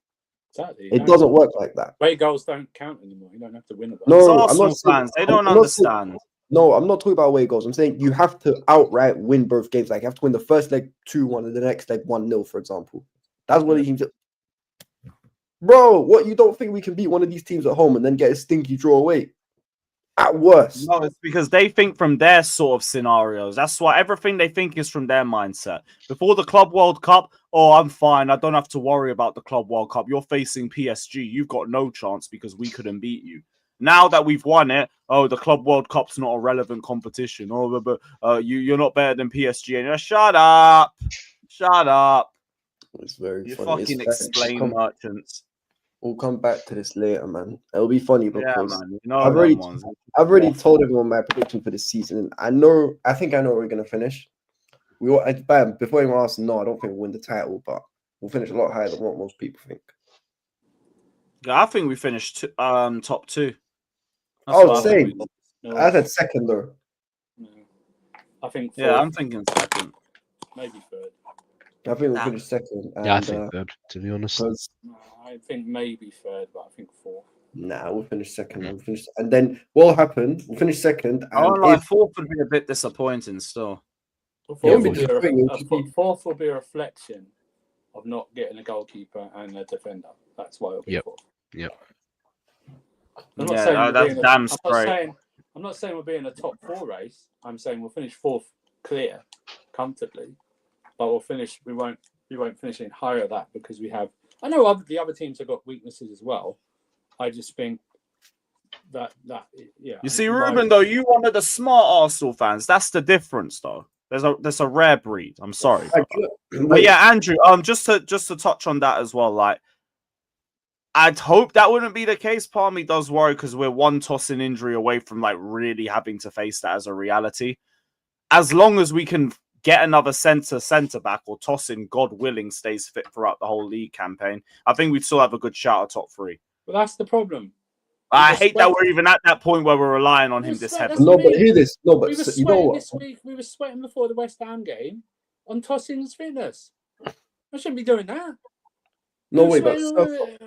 S17: Exactly.
S18: It doesn't work like that.
S17: Away goals don't count anymore. You don't have to win them.
S18: No,
S2: I'm not fans. They don't understand.
S18: No, I'm not talking about away goals. I'm saying you have to outright win both games. Like you have to win the first leg 2-1 and the next leg 1-0, for example. That's what it seems to. Bro, what, you don't think we can beat one of these teams at home and then get a stinky draw away? At worst.
S2: No, it's because they think from their sort of scenarios. That's why everything they think is from their mindset. Before the Club World Cup, oh, I'm fine. I don't have to worry about the Club World Cup. You're facing PSG. You've got no chance because we couldn't beat you. Now that we've won it, oh, the Club World Cup's not a relevant competition. Oh, but you're not better than PSG. And you're shut up. Shut up.
S18: It's very
S2: you
S18: funny.
S2: Fucking explain merchants.
S18: We'll come back to this later, man. It'll be funny because
S2: man. You know
S18: I've already told everyone my prediction for this season. I think I know where we're gonna finish. Before anyone asks, no, I don't think we'll win the title, but we'll finish a lot higher than what most people think.
S2: Yeah, I think we finished top 2.
S18: Oh, same. I said second though.
S17: I think.
S2: Yeah, I'm thinking second.
S17: Maybe third.
S18: I think we'll finish second.
S7: Yeah, I think third, to be honest.
S17: I think maybe third, but I think fourth.
S18: Nah, we'll finish second. We'll finish, and then what will happen? We'll finish second.
S2: And fourth would be a bit disappointing still.
S17: Fourth will be a reflection of not getting a goalkeeper and a defender. That's why it'll be fourth.
S7: Yep.
S2: That's damn straight.
S17: I'm not saying we'll be in a top 4 race. I'm saying we'll finish fourth clear, comfortably, but we'll finish. We won't finish in higher than that because we have. I know the other teams have got weaknesses as well. I just think that yeah.
S2: You see, Ruben, though, you one of the smart Arsenal fans. That's the difference, though. There's a rare breed. I'm sorry, but yeah, Andrew. Just to touch on that as well. Like, I'd hope that wouldn't be the case. Part of me does worry because we're one tossing injury away from like really having to face that as a reality. As long as we can get another centre back, or toss in, God willing, stays fit throughout the whole league campaign, I think we'd still have a good shout at top 3.
S17: Well, that's the problem.
S2: I hate that we're even at that point where we're relying on him this heavily.
S18: No, but hear this. No, but
S17: we were
S18: you know what?
S17: This week. We were sweating before the West Ham game on Tosin's fitness. I shouldn't be doing that.
S18: No way, but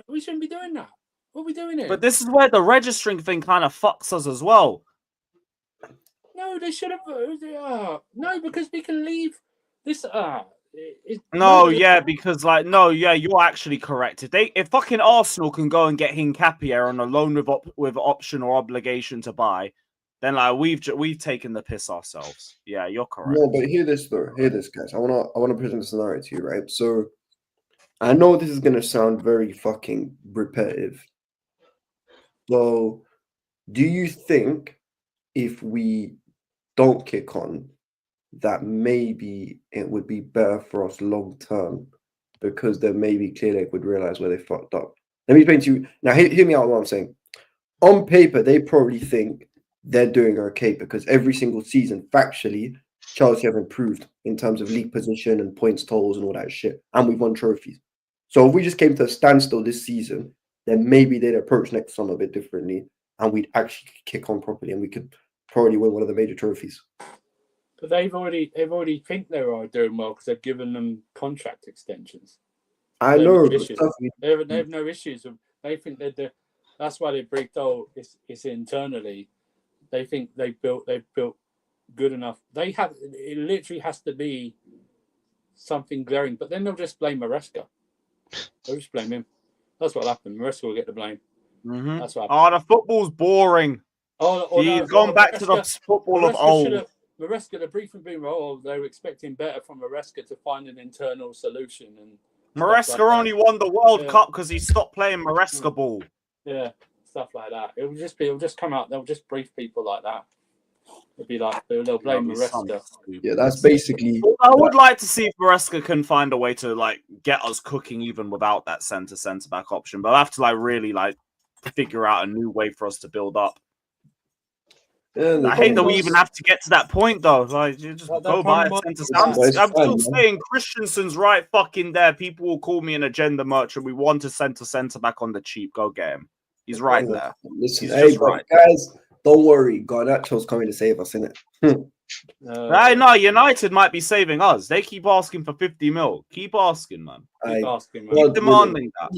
S17: we shouldn't be doing that. What are we doing here?
S2: But this is where the registering thing kind of fucks us as well.
S17: No, they should have. No, because we can leave this.
S2: Because you're actually correct. If fucking Arsenal can go and get Hincapié on a loan with option or obligation to buy, then like we've taken the piss ourselves. Yeah, you're correct.
S18: No, but hear this though. Hear this, guys. I wanna present a scenario to you, right? So I know this is gonna sound very fucking repetitive. So do you think if we don't kick on, that maybe it would be better for us long term, because then maybe Clearlake would realize where they fucked up? Let me explain to you. Now, hear me out what I'm saying. On paper, they probably think they're doing okay because every single season, factually, Chelsea have improved in terms of league position and points totals and all that shit. And we've won trophies. So if we just came to a standstill this season, then maybe they'd approach next summer a bit differently and we'd actually kick on properly and we could probably win one of the major trophies.
S17: But they've already think they are doing well because they've given them contract extensions.
S18: I know.
S17: They have no issues. They think that's why they break though. It's internally. They think they've built good enough. It literally has to be something glaring. But then they'll just blame Maresca. They'll just blame him. That's what happened. Maresca will get the blame.
S2: Mm-hmm.
S17: That's what happened.
S2: The football's boring. He's gone back to the football of old.
S17: Maresca, the briefing being they were expecting better from Maresca to find an internal solution. And
S2: Maresca only won the World Cup because he stopped playing Maresca ball.
S17: Yeah, stuff like that. It'll just come out. They'll just brief people like that. It'll be like they'll blame Maresca.
S18: Yeah, that's basically.
S2: I would like to see if Maresca can find a way to like get us cooking even without that centre back option. But I have to really figure out a new way for us to build up.
S18: Yeah,
S2: I hate that we even have to get to that point, though. Like, you just go buy a centre. I'm still saying Christensen's right fucking there. People will call me an agenda merchant. We want a centre back on the cheap. Go get him. He's right there.
S18: Listen, guys, don't worry. Garnacho's coming to save us, innit?
S2: No, United might be saving us. They keep asking for 50 mil. Keep asking, man. Keep demanding that.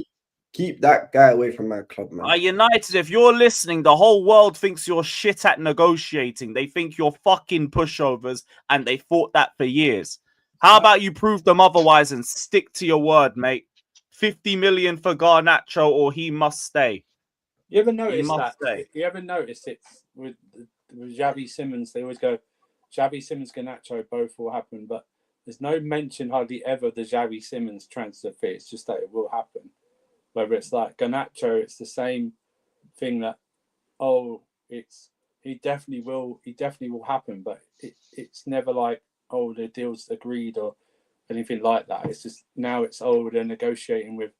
S18: Keep that guy away from my club, man.
S2: United, if you're listening, the whole world thinks you're shit at negotiating. They think you're fucking pushovers, and they thought that for years. How about you prove them otherwise and stick to your word, mate? 50 million for Garnacho, or he must stay.
S17: You ever notice that? You ever notice it's with Xavi Simons? They always go, Xavi Simons, Garnacho, both will happen, but there's no mention hardly ever the Xavi Simons transfer fee. It's just that it will happen. Whether it's like Garnacho, it's the same thing that, he definitely will happen, but it's never like, the deal's agreed or anything like that. It's just now they're negotiating with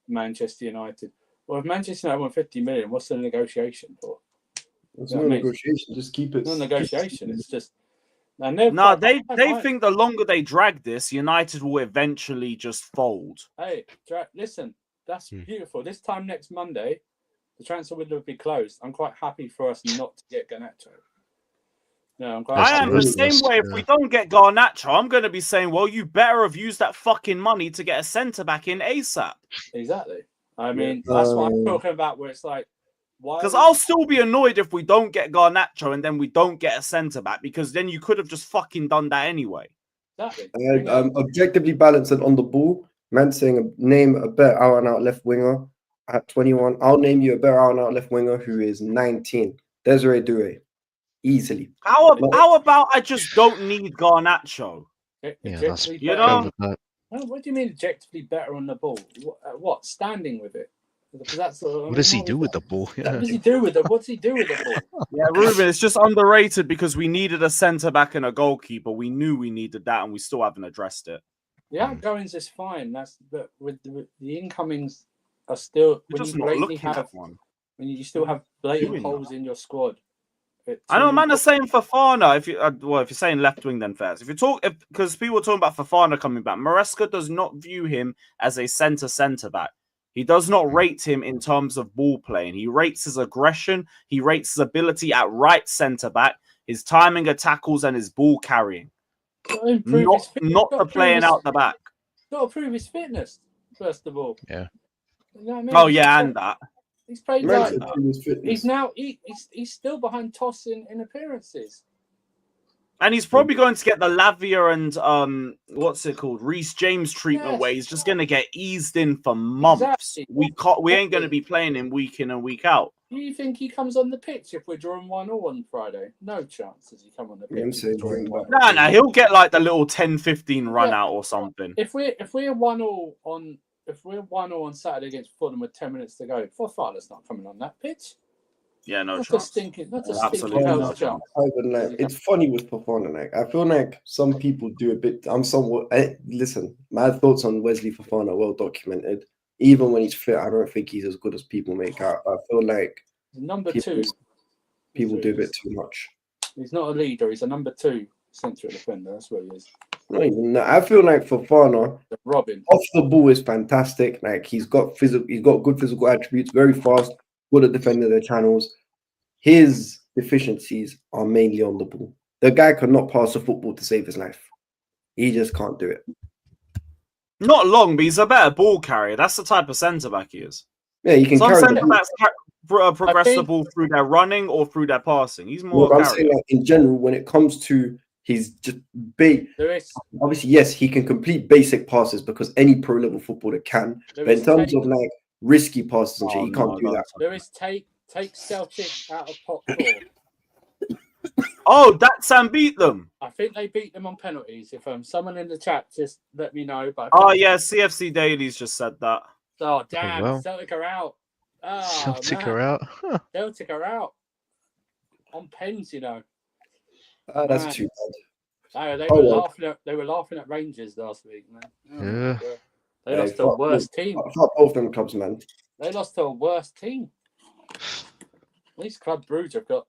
S17: Manchester United. Well, if Manchester United want 50 million, what's the negotiation for?
S18: It's no negotiation. Just keep it.
S17: No negotiation. It's just.
S2: They think the longer they drag this, United will eventually just fold.
S17: Hey, listen. That's beautiful. This time next Monday, the transfer window will be closed. I'm quite happy for us not to get Garnacho. No,
S2: I am the same way. If we don't get Garnacho, I'm going to be saying, well, you better have used that fucking money to get a centre back in ASAP.
S17: Exactly. I mean, that's what I'm talking about. Where it's like, why?
S2: Because I'll still be annoyed if we don't get Garnacho and then we don't get a centre back, because then you could have just fucking done that anyway.
S17: Exactly.
S18: Objectively balanced and on the ball. Man saying name a better out and out left winger at 21. I'll name you a better out and out left winger who is 19. Desiree Doué. Easily.
S2: How about I just don't need Garnacho?
S17: What do you mean objectively better on the ball? What standing with it? That's
S7: what does he do with the ball?
S17: Yeah. What does he do with it? What's he do with the ball?
S2: Yeah, Ruben, it's just underrated because we needed a centre back and a goalkeeper. We knew we needed that, and we still haven't addressed it.
S17: The outgoings is fine. But with the incomings are still when you still have blatant holes in your squad,
S2: I know, man. Are saying Fofana. If you're saying left wing, then fair. If you talk, because people are talking about Fofana coming back, Maresca does not view him as a centre back. He does not rate him in terms of ball playing. He rates his aggression. He rates his ability at right centre back, his timing of tackles, and his ball carrying. Not the playing out the back.
S17: Got to prove his fitness first of all.
S7: Yeah.
S17: You know what I mean?
S2: Oh yeah, and that.
S17: He's played like he's now he's still behind Toss in appearances.
S2: And he's probably going to get the Lavia and what's it called, Reece James treatment, where he's just going to get eased in for months.
S17: Exactly.
S2: We ain't going to be playing him week in and week out.
S17: Do you think he comes on the pitch if we're drawing 1-1 on Friday? No chance does he come on the pitch.
S2: No, he'll get like the little 10-15 run out or something.
S17: If we're 1-1 on Saturday against Fulham with 10 minutes to go, Fofana's not coming on that pitch.
S2: Yeah, no
S17: not
S2: chance.
S17: Not a stinking hell's chance.
S18: It's funny with Fofana. Like, I feel like some people do a bit. Listen, my thoughts on Wesley Fofana are well documented. Even when he's fit, I don't think he's as good as people make out. I feel like people do a bit too much.
S17: He's not a leader. He's a number 2 central defender. That's what he is.
S18: Not even that. I feel like Fofana,
S17: Robin,
S18: off the ball is fantastic. Like he's got good physical attributes, very fast, good at defending the channels. His deficiencies are mainly on the ball. The guy cannot pass a football to save his life. He just can't do it.
S2: Not long, but he's a better ball carrier. That's the type of centre back he is.
S18: Yeah, you can
S2: Some
S18: carry
S2: centre backs progress the ball through their running or through their passing. He's more.
S18: I'm saying like in general, when it comes to his just obviously, yes, he can complete basic passes because any pro level footballer can. But in terms of like risky passes and shit, he can't do that.
S17: There is take Celtic out of pot 4.
S2: Oh, that Sam beat them.
S17: I think they beat them on penalties. If someone in the chat, just let me know. But
S2: yeah, CFC Daily's just said that.
S17: Oh damn, Celtic are out.
S7: Celtic are out. Huh.
S17: Celtic are out on pens, you know.
S18: That's too
S17: bad. They were laughing at Rangers last week, man.
S7: Yeah.
S17: They lost to a worse team.
S18: Both them clubs, man.
S17: They lost to a worse team. At least Club Brugge have got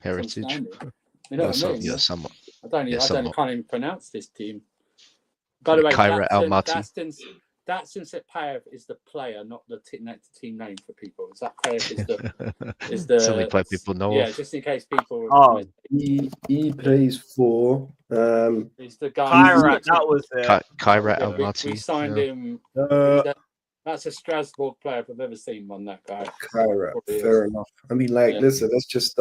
S7: heritage.
S17: You know what I mean?
S7: Yeah, somewhat.
S17: I can't even pronounce this team. By the way, Datsun Setpayev is the player, not the team name for people. Setpayev is the
S7: it's only play people know.
S17: Yeah, just in case people.
S18: He plays for.
S17: He's the guy.
S2: Kairat, that was it.
S7: Kairat Almaty.
S17: We signed him. That's a Strasbourg player if I've ever seen one. That guy.
S18: Kairat, fair enough. I mean, like, listen, let's just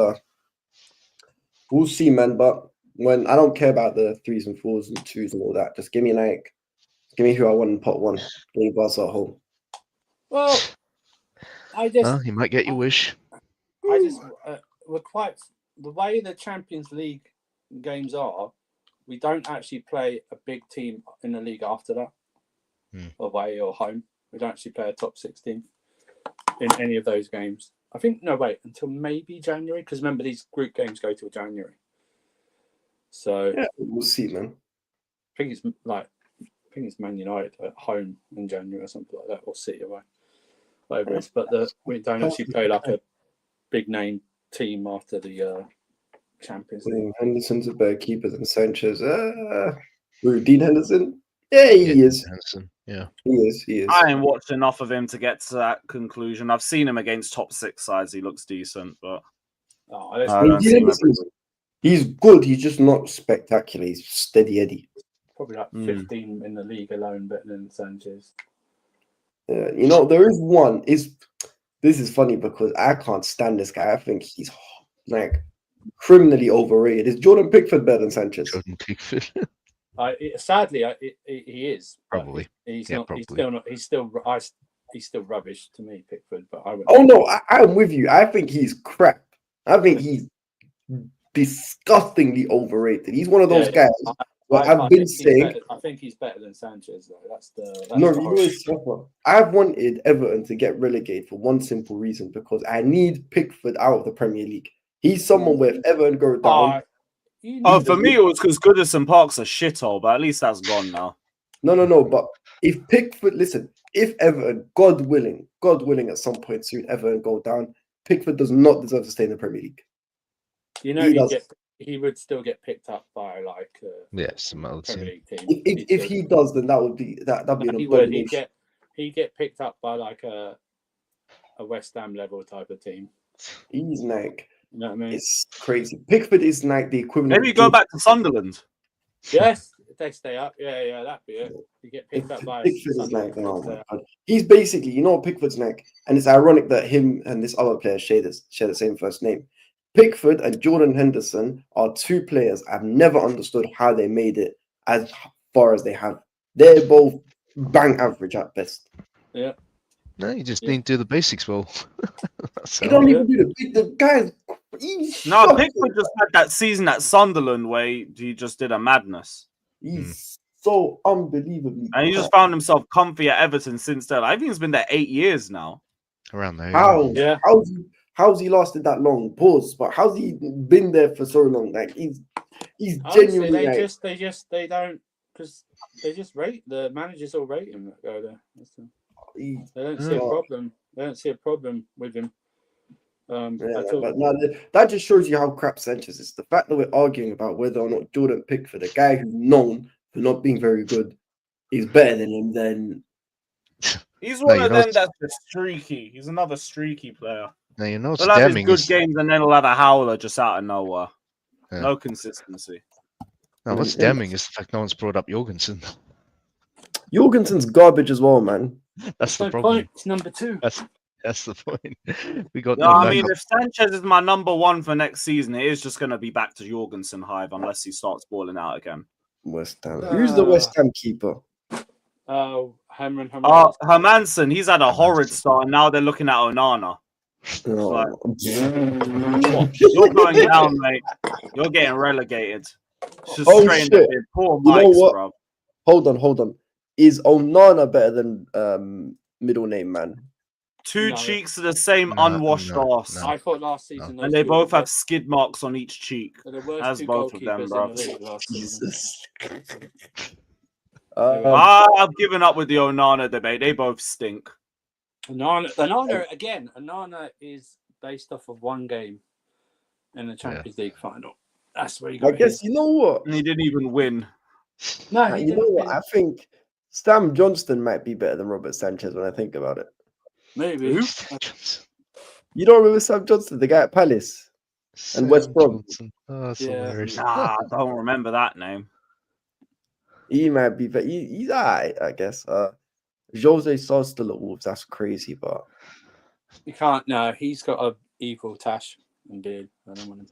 S18: we'll see, man. But when I don't care about the 3s and 4s and 2s and all that, just give me who I want in pot 1. Give me Barca at home.
S17: Well,
S7: you might get your wish.
S17: We're quite the way the Champions League games are. We don't actually play a big team in the league after that, away or home. We don't actually play a top 16 in any of those games. I think until maybe January, because remember these group games go till January. So
S18: yeah, we'll see, man.
S17: I think it's Man United at home in January or something like that, or City away, whatever it is. But we don't actually play like a big name team after the Champions League.
S18: Henderson's a better keeper than Sanchez. Dean Henderson? Yeah, he is.
S7: Henderson. Yeah,
S18: he is.
S2: I ain't watched enough of him to get to that conclusion. I've seen him against top 6 sides. He looks decent, but
S18: he's good. He's just not spectacular. He's steady Eddie.
S17: Probably like 15 in the league alone, better than Sanchez.
S18: You know, there is one. This is funny because I can't stand this guy. I think he's like criminally overrated. Is Jordan Pickford better than Sanchez?
S7: Jordan Pickford.
S17: Sadly, he is.
S7: Probably.
S17: He's not. Probably. He's still rubbish to me, Pickford. But I would.
S18: Oh no, I'm with you. I think he's crap. I think he's disgustingly overrated. He's one of those guys. I've been saying.
S17: I think he's better than Sanchez, though. That's
S18: I've wanted Everton to get relegated for one simple reason, because I need Pickford out of the Premier League. He's someone where if Everton go down.
S2: For me, it was because Goodison Park's a shithole, but at least that's gone now.
S18: No. But if Pickford, listen, if Everton, God willing, at some point soon, Everton go down, Pickford does not deserve to stay in the Premier League.
S17: You know, he would still get picked up by like
S7: some other
S17: Premier League team.
S18: If he does, then that'd be an abomination.
S17: He'd get picked up by like a West Ham level type of team.
S18: He's like,
S17: you know what I mean?
S18: It's crazy. Pickford is like the equivalent.
S2: Maybe go back to Sunderland.
S17: Yes, if they stay up. Yeah, that'd be it. You get picked up by
S18: Pickford is like, oh my God. He's basically, you know what Pickford's like, and it's ironic that him and this other player share the same first name. Pickford and Jordan Henderson are two players I've never understood how they made it as far as they have. They're both bang average at best.
S17: Yeah.
S7: No, you just didn't do the basics well.
S18: You don't even do the guys.
S2: No, Pickford just had that season at Sunderland where he just did a madness.
S18: He's so unbelievably.
S2: And he just found himself comfy at Everton since then. I think he's been there 8 years now.
S7: Around there.
S18: How? Yeah. How's he lasted that long? Pause. But how's he been there for so long? Like he's genuinely.
S17: They don't because they just rate the managers all rate him that go there. They don't see a problem. They don't see a problem with him.
S18: But no, that just shows you how crap Sanchez is. The fact that we're arguing about whether or not Jordan Pickford, a guy who's known for not being very good, is better than him, then
S2: he's one of them that's just streaky. He's another streaky player.
S7: No, you know,
S2: he'll have his good games and then he'll have a howler just out of nowhere.
S7: Yeah.
S2: No consistency.
S7: No, what's damning is the fact no one's brought up Jorgensen.
S18: Jorgensen's garbage as well, man.
S7: That's the problem.
S17: Point. It's number 2.
S7: That's the point. We got.
S2: No, I mean, if Sanchez is my number 1 for next season, it is just going to be back to Jorgensen hive unless he starts balling out again.
S18: West Ham. Who's the West Ham keeper?
S2: Hermansen. He's had a horrid start, and now they're looking at Onana. Like, you're going down, mate. You're getting relegated. It's just straight into it. Poor Mike's, bro.
S18: Hold on. Is Onana better than middle name man?
S2: Two cheeks of the same unwashed arse.
S17: I thought last season,
S2: and they both have skid marks on each cheek. As both of them, bro.
S18: Jesus.
S2: I've given up with the Onana debate. They both stink.
S17: Onana is based off of one game in the Champions League final. That's where you got.
S18: I guess you know what?
S2: And he didn't even win.
S17: No,
S18: you know what? I think Sam Johnston might be better than Robert Sanchez when I think about it.
S17: Maybe.
S18: You don't remember Sam Johnston, the guy at Palace and West Brom?
S7: Oh, that's hilarious.
S2: Nah, I don't remember that name.
S18: He might be, but he's alright, I guess. Jose Sar's still at Wolves. That's crazy, but
S17: you can't. No, he's got a evil tash and beard. I don't want
S18: him.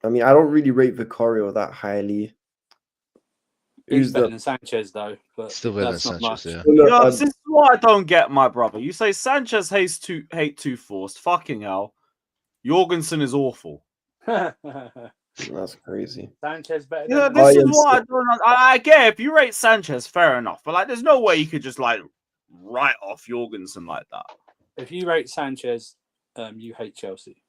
S18: I mean, I don't really rate Vicario that highly.
S17: He's better than Sanchez, though. But
S7: still better than Sanchez, yeah.
S2: This is what I don't get, my brother. You say Sanchez hates too forced. Fucking hell. Jorgensen is awful.
S18: That's crazy.
S17: Sanchez better.
S2: Yeah, this is what I don't. I get if you rate Sanchez, fair enough. But like, there's no way you could just like write off Jorgensen like that.
S17: If you rate Sanchez, you hate Chelsea.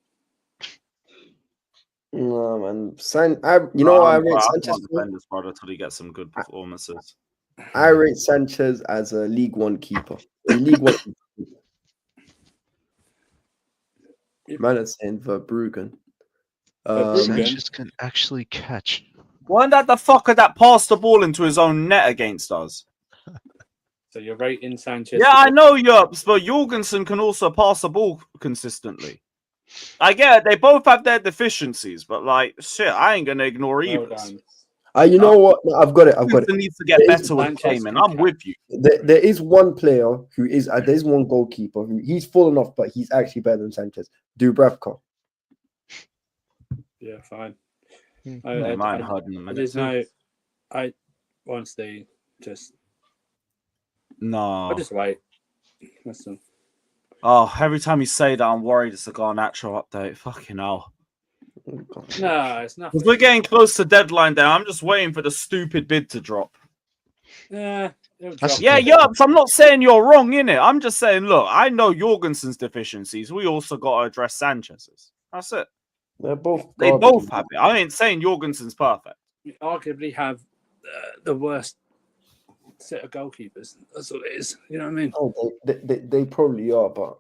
S18: No, man. I rate Sanchez.
S2: Defend his brother till he gets some good performances.
S18: I rate Sanchez as a League One keeper. League One. Man is saying Verbruggen.
S7: Sanchez can actually catch.
S2: Wasn't that the fucker that passed the ball into his own net against us?
S17: So you're rating Sanchez.
S2: Yeah, I know, Yerps, but Jorgensen can also pass the ball consistently. I get it, they both have their deficiencies, but like, shit, I ain't gonna ignore either.
S18: You know what? No, I've got it.
S2: Jorgensen needs to get better with Cayman. I'm with you.
S18: There is one player who is. There's one goalkeeper who he's fallen off, but he's actually better than Sanchez. Dubravka.
S17: Yeah, fine.
S2: There's
S17: no. Once they just.
S2: No.
S17: I'll just wait. Listen.
S2: Oh, every time you say that, I'm worried it's a Garnacho update. Fucking hell.
S17: No, it's not.
S2: We're getting close to deadline there. I'm just waiting for the stupid bid to drop.
S17: Yeah,
S2: I'm not saying you're wrong, innit? I'm just saying, look, I know Jorgensen's deficiencies. We also got to address Sanchez's. That's it.
S18: They both
S2: have it. I ain't saying Jorgensen's perfect.
S17: We arguably have the worst set of goalkeepers. That's what it is. You know what I mean?
S18: Oh, they probably are, but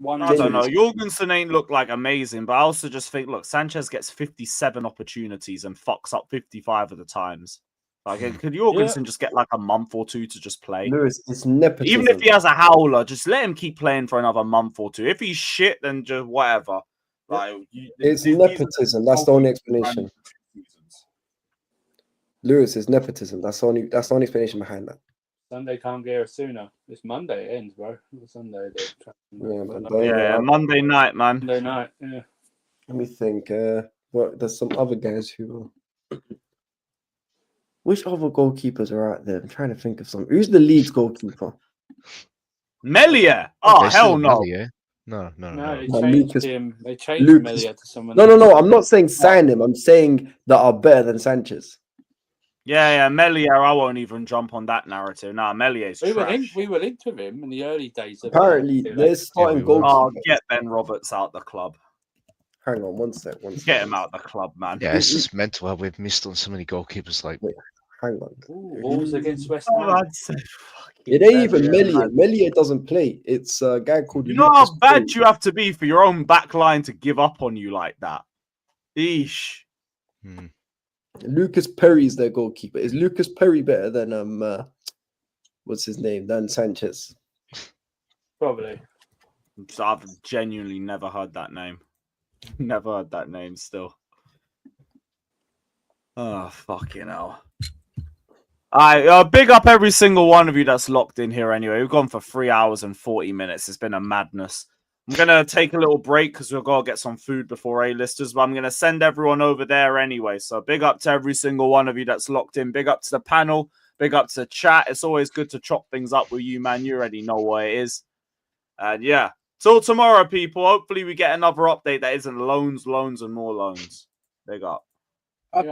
S2: I don't know. Jorgensen ain't look like amazing, but I also just think, look, Sanchez gets 57 opportunities and fucks up 55 of the times. Like, could Jorgensen just get like a month or two to just play?
S18: Lewis, it's nepotism.
S2: Even if he has a howler, just let him keep playing for another month or two. If he's shit, then just whatever. Like,
S18: it's nepotism. That's the only explanation. Lewis is nepotism. That's the only explanation behind that.
S17: Sunday can't get here sooner. It's Monday. It ends, bro. It's Sunday.
S2: Monday night, man.
S17: Monday night. Yeah.
S18: Let me think. Well, there's some other guys who. Which other goalkeepers are out there? I'm trying to think of some. Who's the Leeds goalkeeper?
S2: Melia. Oh, hell no.
S7: No.
S17: They changed him. They changed Melia to someone.
S18: No. I'm not saying sign him. I'm saying that are better than Sanchez.
S2: Yeah, Melia. I won't even jump on that narrative. Nah, Melia's trash.
S17: We were linked with him in the early days.
S18: Apparently, they're starting goalkeeper.
S2: Oh, get Ben Roberts out the club.
S18: Hang on, one sec.
S2: Get him out of the club, man.
S7: Yeah, it's just mental how we've missed on so many goalkeepers. Like,
S18: wait, hang on.
S17: Balls against West Ham.
S18: It ain't even Melia. Melia doesn't play. It's a guy called.
S2: You know how bad you have to be for your own back line to give up on you like that. Eesh.
S18: Lucas Perry is their goalkeeper. Is Lucas Perry better than what's his name? Than Sanchez?
S17: Probably.
S2: I've genuinely never heard that name. Never heard that name still. Oh, fucking hell. Big up every single one of you that's locked in here anyway. We've gone for 3 hours and 40 minutes. It's been a madness. I'm going to take a little break because we've got to get some food before A-listers, but I'm going to send everyone over there anyway. So big up to every single one of you that's locked in. Big up to the panel. Big up to the chat. It's always good to chop things up with you, man. You already know what it is. And yeah, till tomorrow, people. Hopefully we get another update that isn't loans, and more loans. Big up.